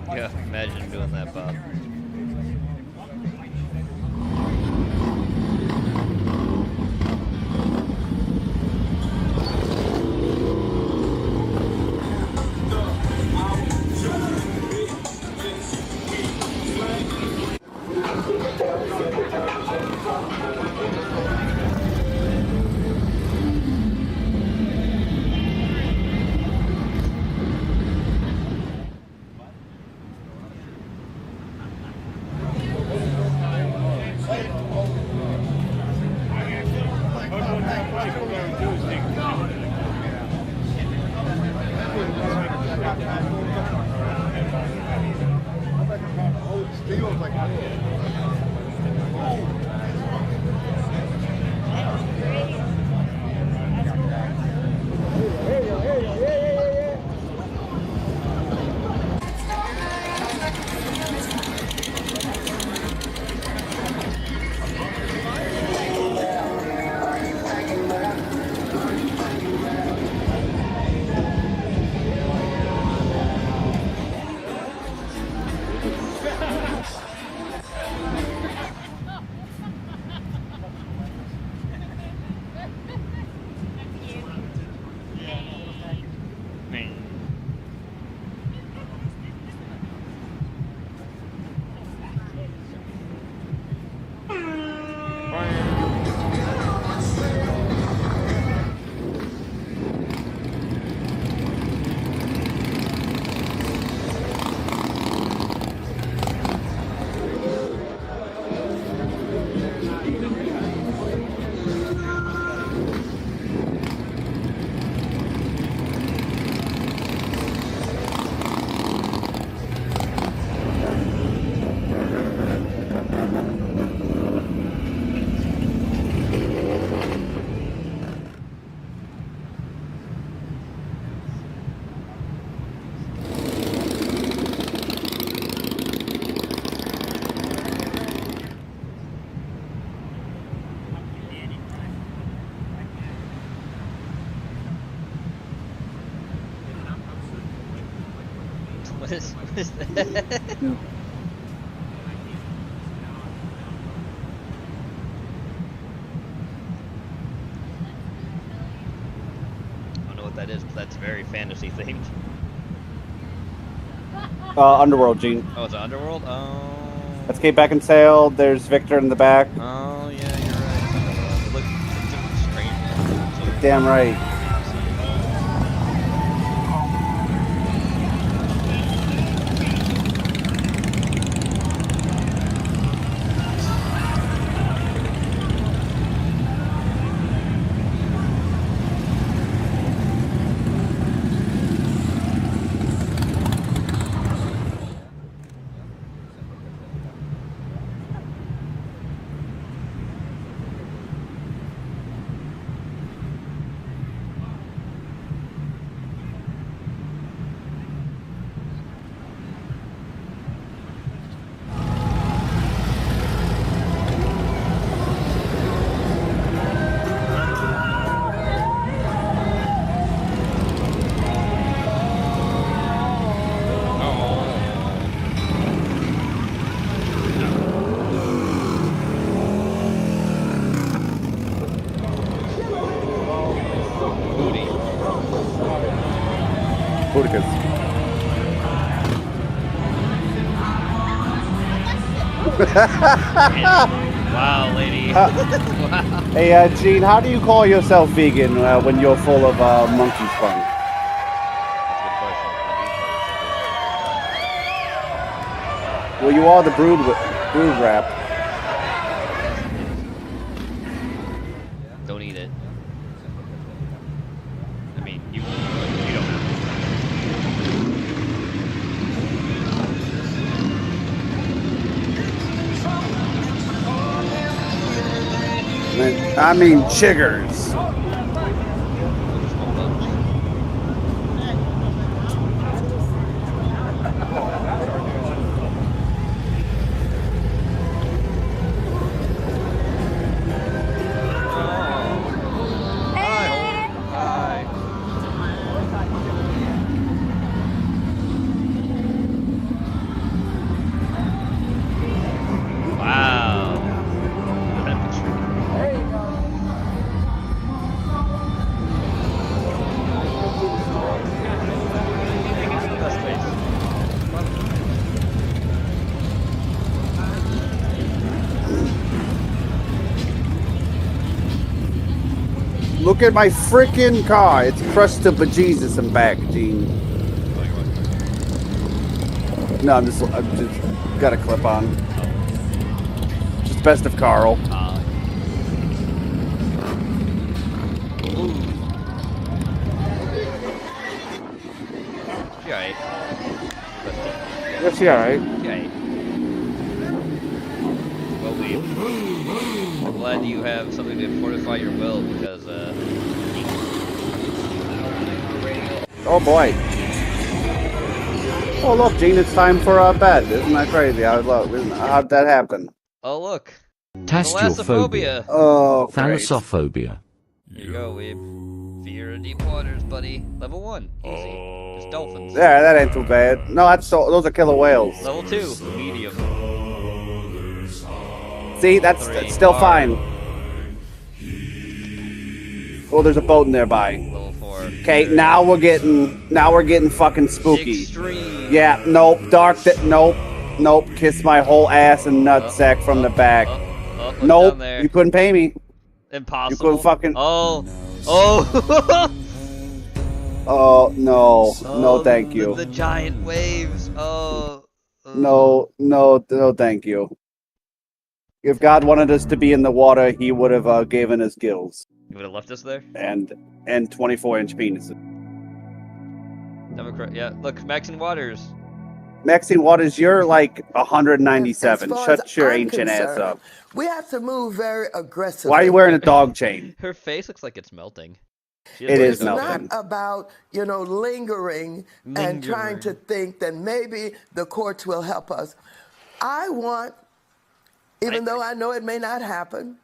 Yeah, imagine doing that, Bob. don't know what that is, but that's very fantasy themed. Underworld, Gene. Oh, it's Underworld? Oh. Let's get back and sail. There's Victor in the back. Oh, yeah, you're right. It looks strange. Damn right. Wow, lady. Wow. Hey, Gene, how do you call yourself vegan when you're full of monkey fun? Well, you are the brood wrap. Don't eat it. I mean, you don't have I mean, chiggers. Look at my freaking car. It's crushed to bejesus and back, Gene. No, I'm just got a clip on. Just best of Carl. She alright. Yes, she alright. Well, I'm glad you have something to fortify your will because, Oh boy. Oh look, Gene, it's time for bed. Isn't that crazy? How'd that happen? oh look. Thalassophobia. Oh, Thalassophobia. Here you go, Weeb. Fear of deep waters, buddy. Level 1. Easy. Just dolphins. Yeah, that ain't too bad. No, those are killer whales. Level 2. Medium. See, that's still fine. Oh, there's a boat nearby. Level 4. Okay, now we're getting fucking spooky. Extreme. Yeah, nope, nope. Kiss my whole ass and nutsack from the back. Nope, you couldn't pay me. Impossible. You couldn't fucking. Oh. Oh. Oh no, no, thank you. The giant waves. Oh. No, thank you. If God wanted us to be in the water, He would have given us gills. You would have left us there? And 24-inch penises. Democrat. Yeah. Look, Maxine Waters. Maxine Waters, you're like 197. Shut your ancient ass up. We have to move very aggressively. Why are you wearing a dog chain? Her face looks like it's melting. It is It's melting. not about, lingering and trying to think that maybe the courts will help us. I want, even though I know it may not happen,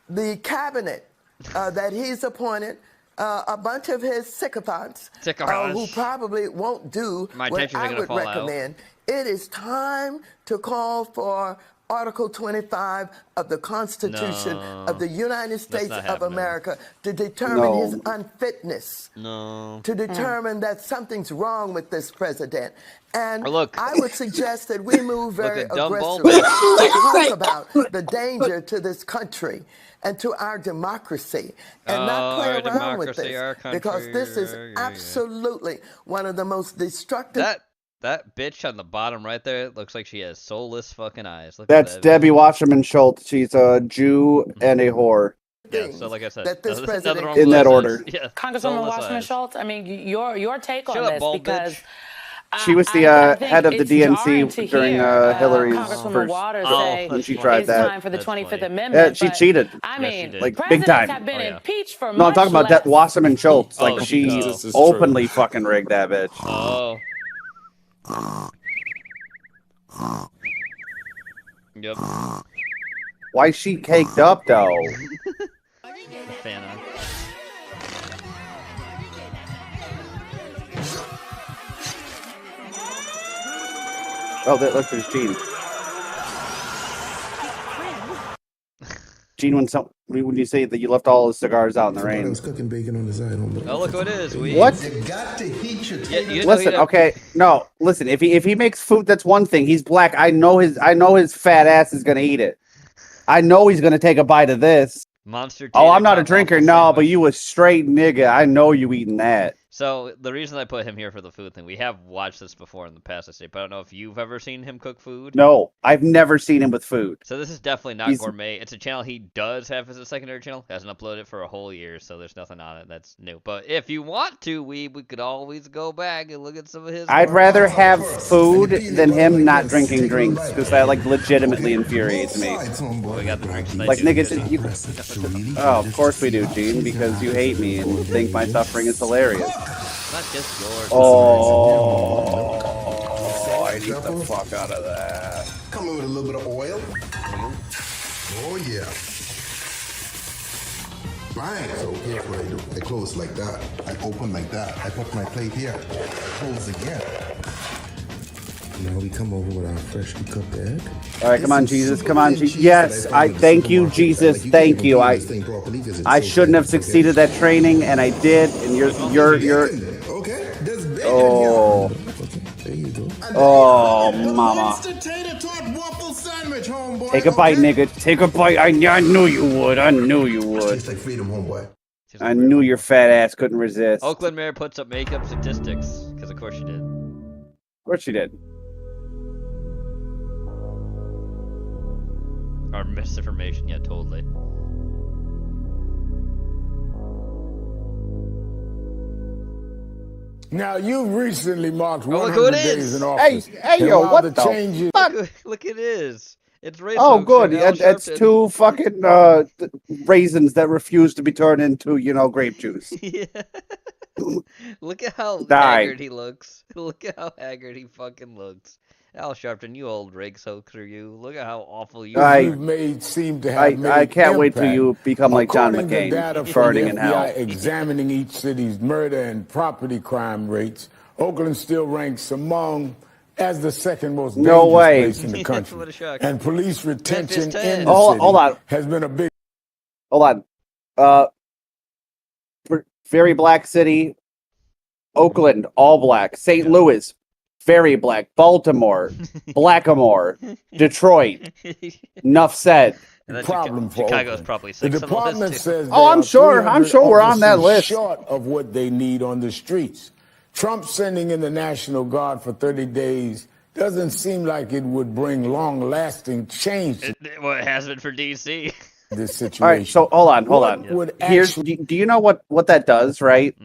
the cabinet that he's appointed a bunch of his sycophants who probably won't do what I would recommend. It is time to call for Article 25 of the Constitution of the United States of America to determine his unfitness. To determine that something's wrong with this president. And I would suggest that we move very aggressively to talk about the danger to this country and to our democracy and not play around with this. Because this is absolutely one of the most destructive... That bitch on the bottom right there looks like she has soulless fucking eyes. Look That's at that. Debbie Wasserman Schultz. She's a Jew and a whore. Yeah, so like I said, that this president in that order. Yeah, Congresswoman Wasserman Schultz, I mean, your take on this, because she was the head of the DNC during Hillary's first when she tried that. Time for the 25th Amendment. Yeah, she cheated. I mean, like big time. have been impeached for No, I'm talking about that Wasserman Schultz. Like she Jesus, openly fucking rigged that bitch. Oh. Yep. Why is she caked up though? Fan on. Oh, look, there's Gene. Gene, when you say that you left all his cigars out in the rain. Cooking bacon on the side. Oh, look what it is. What? You got to heat your Listen, okay, no, listen. If he makes food, that's one thing. He's black. I know his fat ass is gonna eat it. I know he's gonna take a bite of this. Monster. Oh, I'm not a drinker, no, but you a straight nigga. I know you eating that. So the reason I put him here for the food thing, we have watched this before in the past, but I don't know if you've ever seen him cook food. No, I've never seen him with food. So this is definitely not gourmet. It's a channel he does have as a secondary channel. Hasn't uploaded it for a whole year, so there's nothing on it that's new. But if you want to, we could always go back and look at some of his. I'd rather have food than him not drinking drinks, because that like legitimately infuriates me. We got the drinks. Like niggas, oh, of course we do, Gene, because you hate me and think my suffering is hilarious. Not just yours. Oh, I need the fuck out of that. Come in with a little bit of oil. Oh yeah. Bang. So here's what I do. I close like that. I open like that. I put my plate here. Close again. Now we come over with our freshly cooked egg. All right, come on, Jesus. Come on, Jesus. Yes, I thank you, Jesus. Thank you. I shouldn't have succeeded that training, and I did. And you're. Okay. There's bacon Oh. There you go. Oh, mama. Tater tot waffle sandwich, homeboy. Take a bite, nigga. Take a bite. I knew you would. I knew you would. Tastes like freedom, homeboy. I knew your fat ass couldn't resist. Oakland Mayor puts up makeup statistics, because of course she did. Of course she did. Or misinformation, yeah, totally. Now, you've recently marked look who 100 it days is. in office. Hey, yo, what the fuck? Look, it is. It's race Oh, hoax good. and Al It's Sharpton. two fucking raisins that refuse to be turned into, grape juice. Yeah. Look at how Die. haggard he looks. Look at how haggard he fucking looks. Al Sharpton, you old race hoaxer, you. Look at how awful you are. You've made seem to have made I can't wait till impact. you become like John According to McCain, data from burning the in FBI hell. examining each city's murder and property crime rates, Oakland still ranks among as the second most dangerous No way. place in the country. What a shock. And police retention in the city Hold on. has been a big... Hold on. Very black city. Oakland, all black. St. Louis, very black. Baltimore, Blackamore. Detroit. Enough said. And then problem for Chicago's Oakland. probably The six on the department list, too. says Oh, I'm sure we're on that officers list. short of what they need on the streets. Trump sending in the National Guard for 30 days doesn't seem like it would bring long-lasting change to Well, it has been for DC. this situation. All right, so hold on. What would Here's do you know what that does, right?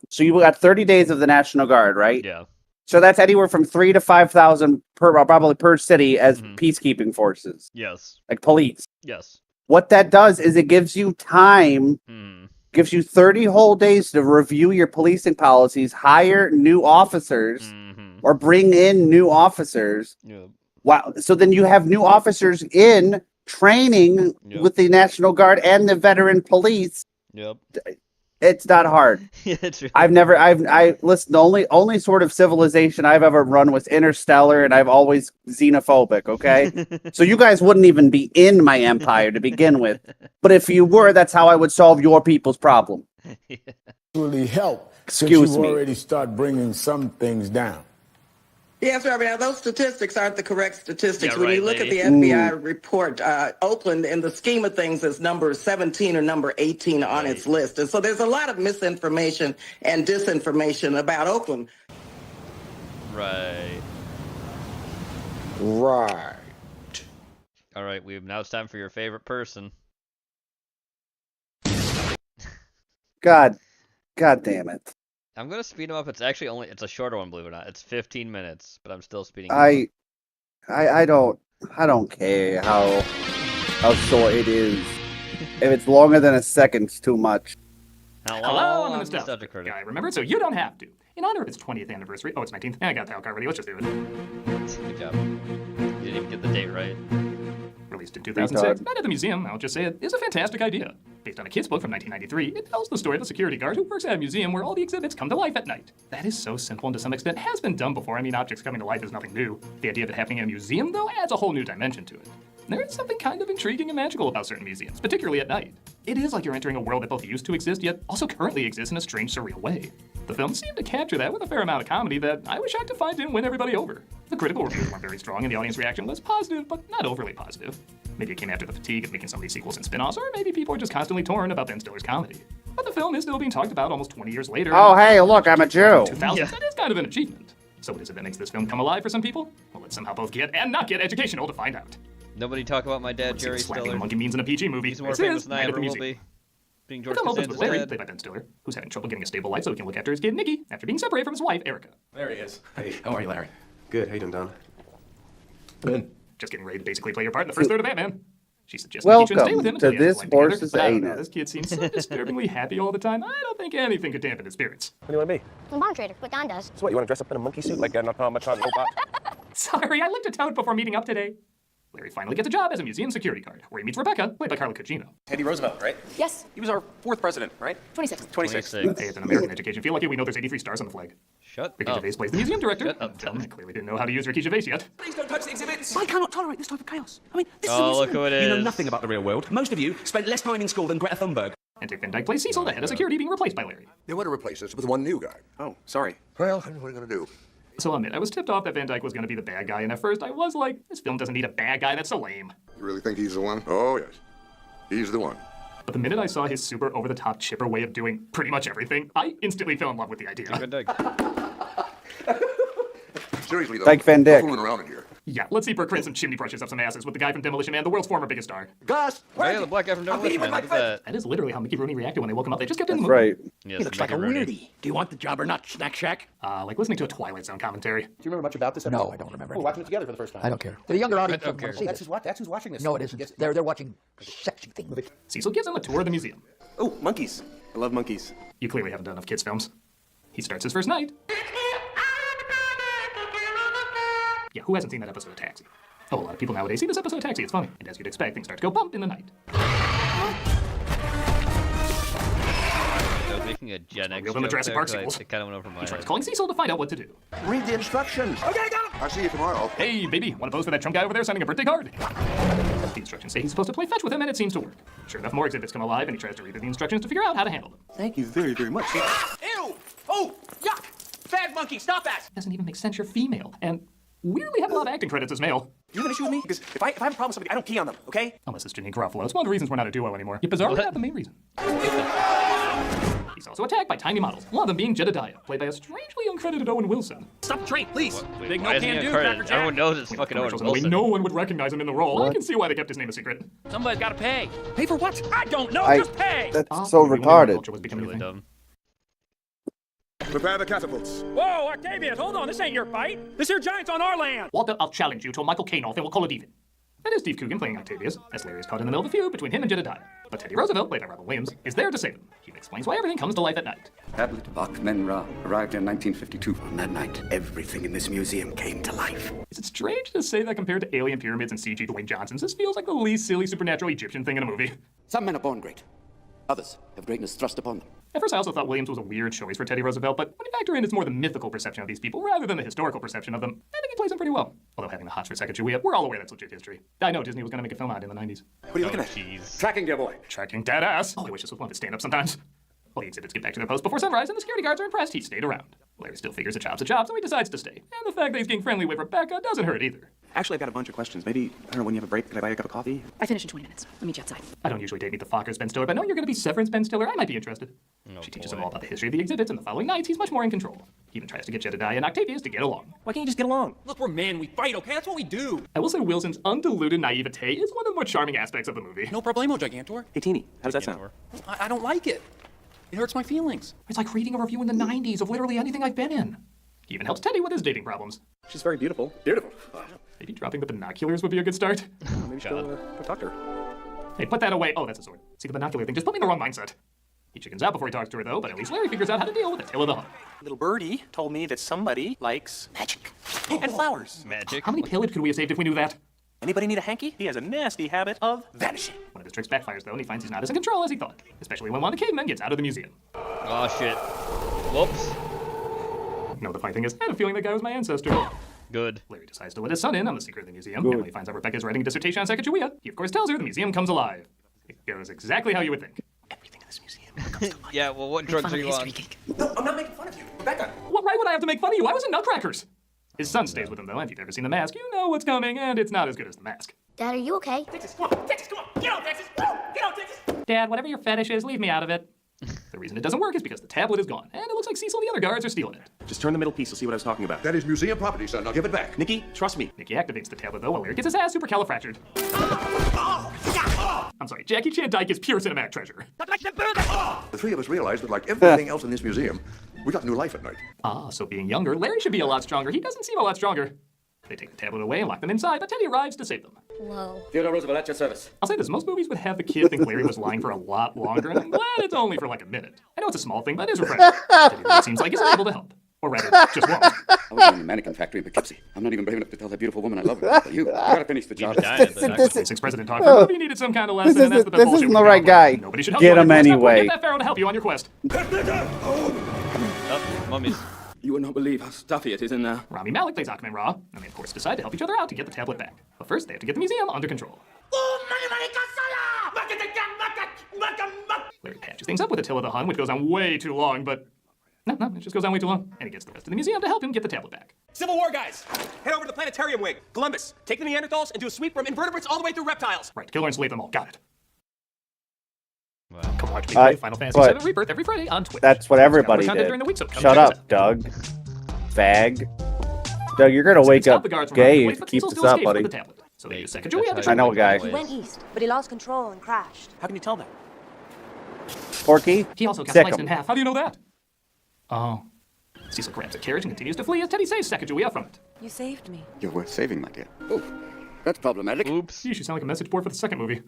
So you got 30 days of the National Guard, right? Yeah. So that's anywhere from 3,000 to 5,000 probably per city as peacekeeping forces, Yes. like police. Yes. What that does is it gives you time, gives you 30 whole days to review your policing policies, hire new officers, or bring in new officers. Yeah. Wow. So then you have new officers in training with the National Guard and the veteran police. Yep. It's not hard. Yeah, it's really I listen. The only sort of civilization I've ever run was Interstellar, and I've always xenophobic. Okay, so you guys wouldn't even be in my empire to begin with. But if you were, that's how I would solve your people's problem. Really help. Excuse since me. You already start bringing some things down. Yes, Robert. Now, those statistics aren't the correct statistics. Yeah, when right, you look lady. at the FBI report, Oakland, in the scheme of things, is number 17 or number 18 on its list. And so there's a lot of misinformation and disinformation about Oakland. Right. Right. All right, Weeb. Now it's time for your favorite person. God damn it. I'm gonna speed him up. It's actually it's a shorter one, believe it or not. It's 15 minutes, but I'm still speeding him up. I don't care how short it is. If it's longer than a second, it's too much. Hello, I'm the nostalgic guy. Remember, so you don't have to. In honor of its 20th anniversary. Oh, it's 19th. I got the card ready. Let's just do it. Good job. You didn't even get the date right. Released in 2006, Night at the Museum, I'll just say it, is a fantastic idea. Based on a kid's book from 1993, it tells the story of a security guard who works at a museum where all the exhibits come to life at night. That is so simple and to some extent has been done before. I mean, objects coming to life is nothing new. The idea of it happening in a museum, though, adds a whole new dimension to it. There is something kind of intriguing and magical about certain museums, particularly at night. It is like you're entering a world that both used to exist, yet also currently exists in a strange, surreal way. The film seemed to capture that with a fair amount of comedy that I was shocked to find didn't win everybody over. The critical reviews weren't very strong, and the audience reaction was positive, but not overly positive. Maybe it came after the fatigue of making so many sequels and spin-offs, or maybe people are just constantly torn about Ben Stiller's comedy. But the film is still being talked about almost 20 years later. Oh, hey, look, I'm a Jew. 2000s, That is kind of an achievement. So what is it that makes this film come alive for some people? Well, let's somehow both get and not get educational to find out. Nobody talk about my dad, Let's see Jerry what slapping Stiller. a monkey means in a PG movie. He's more This famous is than I Night at ever the will Museum. be. Being The George film opens Costanza's with Larry, dad. played by Ben Stiller, who's having trouble getting a stable life so he can look after his kid Nikki after being separated from his wife Erica. There he is. Hey, how are you, Larry? Good. How you doing, Don? Good. Just getting ready to basically play your part in the first third of Batman. She suggests the teacher stay with him Welcome to until he has this life together. horse's But I don't know, anus. This kid seems so disturbingly happy all the time. I don't think anything could dampen his spirits. What do you want to be? I'm a bond trader, what Don does. So what, you want to dress up in a monkey suit like an automaton robot? Sorry, I licked a toad before meeting up today. Larry finally gets a job as a museum security guard, where he meets Rebecca, played by Carla Cugino. Teddy Roosevelt, right? Yes. He was our fourth president, right? 26. 26. Hey, it's an American education. Feel lucky we know there's 83 stars on the flag. Shut Ricky up. Gervais plays the museum director. Shut up, I clearly didn't know how to use Ricky Gervais yet. Please don't touch the exhibits. I cannot tolerate this type of chaos. I mean, this Oh, is a look museum. who it You know is. nothing about the real world. Most of you spent less time in school than Greta Thunberg. And Dick Van Dyke plays Cecil, the head of security, being replaced by Larry. They want to replace us with one new guy. Oh, sorry. Well, what are you going to do? So I'll admit, I was tipped off that Van Dyke was going to be the bad guy, and at first I was like, this film doesn't need a bad guy, that's so lame. You really think he's the one? Oh, yes. He's the one. But the minute I saw his super over-the-top chipper way of doing pretty much everything, I instantly fell in love with the idea. Van Dyke. Seriously, though. Dyke Van no Dyke. fooling around in here. Yeah, let's see Burt crank some chimney brushes up some asses with the guy from Demolition Man, the world's former biggest star. Gus, Oh, yeah, the black guy from Demolition Man. Look at that. That is literally how Mickey Rooney reacted when they woke him up. They just kept in the That's movie. right. Yes, he looks like a Mickey Rooney. weirdie. Do you want the job or not, Snack Shack? Like listening to a Twilight Zone commentary. Do you remember much about this episode? No, I don't remember. We're watching it together for the first time. I don't care. The younger audience don't doesn't want to care. see this. That's who's watching this. No, it isn't. They're watching sexy things. Cecil gives him a tour of the museum. Oh, monkeys. I love monkeys. You clearly haven't done enough kids' films. He starts his first night. Yeah, who hasn't seen that episode of Taxi? Oh, a lot of people nowadays see this episode of Taxi. It's funny. And as you'd expect, things start to go bump in the night. I was making a Gen X Reeled in the joke Jurassic there, Park 'cause sequels. it kind of went over my He tries head. calling Cecil to find out what to do. Read the instructions. Okay, got it. I'll see you tomorrow. Hey, baby, want to pose for that Trump guy over there signing a birthday card? The instructions say he's supposed to play fetch with him, and it seems to work. Sure enough, more exhibits come alive, and he tries to read the instructions to figure out how to handle them. Thank you very, very much. Ew! Oh, yuck! Bad monkey, stop that! Doesn't even make sense. You're female, and weirdly have a lot of acting credits as male. Do you have an issue with me? Because if I have a problem with somebody, I don't pee on them, okay? Unless it's Janine Garofalo. It's one of the reasons we're not a duo anymore. Yet bizarrely, not the main reason. He's also attacked by tiny models, one of them being Jedediah, played by a strangely uncredited Owen Wilson. Stop the train, please. Wait, Big why no isn't he can do, uncredited? Cracker Jack. Everyone knows it's fucking Owen Commercials in the way Wilson. no one would recognize him in the role. I can see why they kept his name a secret. Somebody's got to pay. Pay for what? I don't know. Just pay. That's so retarded. Was becoming Really dumb. Prepare the catapults. Whoa, Octavius, hold on. This ain't your fight. This here giant's on our land. Walter, I'll challenge you to a Michael Caine off, and we'll call it even. That is Steve Coogan playing Octavius, as Larry is caught in the middle of a feud between him and Jedediah. But Teddy Roosevelt, played by Robin Williams, is there to save him. He explains why everything comes to life at night. Tablet of Akhmenra arrived in 1952. On that night, everything in this museum came to life. Is it strange to say that compared to Alien Pyramids and CG Dwayne Johnson's, this feels like the least silly supernatural Egyptian thing in a movie? Some men are born great. Others have greatness thrust upon them. At first, I also thought Williams was a weird choice for Teddy Roosevelt, but when you factor in it's more the mythical perception of these people rather than the historical perception of them, I think he plays them pretty well. Although having the hots for Sacagawea, we're all aware that's legit history. I know Disney was going to make a film out in the 90s. What are you looking at? Tracking giveaway. Tracking dead ass. Oh, I wish this was one of his stand-up sometimes. Well, the exhibits get back to their post before sunrise, and the security guards are impressed he stayed around. Larry still figures a job's a job, so he decides to stay. And the fact that he's getting friendly with Rebecca doesn't hurt either. Actually, I've got a bunch of questions. Maybe, I don't know, when you have a break, could I buy you a cup of coffee? I finish in 20 minutes. Let me meet you outside. I don't usually date Meet the Fockers Ben Stiller, but knowing you're going to be Severance Ben Stiller, I might be interested. She teaches him all about the history of the exhibits, and the following nights, he's much more in control. He even tries to get Jedediah and Octavius to get along. Why can't you just get along? Look, we're men, we fight, okay? That's what we do. I will say Wilson's undiluted naivete is one of the more charming aspects of the movie. No problemo, Gigantor. Hey, Teeny, how does that sound? I don't like it. It hurts my feelings. It's like reading a review in the 90s of literally anything I've been in. He even helps Teddy with his dating problems. She's very beautiful. Beautiful. Maybe dropping the binoculars would be a good start. Maybe she'll go talk to her. Hey, put that away. Oh, that's a sword. See, the binocular thing just put me in the wrong mindset. He chickens out before he talks to her, though, but at least Larry figures out how to deal with the tail of the hunt. Little birdie told me that somebody likes magic and flowers. Magic? How many pillage could we have saved if we knew that? Anybody need a hanky? He has a nasty habit of vanishing. One of his tricks backfires, though, and he finds he's not as in control as he thought. Especially when one of the cavemen gets out of the museum. Oh, shit. Whoops. No, the funny thing is, I had a feeling that guy was my ancestor. Good. Larry decides to let his son in on the secret of the museum, and when he finds out Rebecca's writing a dissertation on Sacagawea, he of course tells her the museum comes alive. It goes exactly how you would think. Everything in this museum comes to life. Yeah, well, what drugs are you on? No, I'm not making fun of you. Rebecca. What right would I have to make fun of you? I was in Nutcrackers. His son stays with him, though, and if you've ever seen The Mask, you know what's coming, and it's not as good as The Mask. Dad, are you okay? Texas, come on. Texas, come on. Get out, Texas. Get out, Texas. Dad, whatever your fetish is, leave me out of it. The reason it doesn't work is because the tablet is gone, and it looks like Cecil and the other guards are stealing it. Just turn the middle piece, you'll see what I was talking about. That is museum property, son. Now give it back. Nikki, trust me. Nikki activates the tablet, though, while Larry gets his ass supercalifractured. I'm sorry, Jackie Chan Dyke is pure cinematic treasure. The three of us realized that, like everything else in this museum, we got new life at night. Ah, so being younger, Larry should be a lot stronger. He doesn't seem a lot stronger. They take the tablet away and lock them inside, but Teddy arrives to save them. Whoa. Theodore Roosevelt, at your service. I'll say this, most movies would have the kid think Larry was lying for a lot longer, and I'm glad it's only for like a minute. I know it's a small thing, but it is refreshing. Teddy really seems like he's able to help. Or rather, just won't. I was in the mannequin factory in Poughkeepsie. I'm not even brave enough to tell that beautiful woman I love her. But you, I gotta finish the job. Basics president talk for a movie needed some kind of lesson, and that's the best This bullshit isn't the we right got. guy. Nobody should help Get you on him your quest. anyway. Get that pharaoh to help you on your quest. Oh, mummies. You would not believe how stuffy it is in there. Rami Malek plays Aquaman Ra, and they of course decide to help each other out to get the tablet back. But first, they have to get the museum under control. Larry patches things up with Attila the Hun, which goes on way too long, but no, it just goes on way too long. And he gets the rest of the museum to help him get the tablet back. Civil War, guys. Head over to the planetarium wing. Columbus, take the Neanderthals and do a sweep from invertebrates all the way through reptiles. Right, kill or enslave them all. Got it. Wow. Come watch me play Final Fantasy VII Rebirth every Friday on Twitch. That's what everybody Content did. during the week, so come Shut check us up, out. Doug. Fag. Doug, you're gonna wake up gay if you keep this up, buddy. So they use Sacagawea to I know a guy. He went east, but he lost control and crashed. How can you tell that? Porky? He also got Sick sliced him. in half. How do you know that? Oh. Cecil grabs a carriage and continues to flee as Teddy saves Sacagawea from it. You saved me. You're worth saving, my dear. Oh, that's problematic. Oops. You should sound like a message board for the second movie.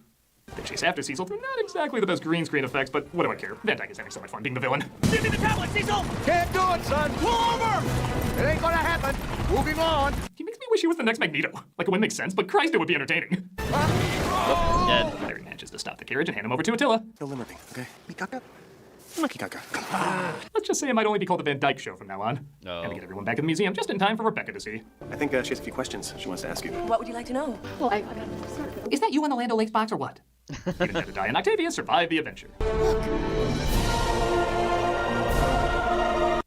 They chase after Cecil through not exactly the best green screen effects, but what do I care? Van Dyke is having so much fun being the villain. Give me the tablet, Cecil! Can't do it, son. Pull over! It ain't gonna happen. Moving on. He makes me wish he was the next Magneto. Like, it wouldn't make sense, but Christ, it would be entertaining. Dead. Larry manages to stop the carriage and hand him over to Attila. No limericking, okay? Mikaka? Mikaka. Let's just say it might only be called the Van Dyke Show from now on. No. And to get everyone back in the museum just in time for Rebecca to see. I think she has a few questions she wants to ask you. What would you like to know? Well, Is that you on the Land O'Lakes box or what? Even Jedediah and Octavius survive the adventure.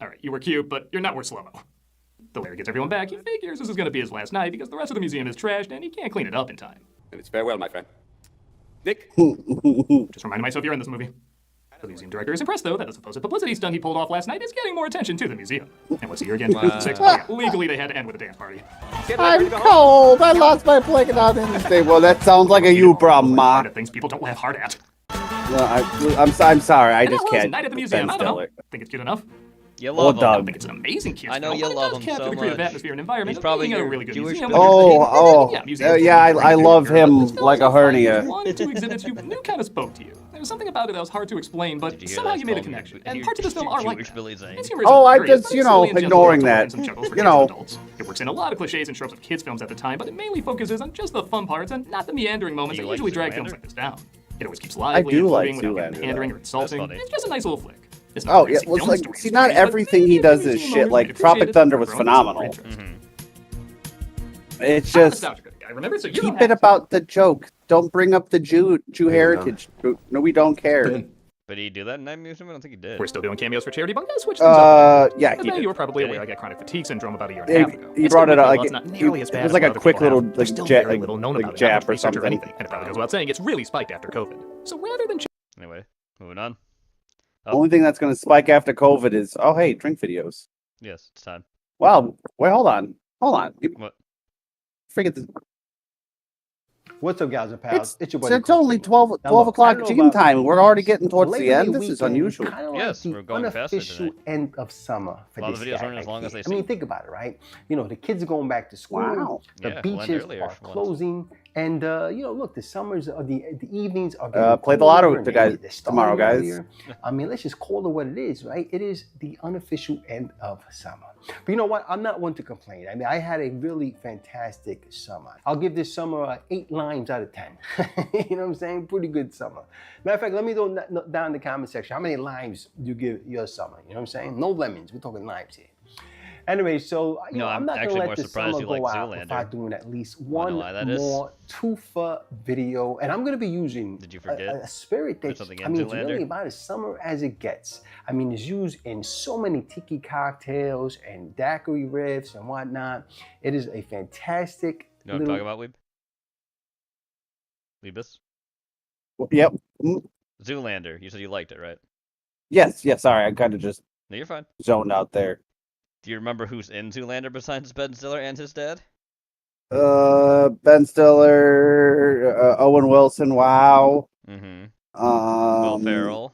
Alright, you were cute, but you're not worth slow-mo. The Larry gets everyone back. He figures this is going to be his last night because the rest of the museum is trashed and he can't clean it up in time. And it's farewell, my friend. Nick? Just reminding myself you're in this movie. The museum director is impressed, though, that the supposed publicity stunt he pulled off last night is getting more attention to the museum. And what's the year again? 2006? Oh, yeah. Legally, they had to end with a dance party. I'm cold. I lost my blanket on this day. Well, that sounds like a you problem, Ma. Things people don't laugh hard at. No, I'm sorry. I And just that was can't. Night at the Museum. Ben I don't know. Stiller. Think it's cute enough? You love him. I don't think it's an amazing kid's I know film, you but love it him does capture so the creative much. atmosphere and environment He's of probably being at a your really good Jewish museum. Yeah, I love him like a hernia. One or two exhibits you knew kind of spoke to you. There was something about it that was hard to explain, but somehow you made a connection. And parts of this film are like that. Its humor is Oh, I'm hilarious, just, but you it's know, silly and gentle ignoring enough to that. learn some chuckles for You kids know. and adults. It works in a lot of cliches and tropes of kids' films at the time, but it mainly focuses on just the fun parts and not the meandering moments that usually drag films like this down. It always keeps lively do and like moving without Zoolander, pandering though. or insulting. That's funny. It's just a nice little flick. It's not Oh, a yeah. crazy Well, film like, story see, not story, but everything he does is museum shit. owners Like, might Tropic appreciate it Thunder for was growing its own phenomenal. interest. It's I'm a just nostalgia guy, remember? So you keep don't it have to. about the joke. Don't bring up the Jew heritage. No, we don't care. But did he do that in Night Museum? I don't think he did. We're still doing cameos for charity, but I'm gonna switch things up. Yeah, As he many of did. you are probably Did he? aware, I got chronic fatigue syndrome about a year and a half ago. He It's brought still it up weak, like but it's not nearly as bad it was as like what a other quick people have. little There's like still jet, very little known about it, jab not much or research or something. anything, and it probably goes without saying, it's really spiked after COVID. So rather than Anyway, moving on. Only thing that's going to spike after COVID is hey, drink videos. Yes, it's time. Wow. Wait, hold on. What? Forget this. What's up, guys and pals? It's your buddy. It's only 12 o'clock gym time, and we're already getting towards the end. This is unusual. Yes, we're going faster unofficial tonight. end of summer for A lot of this videos guy aren't as long as they I mean, seem. think about it, right? You know, the kids are going back to school. Wow. The Yeah, we'll end beaches earlier are for once. closing, and you know, look, the summers or the evenings are getting Play the colder, lotto and the guys they're starting tomorrow, guys. earlier. I mean, let's just call it what it is, right? It is the unofficial end of summer. But you know what? I'm not one to complain. I mean, I had a really fantastic summer. I'll give this summer 8 limes out of 10. You know what I'm saying? Pretty good summer. Matter of fact, let me know down in the comment section, how many limes do you give your summer? You know what I'm saying? No lemons. We're talking limes here. Anyway, so you know, I'm not gonna let the summer go out without doing at least one more twofer video, and I'm gonna be using Did you forget? a spirit that I mean, it's really about as summer as it gets. I mean, it's used in so many tiki cocktails and daiquiri riffs and whatnot. It is a fantastic. You know what I'm talking about, Weeb? Weebus? Yep. Zoolander. You said you liked it, right? Yes. Sorry, I kind of just No, you're fine. zoned out there. Do you remember who's in Zoolander besides Ben Stiller and his dad? Ben Stiller, Owen Wilson. Wow. Mm-hmm. Will Ferrell.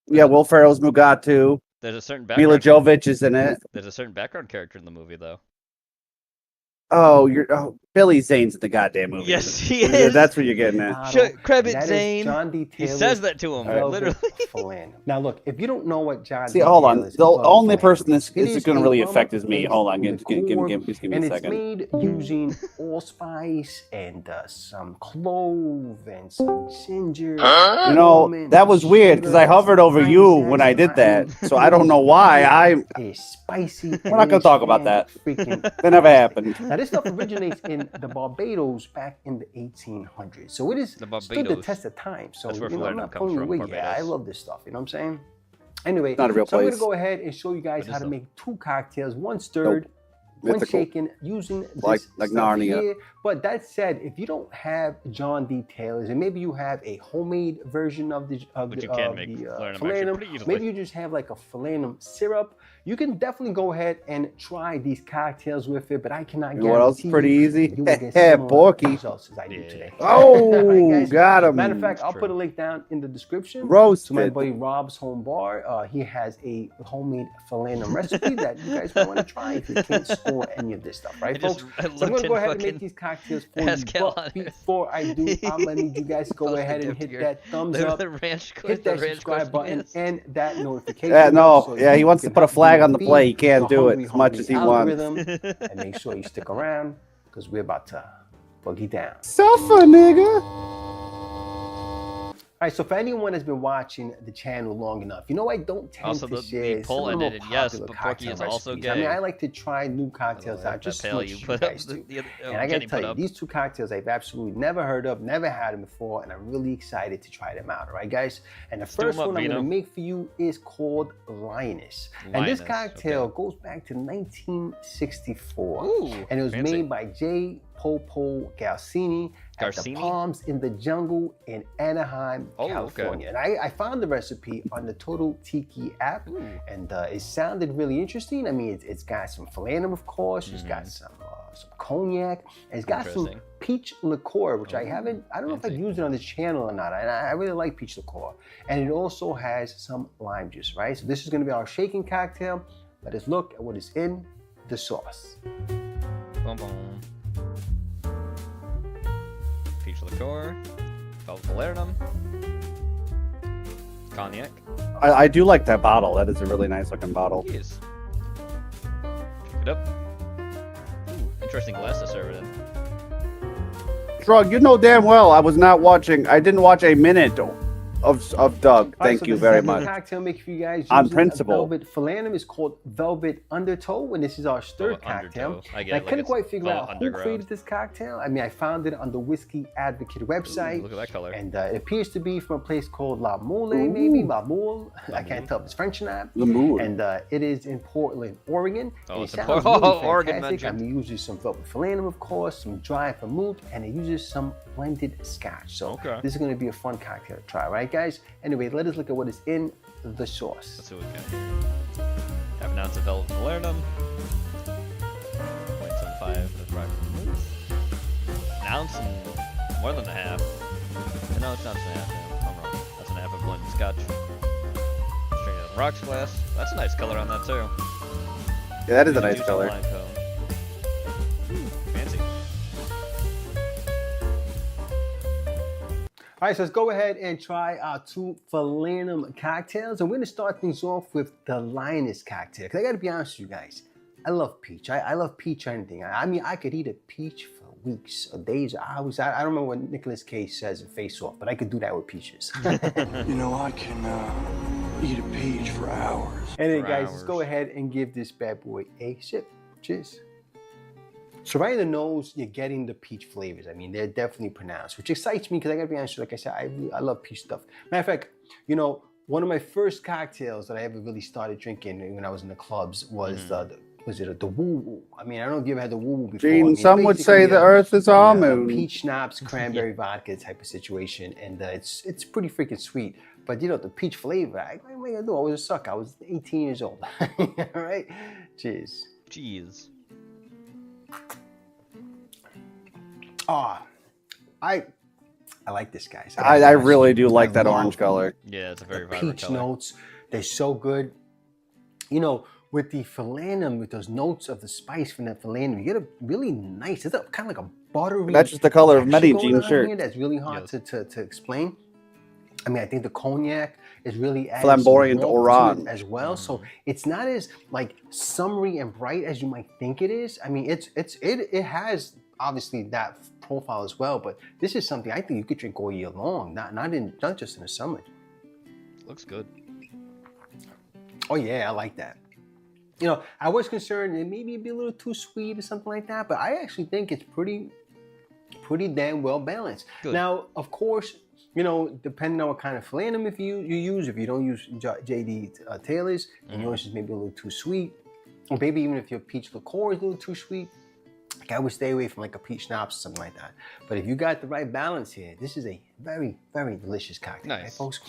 Yeah, Will Ferrell's Mugatu. There's a certain Mila Jovovich is in it. There's a certain background character in the movie, though. Billy Zane's in the goddamn movie. Yes, he is. That's what you're getting at. Credit Zane. He says that to him, literally. Now, look, if you don't know what John See, hold on. The only person this is going to really affect is me. Hold on. Give me a second. And it's made using allspice and some clove and some ginger. You know, that was weird because I hovered over you when I did that. So I don't know why. Spicy. We're not going to talk about that. That never happened. Now, this stuff originates in the Barbados back in the 1800s. So it is stood the test of time. So, you know, I'm not pulling your weight here. I love this stuff. You know what I'm saying? Anyway, not a real so I'm place. going to go ahead and show you guys how to make 2 cocktails, one stirred, one shaken, using this like stuff Narnia. here. But that said, if you don't have John D. Taylor's, and maybe you have a homemade version of the philanum, maybe you just have like a philanum syrup, you can definitely go ahead and try these cocktails with it. But I cannot guarantee what else is pretty easy? You will get Porky. results as I do today. Oh, right, got him. Matter of fact, I'll put a link down in the description Roasted. to my buddy Rob's Home Bar. He has a homemade philanum recipe that you guys might want to try if you can't score any of this stuff, right, folks? So I'm going to go ahead and make these cocktails for you. But before I do, I'm going to need you guys to go ahead and hit that thumbs up, hit that subscribe button, and that notification. He wants to put a flag on the play. He can't do it as much as he wants. And make sure you stick around because we're about to boogie down. Suffer, nigga. All right, so for anyone that's been watching the channel long enough, you know I don't tend to share some of the more popular cocktail recipes. I mean, I like to try new cocktails out, just as much as you guys do. And I got to tell you, these 2 cocktails I've absolutely never heard of, never had them before, and I'm really excited to try them out. All right, guys? And the first one I'm going to make for you is called Lioness. And this cocktail goes back to 1964. And it was made by J. Popo Garcini at the Palms in the Jungle in Anaheim, California. And I found the recipe on the Total Tiki app, and it sounded really interesting. I mean, it's got some philanum, of course. It's got some cognac, and it's got some peach liqueur, which I don't know if I've used it on this channel or not. And I really like peach liqueur. And it also has some lime juice, right? So this is going to be our shaking cocktail. Let us look at what is in the sauce. Boom, boom. Peach liqueur, falernum, cognac. I do like that bottle. That is a really nice looking bottle. Check it up. Ooh, interesting glass to serve it in. Shrug, you know damn well I was not watching. I didn't watch a minute of Doug. Thank you very much. Cocktail make for you guys on principle. Velvet Philanum is called Velvet Undertow, and this is our third cocktail. I couldn't quite figure out who created this cocktail. I mean, I found it on the Whiskey Advocate website. Ooh, look at that color. And it appears to be from a place called La Mole, maybe La Mole. I can't tell if it's French or not. La Mole. And it is in Portland, Oregon. Oh, it's really Oregon mentioned. I mean, it uses some Velvet Philanum, of course, some dry vermouth, and it uses some blended scotch. So this is going to be a fun cocktail to try, right, guys? Anyway, let us look at what is in the sauce. Let's see what we got. Half an ounce of Velvet Philanum. 0.75 of dry vermouth. An ounce and more than a half. No, it's not an half. Yeah, I'm wrong. That's an half of blended scotch. Straight out of the rocks glass. That's a nice color on that too. Yeah, that is a nice color. Fancy. All right, so let's go ahead and try our two Philanum cocktails. And we're going to start things off with the Lioness cocktail. Because I got to be honest with you guys, I love peach. I love peach or anything. I mean, I could eat a peach for weeks or days or hours. I don't remember what Nicolas Cage says in Face Off, but I could do that with peaches. You know, I can eat a peach for hours. Anyway, guys, let's go ahead and give this bad boy a sip. Cheers. So right in the nose, you're getting the peach flavors. I mean, they're definitely pronounced, which excites me because I gotta be honest, like I said, I love peach stuff. Matter of fact, you know, one of my first cocktails that I ever really started drinking when I was in the clubs was the woo woo. I mean, I don't know if you ever had the woo woo before. Gene, I mean, some would say the earth is our moon. Peach schnapps, cranberry vodka type of situation, and it's pretty freaking sweet. But you know, the peach flavor, what am I gonna do? I was a sucker. I was 18 years old. All right, cheers. Cheers. Ah, I like this, guys. I really do like that orange color. Yeah, it's a very vibrant peach color. notes, they're so good. You know, with the Philanum, with those notes of the spice from the Philanum, you get a really nice, it's kind of like a buttery. That's just the color of texture Medigene's going on shirt. here that's really hard to explain. I mean, I think the cognac is really adding Flamboyant some warmth orange. to it as well. So it's not as like summery and bright as you might think it is. I mean, it has obviously that profile as well, but this is something I think you could drink all year long, not just in the summer. Looks good. Oh yeah, I like that. You know, I was concerned it maybe it'd be a little too sweet or something like that, but I actually think it's pretty damn well balanced. Good. Now, of course, you know, depending on what kind of Philanum you use, if you don't use J.D. Taylor's, and yours is maybe a little too sweet, or maybe even if your peach liqueur is a little too sweet, like I would stay away from like a peach schnapps or something like that. But if you got the right balance here, this is a very, very delicious cocktail, Nice. right, folks?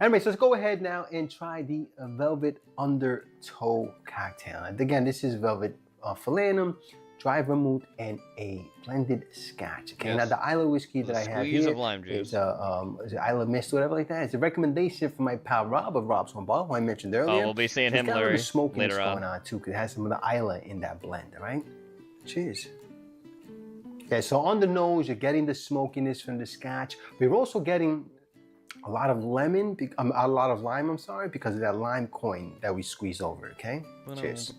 Anyway, so let's go ahead now and try the Velvet Undertow cocktail. And again, this is Velvet Philanum, dry vermouth, and a blended scotch. Okay, now the Isla whiskey that I have squeeze here of lime juice. is Isla Mist or whatever like that. It's a recommendation from my pal Rob of Rob's Home Bar, who I mentioned earlier. Oh, we'll be seeing It's him, got a little Larry, smokiness later on. going on too, because it has some of the Isla in that blend. All right, cheers. Okay, so on the nose, you're getting the smokiness from the scotch. We're also getting a lot of lemon, a lot of lime, I'm sorry, because of that lime coin that we squeezed over, okay? Cheers.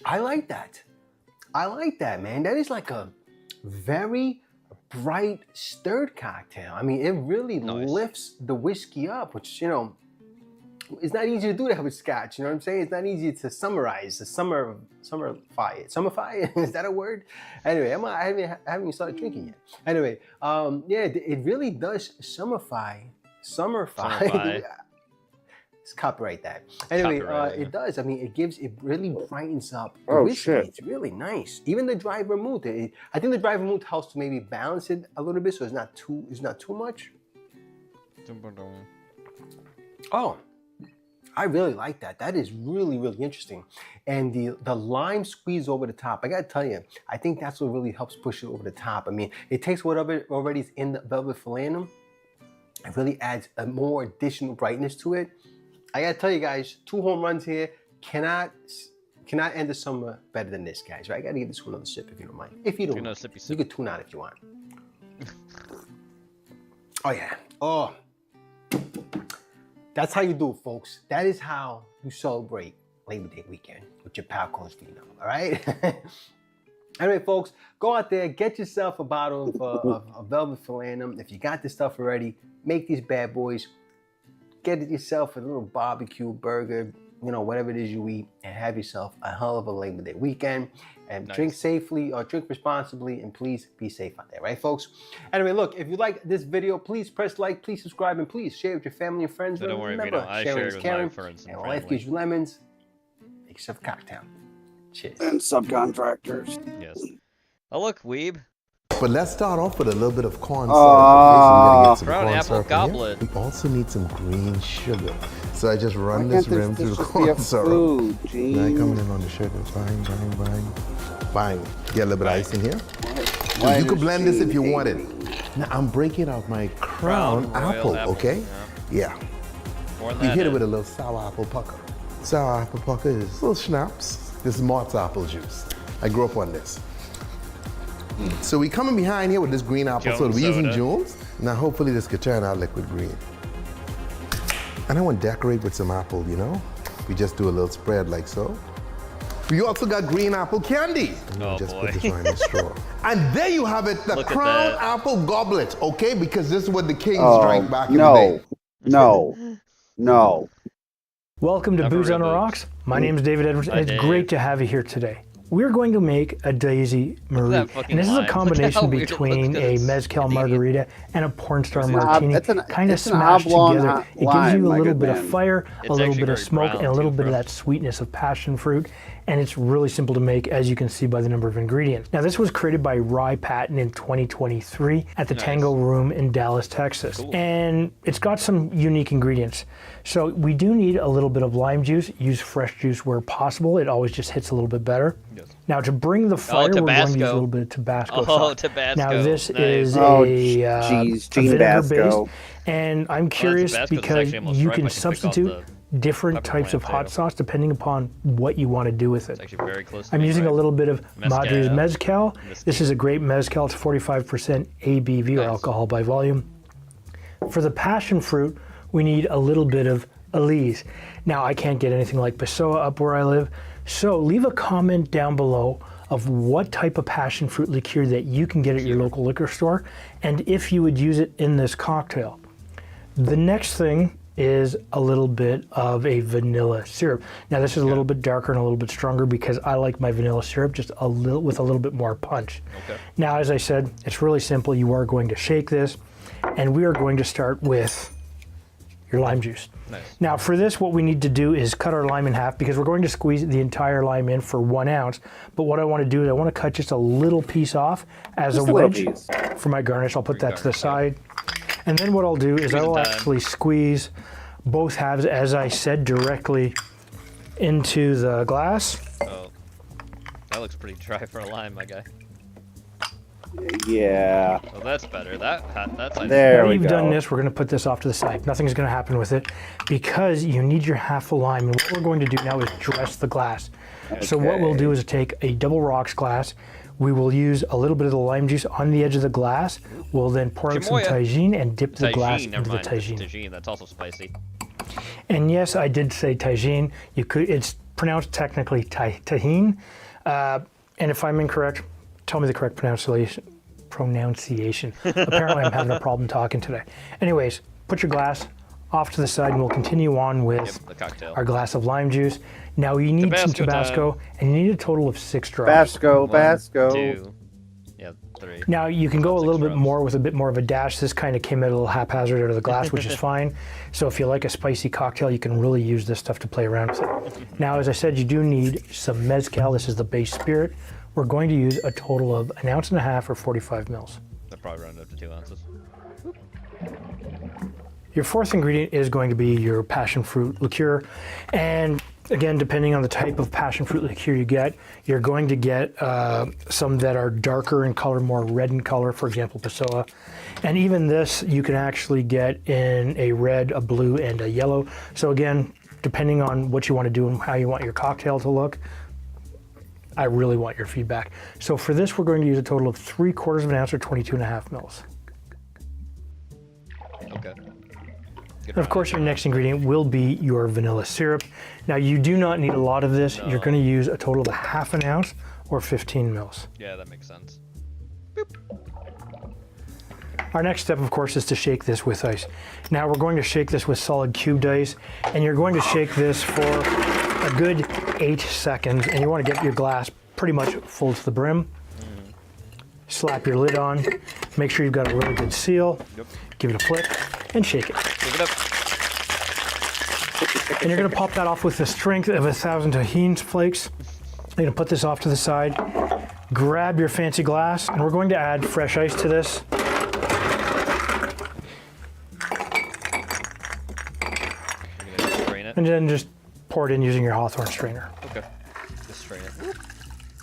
I like that. I like that, man. That is like a very bright, stirred cocktail. I mean, it really lifts the whiskey up, which, you know, it's not easy to do that with scotch. You know what I'm saying? It's not easy to summarize the summerify it. Summerify? Is that a word? Anyway, I haven't even started drinking yet. Anyway, yeah, it really does summerify. Let's copyright that. Anyway, it does. I mean, it really brightens up the whiskey. Shit. It's really nice. Even the dry vermouth. I think the dry vermouth helps to maybe balance it a little bit, so it's not too much. Oh, I really like that. That is really, really interesting. And the lime squeeze over the top, I gotta tell you, I think that's what really helps push it over the top. I mean, it takes whatever already is in the Velvet Philanum, it really adds a more additional brightness to it. I gotta tell you guys, 2 home runs here. Cannot end the summer better than this, guys. Right? I gotta give this one another sip if you don't mind. If you don't mind, you can tune out if you want. Oh yeah. Oh. That's how you do it, folks. That is how you celebrate Labor Day weekend with your pal Coach Vino, all right? Anyway, folks, go out there, get yourself a bottle of Velvet Philanum. If you got this stuff already, make these bad boys. Get yourself a little barbecue burger, you know, whatever it is you eat, and have yourself a hell of a Labor Day weekend. And drink safely or drink responsibly, and please be safe out there, right, folks? Anyway, look, if you like this video, please press like, please subscribe, and please share with your family and friends. So don't worry, remember, I sharing shared is with caring, my friends and life gives you lemons. Make yourself a cocktail. Cheers. And subcontractors. Yes. Oh, look, Weeb. But let's start off with a little bit of corn syrup. Okay, so we gotta get some Brown corn apple syrup in goblet. here. We also need some green sugar. So I just run this rim through the corn syrup. Now coming in on the sugar. Bang, bang, bang. Bang. Get a little bit of ice in here. Why You could does blend this she if you hate wanted. Now I'm breaking out my crown apple, okay? Yeah. We hit it with a little sour apple pucker. Sour apple pucker is a little schnapps. This is Mart's apple juice. I grew up on this. So we coming behind here with this green apple soda. We're using Jones. Now hopefully this could turn out liquid green. And I want to decorate with some apple, you know? We just do a little spread like so. We also got green apple candy. Oh, just boy. put this right in the straw. And there you have it, the crown apple goblet, okay? Because this is what the kings drank back in the day. No. Welcome to Booze on the Rocks. My name is David Edwards, and it's great to have you here today. We're going to make a Daisy Marie, and this is a combination between a mezcal margarita and a porn star martini, kind of smashed together. It gives you a little bit of fire, a little bit of smoke, and a little bit of that sweetness of passion fruit. And it's really simple to make, as you can see by the number of ingredients. Now, this was created by Rye Patton in 2023 at the Tango Room in Dallas, Texas. And it's got some unique ingredients. So we do need a little bit of lime juice. Use fresh juice where possible. It always just hits a little bit better. Yes. Now, to bring the fire, we're going to use a little bit of Tabasco sauce. Tabasco. Now, this is a vinegar-based. And I'm curious because you can substitute different types of hot sauce depending upon what you want to do with it. I'm using a little bit of Madre's Mezcal. This is a great mezcal. It's 45% ABV or alcohol by volume. For the passion fruit, we need a little bit of Elise. Now, I can't get anything like Passoa up where I live, so leave a comment down below of what type of passion fruit liqueur that you can get at your local liquor store, and if you would use it in this cocktail. The next thing is a little bit of a vanilla syrup. Now this is a little bit darker and a little bit stronger because I like my vanilla syrup just a little with a little bit more punch. Now, as I said, it's really simple. You are going to shake this, and we are going to start with your lime juice. Now for this, what we need to do is cut our lime in half because we're going to squeeze the entire lime in for 1 ounce. But what I want to do is I want to cut just a little piece off as a wedge for my garnish. I'll put that to the side. And then what I'll do is I will actually squeeze both halves, as I said, directly into the glass. Oh, that looks pretty dry for a lime, my guy. Yeah. Oh, that's better. That's there we go. You've done this, we're going to put this off to the side. Nothing's going to happen with it because you need your half a lime. And what we're going to do now is dress the glass. So what we'll do is take a double rocks glass. We will use a little bit of the lime juice on the edge of the glass. We'll then pour out some tagine and dip the glass into the tagine. Tagine, that's also spicy. And yes, I did say tagine. It's pronounced technically tahine. And if I'm incorrect, tell me the correct pronunciation. Apparently I'm having a problem talking today. Anyways, put your glass off to the side and we'll continue on with our glass of lime juice. Now you need some Tabasco and you need a total of 6 drops. Tabasco. 2. Yeah, 3. Now you can go a little bit more with a bit more of a dash. This kind of came out a little haphazard out of the glass, which is fine. So if you like a spicy cocktail, you can really use this stuff to play around with it. Now, as I said, you do need some mezcal. This is the base spirit. We're going to use a total of 1.5 ounces or 45 mils. That probably round up to 2 ounces. Your fourth ingredient is going to be your passion fruit liqueur. And again, depending on the type of passion fruit liqueur you get, you're going to get some that are darker in color, more red in color, for example, Passoa. And even this, you can actually get in a red, a blue, and a yellow. So again, depending on what you want to do and how you want your cocktail to look, I really want your feedback. So for this, we're going to use a total of 3/4 ounce or 22.5 mils. Okay. And of course, your next ingredient will be your vanilla syrup. Now, you do not need a lot of this. No. You're going to use a total of 1/2 ounce or 15 mils. Yeah, that makes sense. Our next step, of course, is to shake this with ice. Now we're going to shake this with solid cubed ice, and you're going to shake this for a good 8 seconds, and you want to get your glass pretty much full to the brim. Slap your lid on, make sure you've got a really good seal, give it a flick, and shake it. Shake it up. And you're going to pop that off with the strength of 1,000 tahini flakes. You're going to put this off to the side, grab your fancy glass, and we're going to add fresh ice to this. And then just pour it in using your Hawthorne strainer. Okay. Just strain it.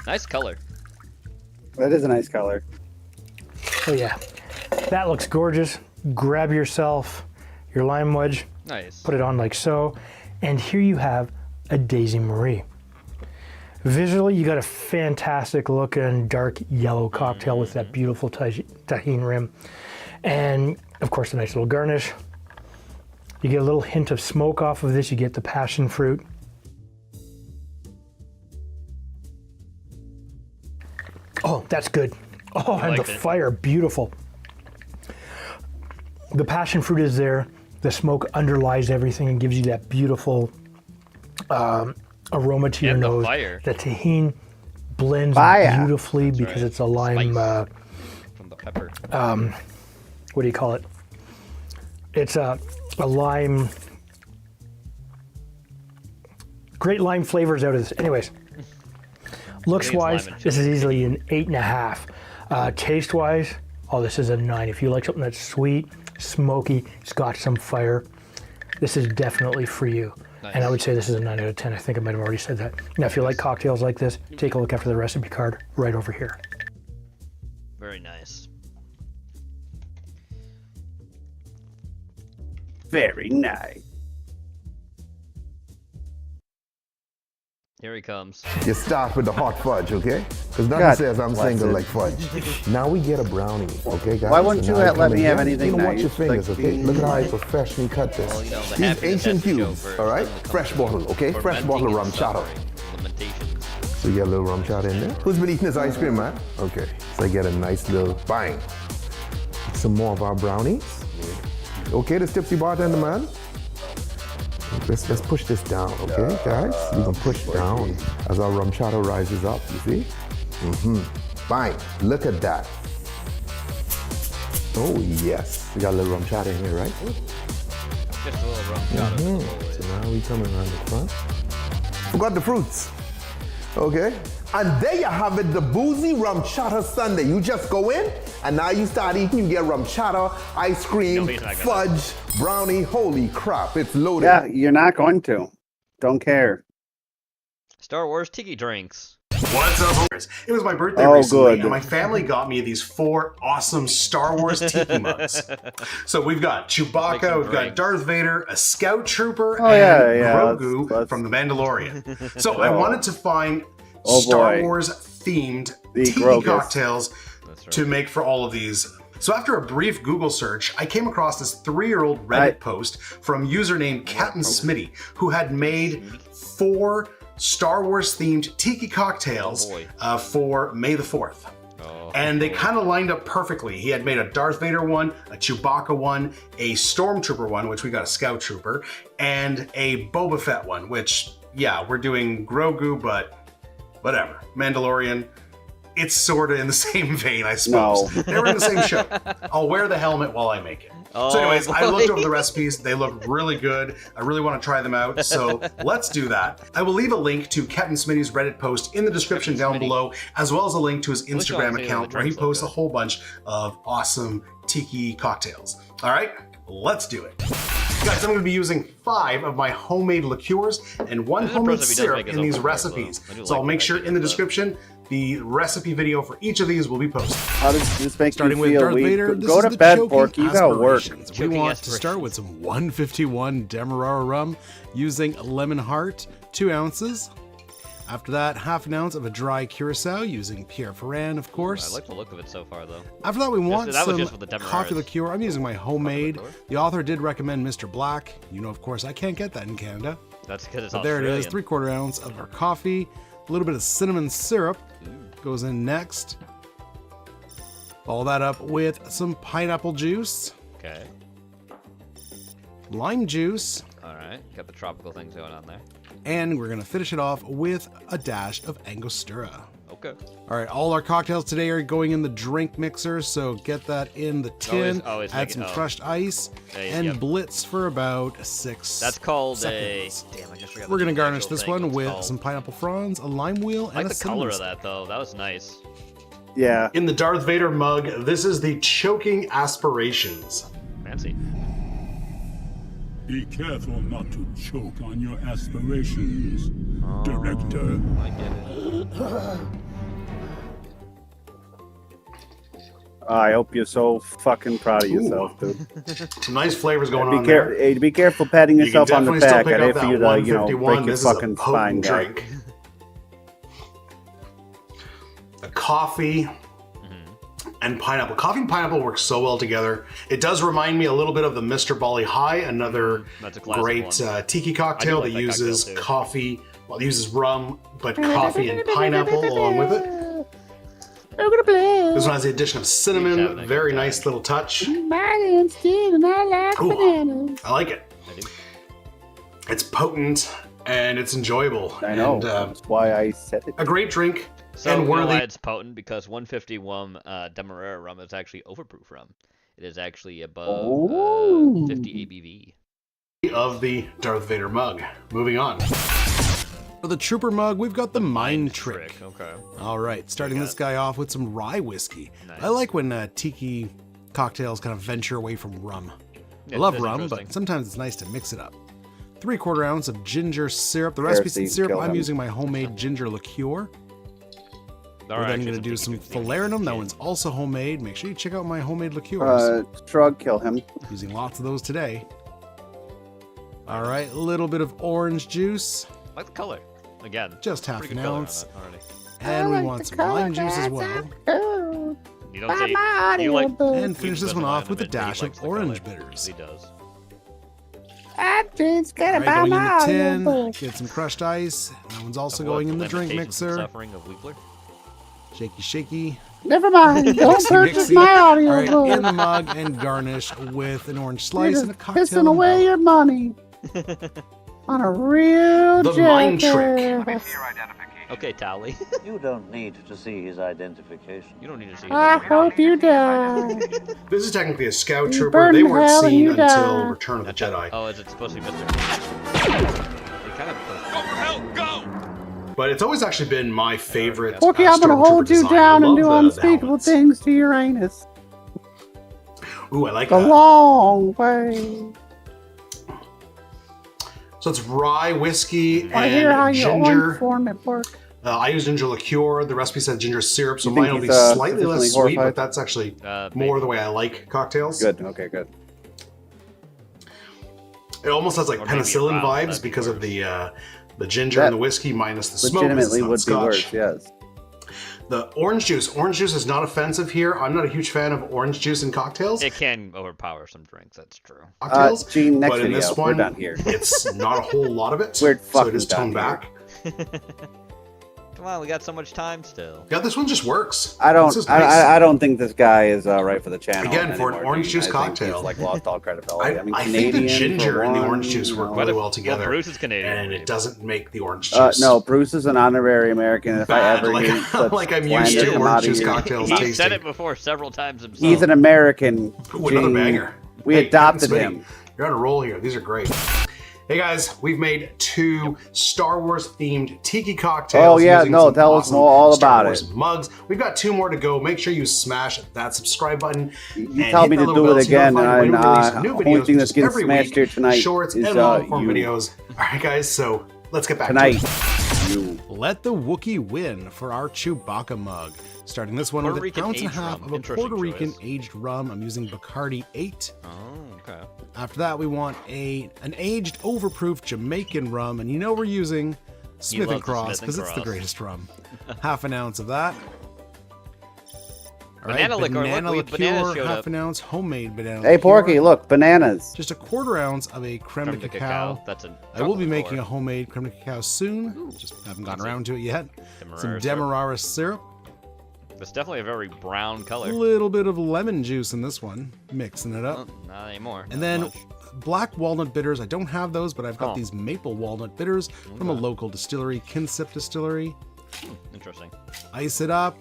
Nice color. That is a nice color. Oh yeah. That looks gorgeous. Grab yourself your lime wedge. Nice. Put it on like so. And here you have a Daisy Marie. Visually, you got a fantastic looking dark yellow cocktail with that beautiful tahini rim. And of course, a nice little garnish. You get a little hint of smoke off of this. You get the passion fruit. Oh, that's good. Oh, and the fire, beautiful. The passion fruit is there. The smoke underlies everything and gives you that beautiful aroma to your nose. The tahini blends beautifully because it's a lime. From the pepper. What do you call it? It's a lime. Great lime flavors out of this. Anyways, looks wise, this is easily an 8.5. Taste wise, oh, this is a 9. If you like something that's sweet, smoky, it's got some fire, this is definitely for you. Nice. And I would say this is a 9 out of 10. I think I might have already said that. Now, if you like cocktails like this, take a look after the recipe card right over here. Very nice. Very nice. Here he comes. You start with the hot fudge, okay? Because nothing says I'm single like fudge. Now we get a brownie, okay, guys? Why wouldn't you let me have anything You don't nice? watch your fingers, Like okay? Look at how I professionally cut this. Well, you know, These Asian cubes, all right? Fresh bottle, okay? Fresh bottle of rum chata. So you get a little rum chata in there. Who's been eating this ice cream, man? Okay, so I get a nice little bang. Some more of our brownies. Okay, this tipsy bartender, man. Let's push this down, okay, guys? You can push down as our rum chata rises up, you see? Bang, look at that. Oh, yes. We got a little rum chata in here, right? Just a little rum chata. So now we come around the front. Forgot the fruits, okay? And there you have it, the boozy rum chata sundae. You just go in, and now you start eating. You get rum chata, ice cream, fudge, brownie. Holy crap, it's loaded. Yeah, you're not going to. Don't care. Star Wars tiki drinks. What's up, homers? It was my birthday recently, and my family got me these 4 awesome Star Wars tiki mugs. So we've got Chewbacca, we've got Darth Vader, a Scout Trooper, and Grogu from The Mandalorian. So I wanted to find Star Wars themed tiki cocktails to make for all of these. So after a brief Google search, I came across this 3-year-old Reddit post from username Captain Smitty, who had made 4 Star Wars themed tiki cocktails for May the 4th. And they kind of lined up perfectly. He had made a Darth Vader one, a Chewbacca one, a Stormtrooper one, which we got a Scout Trooper, and a Boba Fett one, which, yeah, we're doing Grogu, but whatever. Mandalorian, it's sort of in the same vein, I suppose. No. They were in the same show. I'll wear the helmet while I make it. So anyways, I looked over the recipes. They look really good. I really want to try them out. So let's do that. I will leave a link to Captain Smitty's Reddit post in the description down below, as well as a link to his Instagram account where he posts a whole bunch of awesome tiki cocktails. All right, let's do it. Guys, I'm going to be using 5 of my homemade liqueurs and 1 homemade syrup in these recipes. So I'll make sure in the description the recipe video for each of these will be posted. How does this make Starting you with feel? Darth Vader, Go to bed, Porky. You gotta work. We want to start with some 151 Demerara rum using lemon heart, 2 ounces. After that, half an ounce of a dry curacao using Pierre Ferrand, of course. I like the look of it so far, though. After that, we want some coffee liqueur. I'm using my homemade. The author did recommend Mr. Black. You know, of course, I can't get that in Canada. That's because it's Australian. There it is, 3/4 ounce of our coffee, A little bit of cinnamon syrup goes in next. Follow that up with some pineapple juice. Okay. Lime juice. All right, got the tropical things going on there. And we're gonna finish it off with a dash of Angostura. Okay. All right, all our cocktails today are going in the drink mixer, so get that in the tin, add some crushed ice, and blitz for about 6 That's called seconds. Damn, I just forgot. We're gonna garnish this one with some pineapple fronds, a lime wheel, and I like a the color of cinnamon that though. That was nice. Yeah. In the Darth Vader mug, this is the Choking Aspirations. Fancy. Be careful not to choke on your aspirations, Director. I get it. I hope you're so fucking proud of yourself, dude. Some nice flavors going on there. Hey, be careful patting You yourself can on the definitely back. still I pick up hate for that you to, 151. break your This is a fucking potent spine, guy. drink. A coffee and pineapple. Coffee and pineapple work so well together. It does remind me a little bit of the Mr. Bali High, another great tiki cocktail that uses coffee. Well, it uses rum, but coffee and pineapple along with it. This one has the addition of cinnamon. Very nice little touch. Ooh, I like it. It's potent and it's enjoyable. I know. And, that's why I said it. A great drink. So and you know worthy. why it's potent? Because 151 Demerara rum is actually overproof rum. It is actually above 50 ABV. Of the Darth Vader mug. Moving on. For the Trooper mug, we've got the Mind Trick. Okay. All right, starting this guy off with some rye whiskey. Nice. I like when tiki cocktails kind of venture away from rum. Yeah, I love rum, but sometimes it's nice to mix it up. 3/4 ounce of ginger syrup. The recipe's in syrup. I'm using my homemade ginger liqueur. We're then going to do some falernum. That one's also homemade. Make sure you check out my homemade liqueurs. Shrug, kill him. Using lots of those today. All right, a little bit of orange juice. I like the color. Again, just half an ounce. And we want some lime juice as well. You don't say you like. And finish this one off with a dash of orange bitters. He does. Alright, going in the tin. Get some crushed ice. That one's also going in the drink mixer. Suffering of Weebler. Shaky, shaky. Never mind. Don't purchase my audio book. All right, in the mug and garnish with an orange slice and a cocktail. Pissing away your money on a real The Mind Trick. Okay, Tally. You don't need to see his identification. You don't need to see. I hope you die. This is technically a scout trooper. burn They in weren't hell and seen you until die. Return of the Jedi. Oh, is it supposed to be Mr. They kind of. Go for hell, go! But it's always actually been my favorite. Okay, I'm gonna hold you design. down I and love do the unspeakable helmets. things to Uranus. Ooh, I like The that. long way. So it's rye whiskey I hear how and you ginger. form at work. I use ginger liqueur. The recipe said ginger syrup, so You think mine will be he's, slightly less sufficiently sweet, horrified? but that's actually more the way I like cocktails. Good. Okay. Good. It almost has like Or maybe penicillin around, vibes that'd be because of the ginger That and the whiskey minus the smoke. 'cause it's Legitimately not would be Scotch. worse. Yes. The orange juice. Orange juice is not offensive here. I'm not a huge fan of orange juice in cocktails. It can overpower some drinks. That's true. Cocktails, Gene, next but in video. this We're one, done here. it's not a whole lot of it. We're so fucking it is toned done back. Come on, we got so much time still. Yeah, this one just works. I don't. This is nice. I don't think this guy is right for the channel. Again, for an anymore, orange Gene. juice I think cocktail. he's, like lost all credibility. I mean, I think Canadian the ginger for and the one, orange juice you work know. really well together. Bruce is Canadian. And it doesn't make the orange juice. No, Bruce is an honorary American. If I bad, ever like, hear such like I'm used slander to come orange out of juice your cocktails He tasting. said it before several times himself. He's an American. Ooh, another Gene. banger. We Hey, adopted Smitty, him. You're on a roll here. These are great. Hey guys, we've made 2 Star Wars themed tiki cocktails. Oh, yeah, using no, some tell us awesome more all Star about Wars it. mugs. We've got 2 more to go. Make sure you smash that subscribe button. You and tell hit me that to little do bell it so you're again, notified when and we release new only videos thing that's just getting every smashed week. here tonight Shorts is and long form you. videos. All right, guys. So let's get back Tonight. to it. You. Let the Wookiee win for our Chewbacca mug. Starting this one Puerto with Rican an ounce and a aged half rum. of a Interesting Puerto Rican choice. aged rum. I'm using Bacardi 8. Oh, okay. After that, we want an aged overproof Jamaican rum, and you know we're using Smith loves and the Cross Smith and because it's the Cross. greatest rum. Half an ounce of that. All right, banana liqueur, showed half up. an ounce, homemade banana Hey, liqueur. Porky, look, bananas. Just a quarter ounce of a creme de cacao. That's a I will be chocolate making liqueur. a homemade creme de cacao soon. Just haven't gotten around to it yet. Some Demerara syrup. demerara syrup. It's definitely a very brown A color. little bit of lemon juice in this one, mixing it up. Well, not anymore. And not then much. black walnut bitters. I don't have those, but I've got Oh. these maple walnut bitters from a local distillery, Kinsip Distillery. Interesting. Ice it up,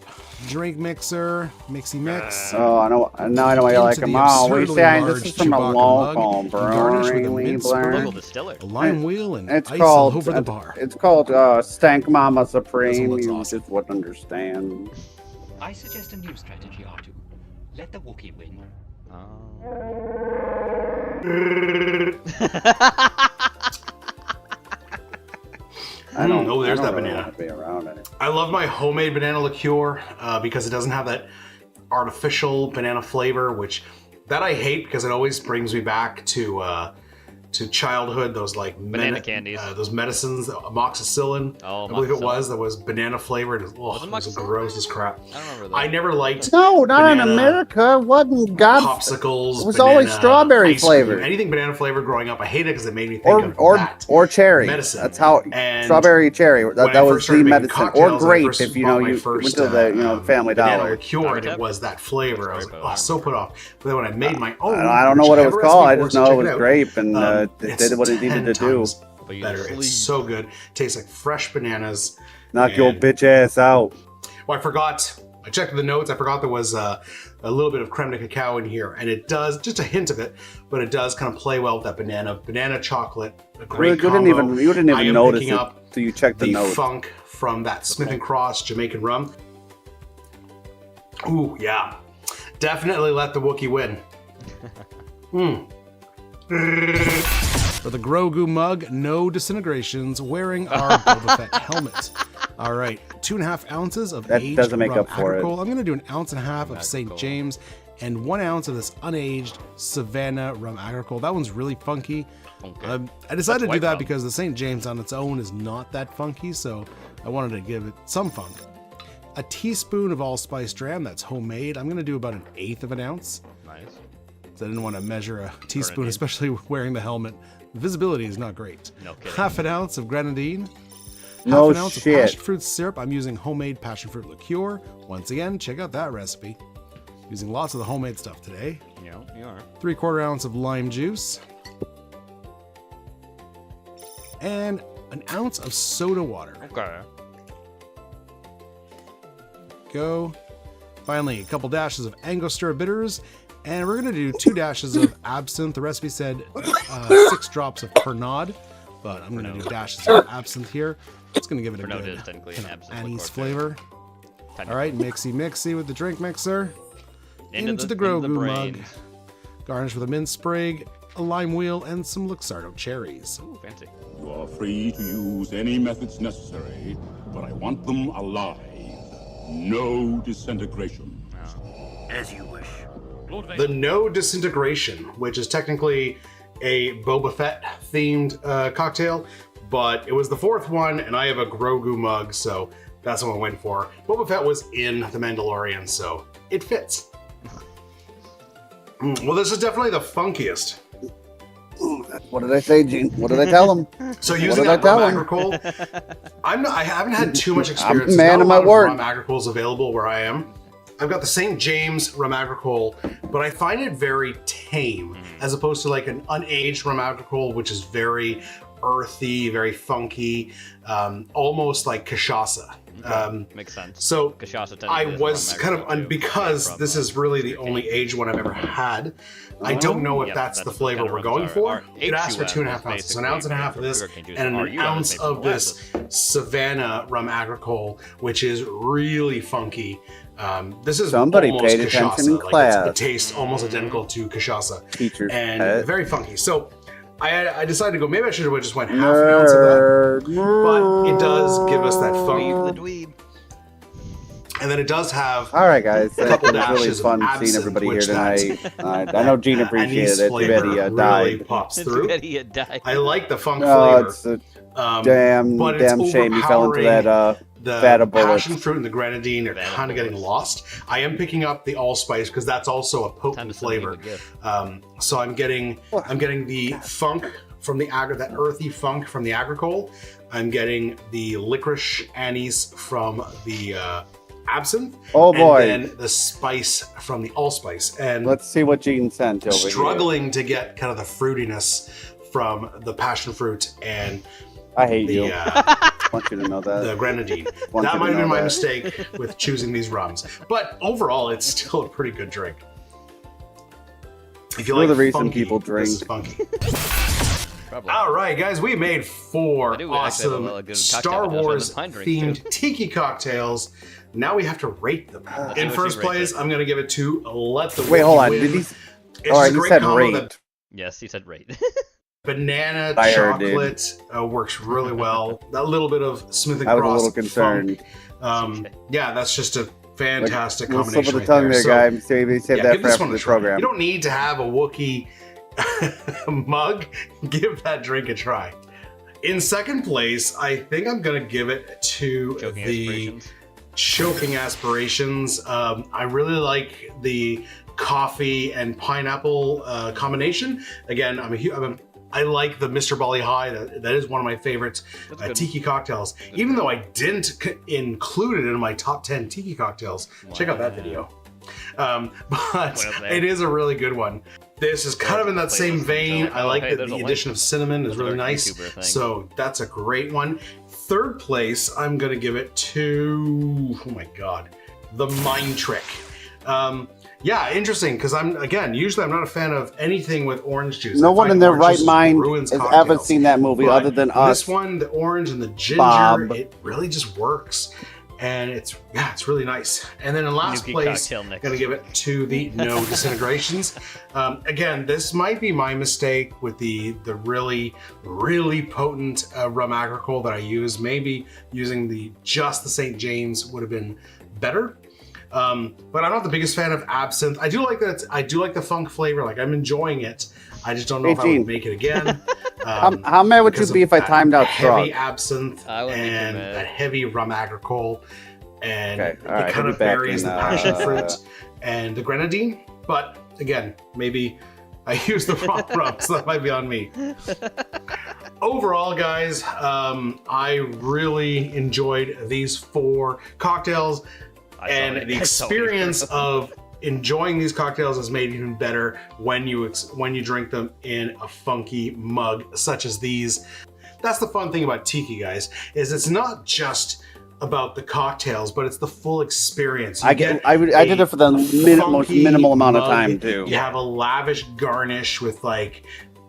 drink mixer, mixy mix. Oh, I know. Now I know why you like Into them the all. What are you absurdly saying? large This is from a Chewbacca local mug, garnished with a mint brewery. Local distiller. a lime wheel, and It's ice called. all over the bar. It's called Stank Mama Supreme. This one looks You awesome. just wouldn't understand. I suggest a new strategy, R2. Let the Wookiee win. I don't Oh, there's I don't that really banana. want to be around it. I love my homemade banana liqueur because it doesn't have that artificial banana flavor, which that I hate because it always brings me back to childhood. Those like Banana candies. those medicines, amoxicillin. Oh, I believe it amoxicillin. that was banana flavored. Oh, it was gross as crap. I don't remember that. I never liked. No, not in banana America. It wasn't God. Popsicles. It was banana always strawberry ice cream, flavored. Anything banana flavored growing up, I hated it because it made me think Or of that. or cherry. medicine. That's how And strawberry cherry. when That I was first started the making medicine. Or cocktails, when I grape first if you bought know my you first, went to the Family banana Dollar. liqueur, and it was that flavor. I was like, oh, so put off. But then when I made my own, I don't know which what it have was a called. I recipe for, just so know it check was out. grape and it It's did what it needed to 10 do. times better. It's so good. Tastes like fresh bananas. Knock your And- bitch ass out. Well, I forgot. I checked the notes. I forgot there was a little bit of creme de cacao in here, and it does just a hint of it, but it does kind of play well with that banana chocolate. A great You didn't combo. even I am notice picking it up till you checked the the notes. funk from that Smith and Cross Jamaican rum. Ooh, yeah, definitely let the Wookiee win. For the Grogu mug, no disintegrations, wearing our Boba Fett helmet. All right, 2.5 ounces of That aged doesn't make rum up for it. agricole. I'm going to do 1.5 ounces of St. James and 1 ounce of this unaged Savannah rum agricole. That one's really funky. Okay. I decided to do white that rum. because the St. James on its own is not that funky, so I wanted to give it some funk. A teaspoon of allspice dram, that's homemade. I'm going to do about 1/8 of an ounce. Nice. I didn't want to measure a teaspoon, Grenadine. especially wearing the helmet. The visibility is not great. No kidding. 1/2 ounce of grenadine. No 1/2 ounce shit. of passion fruit syrup. I'm using homemade passion fruit liqueur. Once again, check out that recipe. Using lots of the homemade stuff today. Yeah, you are. 3/4 ounce of lime juice. And 1 ounce of soda water. Okay. Go. Finally, a couple dashes of Angostura bitters. And we're going to do 2 dashes of absinthe. The recipe said 6 drops of Pernod, but I'm going to do dashes of absinthe here. It's going to give it a Pernod good is technically an absinthe anise liqueur, flavor. Kind All right, mixy with the drink mixer. Into the the Grogu mug. brain. Garnish with a mint sprig, a lime wheel, and some Luxardo cherries. Ooh, fancy. You are free to use any methods necessary, but I want them alive. No disintegration. As you wish. The No Disintegration, which is technically a Boba Fett themed cocktail, but it was the 4th one, and I have a Grogu mug, so that's what I went for. Boba Fett was in The Mandalorian, so it fits. Well, this is definitely the funkiest. What did I say, Gene? What did I tell him? So What using did I that tell rum him? agricole, I haven't had too much I'm experience. a There's man not of a my lot word. Rum agricoles available where I am. I've got the St. James rum agricole, but I find it very tame as opposed to like an unaged rum agricole, which is very earthy, very funky, almost like cachaça. Makes sense. So Cachaça technically I is was rum kind agricole, of too, because from, this is really the only aged one I've ever had. I don't know if Yep, that's the that's flavor what we're kind of going rums for. are. It asked for HUM 2.5 ounces, so 1.5 ounces of this, sugarcane juice. and an RUM is ounce made from of this Savannah rum agricole, which is really funky. This is Somebody almost paid attention cachaça. in Like, class. it tastes almost identical to cachaça, Teacher's and pet. very funky. So I decided to go. Maybe I should have just went 1/2 ounce of that, but it does give us that funk. dweeb. And then it does have All right, guys. a It couple was really dashes of fun seeing absinthe, everybody here which that tonight. I know Gene appreciated it. Too flavor bad he really died. pops It's through. good he died. I like the funk Oh, flavor. it's a But damn it's shame he fell into that Vat of bullets. passion fruit and the grenadine are kind of getting lost. I am picking up the allspice because that's also a potent flavor. So I'm getting the funk from the that earthy funk from the agricole. I'm getting the licorice anise from the absinthe. Oh boy! And then the spice from the allspice. And let's see what Gene sent over here. Struggling to get kind of the fruitiness from the passion fruit and I hate you. I want you to know that. The grenadine. That might have been my mistake with choosing these rums. But overall, it's still a pretty good drink. If you like the reason funky, people drink. This is funky. All right, guys, we made 4 awesome Star Wars themed tiki cocktails. Now we have to rate them. In first place, I'm going to give it to Let the Wait, hold on. Win. Did he? All right, he said rate. Yes, he said rate. Banana Fire, chocolate works really well. That little bit of Smith and I was Cross a little concerned. Yeah, that's just a fantastic Little combination. slip of the tongue there, guy. Save that give for this after one a the try. program. You don't need to have a Wookiee mug. Give that drink a try. In second place, I think I'm going to give it to the Choking Aspirations. I really like the coffee and pineapple combination. Again, I like the Mr. Bali High. That is one of my favorites tiki cocktails. Even though I didn't include it in my top 10 tiki cocktails. Check out that video. But it is a really good one. This is kind of in that same vein. I like that the addition of cinnamon is really nice. So that's a great one. Third place, I'm going to give it to, oh my God, the Mind Trick. Yeah, interesting, because usually I'm not a fan of anything with orange juice. No one in their right mind has ever seen that movie other than us. This one, the orange and the ginger, it really just works. And it's really nice. And then in last place, I'm going to give it to the No Disintegrations. Again, this might be my mistake with the really, really potent rum agricole that I use. Maybe using just the St. James would have been better. But I'm not the biggest fan of absinthe. I do like that. I do like the funk flavor. Like, I'm enjoying it. I just don't know if I would make it again. How mad would you be if I timed out strong? Heavy absinthe and that heavy rum agricole, and it right, kind of varies the passion fruit and the grenadine. But again, maybe I used the wrong rum, so that might be on me. Overall, guys, I really enjoyed these 4 cocktails, and the experience of enjoying these cocktails is made even better when you drink them in a funky mug such as these. That's the fun thing about tiki, guys, is it's not just about the cocktails, but it's the full experience. I did it for the most minimal amount of time too. You have a lavish garnish with a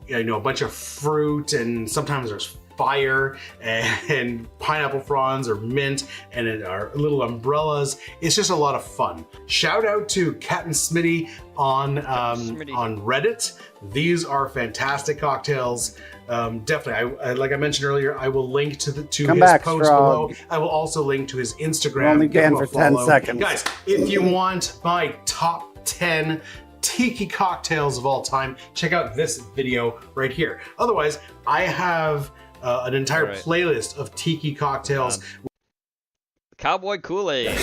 bunch of fruit, and sometimes there's fire and pineapple fronds or mint and our little umbrellas. It's just a lot of fun. Shout out to Captain Smitty on Reddit. These are fantastic cocktails. Definitely, like I mentioned earlier, I will link to his post below. I will also link to his Instagram. Only can for 10 seconds. Guys, if you want my top 10 tiki cocktails of all time, check out this video right here. Otherwise, I have an entire playlist of tiki cocktails. Cowboy Kool-Aid.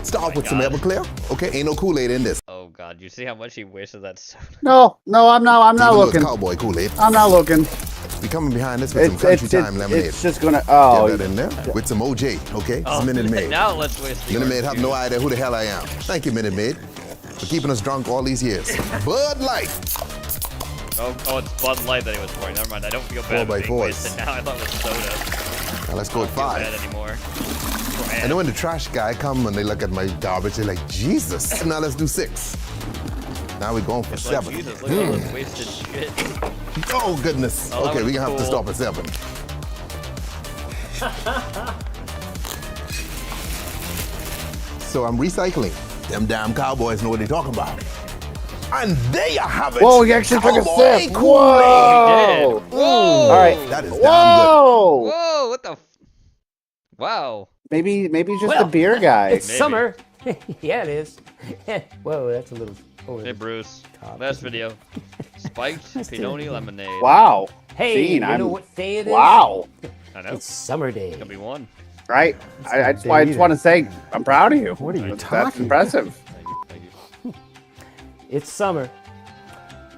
Start with some Everclear. Okay, ain't no Kool-Aid in this. Oh God, you see how much he wasted that soda? No, I'm not looking. Cowboy Kool-Aid. I'm not looking. We coming behind this with some Country Time lemonade. It's just gonna. Get that in there with some OJ. Okay, it's Minute Maid. Now let's waste. Minute Maid have no idea who the hell I am. Thank you, Minute Maid, for keeping us drunk all these years. Bud Light. Oh, it's Bud Light that he was pouring. Never mind. I don't feel bad. 4x4s. Wasted now. I thought it was soda. Now let's go with 5. Bad anymore. And then when the trash guy come and they look at my garbage, they're like, Jesus. Now let's do 6. Now we're going for 7. Like, Jesus, look at all this wasted shit. Oh goodness. Oh, okay, we're gonna have to stop at 7. So I'm recycling. Them damn cowboys know what they're talking about. And there you have it. Whoa, you actually took a sip. Whoa. Whoa. All right. That is damn Whoa. good. Whoa, what the? Wow. Maybe just a beer guy. It's summer. Yeah, it is. Whoa, that's a little. Hey, Bruce. Last video. Spiked Pinot Lemonade. Wow. Hey, Gene, you know what day it is? Wow. I know. It's summer day. Could be one. Right. That's why I just want to say I'm proud of you. What are you That's talking impressive. It's summer.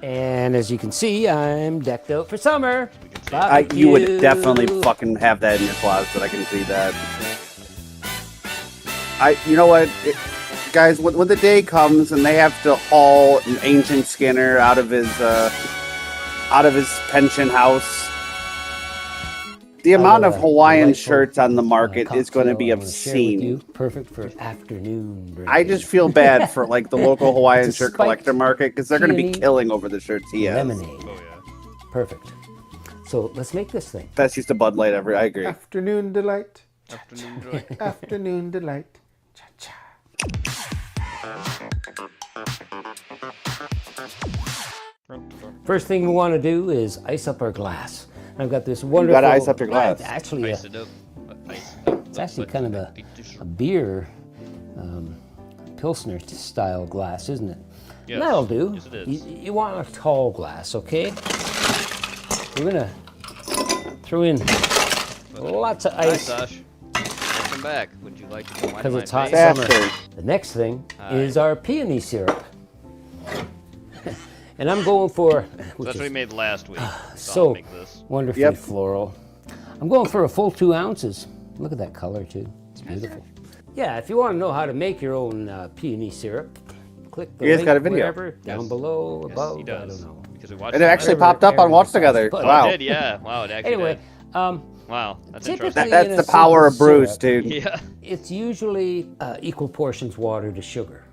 And as you can see, I'm decked out for summer. You would definitely fucking have that in your closet. I can see that. You know what, guys? When the day comes and they have to haul an ancient Skinner out of his pension house, the amount of Hawaiian shirts on the market is going to be obscene. Perfect for afternoon break. I just feel bad for like the local Hawaiian shirt collector market because they're going to be killing over the shirts he has. Lemonade. Oh yeah. Perfect. So let's make this thing. That's just a Bud Light. I agree. Afternoon delight. Afternoon delight. Afternoon delight. First thing we want to do is ice up our glass. I've got this wonderful. You got to ice up your glass. Actually, Ice it up. it's actually kind of a beer Pilsner style glass, isn't it? Yes. That'll do. Yes, it is. You want a tall glass, okay? We're gonna throw in lots of ice. Hi, Sash. Welcome back. Would you like to come Because my it's hot face? summer. The next thing is our peony syrup. And I'm going for... So that's what we made last week. So make this. wonderfully floral. I'm going for a full 2 ounces. Look at that color too. It's beautiful. Yeah, if you want to know how to make your own peony syrup, click the link got a video. wherever, down below, above, he does. I don't know. Because we watched And it actually popped up on Watch Together. Wow. It did, yeah. Wow, it actually Anyway, did. Wow, that's typically interesting. That's the power of Bruce, dude. Yeah. It's usually equal portions water to sugar.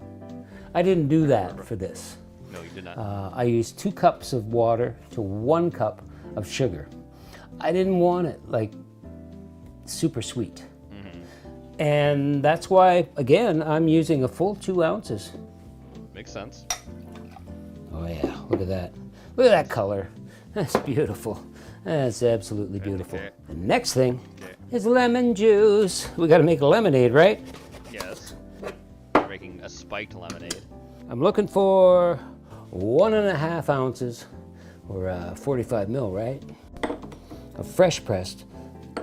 I didn't do that for this. No, you did not. I used 2 cups of water to 1 cup of sugar. I didn't want it like super sweet. And that's why, again, I'm using a full 2 ounces. Makes sense. Oh yeah, look at that. Look at that color. That's beautiful. That's absolutely beautiful. Okay. The next thing is lemon juice. We got to make a lemonade, right? Yes. We're making a spiked lemonade. I'm looking for 1.5 ounces, or 45 mil, right? Of fresh pressed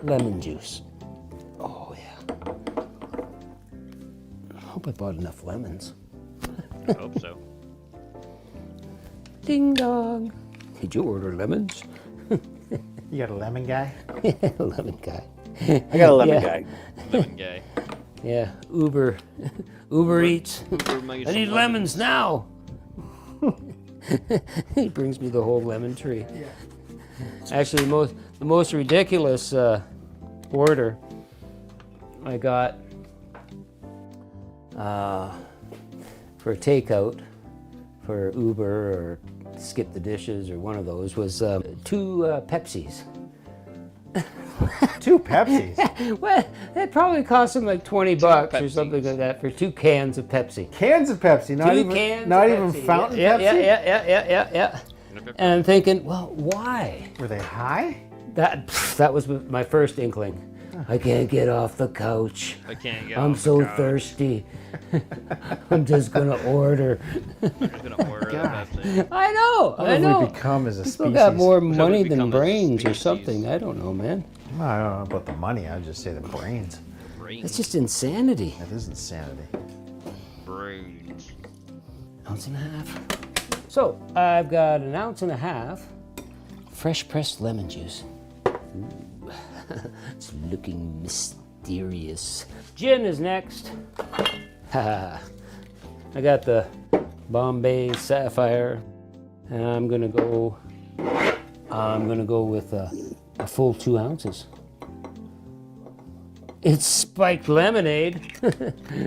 lemon juice. Oh yeah. I hope I bought enough lemons. I hope so. Ding dong. Did you order lemons? You got a lemon guy? Lemon guy. I got a lemon guy. Lemon guy. Yeah, Uber Eats. I need lemons now. He brings me the whole lemon tree. Yeah. Actually, the most ridiculous order I got for takeout for Uber or Skip the Dishes or one of those was 2 Pepsis. 2 Pepsis? Well, it probably cost them like $20 or something like that for 2 cans of Pepsi. Cans of Pepsi, not even fountain Pepsi? Yeah. And I'm thinking, well, why? Were they high? That was my first inkling. I can't get off the couch. I can't get I'm off so the couch. thirsty. I'm just gonna order. I'm just gonna order the Pepsi. I know. What I have know. we become as a People species? got more What have money we than become as a brains or species? something. I don't know, man. I don't know about the money. I'd just say the brains. It's just insanity. That is insanity. Brains. 1.5 ounces. So I've got 1.5 ounces fresh pressed lemon juice. Ooh. It's looking mysterious. Gin is next. I got the Bombay Sapphire, and I'm gonna go with a full 2 ounces. It's spiked lemonade,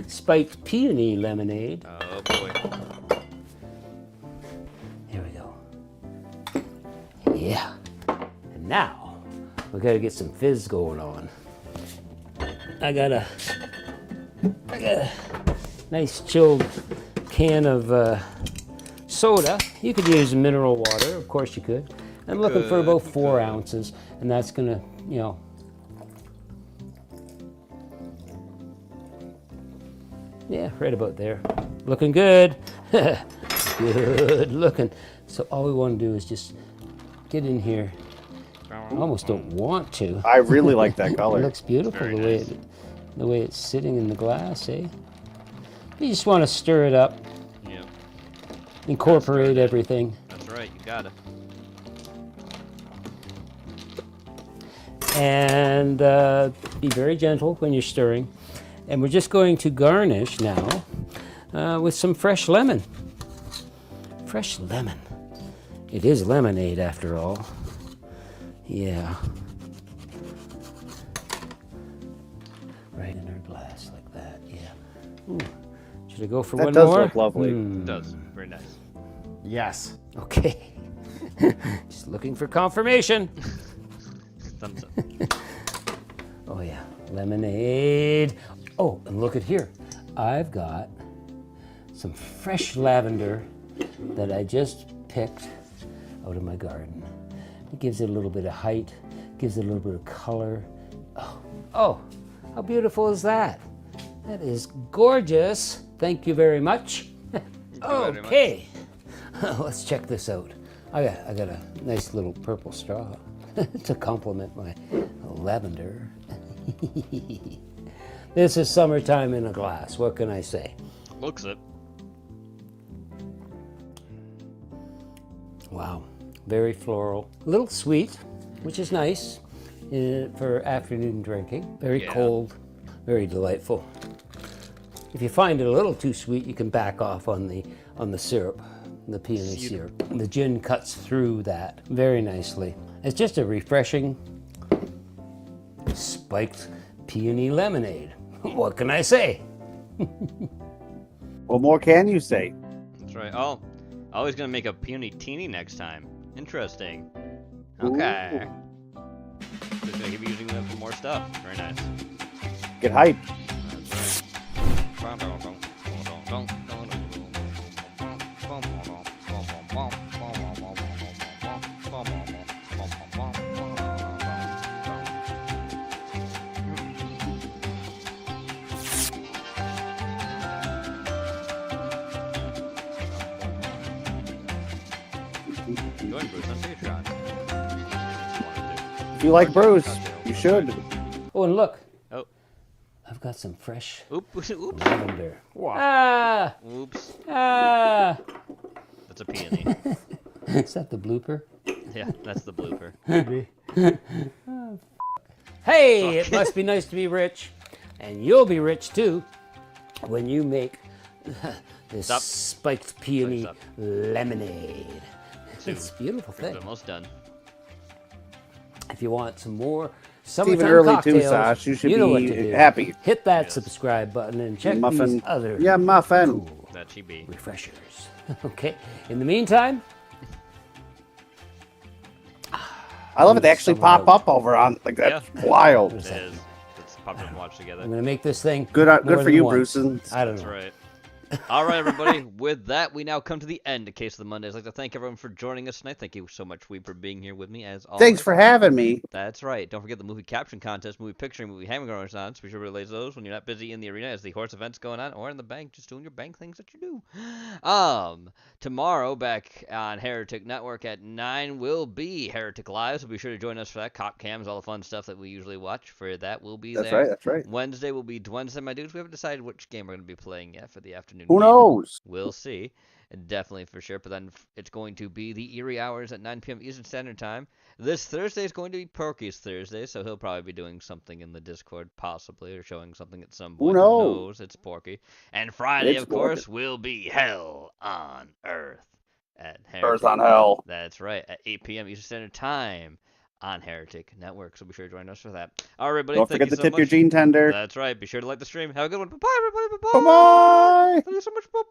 spiked peony lemonade. Oh boy. Here we go. Yeah. And now we gotta get some fizz going on. I got a nice chilled can of soda. You could use mineral water, of course you could. I'm looking for about 4 ounces, and that's gonna, you know, yeah, right about there. Looking good. Good looking. So all we want to do is just get in here I almost don't want to. I really like that color. It looks beautiful the way it's sitting in the glass, eh? You just want to stir it up. Yeah. Incorporate everything. That's right, you gotta. And be very gentle when you're stirring. And we're just going to garnish now with some fresh lemon. Fresh lemon. It is lemonade after all. Yeah. Right in our glass like that, yeah. Ooh. Should I go for one more? That does look lovely. It does. Very nice. Yes. Okay. Just looking for confirmation. Thumbs up. Oh yeah, lemonade. Oh, and look at here. I've got some fresh lavender that I just picked out of my garden. It gives it a little bit of height, gives it a little bit of color. Oh, how beautiful is that? That is gorgeous. Thank you very much. Okay, let's check this out. I got a nice little purple straw to complement my lavender. This is summertime in a glass. What can I say? Looks it. Wow, very floral. A little sweet, which is nice for afternoon drinking. Very cold, very delightful. If you find it a little too sweet, you can back off on the syrup, the peony syrup. The gin cuts through that very nicely. It's just a refreshing spiked peony lemonade. What can I say? What more can you say? That's right. Oh, I was gonna make a peony teeny next time. Interesting. Okay. Just gonna keep using them for more stuff. Very nice. Get hype. Join Bruce on Patreon. If you like Bruce, you should. Oh, and look. Oh. I've got some fresh Oops. lavender. Wow. Ah! Oops. Ah! That's a peony. Is that the blooper? Yeah, that's the blooper. Oh, hey, it must be nice to be rich. And you'll be rich too when you make this spiked peony lemonade. It's a beautiful thing. We're almost done. If you want some more It's even summertime early cocktails, too, Sash. You should know what to be do. happy. Hit that subscribe button and check these other muffin. cool That she be. refreshers. Okay. In the meantime, I love it. They actually pop up over on like that's wild. It is. Let's pop up and watch together. I'm gonna make this thing Good more for than you, once. Bruce. I don't That's know. right. All right, everybody. With that, we now come to the end of Case of the Mondays. I'd like to thank everyone for joining us tonight. Thank you so much, Weeb, for being here with me, as always. Thanks for having me. That's right. Don't forget the movie caption contest, movie picturing, movie having going on. So be sure to relay those when you're not busy in the arena as the horse event's going on, or in the bank, just doing your bank things that you do. Tomorrow, back on Heretic Network at 9 will be Heretic Live, so be sure to join us for that. Cop cams, all the fun stuff that we usually watch. For that, we'll be there. That's right. Wednesday will be Wednesday, my dudes. We haven't decided which game we're going to be playing yet for the afternoon. Who game. knows? We'll see. Definitely for sure. But then it's going to be the Eerie Hours at 9 p.m. Eastern Standard Time. This Thursday is going to be Porky's Thursday, so he'll probably be doing something in the Discord, possibly, or showing something at some point. Who knows? It's Porky. And Friday, It's of course, Porky. will be Hell on Earth at Heretic. Earth on Hell. That's right, at 8 p.m. Eastern Standard Time on Heretic Network. So be sure to join us for that. All right, everybody. Don't thank forget you to so tip your much. gene tender. That's right. Be sure to like the stream. Have a good one. Bye-bye, everybody. Bye-bye. Bye-bye. Thank you so much. Bye.